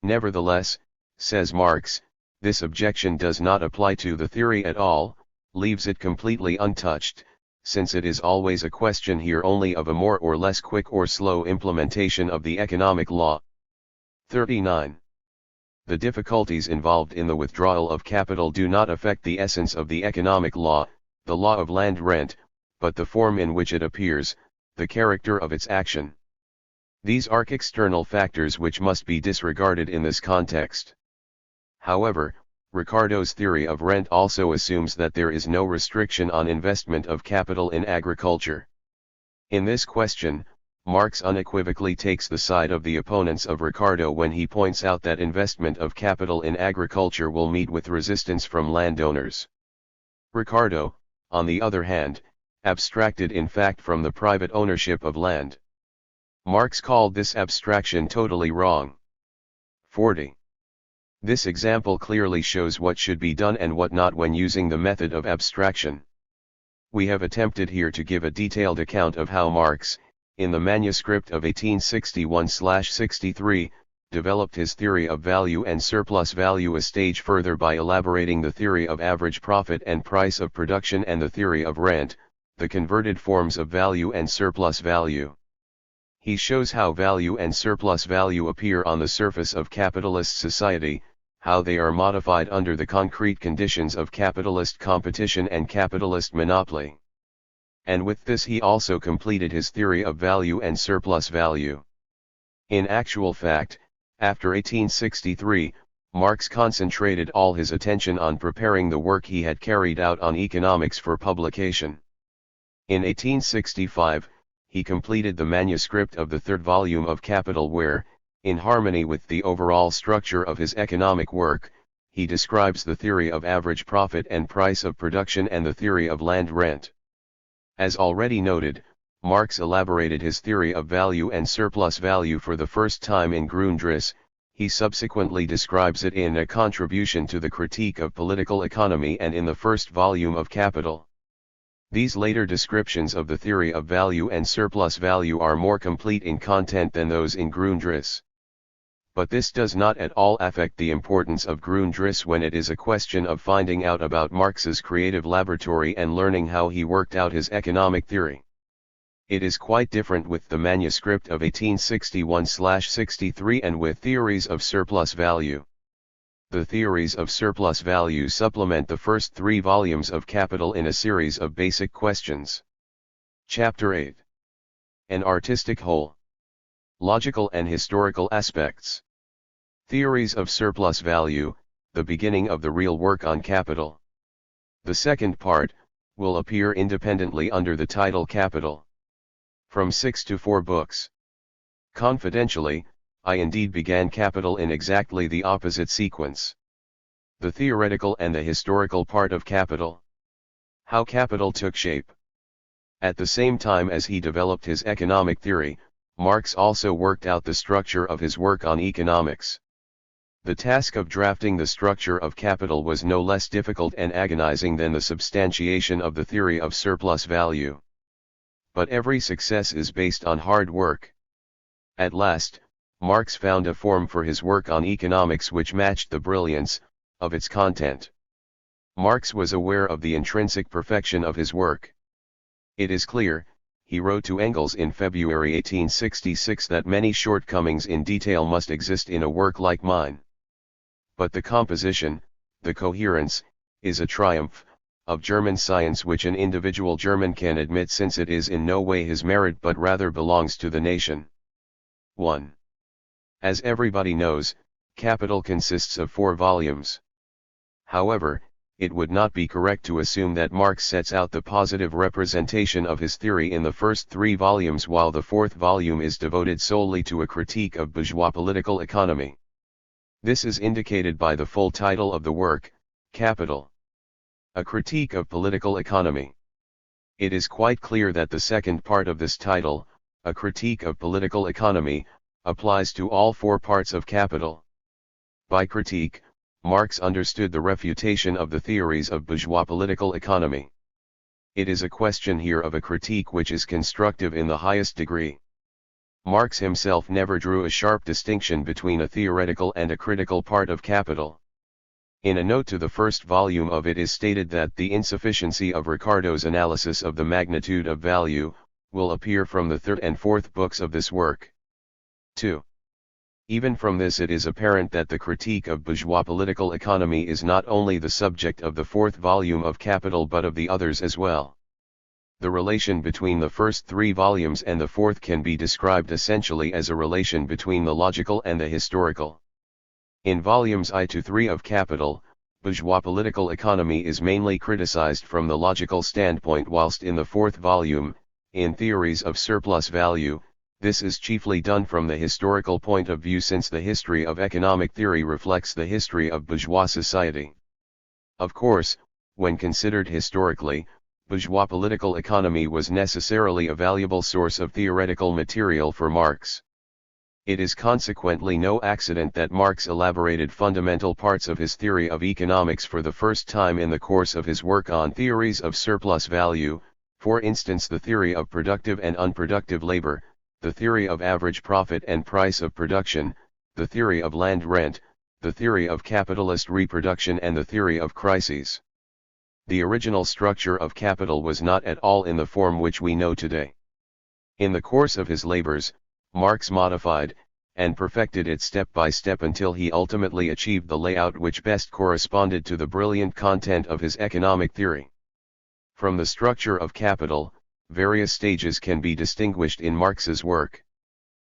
Nevertheless, says Marx, this objection does not apply to the theory at all, leaves it completely untouched, since it is always a question here only of a more or less quick or slow implementation of the economic law. 39. The difficulties involved in the withdrawal of capital do not affect the essence of the economic law, the law of land rent, but the form in which it appears, the character of its action. These are external factors which must be disregarded in this context. However, Ricardo's theory of rent also assumes that there is no restriction on investment of capital in agriculture. In this question, Marx unequivocally takes the side of the opponents of Ricardo when he points out that investment of capital in agriculture will meet with resistance from landowners. Ricardo, on the other hand, abstracted in fact from the private ownership of land. Marx called this abstraction totally wrong. 40. This example clearly shows what should be done and what not when using the method of abstraction. We have attempted here to give a detailed account of how Marx, in the manuscript of 1861-63, developed his theory of value and surplus value a stage further by elaborating the theory of average profit and price of production and the theory of rent, the converted forms of value and surplus value. He shows how value and surplus value appear on the surface of capitalist society, how they are modified under the concrete conditions of capitalist competition and capitalist monopoly. And with this he also completed his theory of value and surplus value. In actual fact, after 1863, Marx concentrated all his attention on preparing the work he had carried out on economics for publication. In 1865, he completed the manuscript of the third volume of Capital where, in harmony with the overall structure of his economic work, he describes the theory of average profit and price of production and the theory of land rent. As already noted, Marx elaborated his theory of value and surplus value for the first time in Grundrisse. He subsequently describes it in a contribution to the critique of political economy and in the first volume of Capital. These later descriptions of the theory of value and surplus value are more complete in content than those in Grundrisse. But this does not at all affect the importance of Grundrisse when it is a question of finding out about Marx's creative laboratory and learning how he worked out his economic theory. It is quite different with the manuscript of 1861-63 and with theories of surplus value. The theories of surplus value supplement the first 3 volumes of Capital in a series of basic questions. Chapter 8. An artistic whole. Logical and historical aspects. Theories of surplus value, the beginning of the real work on capital. The second part will appear independently under the title Capital. From 6 to 4 books. Confidentially, I indeed began Capital in exactly the opposite sequence. The theoretical and the historical part of Capital. How Capital took shape. At the same time as he developed his economic theory, Marx also worked out the structure of his work on economics. The task of drafting the structure of capital was no less difficult and agonizing than the substantiation of the theory of surplus value. But every success is based on hard work. At last, Marx found a form for his work on economics which matched the brilliance of its content. Marx was aware of the intrinsic perfection of his work. It is clear, he wrote to Engels in February 1866, that many shortcomings in detail must exist in a work like mine. But the composition, the coherence, is a triumph of German science which an individual German can admit, since it is in no way his merit but rather belongs to the nation. 1. As everybody knows, Capital consists of 4 volumes. However, it would not be correct to assume that Marx sets out the positive representation of his theory in the first 3 volumes while the 4th volume is devoted solely to a critique of bourgeois political economy. This is indicated by the full title of the work, Capital. A critique of political economy. It is quite clear that the second part of this title, a critique of political economy, applies to all 4 parts of Capital. By critique, Marx understood the refutation of the theories of bourgeois political economy. It is a question here of a critique which is constructive in the highest degree. Marx himself never drew a sharp distinction between a theoretical and a critical part of Capital. In a note to the first volume of it is stated that the insufficiency of Ricardo's analysis of the magnitude of value will appear from the 3rd and 4th books of this work. 2. Even from this it is apparent that the critique of bourgeois political economy is not only the subject of the 4th volume of Capital but of the others as well. The relation between the first 3 volumes and the 4th can be described essentially as a relation between the logical and the historical. In volumes I to 3 of Capital, bourgeois political economy is mainly criticized from the logical standpoint, whilst in the 4th volume, in Theories of Surplus Value, this is chiefly done from the historical point of view, since the history of economic theory reflects the history of bourgeois society. Of course, when considered historically, bourgeois political economy was necessarily a valuable source of theoretical material for Marx. It is consequently no accident that Marx elaborated fundamental parts of his theory of economics for the first time in the course of his work on theories of surplus value, for instance the theory of productive and unproductive labor, the theory of average profit and price of production, the theory of land rent, the theory of capitalist reproduction and the theory of crises. The original structure of Capital was not at all in the form which we know today. In the course of his labors, Marx modified and perfected it step by step until he ultimately achieved the layout which best corresponded to the brilliant content of his economic theory. From the structure of Capital, various stages can be distinguished in Marx's work.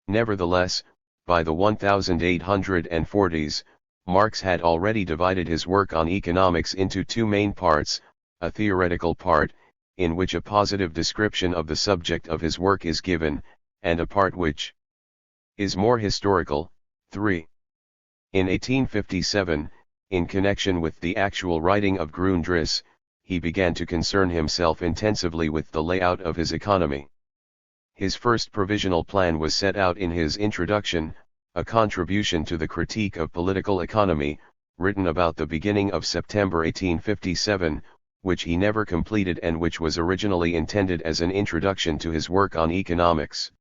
Nevertheless, by the 1840s, Marx had already divided his work on economics into 2 main parts, a theoretical part, in which a positive description of the subject of his work is given, and a part which is more historical. 3. In 1857, in connection with the actual writing of Grundrisse, he began to concern himself intensively with the layout of his economy. His first provisional plan was set out in his Introduction, a contribution to the critique of political economy, written about the beginning of September 1857, which he never completed and which was originally intended as an introduction to his work on economics.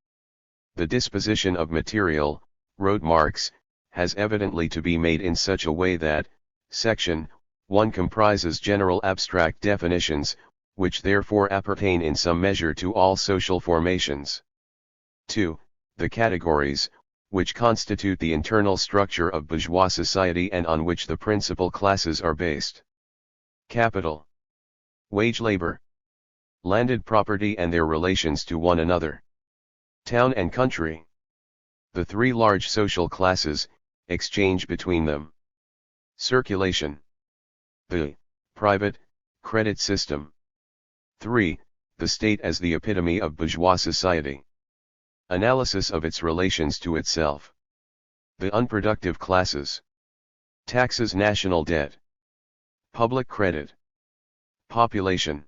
The disposition of material, wrote Marx, has evidently to be made in such a way that, section 1 comprises general abstract definitions, which therefore appertain in some measure to all social formations. 2. The categories, which constitute the internal structure of bourgeois society and on which the principal classes are based. Capital. Wage labor. Landed property and their relations to one another. Town and country. The 3 large social classes, exchange between them. Circulation. The private credit system. 3. The state as the epitome of bourgeois society. Analysis of its relations to itself. The unproductive classes. Taxes, national debt. Public credit. Population.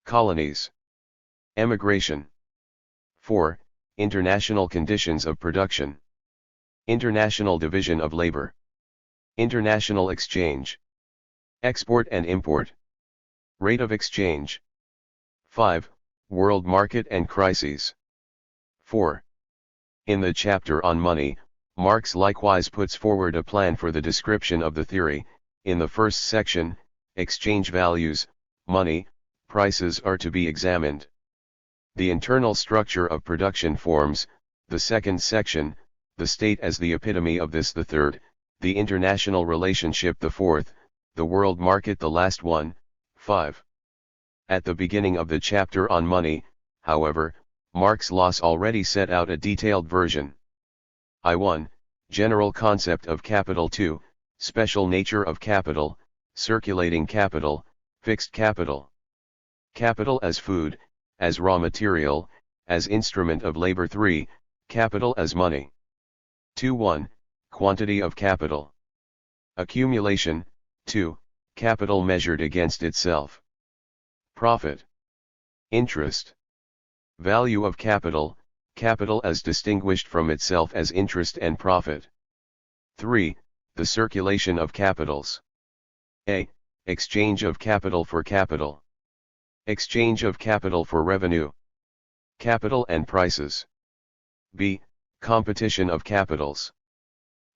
Colonies. Emigration. 4. International conditions of production. International division of labor. International exchange. Export and import. Rate of exchange. 5. World market and crises. 4. In the chapter on money, Marx likewise puts forward a plan for the description of the theory. In the first section, exchange values, money, prices are to be examined. The internal structure of production forms, the second section, the state as the epitome of this the third, the international relationship the fourth, the world market the last one, 5. At the beginning of the chapter on money, however, Marx already set out a detailed version. I1, General concept of capital. 2, Special nature of capital, circulating capital, fixed capital. Capital as food, as raw material, as instrument of labor. 3, Capital as money. 2.1, Quantity of capital. Accumulation. 2, Capital measured against itself. Profit. Interest. Value of capital, capital as distinguished from itself as interest and profit. 3. The circulation of capitals. A. Exchange of capital for capital. Exchange of capital for revenue. Capital and prices. B. Competition of capitals.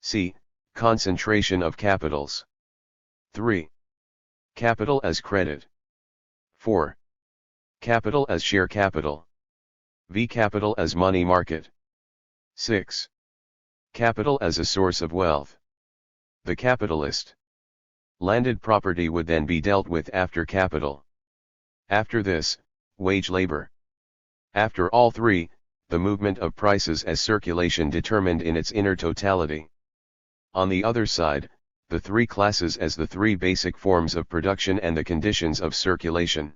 C. Concentration of capitals. 3. Capital as credit. 4. Capital as share capital. V. Capital as money market. 6. Capital as a source of wealth. The capitalist. Landed property would then be dealt with after capital. After this, wage labor. After all three, the movement of prices as circulation determined in its inner totality. On the other side, the three classes as the three basic forms of production and the conditions of circulation.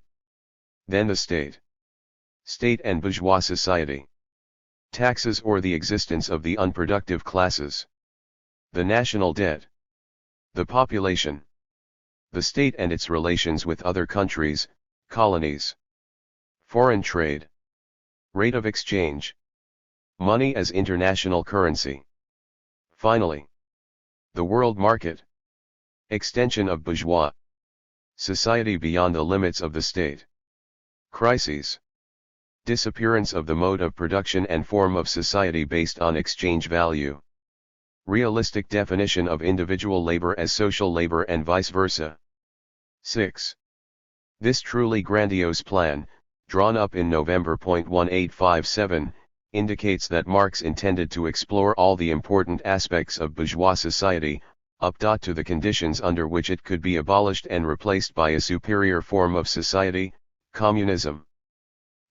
Then the state. State and bourgeois society. Taxes or the existence of the unproductive classes. The national debt. The population. The state and its relations with other countries, colonies. Foreign trade. Rate of exchange. Money as international currency. Finally, the world market. Extension of bourgeois society beyond the limits of the state. Crises. Disappearance of the mode of production and form of society based on exchange value. Realistic definition of individual labor as social labor and vice versa. 6. This truly grandiose plan, drawn up in November 1857, indicates that Marx intended to explore all the important aspects of bourgeois society, up to the conditions under which it could be abolished and replaced by a superior form of society, communism.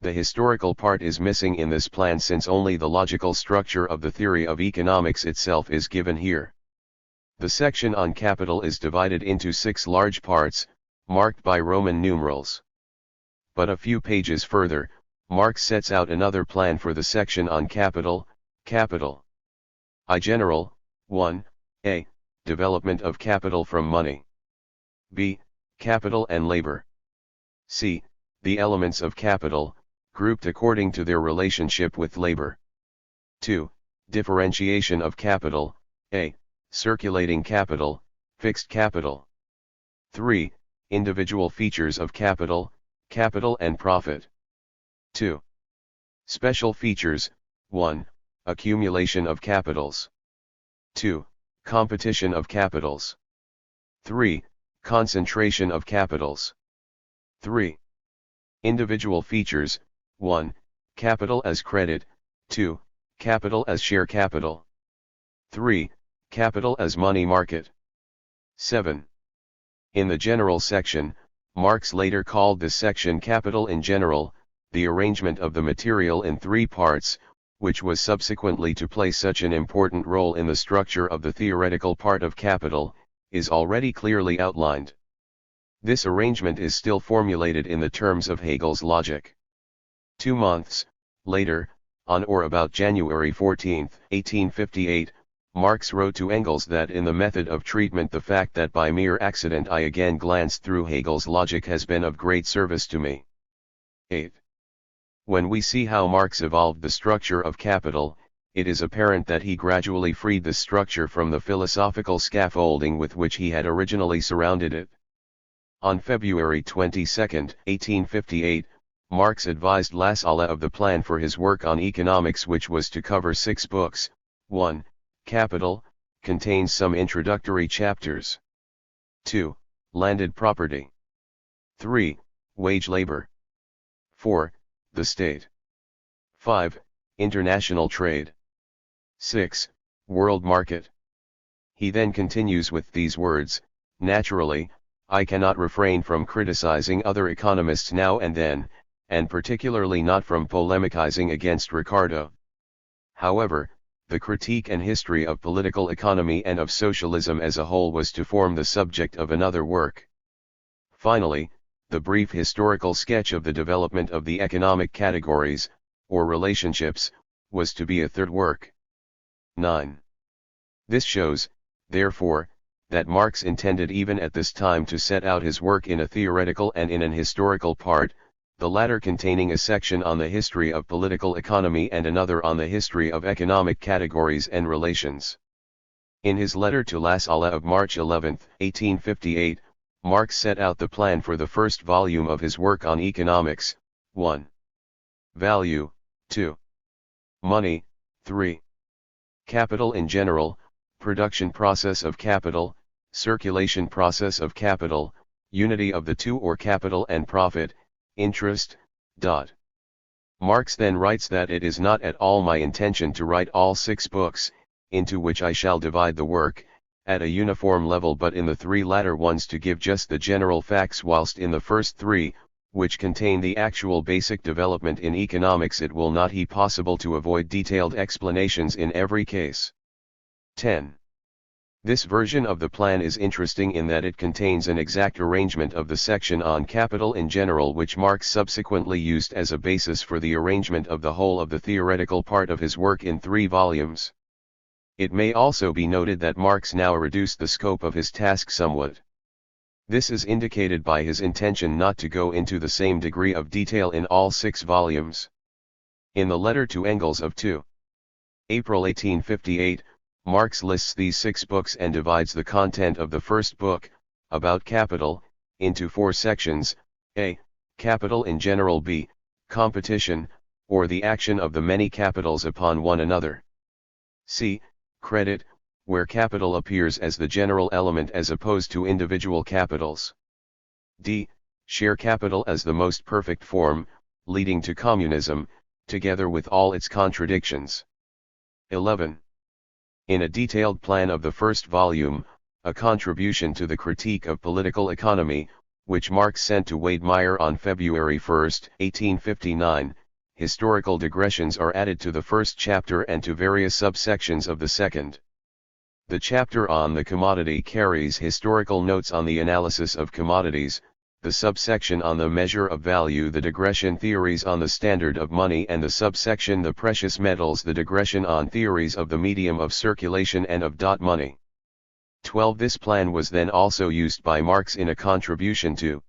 The historical part is missing in this plan since only the logical structure of the theory of economics itself is given here. The section on capital is divided into 6 large parts, marked by Roman numerals. But a few pages further, Marx sets out another plan for the section on capital. I. General. 1. A. Development of capital from money. B. Capital and labor. C. The elements of capital, grouped according to their relationship with labor. 2. Differentiation of capital. A. Circulating capital, fixed capital. 3. Individual features of capital, capital and profit. 2. Special features. 1. Accumulation of capitals. 2. Competition of capitals. 3. Concentration of capitals. 3. Individual features. 1. Capital as credit. 2. Capital as share capital. 3. Capital as money market. 7. In the general section, Marx later called this section capital in general, the arrangement of the material in 3 parts, which was subsequently to play such an important role in the structure of the theoretical part of capital, is already clearly outlined. This arrangement is still formulated in the terms of Hegel's logic. 2 months later, on or about January 14, 1858, Marx wrote to Engels that in the method of treatment the fact that by mere accident I again glanced through Hegel's logic has been of great service to me. 8. When we see how Marx evolved the structure of capital, it is apparent that he gradually freed this structure from the philosophical scaffolding with which he had originally surrounded it. On February 22, 1858, Marx advised Lassalle of the plan for his work on economics, which was to cover 6 books. 1. Capital, contains some introductory chapters. 2. Landed property. 3. Wage labor. 4. The state. 5. International trade. 6. World market. He then continues with these words: naturally, I cannot refrain from criticizing other economists now and then, and particularly not from polemicizing against Ricardo. However, the critique and history of political economy and of socialism as a whole was to form the subject of another work. Finally, the brief historical sketch of the development of the economic categories, or relationships, was to be a third work. 9. This shows, therefore, that Marx intended even at this time to set out his work in a theoretical and in an historical part, the latter containing a section on the history of political economy and another on the history of economic categories and relations. In his letter to Lassalle of March 11, 1858, Marx set out the plan for the first volume of his work on economics: 1. Value, 2. Money, 3. Capital in general, production process of capital, circulation process of capital, unity of the two or capital and profit, interest. Marx then writes that it is not at all my intention to write all 6 books, into which I shall divide the work, at a uniform level, but in the 3 latter ones to give just the general facts, whilst in the first 3, which contain the actual basic development in economics, it will not be possible to avoid detailed explanations in every case. 10. This version of the plan is interesting in that it contains an exact arrangement of the section on capital in general, which Marx subsequently used as a basis for the arrangement of the whole of the theoretical part of his work in 3 volumes. It may also be noted that Marx now reduced the scope of his task somewhat. This is indicated by his intention not to go into the same degree of detail in all 6 volumes. In the letter to Engels of 2 April 1858, Marx lists these 6 books and divides the content of the first book, about capital, into 4 sections: a. Capital in general; b. Competition, or the action of the many capitals upon one another; c. Credit, where capital appears as the general element as opposed to individual capitals; d. Share capital as the most perfect form, leading to communism, together with all its contradictions. 11. In a detailed plan of the first volume, a contribution to the critique of political economy, which Marx sent to Wedemeyer on February 1, 1859, historical digressions are added to the first chapter and to various subsections of the second. The chapter on the commodity carries historical notes on the analysis of commodities, the subsection on the measure of value the digression theories on the standard of money, and the subsection the precious metals the digression on theories of the medium of circulation and of money. 12. This plan was then also used by Marx in a contribution to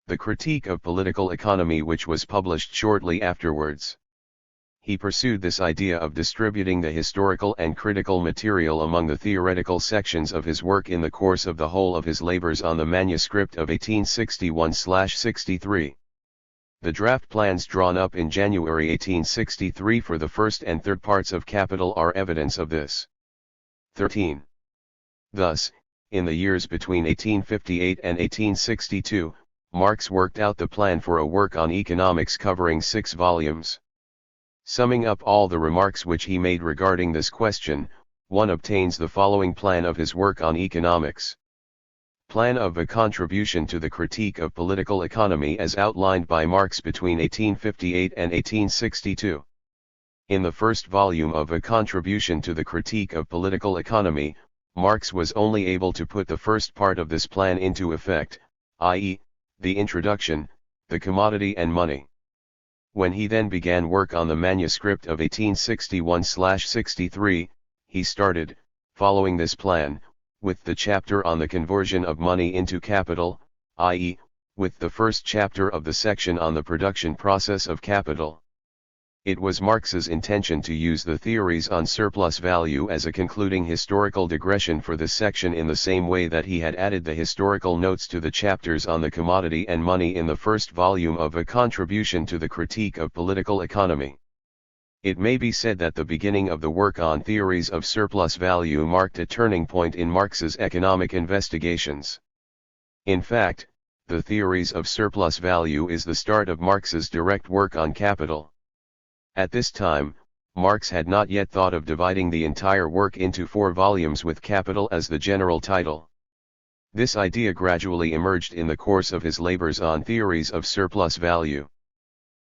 the Critique of Political Economy, which was published shortly afterwards. He pursued this idea of distributing the historical and critical material among the theoretical sections of his work in the course of the whole of his labors on the manuscript of 1861/63. The draft plans drawn up in January 1863 for the first and third parts of Capital are evidence of this. 13. Thus, in the years between 1858 and 1862, Marx worked out the plan for a work on economics covering 6 volumes. Summing up all the remarks which he made regarding this question, one obtains the following plan of his work on economics. Plan of a contribution to the critique of political economy as outlined by Marx between 1858 and 1862. In the first volume of A Contribution to the Critique of Political Economy, Marx was only able to put the first part of this plan into effect, i.e., the introduction, the commodity and money. When he then began work on the manuscript of 1861/63, he started, following this plan, with the chapter on the conversion of money into capital, i.e., with the first chapter of the section on the production process of capital. It was Marx's intention to use the theories on surplus value as a concluding historical digression for this section in the same way that he had added the historical notes to the chapters on the commodity and money in the first volume of A Contribution to the Critique of Political Economy. It may be said that the beginning of the work on theories of surplus value marked a turning point in Marx's economic investigations. In fact, the theories of surplus value is the start of Marx's direct work on capital. At this time, Marx had not yet thought of dividing the entire work into 4 volumes with capital as the general title. This idea gradually emerged in the course of his labors on theories of surplus value.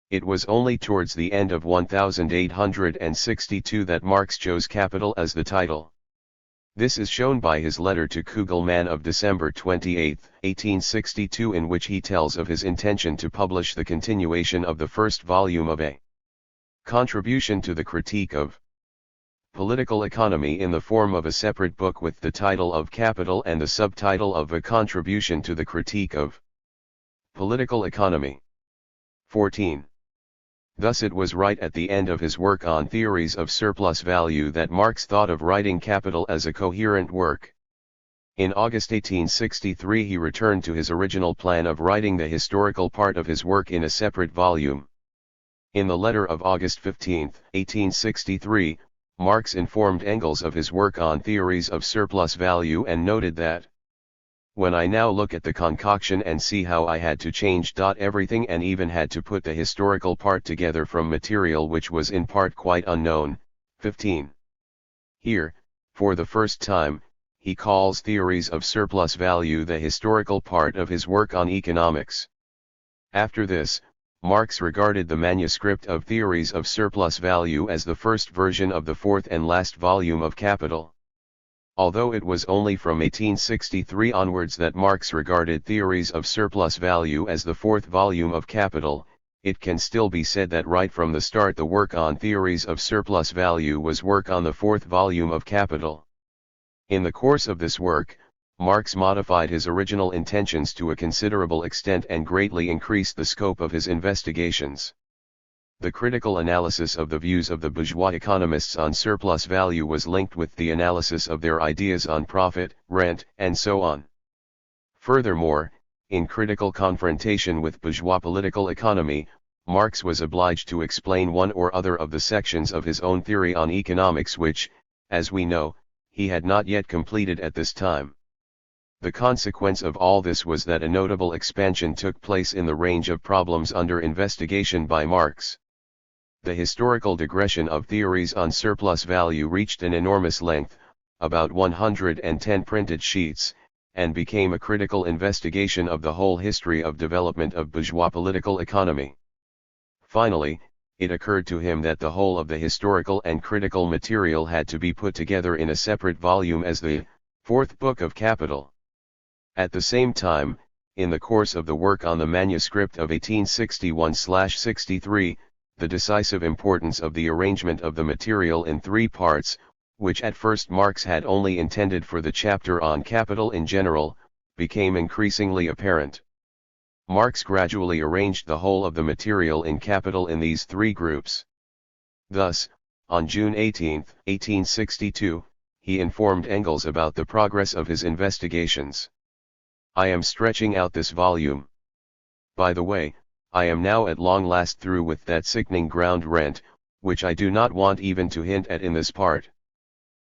It was only towards the end of 1862 that Marx chose capital as the title. This is shown by his letter to Kugelmann of December 28, 1862, in which he tells of his intention to publish the continuation of the first volume of A Contribution to the Critique of Political Economy in the form of a separate book with the title of Capital and the subtitle of A Contribution to the Critique of Political Economy. 14. Thus it was right at the end of his work on theories of surplus value that Marx thought of writing Capital as a coherent work. In August 1863 he returned to his original plan of writing the historical part of his work in a separate volume. In the letter of August 15, 1863, Marx informed Engels of his work on theories of surplus value and noted that, "When I now look at the concoction and see how I had to change everything and even had to put the historical part together from material which was in part quite unknown." 15. Here, for the first time, he calls theories of surplus value the historical part of his work on economics. After this, Marx regarded the manuscript of Theories of Surplus Value as the first version of the fourth and last volume of Capital. Although it was only from 1863 onwards that Marx regarded Theories of Surplus Value as the fourth volume of Capital, it can still be said that right from the start the work on Theories of Surplus Value was work on the fourth volume of Capital. In the course of this work, Marx modified his original intentions to a considerable extent and greatly increased the scope of his investigations. The critical analysis of the views of the bourgeois economists on surplus value was linked with the analysis of their ideas on profit, rent, and so on. Furthermore, in critical confrontation with bourgeois political economy, Marx was obliged to explain one or other of the sections of his own theory on economics which, as we know, he had not yet completed at this time. The consequence of all this was that a notable expansion took place in the range of problems under investigation by Marx. The historical digression of theories on surplus value reached an enormous length, about 110 printed sheets, and became a critical investigation of the whole history of development of bourgeois political economy. Finally, it occurred to him that the whole of the historical and critical material had to be put together in a separate volume as the fourth book of Capital. At the same time, in the course of the work on the manuscript of 1861-63, the decisive importance of the arrangement of the material in 3 parts, which at first Marx had only intended for the chapter on capital in general, became increasingly apparent. Marx gradually arranged the whole of the material in Capital in these 3 groups. Thus, on June 18, 1862, he informed Engels about the progress of his investigations. "I am stretching out this volume. By the way, I am now at long last through with that sickening ground rent, which I do not want even to hint at in this part."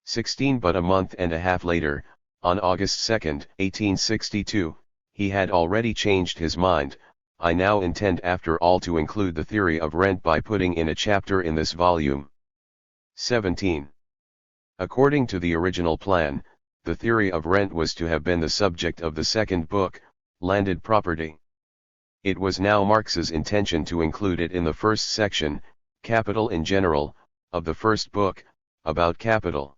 16. But a month and a half later, on August 2, 1862, he had already changed his mind. "I now intend after all to include the theory of rent by putting in a chapter in this volume." 17. According to the original plan, the theory of rent was to have been the subject of the second book, Landed Property. It was now Marx's intention to include it in the first section, Capital in General, of the first book, about capital.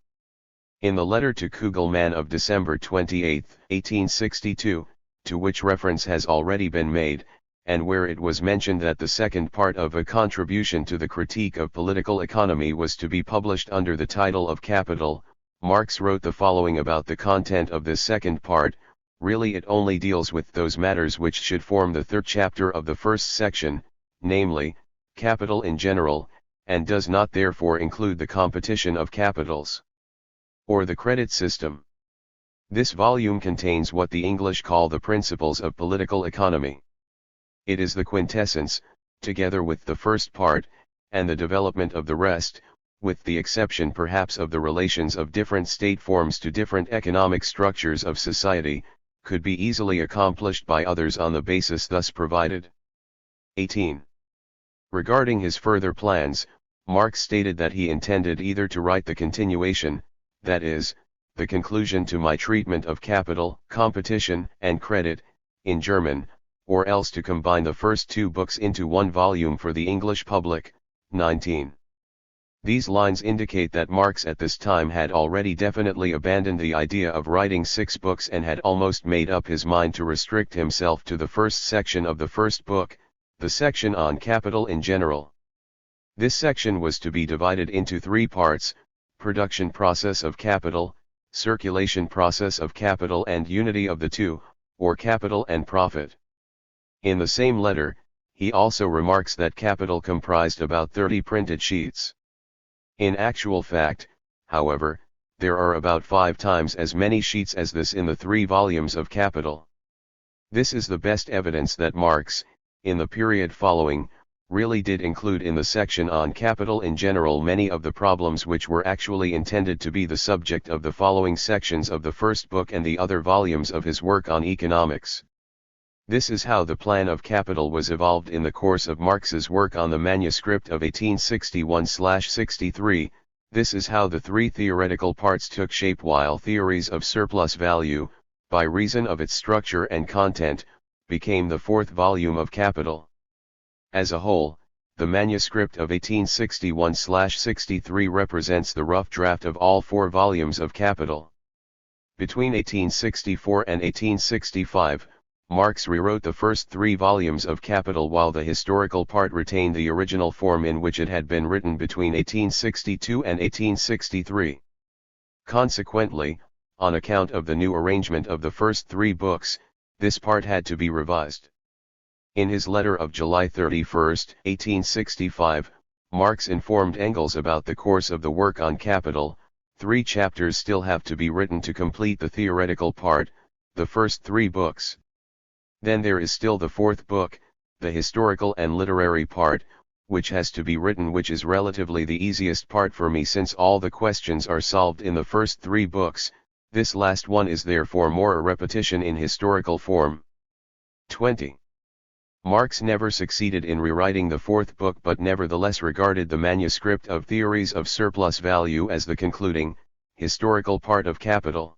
In the letter to Kugelmann of December 28, 1862, to which reference has already been made, and where it was mentioned that the second part of A Contribution to the Critique of Political Economy was to be published under the title of Capital, Marx wrote the following about the content of this second part, really it only deals with those matters which should form the third chapter of the first section, namely, capital in general, and does not therefore include the competition of capitals, or the credit system. This volume contains what the English call the principles of political economy. It is the quintessence, together with the first part, and the development of the rest, with the exception perhaps of the relations of different state forms to different economic structures of society, could be easily accomplished by others on the basis thus provided. 18. Regarding his further plans, Marx stated that he intended either to write the continuation, that is, the conclusion to my treatment of capital, competition, and credit, in German, or else to combine the first two books into one volume for the English public. 19. These lines indicate that Marx at this time had already definitely abandoned the idea of writing 6 books and had almost made up his mind to restrict himself to the first section of the first book, the section on capital in general. This section was to be divided into 3 parts: production process of capital, circulation process of capital, and unity of the two, or capital and profit. In the same letter, he also remarks that capital comprised about 30 printed sheets. In actual fact, however, there are about 5 times as many sheets as this in the 3 volumes of Capital. This is the best evidence that Marx, in the period following, really did include in the section on capital in general many of the problems which were actually intended to be the subject of the following sections of the first book and the other volumes of his work on economics. This is how the plan of capital was evolved in the course of Marx's work on the manuscript of 1861-63, this is how the 3 theoretical parts took shape while theories of surplus value, by reason of its structure and content, became the 4th volume of Capital. As a whole, the manuscript of 1861-63 represents the rough draft of all 4 volumes of Capital. Between 1864 and 1865, Marx rewrote the first 3 volumes of Capital while the historical part retained the original form in which it had been written between 1862 and 1863. Consequently, on account of the new arrangement of the first 3 books, this part had to be revised. In his letter of July 31, 1865, Marx informed Engels about the course of the work on Capital. 3 chapters still have to be written to complete the theoretical part, the first 3 books. Then there is still the 4th book, the historical and literary part, which has to be written, which is relatively the easiest part for me since all the questions are solved in the first 3 books. This last one is therefore more a repetition in historical form. 20. Marx never succeeded in rewriting the 4th book, but nevertheless regarded the manuscript of Theories of Surplus Value as the concluding, historical part of Capital.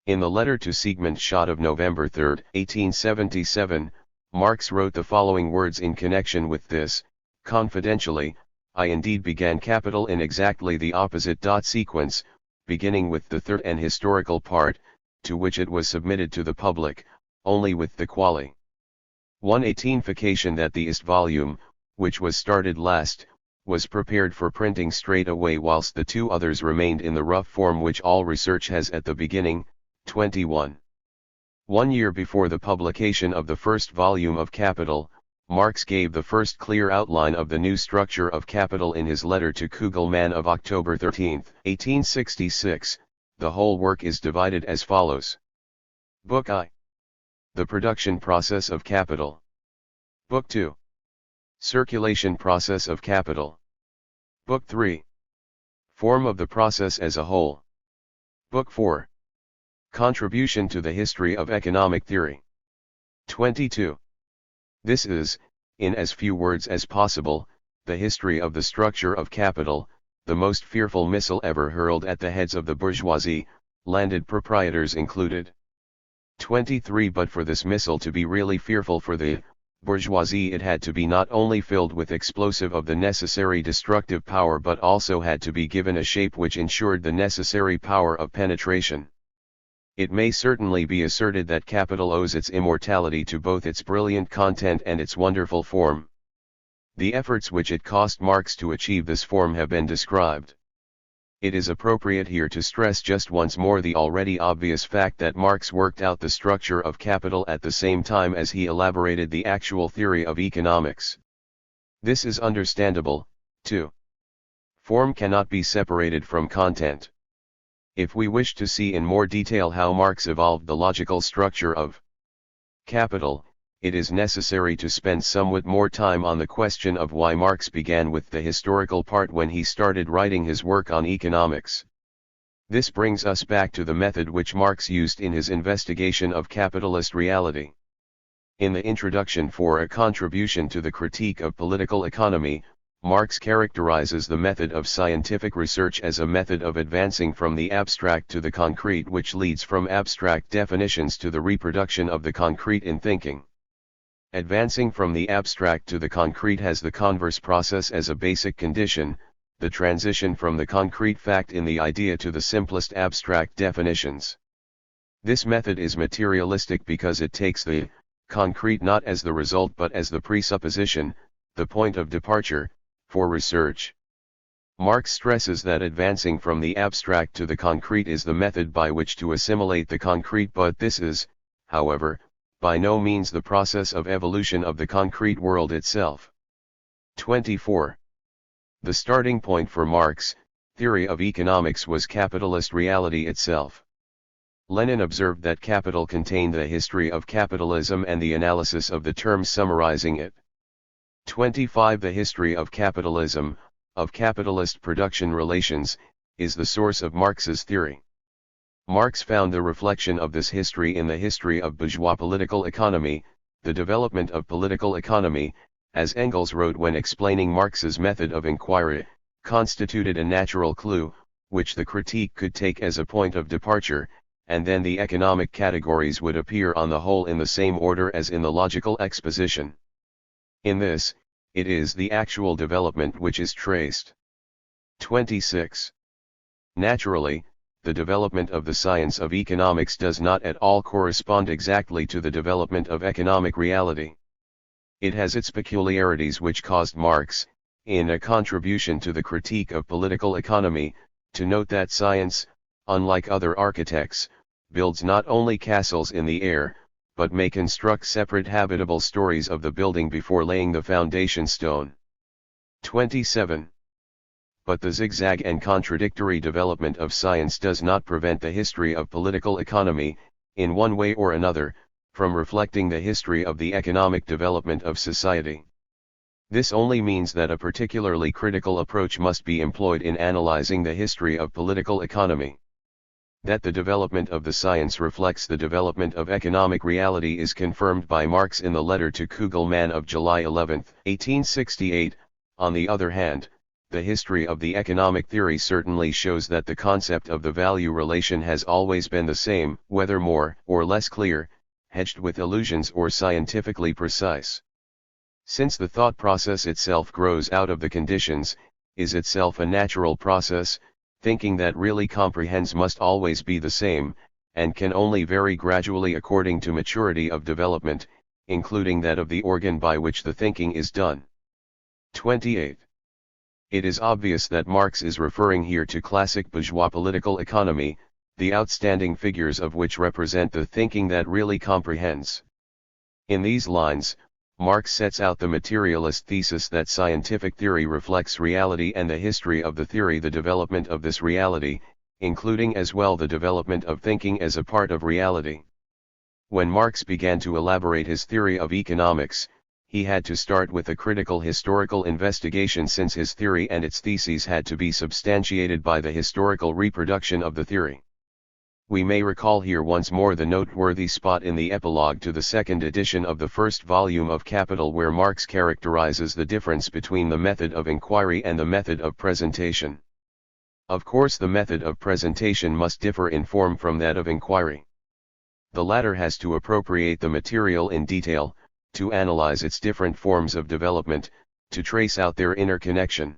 In the letter to Siegmund Schott of November 3, 1877, Marx wrote the following words in connection with this: confidentially, I indeed began Capital in exactly the opposite sequence, beginning with the 3rd and historical part, to which it was submitted to the public, only with the quali. 118fication that the ist volume, which was started last, was prepared for printing straight away whilst the 2 others remained in the rough form which all research has at the beginning. 21. 1 year before the publication of the first volume of Capital, Marx gave the first clear outline of the new structure of Capital in his letter to Kugelmann of October 13, 1866. The whole work is divided as follows. Book I. The production process of capital. Book 2. Circulation process of capital. Book 3. Form of the process as a whole. Book 4. Contribution to the history of economic theory. 22. This is, in as few words as possible, the history of the structure of capital, the most fearful missile ever hurled at the heads of the bourgeoisie, landed proprietors included. 23. But for this missile to be really fearful for the bourgeoisie, it had to be not only filled with explosive of the necessary destructive power, but also had to be given a shape which ensured the necessary power of penetration. It may certainly be asserted that capital owes its immortality to both its brilliant content and its wonderful form. The efforts which it cost Marx to achieve this form have been described. It is appropriate here to stress just once more the already obvious fact that Marx worked out the structure of capital at the same time as he elaborated the actual theory of economics. This is understandable, too. Form cannot be separated from content. If we wish to see in more detail how Marx evolved the logical structure of capital, it is necessary to spend somewhat more time on the question of why Marx began with the historical part when he started writing his work on economics. This brings us back to the method which Marx used in his investigation of capitalist reality. In the introduction for a contribution to the critique of political economy, Marx characterizes the method of scientific research as a method of advancing from the abstract to the concrete, which leads from abstract definitions to the reproduction of the concrete in thinking. Advancing from the abstract to the concrete has the converse process as a basic condition, the transition from the concrete fact in the idea to the simplest abstract definitions. This method is materialistic because it takes the concrete not as the result but as the presupposition, the point of departure, for research. Marx stresses that advancing from the abstract to the concrete is the method by which to assimilate the concrete, but this is, however, by no means the process of evolution of the concrete world itself. 24. The starting point for Marx' theory of economics was capitalist reality itself. Lenin observed that capital contained the history of capitalism and the analysis of the terms summarizing it. 25. The history of capitalism, of capitalist production relations, is the source of Marx's theory. Marx found the reflection of this history in the history of bourgeois political economy, the development of political economy, as Engels wrote when explaining Marx's method of inquiry, constituted a natural clue, which the critique could take as a point of departure, and then the economic categories would appear on the whole in the same order as in the logical exposition. In this, it is the actual development which is traced. 26. Naturally, the development of the science of economics does not at all correspond exactly to the development of economic reality. It has its peculiarities which caused Marx, in a contribution to the critique of political economy, to note that science, unlike other architects, builds not only castles in the air, but may construct separate habitable stories of the building before laying the foundation stone. 27. But the zigzag and contradictory development of science does not prevent the history of political economy, in one way or another, from reflecting the history of the economic development of society. This only means that a particularly critical approach must be employed in analyzing the history of political economy. That the development of the science reflects the development of economic reality is confirmed by Marx in the letter to Kugelmann of July 11, 1868. On the other hand, the history of the economic theory certainly shows that the concept of the value relation has always been the same, whether more or less clear, hedged with illusions or scientifically precise. Since the thought process itself grows out of the conditions, is itself a natural process, thinking that really comprehends must always be the same, and can only vary gradually according to maturity of development, including that of the organ by which the thinking is done. 28. It is obvious that Marx is referring here to classic bourgeois political economy, the outstanding figures of which represent the thinking that really comprehends. In these lines, Marx sets out the materialist thesis that scientific theory reflects reality and the history of the theory the development of this reality, including as well the development of thinking as a part of reality. When Marx began to elaborate his theory of economics, he had to start with a critical historical investigation since his theory and its theses had to be substantiated by the historical reproduction of the theory. We may recall here once more the noteworthy spot in the epilogue to the second edition of the first volume of Capital where Marx characterizes the difference between the method of inquiry and the method of presentation. Of course, the method of presentation must differ in form from that of inquiry. The latter has to appropriate the material in detail, to analyze its different forms of development, to trace out their interconnection.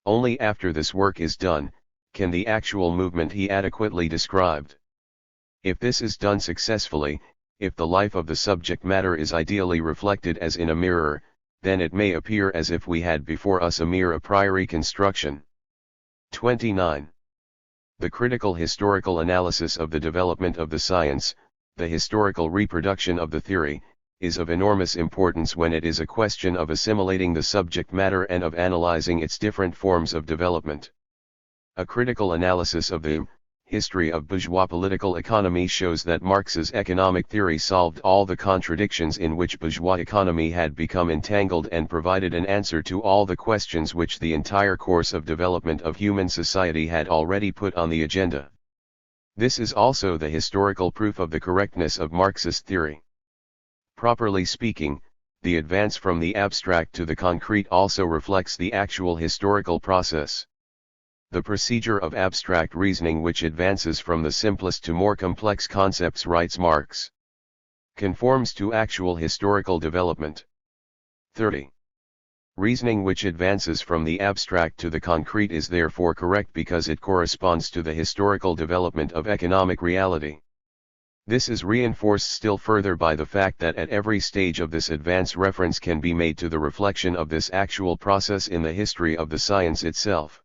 Only after this work is done, can the actual movement he adequately described. If this is done successfully, if the life of the subject matter is ideally reflected as in a mirror, then it may appear as if we had before us a mere a priori construction. 29. The critical historical analysis of the development of the science, the historical reproduction of the theory, is of enormous importance when it is a question of assimilating the subject matter and of analyzing its different forms of development. A critical analysis of the history of bourgeois political economy shows that Marx's economic theory solved all the contradictions in which bourgeois economy had become entangled and provided an answer to all the questions which the entire course of development of human society had already put on the agenda. This is also the historical proof of the correctness of Marxist theory. Properly speaking, the advance from the abstract to the concrete also reflects the actual historical process. The procedure of abstract reasoning which advances from the simplest to more complex concepts, writes Marx, conforms to actual historical development. 30. Reasoning which advances from the abstract to the concrete is therefore correct because it corresponds to the historical development of economic reality. This is reinforced still further by the fact that at every stage of this advance reference can be made to the reflection of this actual process in the history of the science itself.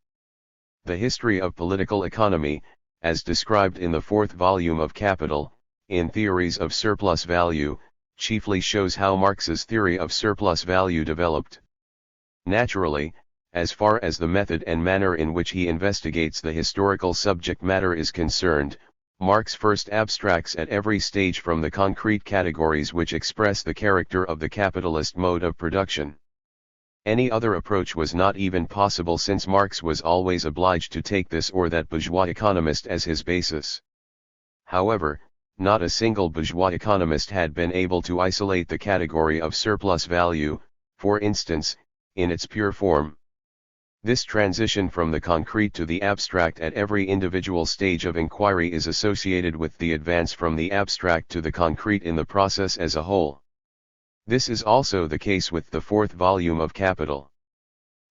The history of political economy, as described in the fourth volume of Capital, in Theories of Surplus Value, chiefly shows how Marx's theory of surplus value developed. Naturally, as far as the method and manner in which he investigates the historical subject matter is concerned, Marx first abstracts at every stage from the concrete categories which express the character of the capitalist mode of production. Any other approach was not even possible, since Marx was always obliged to take this or that bourgeois economist as his basis. However, not a single bourgeois economist had been able to isolate the category of surplus value, for instance, in its pure form. This transition from the concrete to the abstract at every individual stage of inquiry is associated with the advance from the abstract to the concrete in the process as a whole. This is also the case with the fourth volume of Capital.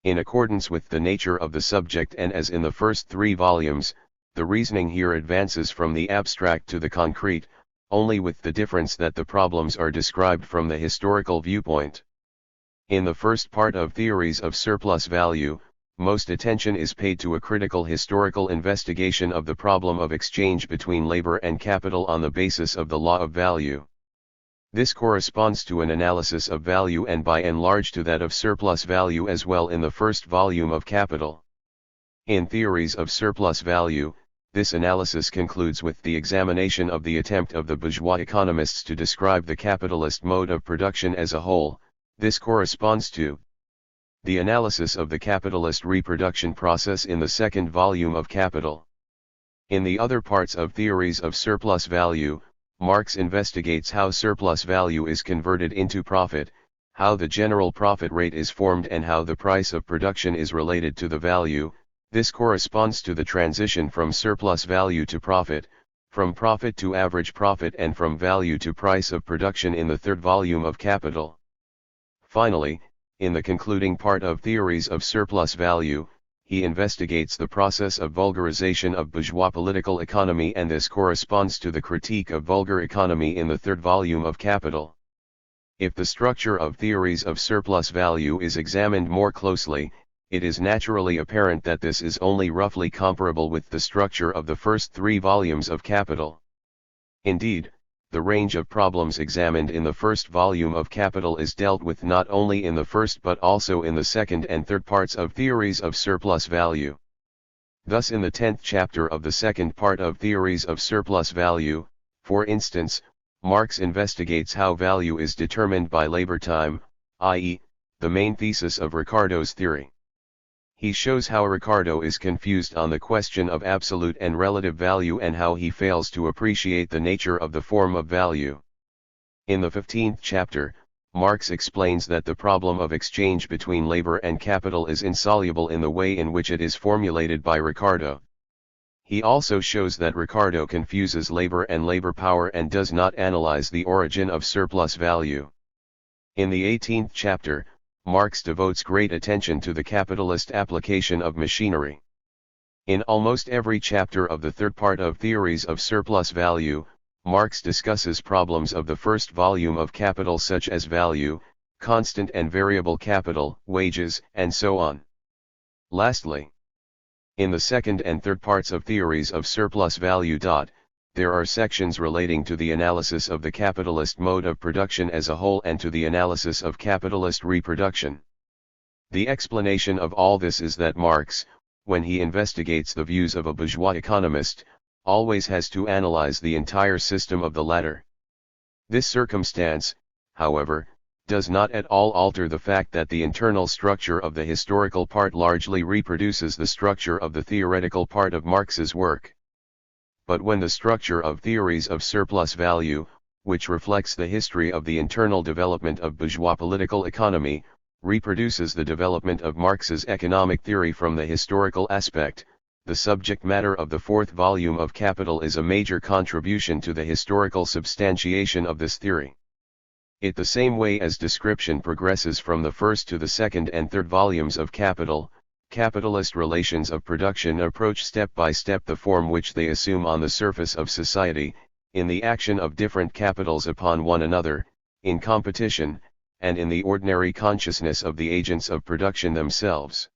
In accordance with the nature of the subject and as in the first three volumes, the reasoning here advances from the abstract to the concrete, only with the difference that the problems are described from the historical viewpoint. In the first part of Theories of Surplus Value, most attention is paid to a critical historical investigation of the problem of exchange between labor and capital on the basis of the law of value. This corresponds to an analysis of value and by and large to that of surplus value as well in the first volume of Capital. In Theories of Surplus Value, this analysis concludes with the examination of the attempt of the bourgeois economists to describe the capitalist mode of production as a whole. This corresponds to the analysis of the capitalist reproduction process in the second volume of Capital. In the other parts of Theories of Surplus Value, Marx investigates how surplus value is converted into profit, how the general profit rate is formed and how the price of production is related to the value. This corresponds to the transition from surplus value to profit, from profit to average profit and from value to price of production in the third volume of Capital. Finally, in the concluding part of Theories of Surplus Value, he investigates the process of vulgarization of bourgeois political economy, and this corresponds to the critique of vulgar economy in the third volume of Capital. If the structure of Theories of Surplus Value is examined more closely, it is naturally apparent that this is only roughly comparable with the structure of the first three volumes of Capital. Indeed, the range of problems examined in the first volume of Capital is dealt with not only in the first but also in the second and third parts of Theories of Surplus Value. Thus in the 10th chapter of the second part of Theories of Surplus Value, for instance, Marx investigates how value is determined by labor time, i.e., the main thesis of Ricardo's theory. He shows how Ricardo is confused on the question of absolute and relative value and how he fails to appreciate the nature of the form of value. In the 15th chapter, Marx explains that the problem of exchange between labor and capital is insoluble in the way in which it is formulated by Ricardo. He also shows that Ricardo confuses labor and labor power and does not analyze the origin of surplus value. In the 18th chapter, Marx devotes great attention to the capitalist application of machinery. In almost every chapter of the third part of Theories of Surplus Value, Marx discusses problems of the first volume of Capital such as value, constant and variable capital, wages, and so on. Lastly, In the second and third parts of Theories of Surplus Value. There are sections relating to the analysis of the capitalist mode of production as a whole and to the analysis of capitalist reproduction. The explanation of all this is that Marx, when he investigates the views of a bourgeois economist, always has to analyze the entire system of the latter. This circumstance, however, does not at all alter the fact that the internal structure of the historical part largely reproduces the structure of the theoretical part of Marx's work. But when the structure of Theories of Surplus Value, which reflects the history of the internal development of bourgeois political economy, reproduces the development of Marx's economic theory from the historical aspect, the subject matter of the fourth volume of Capital is a major contribution to the historical substantiation of this theory. In the same way as description progresses from the first to the second and third volumes of Capital, capitalist relations of production approach step by step the form which they assume on the surface of society, in the action of different capitals upon one another, in competition, and in the ordinary consciousness of the agents of production themselves.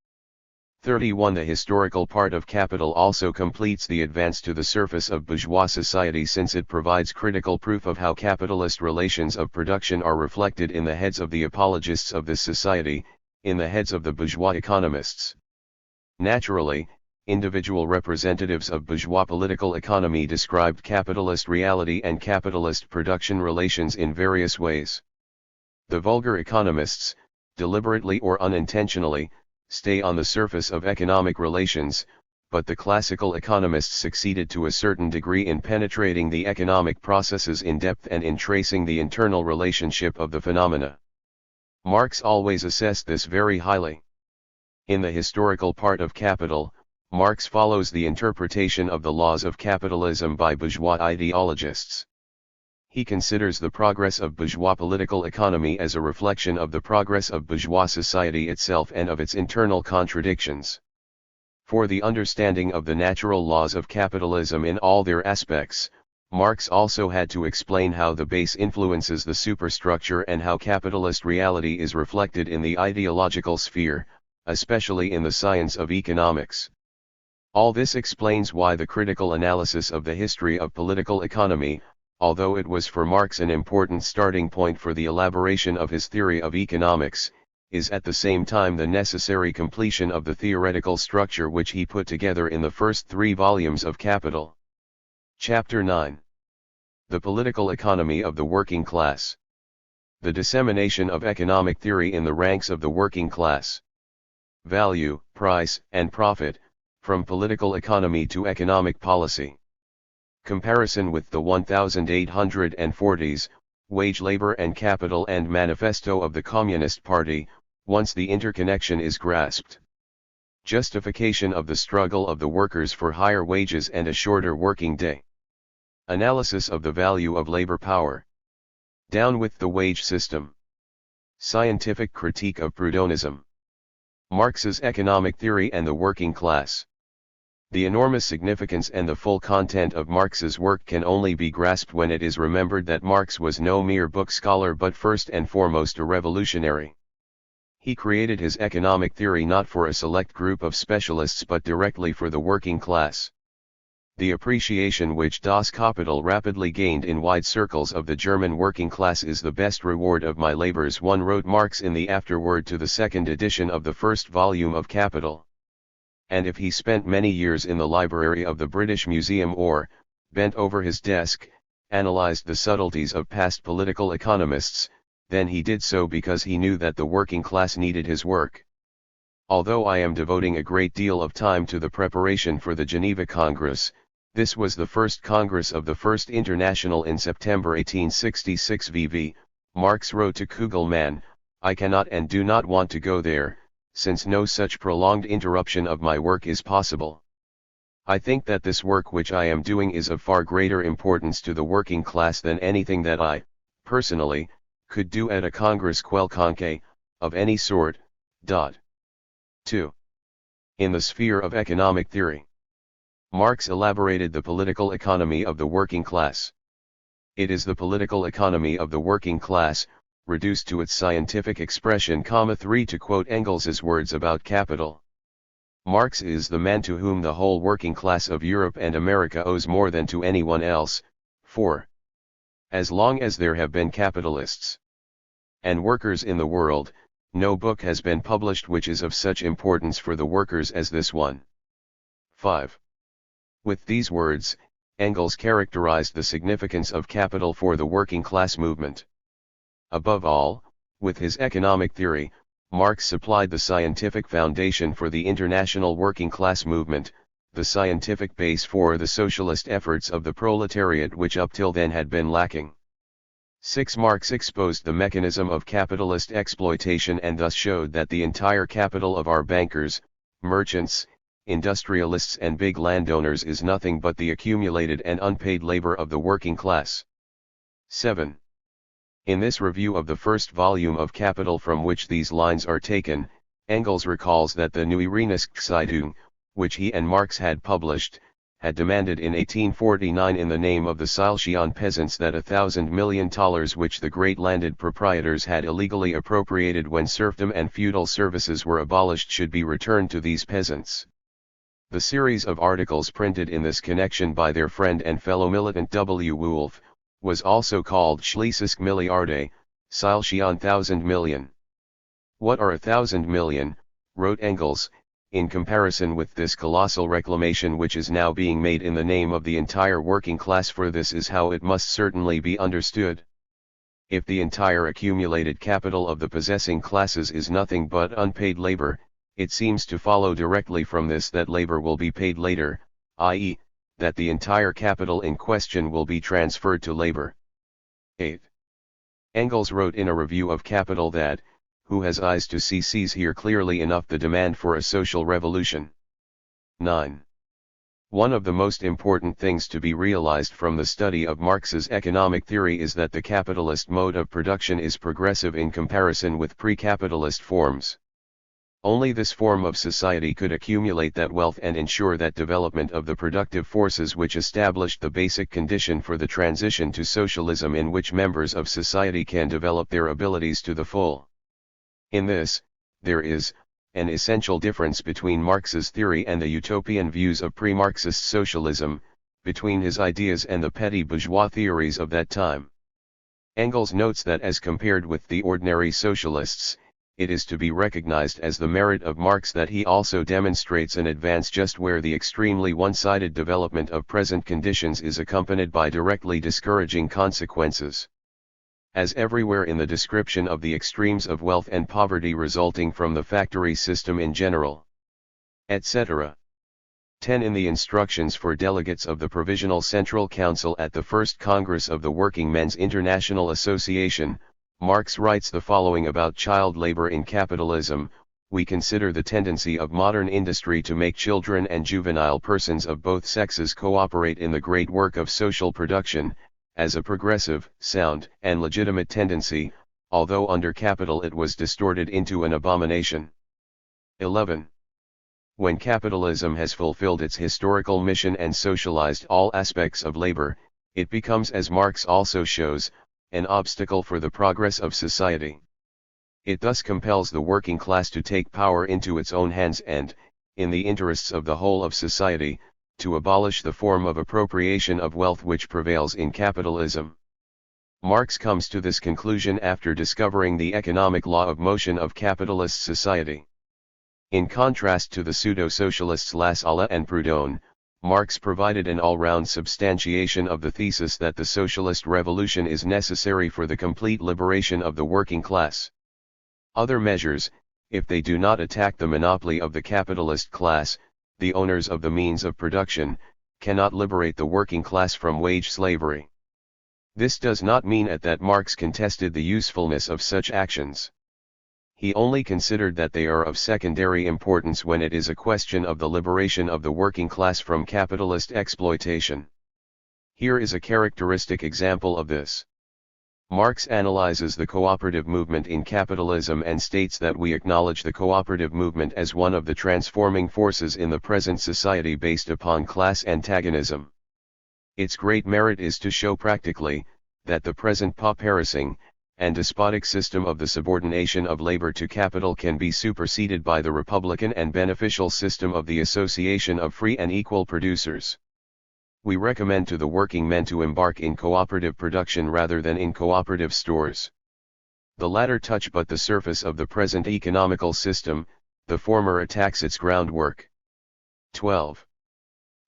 31. The historical part of Capital also completes the advance to the surface of bourgeois society, since it provides critical proof of how capitalist relations of production are reflected in the heads of the apologists of this society, in the heads of the bourgeois economists. Naturally, individual representatives of bourgeois political economy described capitalist reality and capitalist production relations in various ways. The vulgar economists, deliberately or unintentionally, stay on the surface of economic relations, but the classical economists succeeded to a certain degree in penetrating the economic processes in depth and in tracing the internal relationship of the phenomena. Marx always assessed this very highly. In the historical part of Capital, Marx follows the interpretation of the laws of capitalism by bourgeois ideologists. He considers the progress of bourgeois political economy as a reflection of the progress of bourgeois society itself and of its internal contradictions. For the understanding of the natural laws of capitalism in all their aspects, Marx also had to explain how the base influences the superstructure and how capitalist reality is reflected in the ideological sphere, especially in the science of economics. All this explains why the critical analysis of the history of political economy, although it was for Marx an important starting point for the elaboration of his theory of economics, is at the same time the necessary completion of the theoretical structure which he put together in the first 3 volumes of Capital. Chapter 9. The Political Economy of the Working Class. The dissemination of economic theory in the ranks of the working class. Value, price, and profit, from political economy to economic policy. Comparison with the 1840s, Wage Labor and Capital and Manifesto of the Communist Party, once the interconnection is grasped. Justification of the struggle of the workers for higher wages and a shorter working day. Analysis of the value of labor power. Down with the wage system. Scientific critique of Proudhonism. Marx's economic theory and the working class. The enormous significance and the full content of Marx's work can only be grasped when it is remembered that Marx was no mere book scholar but first and foremost a revolutionary. He created his economic theory not for a select group of specialists but directly for the working class. The appreciation which Das Kapital rapidly gained in wide circles of the German working class is the best reward of my labors, one wrote Marx in the afterword to the second edition of the first volume of Capital. And if he spent many years in the library of the British Museum or, bent over his desk, analyzed the subtleties of past political economists, then he did so because he knew that the working class needed his work. Although I am devoting a great deal of time to the preparation for the Geneva Congress, this was the first Congress of the First International in September 1866 VV, Marx wrote to Kugelmann, I cannot and do not want to go there, since no such prolonged interruption of my work is possible. I think that this work which I am doing is of far greater importance to the working class than anything that I, personally, could do at a Congress quelconque, of any sort. 2. In the sphere of economic theory, Marx elaborated the political economy of the working class. It is the political economy of the working class, reduced to its scientific expression, 3 to quote Engels's words about capital. Marx is the man to whom the whole working class of Europe and America owes more than to anyone else. 4. As long as there have been capitalists and workers in the world, no book has been published which is of such importance for the workers as this one. 5. With these words, Engels characterized the significance of capital for the working class movement. Above all, with his economic theory, Marx supplied the scientific foundation for the international working class movement, the scientific base for the socialist efforts of the proletariat which up till then had been lacking. 6. Marx exposed the mechanism of capitalist exploitation and thus showed that the entire capital of our bankers, merchants, industrialists and big landowners is nothing but the accumulated and unpaid labor of the working class. 7. In this review of the first volume of Capital from which these lines are taken, Engels recalls that the Neue Rheinische-Zeitung, which he and Marx had published, had demanded in 1849 in the name of the Silesian peasants that $1,000 million which the great landed proprietors had illegally appropriated when serfdom and feudal services were abolished should be returned to these peasants. The series of articles printed in this connection by their friend and fellow militant W. Wolf, was also called Schlesische Milliarde, Silesian 1,000 million. What are 1,000 million, wrote Engels, in comparison with this colossal reclamation which is now being made in the name of the entire working class, for this is how it must certainly be understood. If the entire accumulated capital of the possessing classes is nothing but unpaid labor, it seems to follow directly from this that labor will be paid later, i.e., that the entire capital in question will be transferred to labor. 8. Engels wrote in a review of Capital that, who has eyes to see sees here clearly enough the demand for a social revolution. 9. One of the most important things to be realized from the study of Marx's economic theory is that the capitalist mode of production is progressive in comparison with pre-capitalist forms. Only this form of society could accumulate that wealth and ensure that development of the productive forces which established the basic condition for the transition to socialism in which members of society can develop their abilities to the full. In this, there is an essential difference between Marx's theory and the utopian views of pre-Marxist socialism, between his ideas and the petty bourgeois theories of that time. Engels notes that as compared with the ordinary socialists, it is to be recognized as the merit of Marx that he also demonstrates an advance just where the extremely one-sided development of present conditions is accompanied by directly discouraging consequences. As everywhere in the description of the extremes of wealth and poverty resulting from the factory system in general, etc. 10. In the instructions for delegates of the Provisional Central Council at the First Congress of the Working Men's International Association, Marx writes the following about child labor in capitalism: we consider the tendency of modern industry to make children and juvenile persons of both sexes cooperate in the great work of social production, as a progressive, sound, and legitimate tendency, although under capital it was distorted into an abomination. 11. When capitalism has fulfilled its historical mission and socialized all aspects of labor, it becomes, as Marx also shows, an obstacle for the progress of society. It thus compels the working class to take power into its own hands and, in the interests of the whole of society, to abolish the form of appropriation of wealth which prevails in capitalism. Marx comes to this conclusion after discovering the economic law of motion of capitalist society. In contrast to the pseudo-socialists Lassalle and Proudhon, Marx provided an all-round substantiation of the thesis that the socialist revolution is necessary for the complete liberation of the working class. Other measures, if they do not attack the monopoly of the capitalist class, the owners of the means of production, cannot liberate the working class from wage slavery. This does not mean that Marx contested the usefulness of such actions. He only considered that they are of secondary importance when it is a question of the liberation of the working class from capitalist exploitation. Here is a characteristic example of this. Marx analyzes the cooperative movement in capitalism and states that we acknowledge the cooperative movement as one of the transforming forces in the present society based upon class antagonism. Its great merit is to show practically, that the present pauperising, and despotic system of the subordination of labor to capital can be superseded by the republican and beneficial system of the association of free and equal producers. We recommend to the working men to embark in cooperative production rather than in cooperative stores. The latter touch but the surface of the present economical system, the former attacks its groundwork. 12.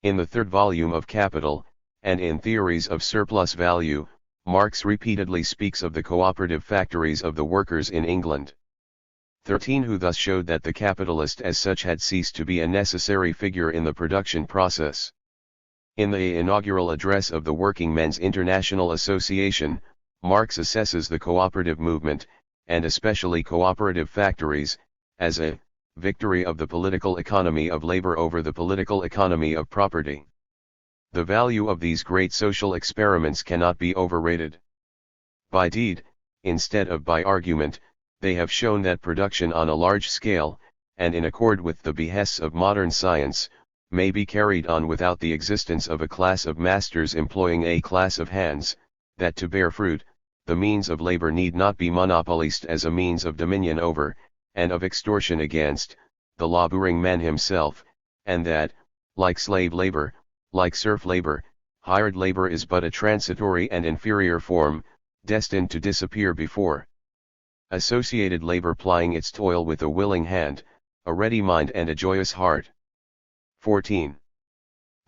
In the third volume of Capital, and in Theories of Surplus Value, Marx repeatedly speaks of the cooperative factories of the workers in England. 13. Who thus showed that the capitalist as such had ceased to be a necessary figure in the production process. In the inaugural address of the Working Men's International Association, Marx assesses the cooperative movement, and especially cooperative factories, as a victory of the political economy of labor over the political economy of property. The value of these great social experiments cannot be overrated. By deed, instead of by argument, they have shown that production on a large scale, and in accord with the behests of modern science, may be carried on without the existence of a class of masters employing a class of hands, that to bear fruit, the means of labor need not be monopolized as a means of dominion over, and of extortion against, the laboring man himself, and that, like slave labor, like serf labor, hired labor is but a transitory and inferior form, destined to disappear before associated labor plying its toil with a willing hand, a ready mind and a joyous heart. 14.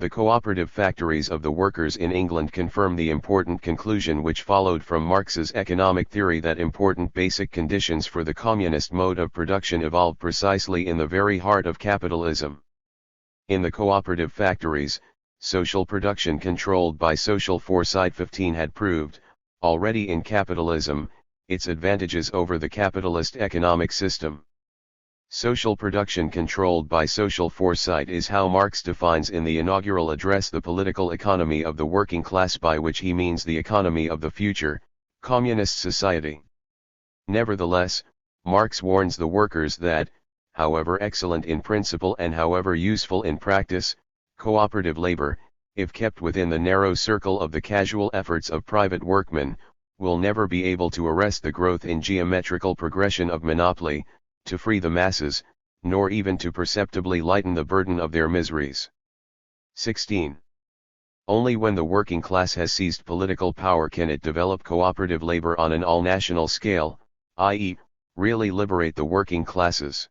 The cooperative factories of the workers in England confirm the important conclusion which followed from Marx's economic theory that important basic conditions for the communist mode of production evolved precisely in the very heart of capitalism. In the cooperative factories, social production controlled by social foresight 15 had proved, already in capitalism, its advantages over the capitalist economic system. Social production controlled by social foresight is how Marx defines in the inaugural address the political economy of the working class, by which he means the economy of the future, communist society. Nevertheless, Marx warns the workers that, however excellent in principle and however useful in practice, cooperative labor, if kept within the narrow circle of the casual efforts of private workmen, will never be able to arrest the growth in geometrical progression of monopoly, to free the masses, nor even to perceptibly lighten the burden of their miseries. 16. Only when the working class has seized political power can it develop cooperative labor on an all-national scale, i.e., really liberate the working classes.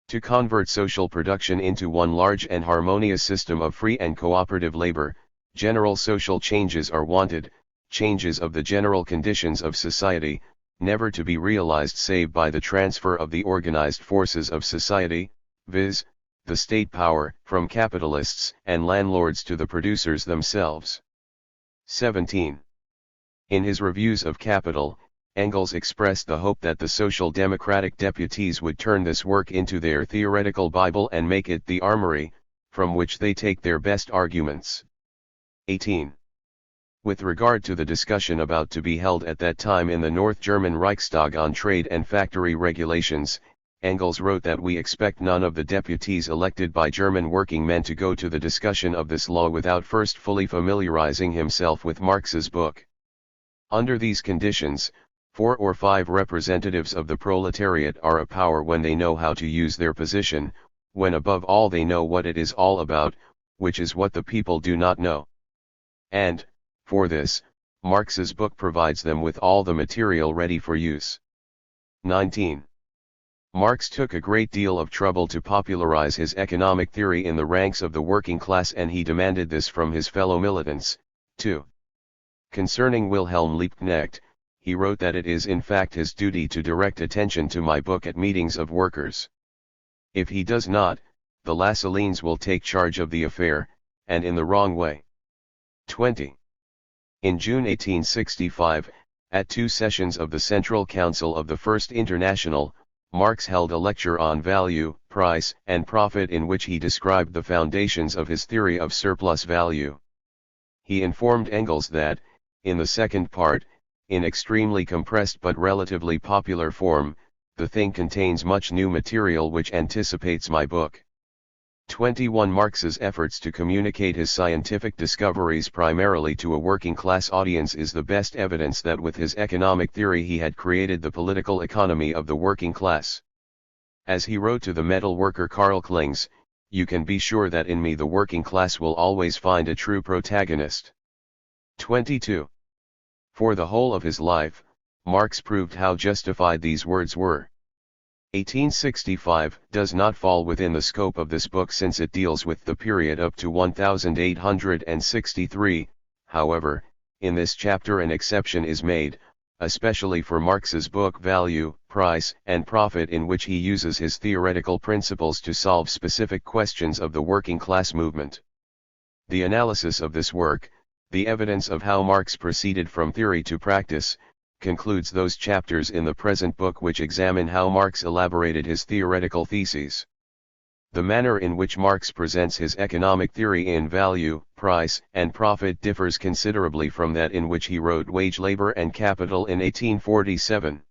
To convert social production into one large and harmonious system of free and cooperative labor, general social changes are wanted, changes of the general conditions of society, never to be realized save by the transfer of the organized forces of society, viz., the state power, from capitalists and landlords to the producers themselves. 17. In his reviews of Capital, Engels expressed the hope that the social democratic deputies would turn this work into their theoretical Bible and make it the armory, from which they take their best arguments. 18. With regard to the discussion about to be held at that time in the North German Reichstag on trade and factory regulations, Engels wrote that we expect none of the deputies elected by German working men to go to the discussion of this law without first fully familiarizing himself with Marx's book. Under these conditions, 4 or 5 representatives of the proletariat are a power when they know how to use their position, when above all they know what it is all about, which is what the people do not know. And, for this, Marx's book provides them with all the material ready for use. 19. Marx took a great deal of trouble to popularize his economic theory in the ranks of the working class, and he demanded this from his fellow militants, too. Concerning Wilhelm Liebknecht, he wrote that it is in fact his duty to direct attention to my book at meetings of workers. If he does not, the Lassalleans will take charge of the affair, and in the wrong way. 20. In June 1865, at 2 sessions of the Central Council of the First International, Marx held a lecture on value, price, and profit in which he described the foundations of his theory of surplus value. He informed Engels that, in the second part, in extremely compressed but relatively popular form, the thing contains much new material which anticipates my book. 21 Marx's efforts to communicate his scientific discoveries primarily to a working-class audience is the best evidence that with his economic theory he had created the political economy of the working class. As he wrote to the metal worker Karl Klings, "You can be sure that in me the working class will always find a true protagonist." 22. For the whole of his life, Marx proved how justified these words were. 1865 does not fall within the scope of this book since it deals with the period up to 1863, however, in this chapter an exception is made, especially for Marx's book Value, Price, and Profit, in which he uses his theoretical principles to solve specific questions of the working class movement. The analysis of this work, the evidence of how Marx proceeded from theory to practice, concludes those chapters in the present book which examine how Marx elaborated his theoretical theses. The manner in which Marx presents his economic theory in Value, Price, and Profit differs considerably from that in which he wrote Wage, Labor and Capital in 1847.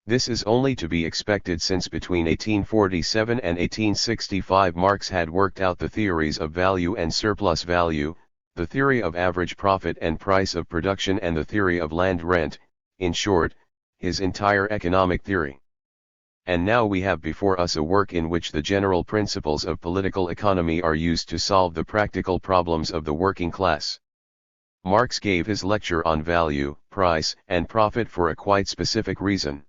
This is only to be expected since between 1847 and 1865 Marx had worked out the theories of value and surplus value, the theory of average profit and price of production, and the theory of land rent, in short, his entire economic theory. And now we have before us a work in which the general principles of political economy are used to solve the practical problems of the working class. Marx gave his lecture on value, price, and profit for a quite specific reason.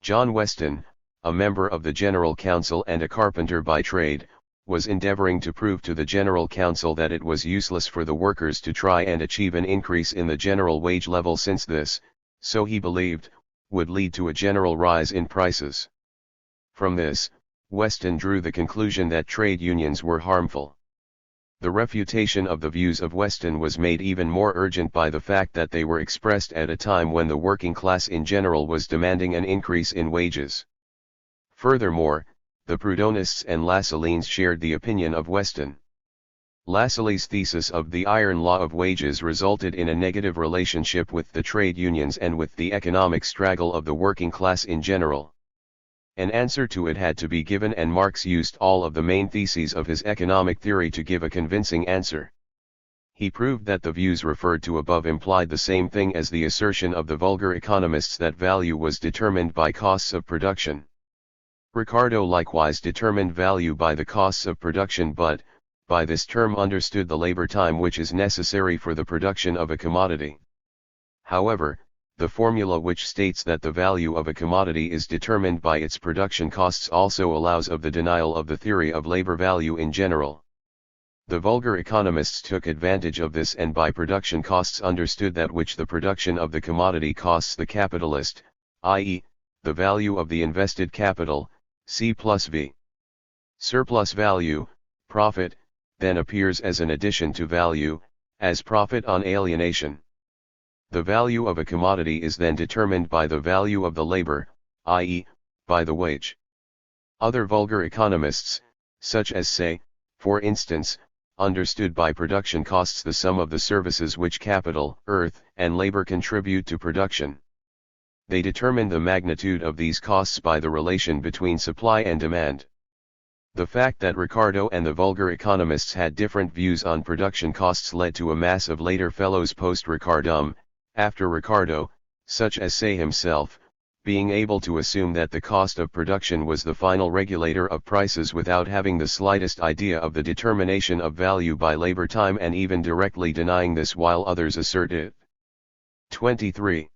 John Weston, a member of the General Council and a carpenter by trade, was endeavoring to prove to the General Council that it was useless for the workers to try and achieve an increase in the general wage level, since this, so he believed, would lead to a general rise in prices. From this, Weston drew the conclusion that trade unions were harmful. The refutation of the views of Weston was made even more urgent by the fact that they were expressed at a time when the working class in general was demanding an increase in wages. Furthermore, the Proudhonists and Lassalleans shared the opinion of Weston. Lassalle's thesis of the iron law of wages resulted in a negative relationship with the trade unions and with the economic struggle of the working class in general. An answer to it had to be given, and Marx used all of the main theses of his economic theory to give a convincing answer. He proved that the views referred to above implied the same thing as the assertion of the vulgar economists that value was determined by costs of production. Ricardo likewise determined value by the costs of production, but, by this term understood the labor time which is necessary for the production of a commodity. However, the formula which states that the value of a commodity is determined by its production costs also allows of the denial of the theory of labor value in general. The vulgar economists took advantage of this, and by production costs understood that which the production of the commodity costs the capitalist, i.e., the value of the invested capital, C plus V. Surplus value, profit, then appears as an addition to value, as profit on alienation. The value of a commodity is then determined by the value of the labor, i.e., by the wage. Other vulgar economists, such as say, for instance, understood by production costs the sum of the services which capital, earth, and labor contribute to production. They determined the magnitude of these costs by the relation between supply and demand. The fact that Ricardo and the vulgar economists had different views on production costs led to a mass of later fellows post-Ricardum, after Ricardo, such as Say himself, being able to assume that the cost of production was the final regulator of prices without having the slightest idea of the determination of value by labor time, and even directly denying this while others assert it. 23.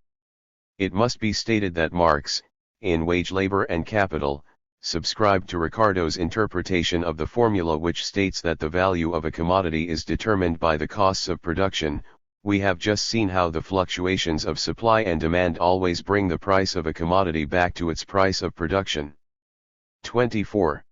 It must be stated that Marx, in Wage, Labor and Capital, subscribed to Ricardo's interpretation of the formula which states that the value of a commodity is determined by the costs of production. We have just seen how the fluctuations of supply and demand always bring the price of a commodity back to its price of production. 24.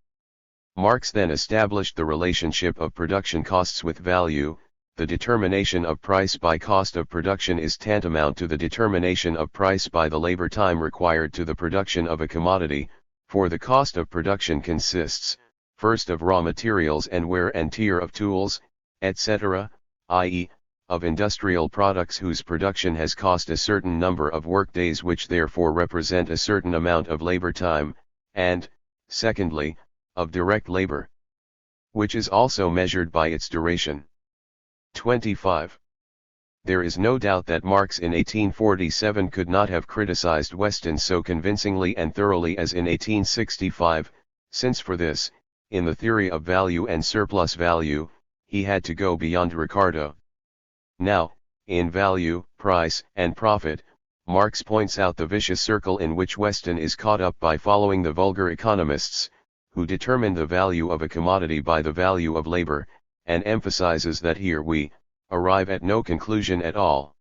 Marx then established the relationship of production costs with value. The determination of price by cost of production is tantamount to the determination of price by the labor time required to the production of a commodity, for the cost of production consists, first of raw materials and wear and tear of tools, etc., i.e., of industrial products whose production has cost a certain number of workdays which therefore represent a certain amount of labor time, and, secondly, of direct labor. which is also measured by its duration. 25. There is no doubt that Marx in 1847 could not have criticized Weston so convincingly and thoroughly as in 1865, since for this, in the theory of value and surplus value, he had to go beyond Ricardo. Now, in Value, Price, and Profit, Marx points out the vicious circle in which Weston is caught up by following the vulgar economists, who determine the value of a commodity by the value of labor, and emphasizes that here we arrive at no conclusion at all.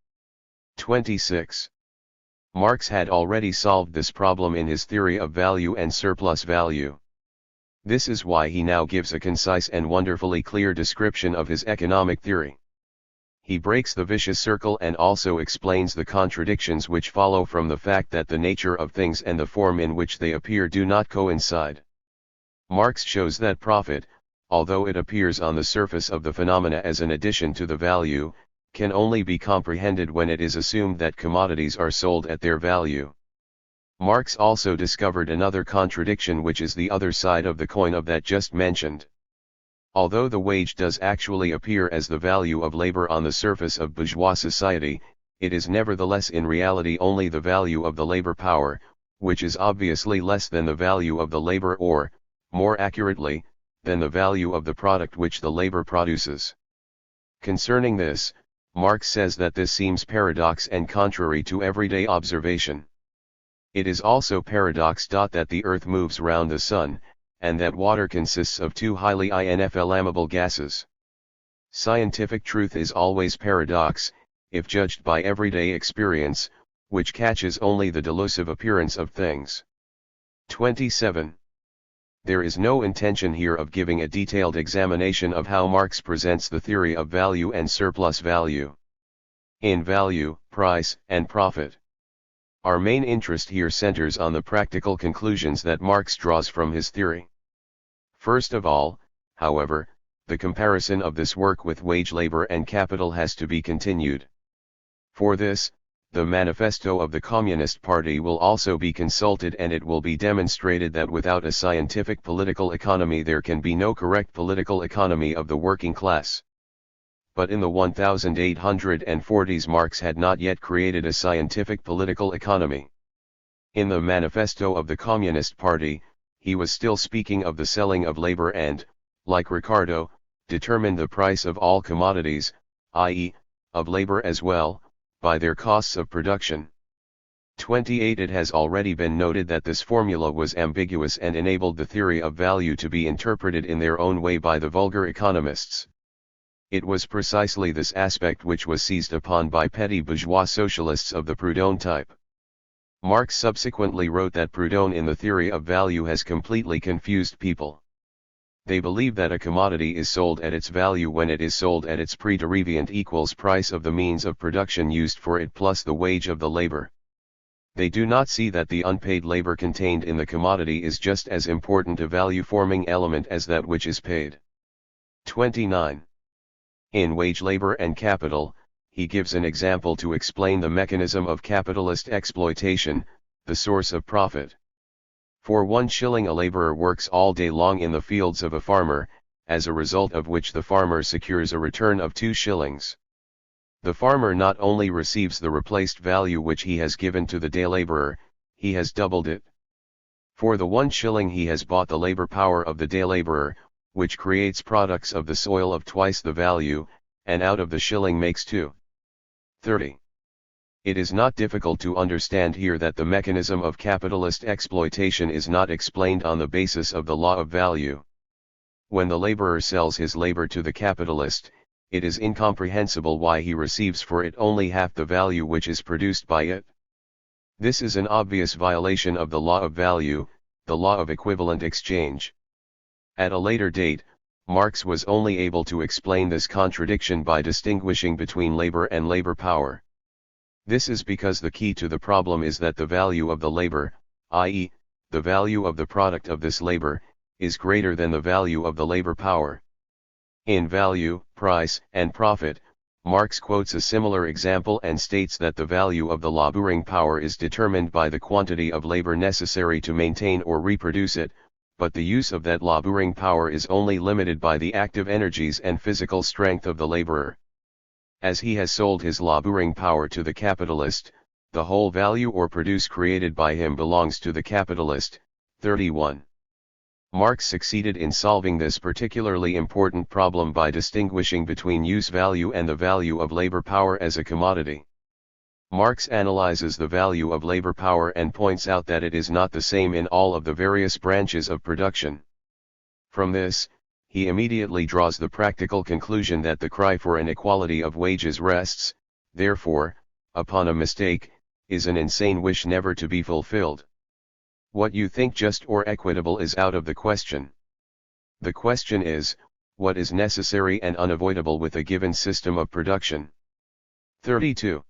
26. Marx had already solved this problem in his theory of value and surplus value. This is why he now gives a concise and wonderfully clear description of his economic theory. He breaks the vicious circle and also explains the contradictions which follow from the fact that the nature of things and the form in which they appear do not coincide. Marx shows that profit, although it appears on the surface of the phenomena as an addition to the value, can only be comprehended when it is assumed that commodities are sold at their value. Marx also discovered another contradiction, which is the other side of the coin of that just mentioned. Although the wage does actually appear as the value of labor on the surface of bourgeois society, it is nevertheless in reality only the value of the labor power, which is obviously less than the value of the labor, or, more accurately, than the value of the product which the labor produces. Concerning this, Marx says that this seems paradox and contrary to everyday observation. It is also paradox that the earth moves round the sun, and that water consists of two highly inflammable gases. Scientific truth is always paradox, if judged by everyday experience, which catches only the delusive appearance of things. 27. There is no intention here of giving a detailed examination of how Marx presents the theory of value and surplus value. In Value, Price, and Profit, our main interest here centers on the practical conclusions that Marx draws from his theory. First of all, however, the comparison of this work with wage labor and capital has to be continued. For this, the manifesto of the Communist Party will also be consulted, and it will be demonstrated that without a scientific political economy there can be no correct political economy of the working class. But in the 1840s Marx had not yet created a scientific political economy. In the manifesto of the Communist Party, he was still speaking of the selling of labor and, like Ricardo, determined the price of all commodities, i.e., of labor as well, by their costs of production. 28. It has already been noted that this formula was ambiguous and enabled the theory of value to be interpreted in their own way by the vulgar economists. It was precisely this aspect which was seized upon by petty bourgeois socialists of the Proudhon type. Marx subsequently wrote that Proudhon in the theory of value has completely confused people. They believe that a commodity is sold at its value when it is sold at its pre-derivant equals price of the means of production used for it plus the wage of the labor. They do not see that the unpaid labor contained in the commodity is just as important a value-forming element as that which is paid. 29. In Wage Labor and Capital, he gives an example to explain the mechanism of capitalist exploitation, the source of profit. For 1 shilling a laborer works all day long in the fields of a farmer, as a result of which the farmer secures a return of 2 shillings. The farmer not only receives the replaced value which he has given to the day laborer, he has doubled it. For the 1 shilling he has bought the labor power of the day laborer, which creates products of the soil of twice the value, and out of the shilling makes 2. 30. It is not difficult to understand here that the mechanism of capitalist exploitation is not explained on the basis of the law of value. When the laborer sells his labor to the capitalist, it is incomprehensible why he receives for it only half the value which is produced by it. This is an obvious violation of the law of value, the law of equivalent exchange. At a later date, Marx was only able to explain this contradiction by distinguishing between labor and labor power. This is because the key to the problem is that the value of the labor, i.e., the value of the product of this labor, is greater than the value of the labor power. In Value, Price, and Profit, Marx quotes a similar example and states that the value of the laboring power is determined by the quantity of labor necessary to maintain or reproduce it, but the use of that laboring power is only limited by the active energies and physical strength of the laborer. As he has sold his laboring power to the capitalist, the whole value or produce created by him belongs to the capitalist. 31. Marx succeeded in solving this particularly important problem by distinguishing between use value and the value of labor power as a commodity. Marx analyzes the value of labor power and points out that it is not the same in all of the various branches of production. From this, he immediately draws the practical conclusion that the cry for an equality of wages rests, therefore, upon a mistake, is an insane wish never to be fulfilled. What you think just or equitable is out of the question. The question is, what is necessary and unavoidable with a given system of production? 32.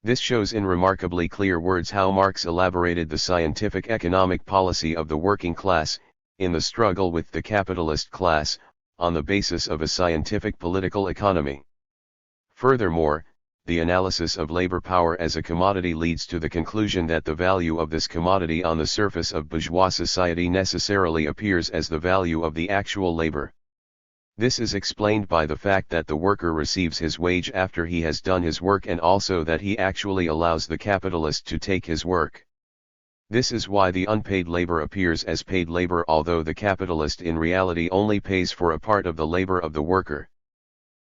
This shows in remarkably clear words how Marx elaborated the scientific economic policy of the working class, in the struggle with the capitalist class, on the basis of a scientific political economy. Furthermore, the analysis of labor power as a commodity leads to the conclusion that the value of this commodity on the surface of bourgeois society necessarily appears as the value of the actual labor. This is explained by the fact that the worker receives his wage after he has done his work and also that he actually allows the capitalist to take his work. This is why the unpaid labor appears as paid labor although the capitalist in reality only pays for a part of the labor of the worker.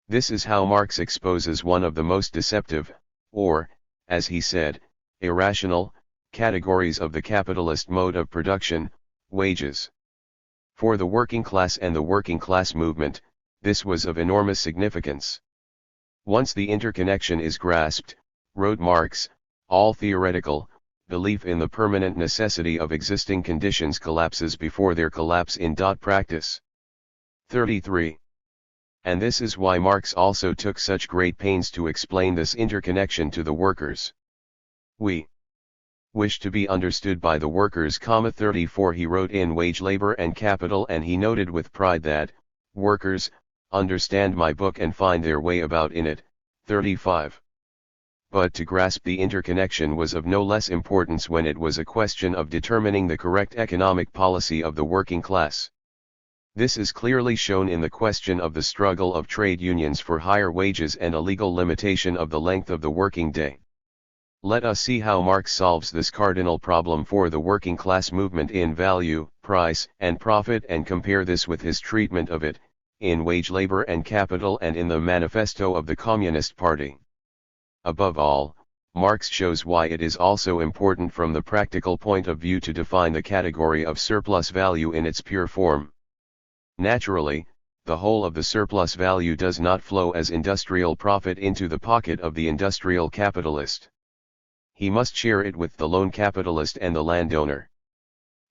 This is how Marx exposes one of the most deceptive, or, as he said, irrational, categories of the capitalist mode of production, wages. For the working class and the working class movement, this was of enormous significance. Once the interconnection is grasped, wrote Marx, all theoretical belief in the permanent necessity of existing conditions collapses before their collapse in practice. 33. And this is why Marx also took such great pains to explain this interconnection to the workers. We wish to be understood by the workers. 34 He wrote in Wage, Labor and Capital, and he noted with pride that, workers, understand my book and find their way about in it. 35. But to grasp the interconnection was of no less importance when it was a question of determining the correct economic policy of the working class. This is clearly shown in the question of the struggle of trade unions for higher wages and a legal limitation of the length of the working day. Let us see how Marx solves this cardinal problem for the working class movement in Value, Price, and Profit, and compare this with his treatment of it, in Wage, Labor and Capital and in the Manifesto of the Communist Party. Above all, Marx shows why it is also important from the practical point of view to define the category of surplus value in its pure form. Naturally, the whole of the surplus value does not flow as industrial profit into the pocket of the industrial capitalist. He must share it with the loan capitalist and the landowner.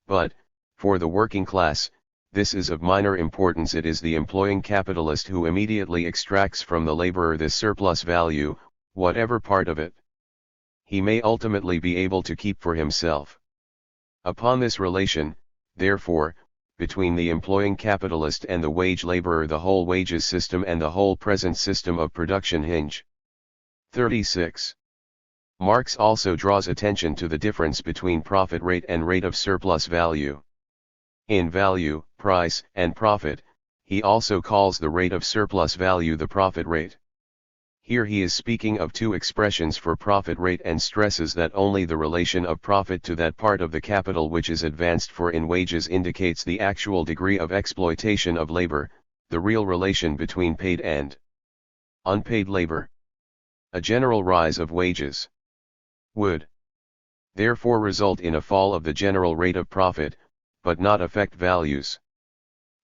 But, for the working class, this is of minor importance. It is the employing capitalist who immediately extracts from the laborer this surplus value, whatever part of it he may ultimately be able to keep for himself. Upon this relation, therefore, between the employing capitalist and the wage laborer the whole wages system and the whole present system of production hinge. 36. Marx also draws attention to the difference between profit rate and rate of surplus value. In Value, Price, and Profit, he also calls the rate of surplus value the profit rate. Here he is speaking of two expressions for profit rate and stresses that only the relation of profit to that part of the capital which is advanced for in wages indicates the actual degree of exploitation of labor, the real relation between paid and unpaid labor. A general rise of wages would therefore result in a fall of the general rate of profit, but not affect values.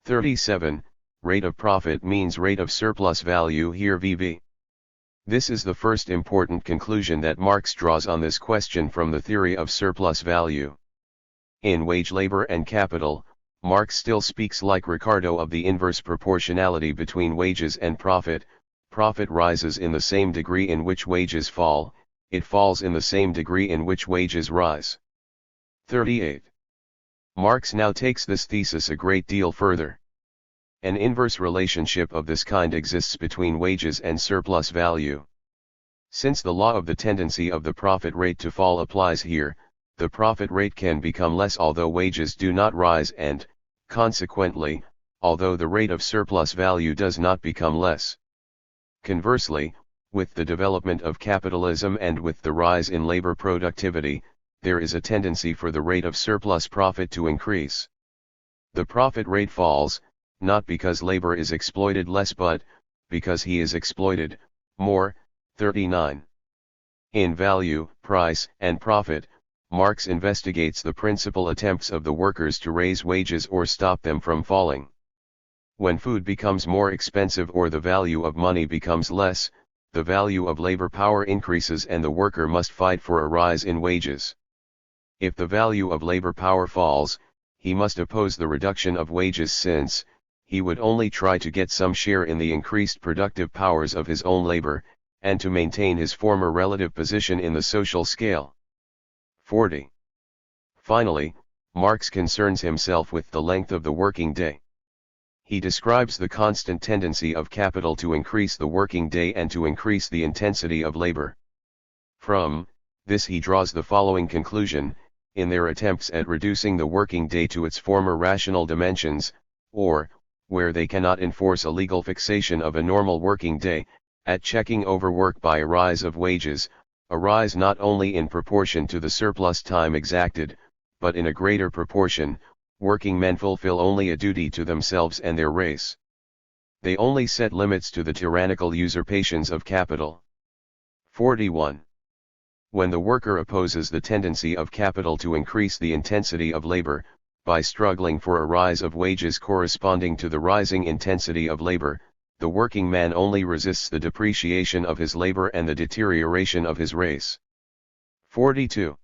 37. Rate of profit means rate of surplus value here VV. This is the first important conclusion that Marx draws on this question from the theory of surplus value. In Wage, Labor and Capital, Marx still speaks like Ricardo of the inverse proportionality between wages and profit. Profit rises in the same degree in which wages fall, it falls in the same degree in which wages rise. 38. Marx now takes this thesis a great deal further. An inverse relationship of this kind exists between wages and surplus value. Since the law of the tendency of the profit rate to fall applies here, the profit rate can become less although wages do not rise and, Consequently, although the rate of surplus value does not become less. Conversely, with the development of capitalism and with the rise in labor productivity, there is a tendency for the rate of surplus profit to increase. The profit rate falls, not because labor is exploited less but, because he is exploited more. 39. In Value, Price, and Profit, Marx investigates the principal attempts of the workers to raise wages or stop them from falling. When food becomes more expensive or the value of money becomes less, the value of labor power increases and the worker must fight for a rise in wages. If the value of labor power falls, he must oppose the reduction of wages since, he would only try to get some share in the increased productive powers of his own labor, and to maintain his former relative position in the social scale. 40. Finally, Marx concerns himself with the length of the working day. He describes the constant tendency of capital to increase the working day and to increase the intensity of labor. From this he draws the following conclusion: in their attempts at reducing the working day to its former rational dimensions, or, where they cannot enforce a legal fixation of a normal working day, at checking overwork by a rise of wages, a rise not only in proportion to the surplus time exacted, but in a greater proportion, working men fulfill only a duty to themselves and their race. They only set limits to the tyrannical usurpations of capital. 41. When the worker opposes the tendency of capital to increase the intensity of labor, by struggling for a rise of wages corresponding to the rising intensity of labor, the working man only resists the depreciation of his labor and the deterioration of his race. 42.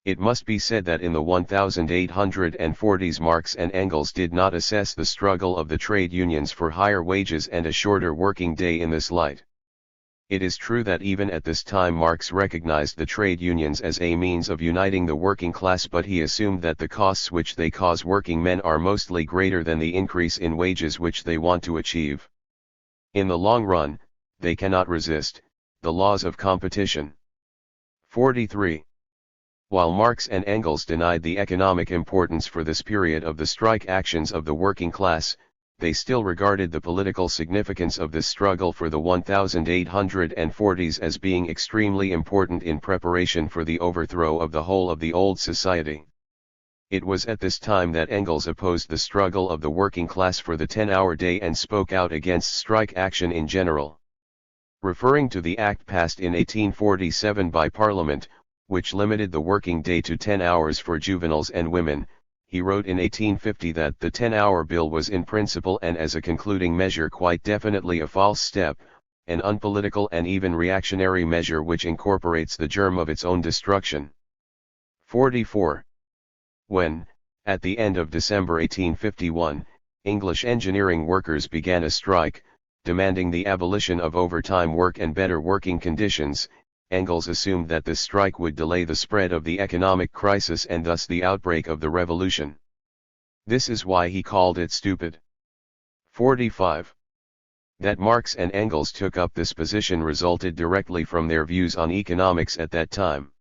It must be said that in the 1840s Marx and Engels did not assess the struggle of the trade unions for higher wages and a shorter working day in this light. It is true that even at this time Marx recognized the trade unions as a means of uniting the working class, but he assumed that the costs which they cause working men are mostly greater than the increase in wages which they want to achieve. In the long run, they cannot resist the laws of competition. 43. While Marx and Engels denied the economic importance for this period of the strike actions of the working class, they still regarded the political significance of this struggle for the 1840s as being extremely important in preparation for the overthrow of the whole of the old society. It was at this time that Engels opposed the struggle of the working class for the 10-hour day and spoke out against strike action in general. Referring to the act passed in 1847 by Parliament, which limited the working day to 10 hours for juveniles and women, he wrote in 1850 that the 10-hour bill was in principle and as a concluding measure quite definitely a false step, an unpolitical and even reactionary measure which incorporates the germ of its own destruction. 44. When, at the end of December 1851, English engineering workers began a strike, demanding the abolition of overtime work and better working conditions, Engels assumed that this strike would delay the spread of the economic crisis and thus the outbreak of the revolution. This is why he called it stupid. 45. That Marx and Engels took up this position resulted directly from their views on economics at that time.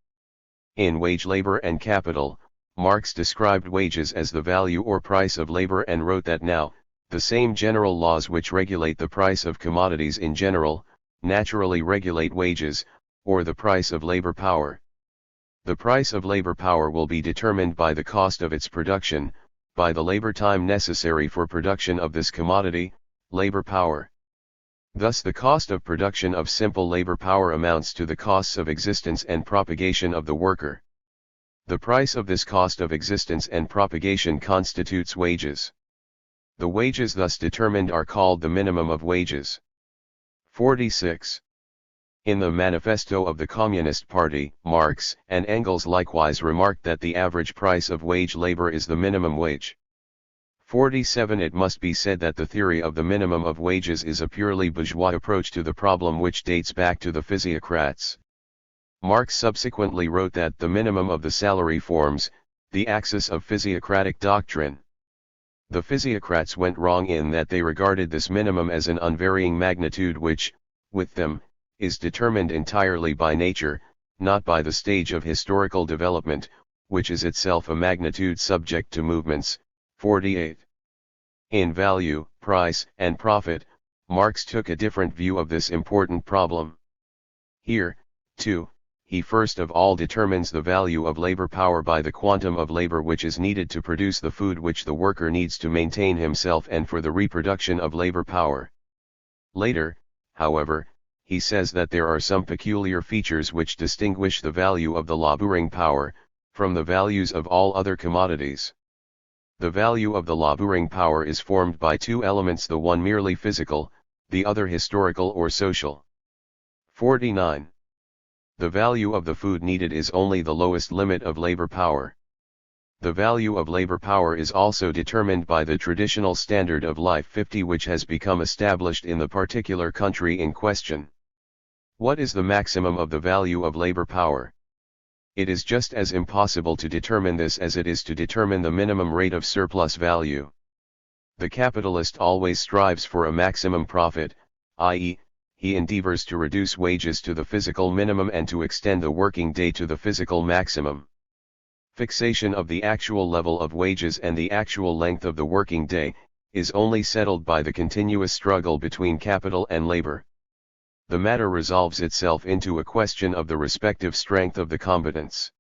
In Wage, Labor and Capital, Marx described wages as the value or price of labor and wrote that now, the same general laws which regulate the price of commodities in general, naturally regulate wages, or the price of labor power. The price of labor power will be determined by the cost of its production, by the labor time necessary for production of this commodity, labor power. Thus the cost of production of simple labor power amounts to the costs of existence and propagation of the worker. The price of this cost of existence and propagation constitutes wages. The wages thus determined are called the minimum of wages. 46. In the Manifesto of the Communist Party, Marx and Engels likewise remarked that the average price of wage labor is the minimum wage. 47. It must be said that the theory of the minimum of wages is a purely bourgeois approach to the problem which dates back to the physiocrats. Marx subsequently wrote that the minimum of the salary forms the axis of physiocratic doctrine. The physiocrats went wrong in that they regarded this minimum as an unvarying magnitude which, with them, is determined entirely by nature, not by the stage of historical development, which is itself a magnitude subject to movements. 48. In Value, Price, and Profit, Marx took a different view of this important problem. Here, too, he first of all determines the value of labor power by the quantum of labor which is needed to produce the food which the worker needs to maintain himself and for the reproduction of labor power. Later, however, he says that there are some peculiar features which distinguish the value of the laboring power from the values of all other commodities. The value of the laboring power is formed by two elements, the one merely physical, the other historical or social. 49. The value of the food needed is only the lowest limit of labor power. The value of labor power is also determined by the traditional standard of life 50 which has become established in the particular country in question. What is the maximum of the value of labor power? It is just as impossible to determine this as it is to determine the minimum rate of surplus value. The capitalist always strives for a maximum profit, i.e., he endeavors to reduce wages to the physical minimum and to extend the working day to the physical maximum. Fixation of the actual level of wages and the actual length of the working day is only settled by the continuous struggle between capital and labor. The matter resolves itself into a question of the respective strength of the combatants.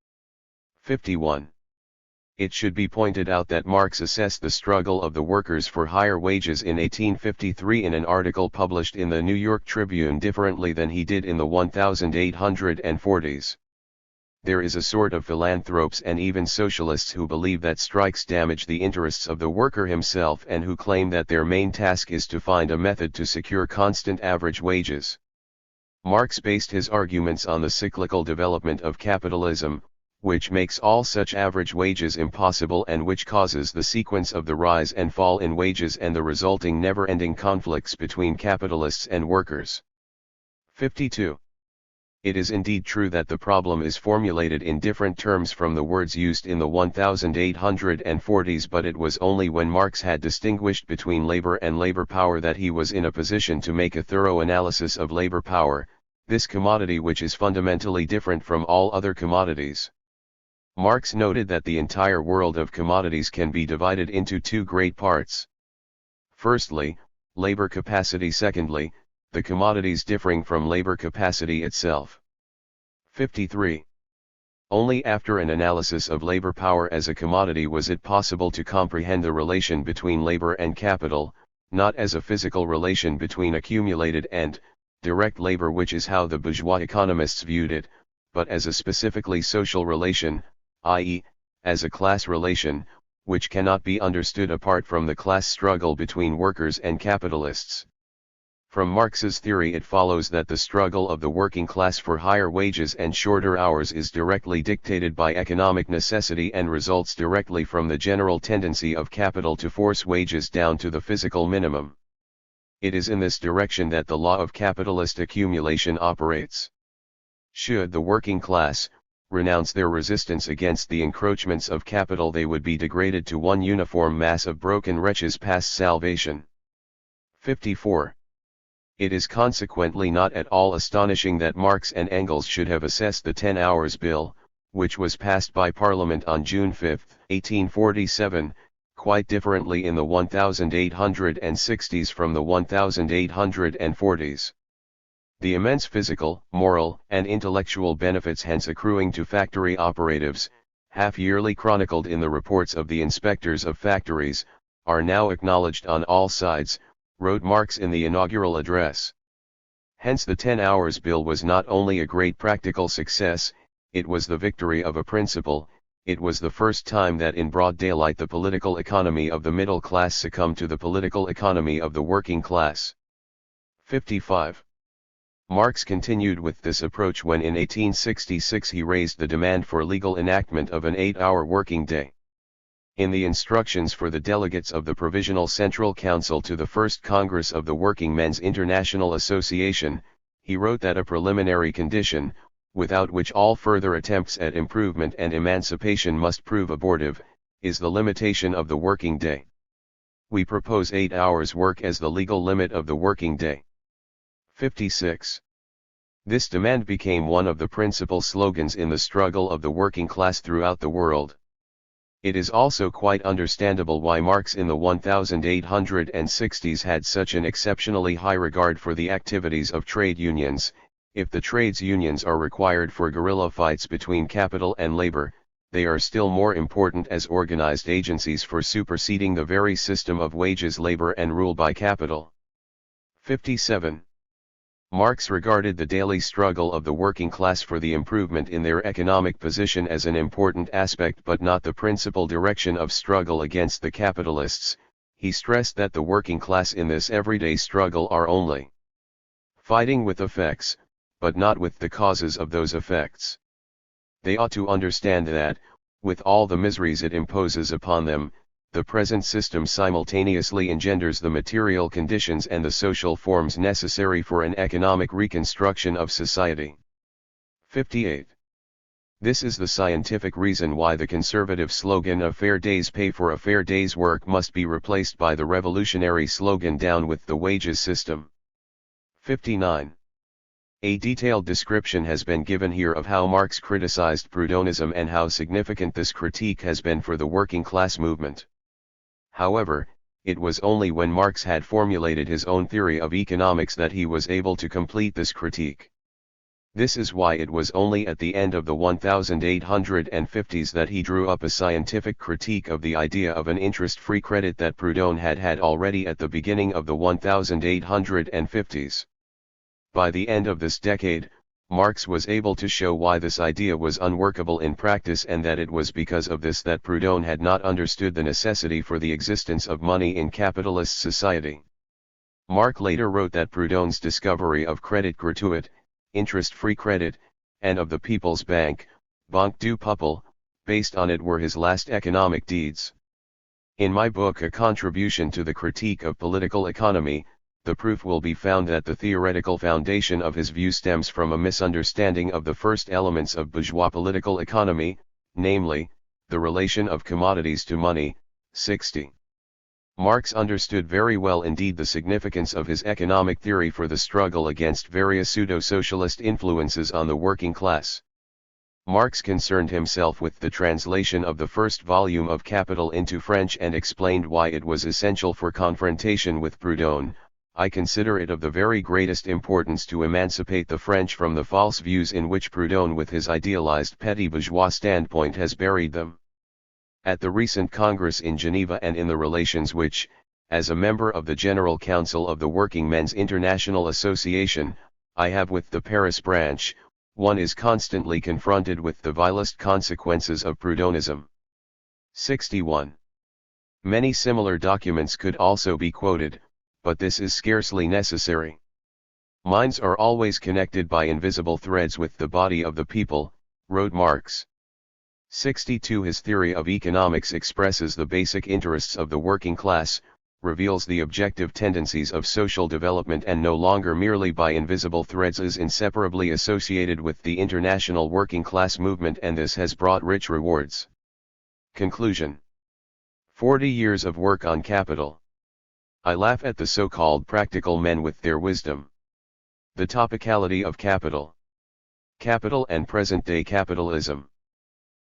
51. It should be pointed out that Marx assessed the struggle of the workers for higher wages in 1853 in an article published in the New York Tribune differently than he did in the 1840s. There is a sort of philanthropes and even socialists who believe that strikes damage the interests of the worker himself and who claim that their main task is to find a method to secure constant average wages. Marx based his arguments on the cyclical development of capitalism, which makes all such average wages impossible and which causes the sequence of the rise and fall in wages and the resulting never-ending conflicts between capitalists and workers. 52. It is indeed true that the problem is formulated in different terms from the words used in the 1840s, but it was only when Marx had distinguished between labor and labor power that he was in a position to make a thorough analysis of labor power, this commodity which is fundamentally different from all other commodities. Marx noted that the entire world of commodities can be divided into two great parts. Firstly, labor capacity. Secondly, the commodities differing from labor capacity itself. 53. Only after an analysis of labor power as a commodity was it possible to comprehend the relation between labor and capital, not as a physical relation between accumulated and direct labor, which is how the bourgeois economists viewed it, but as a specifically social relation, i.e., as a class relation, which cannot be understood apart from the class struggle between workers and capitalists. From Marx's theory it follows that the struggle of the working class for higher wages and shorter hours is directly dictated by economic necessity and results directly from the general tendency of capital to force wages down to the physical minimum. It is in this direction that the law of capitalist accumulation operates. Should the working class renounce their resistance against the encroachments of capital, they would be degraded to one uniform mass of broken wretches past salvation. 54. It is consequently not at all astonishing that Marx and Engels should have assessed the 10 Hours Bill, which was passed by Parliament on June 5, 1847, quite differently in the 1860s from the 1840s. The immense physical, moral, and intellectual benefits hence accruing to factory operatives, half-yearly chronicled in the reports of the inspectors of factories, are now acknowledged on all sides, wrote Marx in the inaugural address. Hence the 10 Hours Bill was not only a great practical success, it was the victory of a principle. It was the first time that in broad daylight the political economy of the middle class succumbed to the political economy of the working class. 55. Marx continued with this approach when in 1866 he raised the demand for legal enactment of an 8-hour working day. In the instructions for the delegates of the Provisional Central Council to the First Congress of the Working Men's International Association, he wrote that a preliminary condition, without which all further attempts at improvement and emancipation must prove abortive, is the limitation of the working day. We propose 8 hours work as the legal limit of the working day. 56. This demand became one of the principal slogans in the struggle of the working class throughout the world. It is also quite understandable why Marx in the 1860s had such an exceptionally high regard for the activities of trade unions. If the trades unions are required for guerrilla fights between capital and labor, they are still more important as organized agencies for superseding the very system of wages, labor and rule by capital. 57. Marx regarded the daily struggle of the working class for the improvement in their economic position as an important aspect but not the principal direction of struggle against the capitalists. He stressed that the working class in this everyday struggle are only fighting with effects, but not with the causes of those effects. They ought to understand that, with all the miseries it imposes upon them, the present system simultaneously engenders the material conditions and the social forms necessary for an economic reconstruction of society. 58. This is the scientific reason why the conservative slogan "a fair day's pay for a fair day's work" must be replaced by the revolutionary slogan "down with the wages system." 59. A detailed description has been given here of how Marx criticized Proudhonism and how significant this critique has been for the working class movement. However, it was only when Marx had formulated his own theory of economics that he was able to complete this critique. This is why it was only at the end of the 1850s that he drew up a scientific critique of the idea of an interest-free credit that Proudhon had already at the beginning of the 1850s. By the end of this decade, Marx was able to show why this idea was unworkable in practice and that it was because of this that Proudhon had not understood the necessity for the existence of money in capitalist society. Marx later wrote that Proudhon's discovery of credit gratuit, interest-free credit, and of the People's Bank, Banque du Peuple, based on it were his last economic deeds. In my book A Contribution to the Critique of Political Economy, the proof will be found that the theoretical foundation of his view stems from a misunderstanding of the first elements of bourgeois political economy, namely, the relation of commodities to money. 60. Marx understood very well indeed the significance of his economic theory for the struggle against various pseudo-socialist influences on the working class. Marx concerned himself with the translation of the first volume of Capital into French and explained why it was essential for confrontation with Proudhon. I consider it of the very greatest importance to emancipate the French from the false views in which Proudhon with his idealized petty bourgeois standpoint has buried them. At the recent Congress in Geneva and in the relations which, as a member of the General Council of the Working Men's International Association, I have with the Paris branch, one is constantly confronted with the vilest consequences of Proudhonism. 61. Many similar documents could also be quoted, but this is scarcely necessary. Minds are always connected by invisible threads with the body of the people, wrote Marx. 62. His theory of economics expresses the basic interests of the working class, reveals the objective tendencies of social development and no longer merely by invisible threads is inseparably associated with the international working class movement, and this has brought rich rewards. Conclusion. 40 years of work on capital. I laugh at the so-called practical men with their wisdom. The topicality of capital. Capital and present-day capitalism.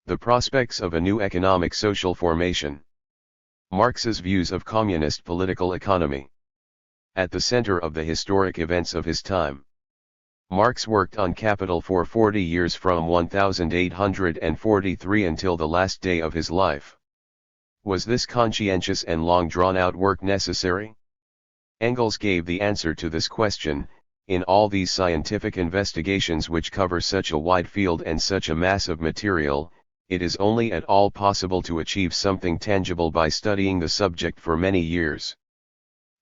The prospects of a new economic social formation. Marx's views of communist political economy. At the center of the historic events of his time. Marx worked on capital for 40 years from 1843 until the last day of his life. Was this conscientious and long drawn-out work necessary? Engels gave the answer to this question. In all these scientific investigations which cover such a wide field and such a mass of material, it is only at all possible to achieve something tangible by studying the subject for many years.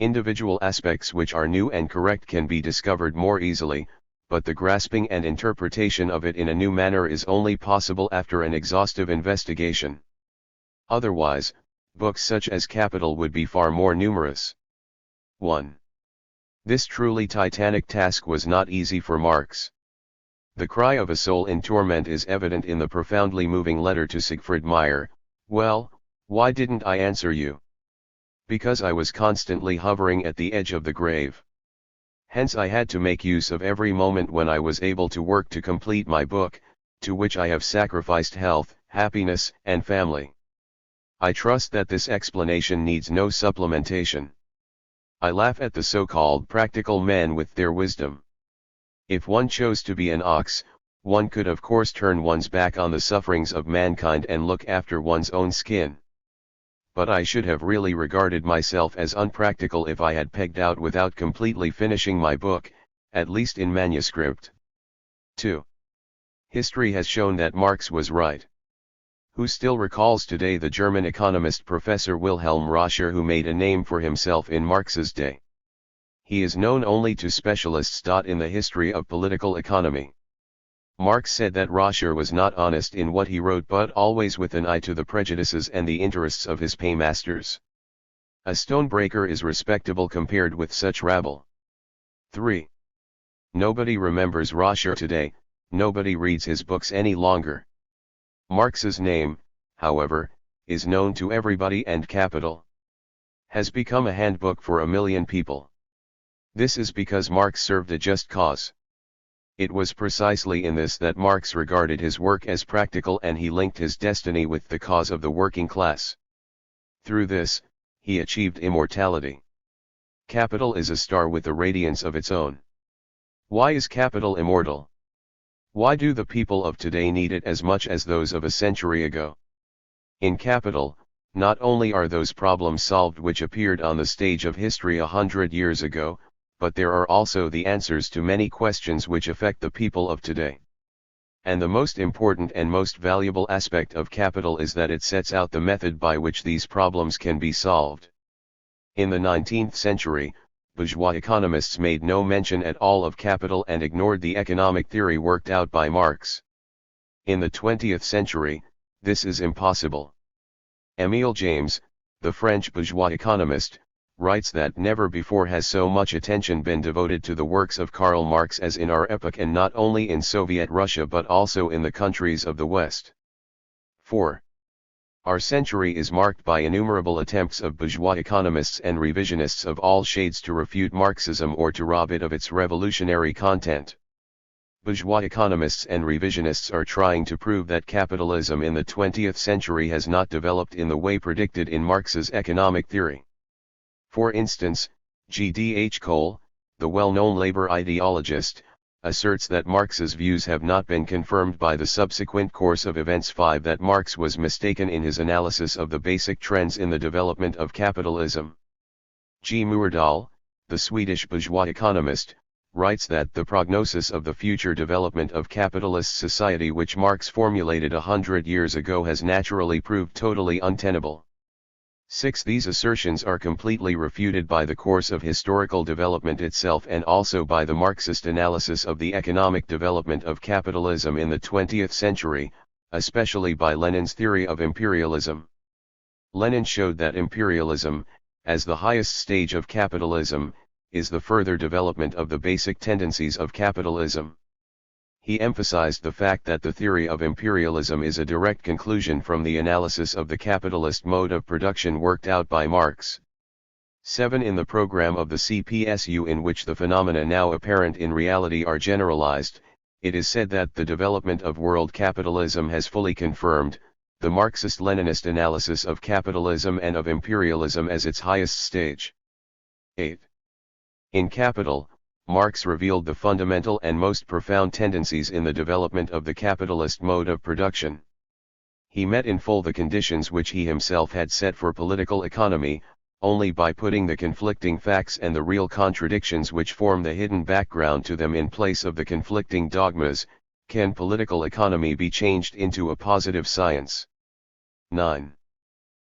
Individual aspects which are new and correct can be discovered more easily, but the grasping and interpretation of it in a new manner is only possible after an exhaustive investigation. Otherwise, books such as Capital would be far more numerous. 1. This truly titanic task was not easy for Marx. The cry of a soul in torment is evident in the profoundly moving letter to Siegfried Meyer. Well, why didn't I answer you? Because I was constantly hovering at the edge of the grave. Hence I had to make use of every moment when I was able to work to complete my book, to which I have sacrificed health, happiness, and family. I trust that this explanation needs no supplementation. I laugh at the so-called practical men with their wisdom. If one chose to be an ox, one could of course turn one's back on the sufferings of mankind and look after one's own skin. But I should have really regarded myself as unpractical if I had pegged out without completely finishing my book, at least in manuscript. 2. History has shown that Marx was right. Who still recalls today the German economist Professor Wilhelm Roscher, who made a name for himself in Marx's day? He is known only to specialists. In the history of political economy, Marx said that Roscher was not honest in what he wrote, but always with an eye to the prejudices and the interests of his paymasters. A stonebreaker is respectable compared with such rabble. 3. Nobody remembers Roscher today, nobody reads his books any longer. Marx's name, however, is known to everybody, and Capital has become a handbook for a million people. This is because Marx served a just cause. It was precisely in this that Marx regarded his work as practical, and he linked his destiny with the cause of the working class. Through this, he achieved immortality. Capital is a star with a radiance of its own. Why is capital immortal? Why do the people of today need it as much as those of a century ago? In Capital, not only are those problems solved which appeared on the stage of history 100 years ago, but there are also the answers to many questions which affect the people of today. And the most important and most valuable aspect of Capital is that it sets out the method by which these problems can be solved. In the 19th century, bourgeois economists made no mention at all of capital and ignored the economic theory worked out by Marx. In the 20th century, this is impossible. Émile James, the French bourgeois economist, writes that never before has so much attention been devoted to the works of Karl Marx as in our epoch, and not only in Soviet Russia but also in the countries of the West. 4. Our century is marked by innumerable attempts of bourgeois economists and revisionists of all shades to refute Marxism or to rob it of its revolutionary content. Bourgeois economists and revisionists are trying to prove that capitalism in the 20th century has not developed in the way predicted in Marx's economic theory. For instance, G.D.H. Cole, the well-known labor ideologist, asserts that Marx's views have not been confirmed by the subsequent course of events. 5. That Marx was mistaken in his analysis of the basic trends in the development of capitalism. G. Myrdal, the Swedish bourgeois economist, writes that the prognosis of the future development of capitalist society which Marx formulated 100 years ago has naturally proved totally untenable. 6. These assertions are completely refuted by the course of historical development itself, and also by the Marxist analysis of the economic development of capitalism in the 20th century, especially by Lenin's theory of imperialism. Lenin showed that imperialism, as the highest stage of capitalism, is the further development of the basic tendencies of capitalism. He emphasized the fact that the theory of imperialism is a direct conclusion from the analysis of the capitalist mode of production worked out by Marx. 7. In the program of the CPSU, in which the phenomena now apparent in reality are generalized, it is said that the development of world capitalism has fully confirmed the Marxist-Leninist analysis of capitalism and of imperialism as its highest stage. 8. In Capital, Marx revealed the fundamental and most profound tendencies in the development of the capitalist mode of production. He met in full the conditions which he himself had set for political economy. Only by putting the conflicting facts and the real contradictions which form the hidden background to them in place of the conflicting dogmas, can political economy be changed into a positive science. 9.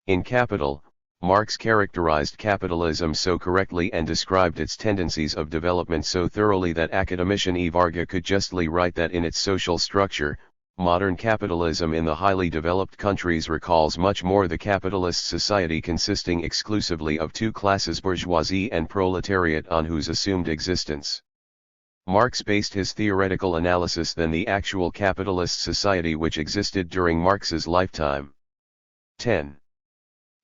In Capital, Marx characterized capitalism so correctly and described its tendencies of development so thoroughly that academician E. Varga could justly write that in its social structure, modern capitalism in the highly developed countries recalls much more the capitalist society consisting exclusively of two classes, bourgeoisie and proletariat, on whose assumed existence Marx based his theoretical analysis than the actual capitalist society which existed during Marx's lifetime. 10.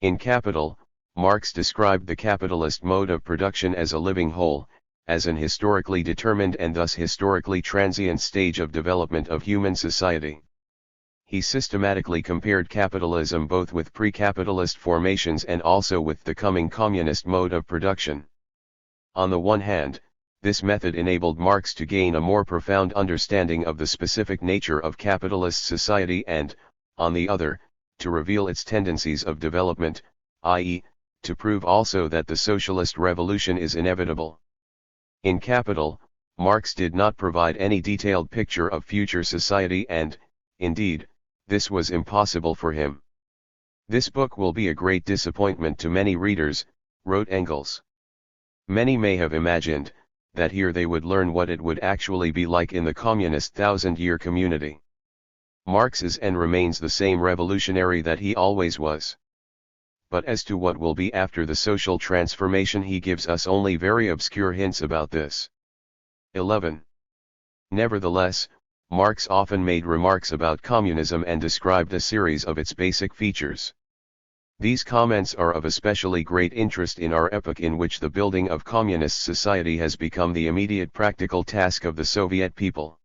In Capital, Marx described the capitalist mode of production as a living whole, as an historically determined and thus historically transient stage of development of human society. he systematically compared capitalism both with pre-capitalist formations and also with the coming communist mode of production. On the one hand, this method enabled Marx to gain a more profound understanding of the specific nature of capitalist society and, on the other, to reveal its tendencies of development, i.e., to prove also that the socialist revolution is inevitable. In Capital, Marx did not provide any detailed picture of future society and, indeed, this was impossible for him. "This book will be a great disappointment to many readers," wrote Engels. "Many may have imagined that here they would learn what it would actually be like in the communist thousand-year community. Marx is and remains the same revolutionary that he always was. But as to what will be after the social transformation, he gives us only very obscure hints about this." 11. Nevertheless, Marx often made remarks about communism and described a series of its basic features. These comments are of especially great interest in our epoch, in which the building of communist society has become the immediate practical task of the Soviet people.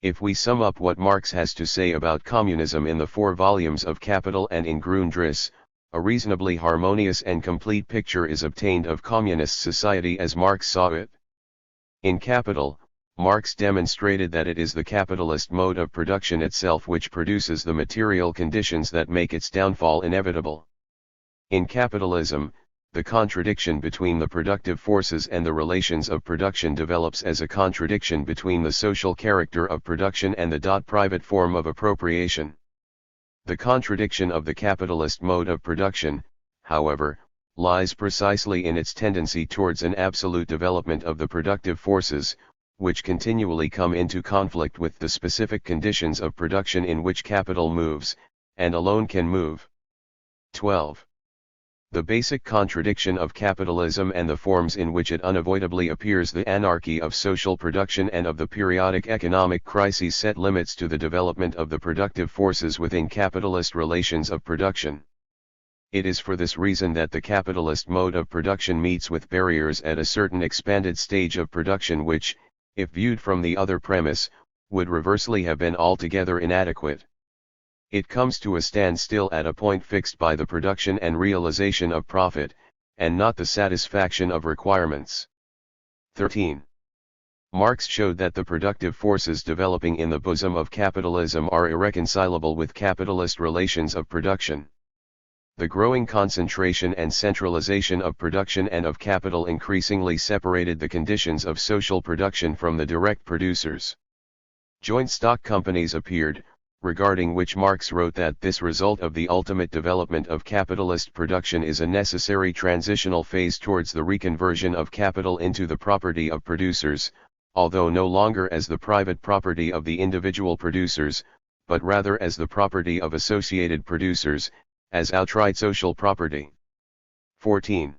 If we sum up what Marx has to say about communism in the 4 volumes of Capital and in Grundrisse, a reasonably harmonious and complete picture is obtained of communist society as Marx saw it. In Capital, Marx demonstrated that it is the capitalist mode of production itself which produces the material conditions that make its downfall inevitable. In capitalism, the contradiction between the productive forces and the relations of production develops as a contradiction between the social character of production and the private form of appropriation. The contradiction of the capitalist mode of production, however, lies precisely in its tendency towards an absolute development of the productive forces, which continually come into conflict with the specific conditions of production in which capital moves, and alone can move. 12. The basic contradiction of capitalism and the forms in which it unavoidably appears, the anarchy of social production and of the periodic economic crises, set limits to the development of the productive forces within capitalist relations of production. It is for this reason that the capitalist mode of production meets with barriers at a certain expanded stage of production which, if viewed from the other premise, would reversely have been altogether inadequate. It comes to a standstill at a point fixed by the production and realization of profit, and not the satisfaction of requirements. 13. Marx showed that the productive forces developing in the bosom of capitalism are irreconcilable with capitalist relations of production. The growing concentration and centralization of production and of capital increasingly separated the conditions of social production from the direct producers. Joint stock companies appeared, regarding which Marx wrote that this result of the ultimate development of capitalist production is a necessary transitional phase towards the reconversion of capital into the property of producers, although no longer as the private property of the individual producers, but rather as the property of associated producers, as outright social property. 14.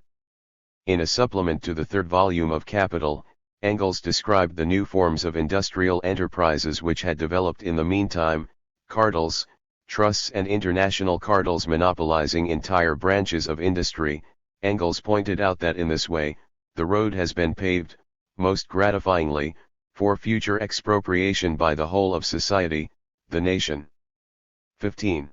In a supplement to the 3rd volume of Capital, Engels described the new forms of industrial enterprises which had developed in the meantime, cartels, trusts and international cartels monopolizing entire branches of industry. Engels pointed out that in this way, the road has been paved, most gratifyingly, for future expropriation by the whole of society, the nation. 15.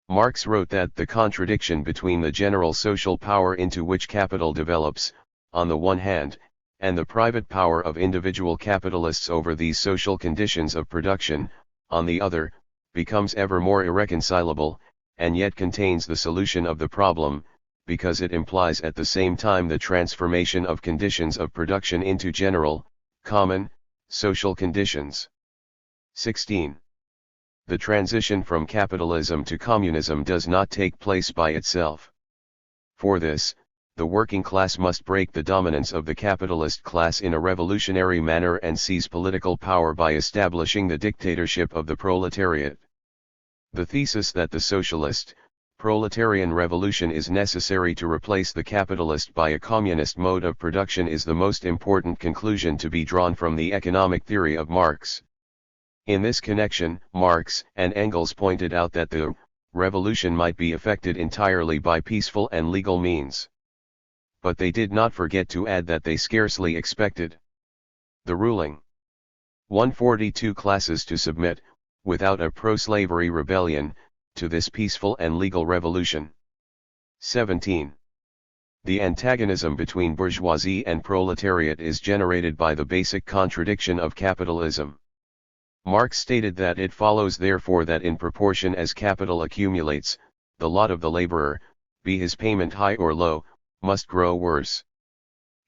Marx wrote that the contradiction between the general social power into which capital develops, on the one hand, and the private power of individual capitalists over these social conditions of production, on the other, becomes ever more irreconcilable, and yet contains the solution of the problem, because it implies at the same time the transformation of conditions of production into general, common, social conditions. 16. The transition from capitalism to communism does not take place by itself. For this, the working class must break the dominance of the capitalist class in a revolutionary manner and seize political power by establishing the dictatorship of the proletariat. The thesis that the socialist, proletarian revolution is necessary to replace the capitalist by a communist mode of production is the most important conclusion to be drawn from the economic theory of Marx. In this connection, Marx and Engels pointed out that the revolution might be effected entirely by peaceful and legal means. But they did not forget to add that they scarcely expected the ruling 142 classes to submit, without a pro-slavery rebellion, to this peaceful and legal revolution. 17. The antagonism between bourgeoisie and proletariat is generated by the basic contradiction of capitalism. Marx stated that it follows therefore that in proportion as capital accumulates, the lot of the laborer, be his payment high or low, must grow worse.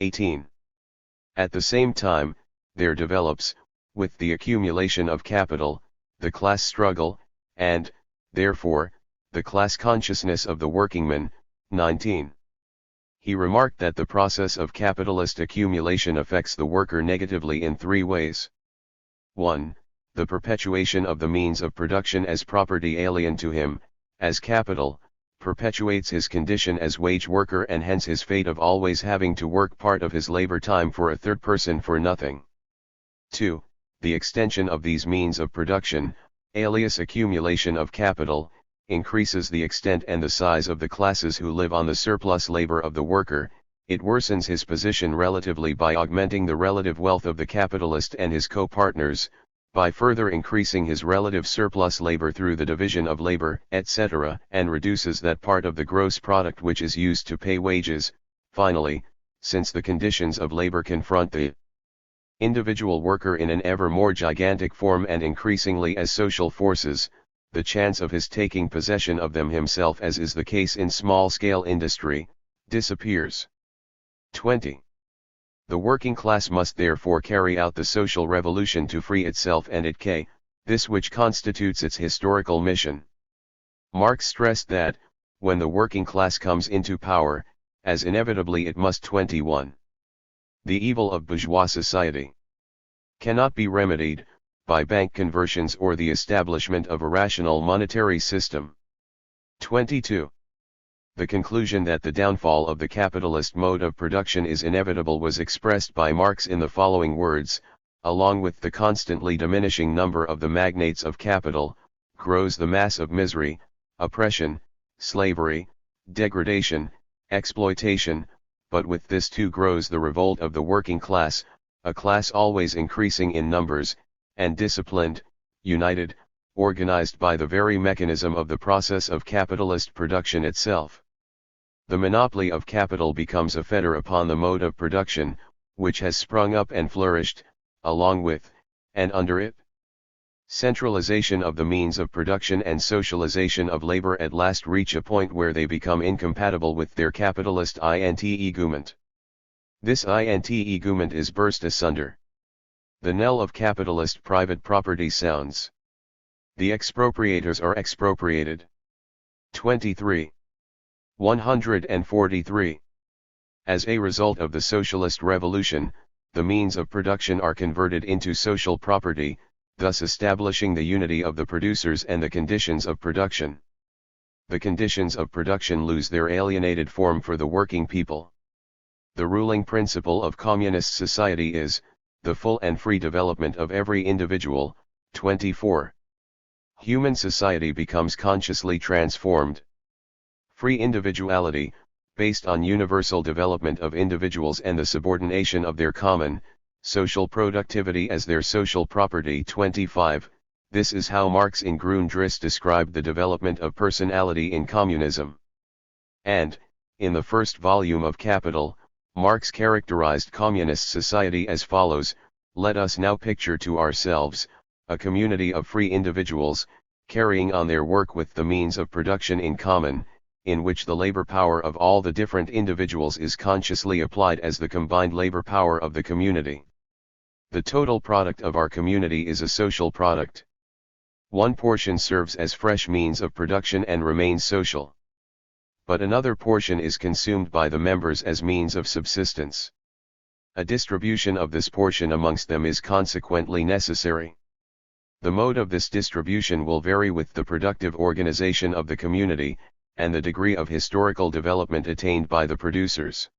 18. At the same time, there develops, with the accumulation of capital, the class struggle, and, therefore, the class consciousness of the workingman. 19. He remarked that the process of capitalist accumulation affects the worker negatively in three ways. 1. The perpetuation of the means of production as property alien to him, as capital, perpetuates his condition as wage worker and hence his fate of always having to work part of his labor time for a third person for nothing. 2. The extension of these means of production, alias accumulation of capital, increases the extent and the size of the classes who live on the surplus labor of the worker. It worsens his position relatively by augmenting the relative wealth of the capitalist and his co-partners, by further increasing his relative surplus labor through the division of labor, etc., and reduces that part of the gross product which is used to pay wages. Finally, since the conditions of labor confront the individual worker in an ever more gigantic form and increasingly as social forces, the chance of his taking possession of them himself, as is the case in small-scale industry, disappears. 20. The working class must therefore carry out the social revolution to free itself and it this which constitutes its historical mission. Marx stressed that, when the working class comes into power, as inevitably it must 21. The evil of bourgeois society cannot be remedied by bank conversions or the establishment of a rational monetary system. 22. The conclusion that the downfall of the capitalist mode of production is inevitable was expressed by Marx in the following words: along with the constantly diminishing number of the magnates of capital, grows the mass of misery, oppression, slavery, degradation, exploitation, but with this too grows the revolt of the working class, a class always increasing in numbers, and disciplined, united, organized by the very mechanism of the process of capitalist production itself. The monopoly of capital becomes a fetter upon the mode of production, which has sprung up and flourished, along with, and under it. Centralization of the means of production and socialization of labor at last reach a point where they become incompatible with their capitalist int-egument. This int-egument is burst asunder. The knell of capitalist private property sounds. The expropriators are expropriated. 23. 143. As a result of the socialist revolution, the means of production are converted into social property, thus establishing the unity of the producers and the conditions of production. The conditions of production lose their alienated form for the working people. The ruling principle of communist society is the full and free development of every individual. 24. Human society becomes consciously transformed. Free individuality, based on universal development of individuals and the subordination of their common, social productivity as their social property. 25. This is how Marx in Grundriss described the development of personality in communism. And, in the first volume of Capital, Marx characterized communist society as follows: let us now picture to ourselves, a community of free individuals, carrying on their work with the means of production in common, in which the labor power of all the different individuals is consciously applied as the combined labor power of the community. The total product of our community is a social product. One portion serves as fresh means of production and remains social. But another portion is consumed by the members as means of subsistence. A distribution of this portion amongst them is consequently necessary. The mode of this distribution will vary with the productive organization of the community, and the degree of historical development attained by the producers.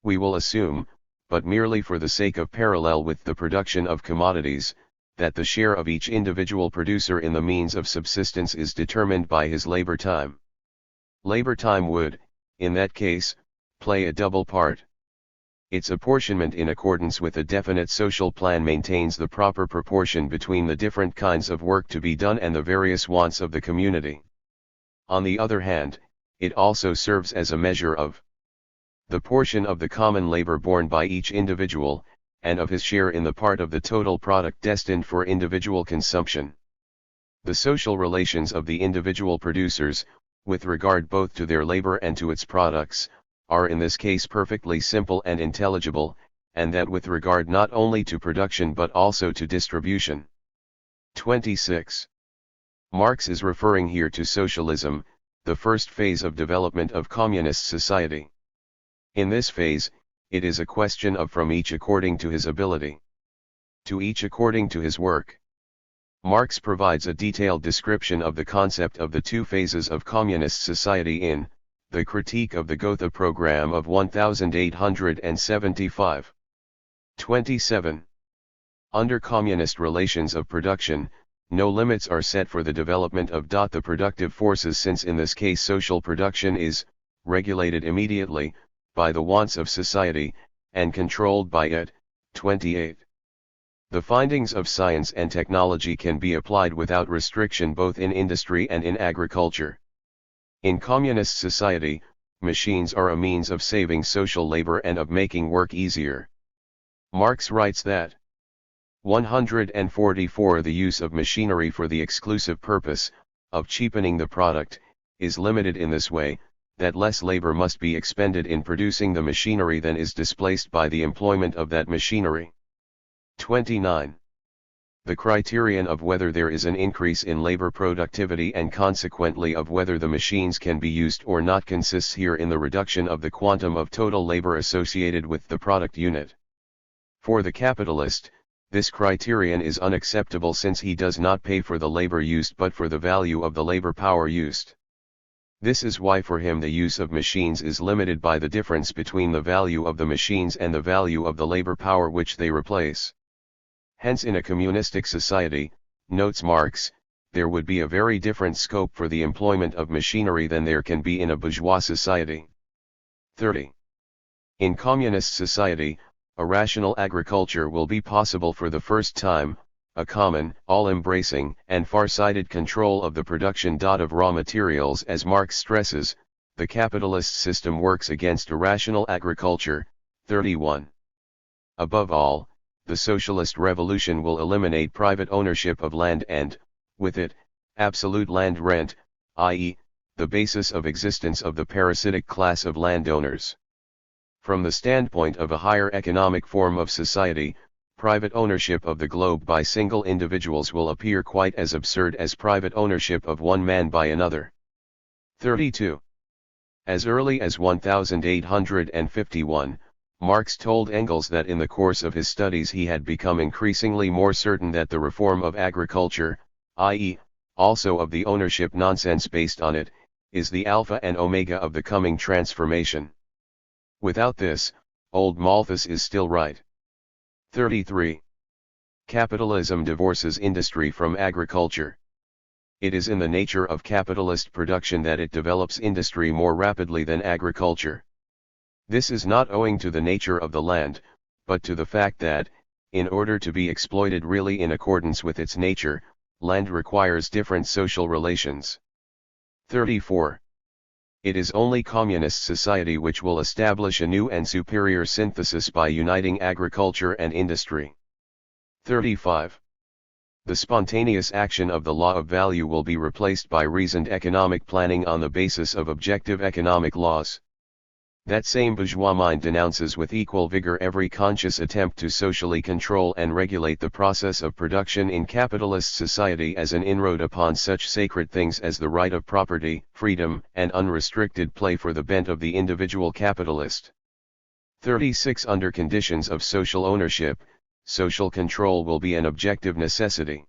We will assume, but merely for the sake of parallel with the production of commodities, that the share of each individual producer in the means of subsistence is determined by his labor time. Labor time would, in that case, play a double part. Its apportionment in accordance with a definite social plan maintains the proper proportion between the different kinds of work to be done and the various wants of the community. On the other hand, it also serves as a measure of the portion of the common labor borne by each individual, and of his share in the part of the total product destined for individual consumption. The social relations of the individual producers, with regard both to their labor and to its products, are in this case perfectly simple and intelligible, and that with regard not only to production but also to distribution. 26. Marx is referring here to socialism, the first phase of development of communist society. In this phase, it is a question of from each according to his ability, to each according to his work. Marx provides a detailed description of the concept of the two phases of communist society in The Critique of the Gotha Program of 1875. 27. Under communist relations of production, no limits are set for the development of the productive forces, since in this case social production is regulated immediately by the wants of society, and controlled by it. 28. The findings of science and technology can be applied without restriction both in industry and in agriculture. In communist society, machines are a means of saving social labor and of making work easier. Marx writes that 144 the use of machinery for the exclusive purpose of cheapening the product is limited in this way, that less labor must be expended in producing the machinery than is displaced by the employment of that machinery. 29. The criterion of whether there is an increase in labor productivity and consequently of whether the machines can be used or not consists here in the reduction of the quantum of total labor associated with the product unit. For the capitalist, this criterion is unacceptable, since he does not pay for the labor used but for the value of the labor power used. This is why for him the use of machines is limited by the difference between the value of the machines and the value of the labor power which they replace. Hence in a communistic society, notes Marx, there would be a very different scope for the employment of machinery than there can be in a bourgeois society. 30. In communist society, a rational agriculture will be possible for the first time, a common, all-embracing, and far-sighted control of the production of raw materials. As Marx stresses, the capitalist system works against a rational agriculture. 31. Above all, the socialist revolution will eliminate private ownership of land and, with it, absolute land rent, i.e., the basis of existence of the parasitic class of landowners. From the standpoint of a higher economic form of society, private ownership of the globe by single individuals will appear quite as absurd as private ownership of one man by another. 32. As early as 1851, Marx told Engels that in the course of his studies he had become increasingly more certain that the reform of agriculture, i.e., also of the ownership nonsense based on it, is the alpha and omega of the coming transformation. Without this, old Malthus is still right. 33. Capitalism divorces industry from agriculture. It is in the nature of capitalist production that it develops industry more rapidly than agriculture. This is not owing to the nature of the land, but to the fact that, in order to be exploited really in accordance with its nature, land requires different social relations. 34. It is only communist society which will establish a new and superior synthesis by uniting agriculture and industry. 35. The spontaneous action of the law of value will be replaced by reasoned economic planning on the basis of objective economic laws. That same bourgeois mind denounces with equal vigor every conscious attempt to socially control and regulate the process of production in capitalist society as an inroad upon such sacred things as the right of property, freedom, and unrestricted play for the bent of the individual capitalist. 36. Under conditions of social ownership, social control will be an objective necessity.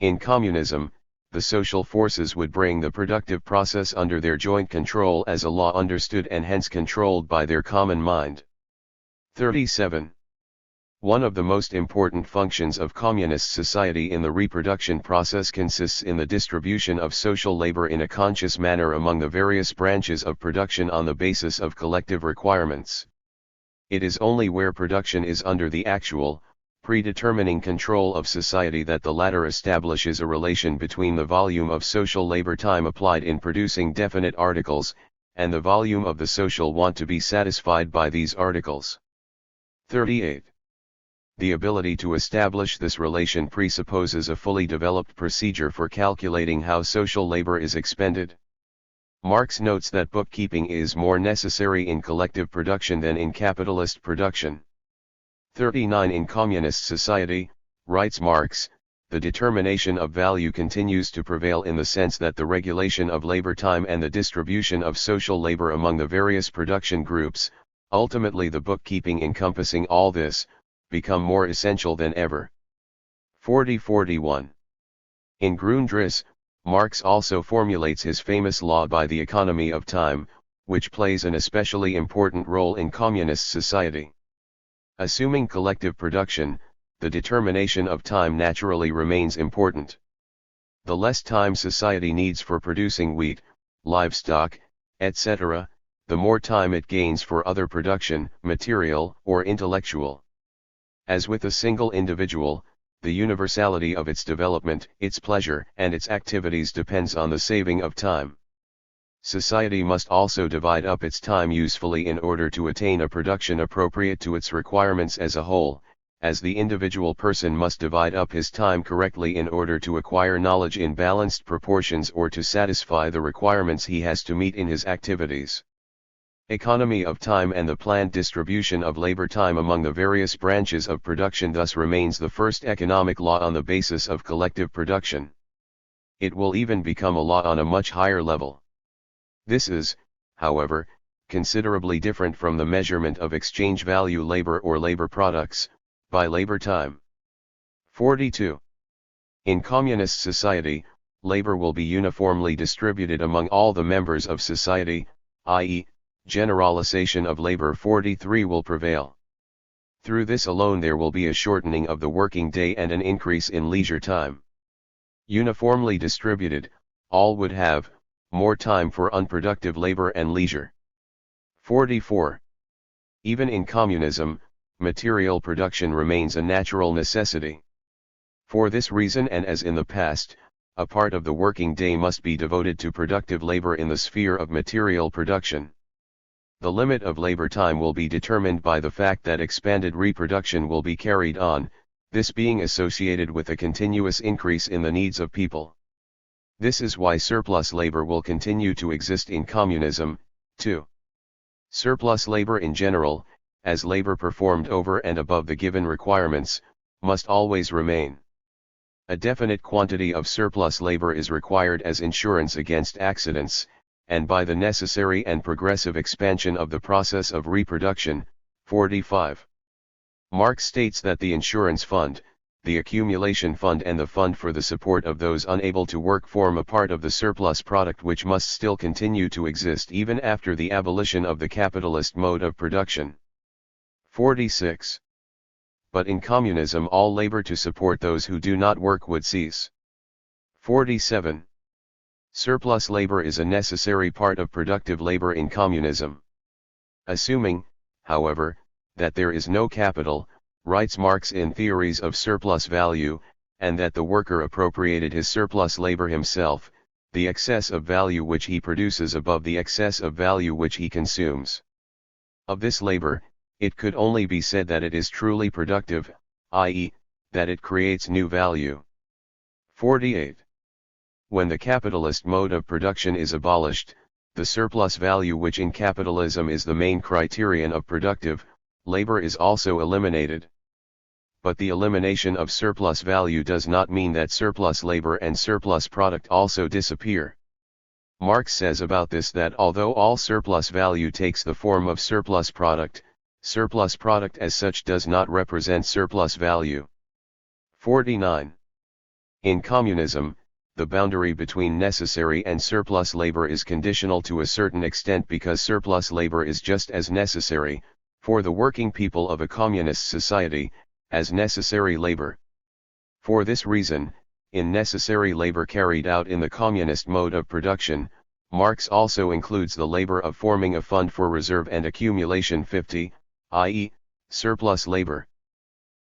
In communism, the social forces would bring the productive process under their joint control as a law understood and hence controlled by their common mind. 37. One of the most important functions of communist society in the reproduction process consists in the distribution of social labor in a conscious manner among the various branches of production on the basis of collective requirements. It is only where production is under the actual, predetermining control of society that the latter establishes a relation between the volume of social labor time applied in producing definite articles, and the volume of the social want to be satisfied by these articles. 38. The ability to establish this relation presupposes a fully developed procedure for calculating how social labor is expended. Marx notes that bookkeeping is more necessary in collective production than in capitalist production. 39. In communist society, writes Marx, the determination of value continues to prevail in the sense that the regulation of labor time and the distribution of social labor among the various production groups, ultimately the bookkeeping encompassing all this, become more essential than ever. 40-41. In Grundrisse, Marx also formulates his famous law by the economy of time, which plays an especially important role in communist society. Assuming collective production, the determination of time naturally remains important. The less time society needs for producing wheat, livestock, etc., the more time it gains for other production, material or intellectual. As with a single individual, the universality of its development, its pleasure and its activities depends on the saving of time. Society must also divide up its time usefully in order to attain a production appropriate to its requirements as a whole, as the individual person must divide up his time correctly in order to acquire knowledge in balanced proportions or to satisfy the requirements he has to meet in his activities. Economy of time and the planned distribution of labor time among the various branches of production thus remains the first economic law on the basis of collective production. It will even become a law on a much higher level. This is, however, considerably different from the measurement of exchange value labor or labor products, by labor time. 42. In communist society, labor will be uniformly distributed among all the members of society, i.e., generalization of labor. 43 will prevail. Through this alone there will be a shortening of the working day and an increase in leisure time. Uniformly distributed, all would have more time for unproductive labor and leisure. 44. Even in communism, material production remains a natural necessity. For this reason, and as in the past, a part of the working day must be devoted to productive labor in the sphere of material production. The limit of labor time will be determined by the fact that expanded reproduction will be carried on, this being associated with a continuous increase in the needs of people. This is why surplus labor will continue to exist in communism, too. Surplus labor in general, as labor performed over and above the given requirements, must always remain. A definite quantity of surplus labor is required as insurance against accidents, and by the necessary and progressive expansion of the process of reproduction. 45. Marx states that the insurance fund, the accumulation fund and the fund for the support of those unable to work form a part of the surplus product which must still continue to exist even after the abolition of the capitalist mode of production. 46. But in communism all labor to support those who do not work would cease. 47. Surplus labor is a necessary part of productive labor in communism. Assuming, however, that there is no capital, writes Marx in Theories of Surplus Value, and that the worker appropriated his surplus labor himself, the excess of value which he produces above the excess of value which he consumes. Of this labor, it could only be said that it is truly productive, i.e., that it creates new value. 48. When the capitalist mode of production is abolished, the surplus value which in capitalism is the main criterion of productive labor is also eliminated. But the elimination of surplus value does not mean that surplus labor and surplus product also disappear. Marx says about this that although all surplus value takes the form of surplus product as such does not represent surplus value. 49. In communism, the boundary between necessary and surplus labor is conditional to a certain extent because surplus labor is just as necessary, for the working people of a communist society, as necessary labor. For this reason, in necessary labor carried out in the communist mode of production, Marx also includes the labor of forming a fund for reserve and accumulation. 50. i.e., surplus labor.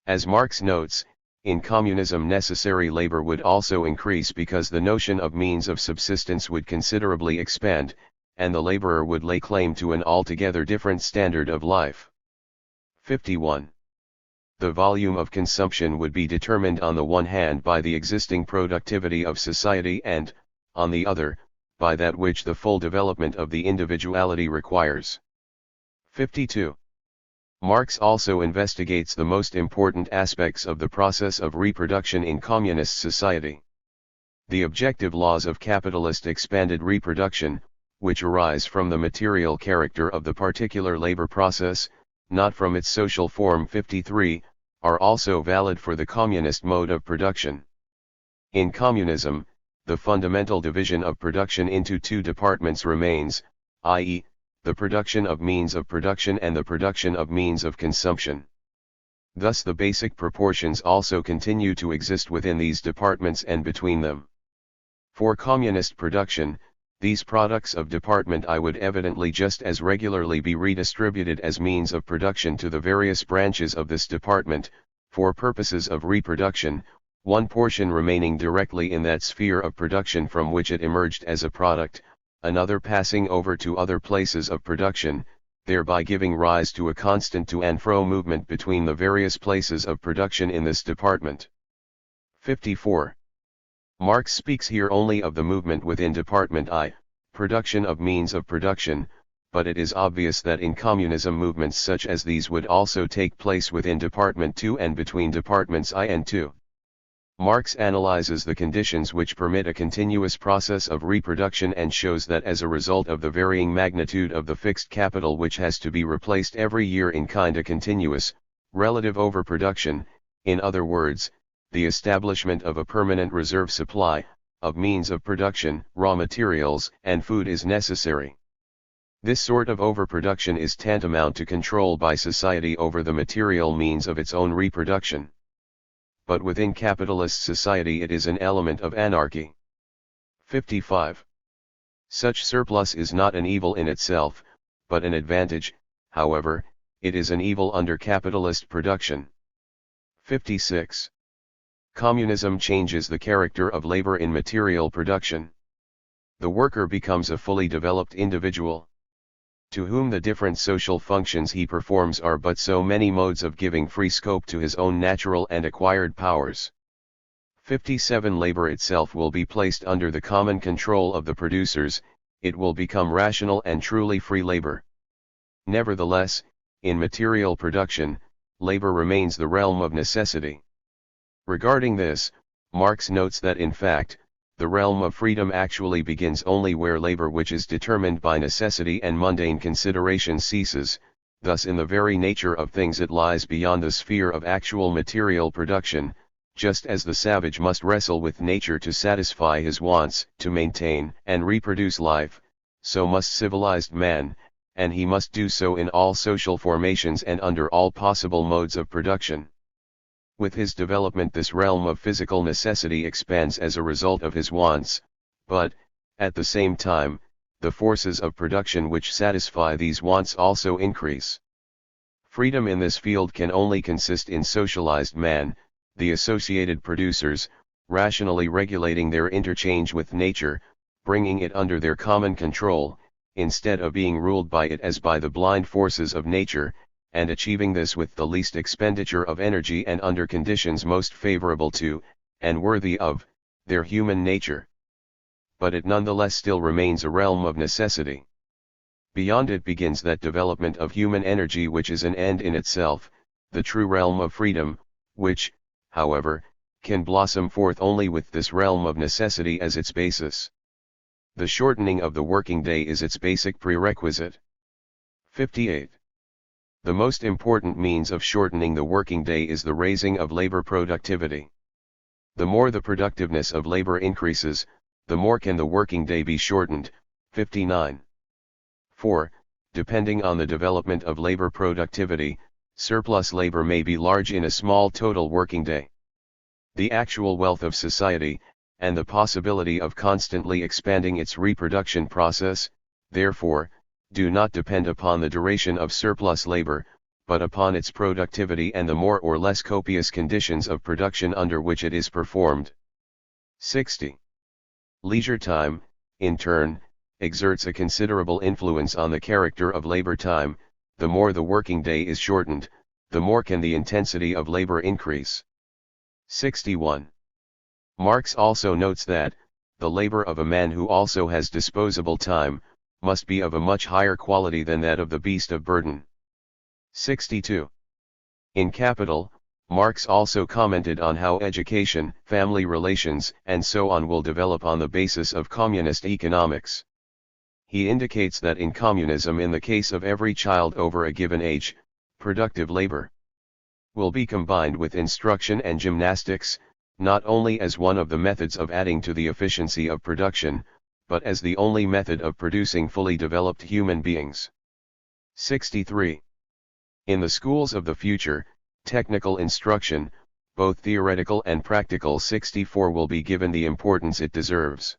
As Marx notes, in communism necessary labor would also increase because the notion of means of subsistence would considerably expand, and the laborer would lay claim to an altogether different standard of life. 51. The volume of consumption would be determined on the one hand by the existing productivity of society and, on the other, by that which the full development of the individuality requires. 52. Marx also investigates the most important aspects of the process of reproduction in communist society. The objective laws of capitalist expanded reproduction, which arise from the material character of the particular labor process, not from its social form. 53, are also valid for the communist mode of production. In communism, the fundamental division of production into two departments remains, i.e., the production of means of production and the production of means of consumption. Thus the basic proportions also continue to exist within these departments and between them. For communist production, these products of Department I would evidently just as regularly be redistributed as means of production to the various branches of this department, for purposes of reproduction, one portion remaining directly in that sphere of production from which it emerged as a product, another passing over to other places of production, thereby giving rise to a constant to and fro movement between the various places of production in this department. 54. Marx speaks here only of the movement within Department I, production of means of production, but it is obvious that in communism movements such as these would also take place within Department II and between Departments I and II. Marx analyzes the conditions which permit a continuous process of reproduction and shows that as a result of the varying magnitude of the fixed capital which has to be replaced every year in kind a continuous, relative overproduction, in other words, the establishment of a permanent reserve supply, of means of production, raw materials, and food is necessary. This sort of overproduction is tantamount to control by society over the material means of its own reproduction. But within capitalist society it is an element of anarchy. 55. Such surplus is not an evil in itself, but an advantage, however, it is an evil under capitalist production. 56. Communism changes the character of labor in material production. The worker becomes a fully developed individual, to whom the different social functions he performs are but so many modes of giving free scope to his own natural and acquired powers. 57. Labor itself will be placed under the common control of the producers, it will become rational and truly free labor. Nevertheless, in material production, labor remains the realm of necessity. Regarding this, Marx notes that in fact, the realm of freedom actually begins only where labor which is determined by necessity and mundane consideration ceases, thus in the very nature of things it lies beyond the sphere of actual material production, just as the savage must wrestle with nature to satisfy his wants, to maintain and reproduce life, so must civilized man, and he must do so in all social formations and under all possible modes of production. With his development this realm of physical necessity expands as a result of his wants, but, at the same time, the forces of production which satisfy these wants also increase. Freedom in this field can only consist in socialized man, the associated producers, rationally regulating their interchange with nature, bringing it under their common control, instead of being ruled by it as by the blind forces of nature, and achieving this with the least expenditure of energy and under conditions most favorable to, and worthy of, their human nature. But it nonetheless still remains a realm of necessity. Beyond it begins that development of human energy which is an end in itself, the true realm of freedom, which, however, can blossom forth only with this realm of necessity as its basis. The shortening of the working day is its basic prerequisite. 58. The most important means of shortening the working day is the raising of labor productivity. The more the productiveness of labor increases, the more can the working day be shortened. 59. 4. Depending on the development of labor productivity, surplus labor may be large in a small total working day. The actual wealth of society, and the possibility of constantly expanding its reproduction process, therefore, do not depend upon the duration of surplus labor, but upon its productivity and the more or less copious conditions of production under which it is performed. 60. Leisure time, in turn, exerts a considerable influence on the character of labor time. The more the working day is shortened, the more can the intensity of labor increase. 61. Marx also notes that, the labor of a man who also has disposable time, must be of a much higher quality than that of the beast of burden. 62. In Capital, Marx also commented on how education, family relations, and so on will develop on the basis of communist economics. He indicates that in communism, in the case of every child over a given age, productive labor will be combined with instruction and gymnastics, not only as one of the methods of adding to the efficiency of production, but as the only method of producing fully developed human beings. 63. In the schools of the future, technical instruction, both theoretical and practical, 64, will be given the importance it deserves.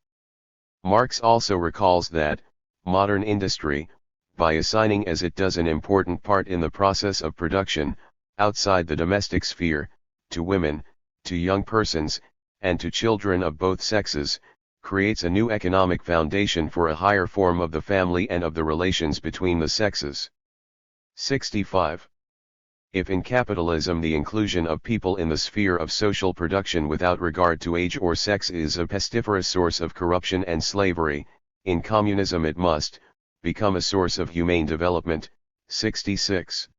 Marx also recalls that, modern industry, by assigning as it does an important part in the process of production, outside the domestic sphere, to women, to young persons, and to children of both sexes, creates a new economic foundation for a higher form of the family and of the relations between the sexes. 65. If in capitalism the inclusion of people in the sphere of social production without regard to age or sex is a pestiferous source of corruption and slavery, in communism it must become a source of humane development. 66.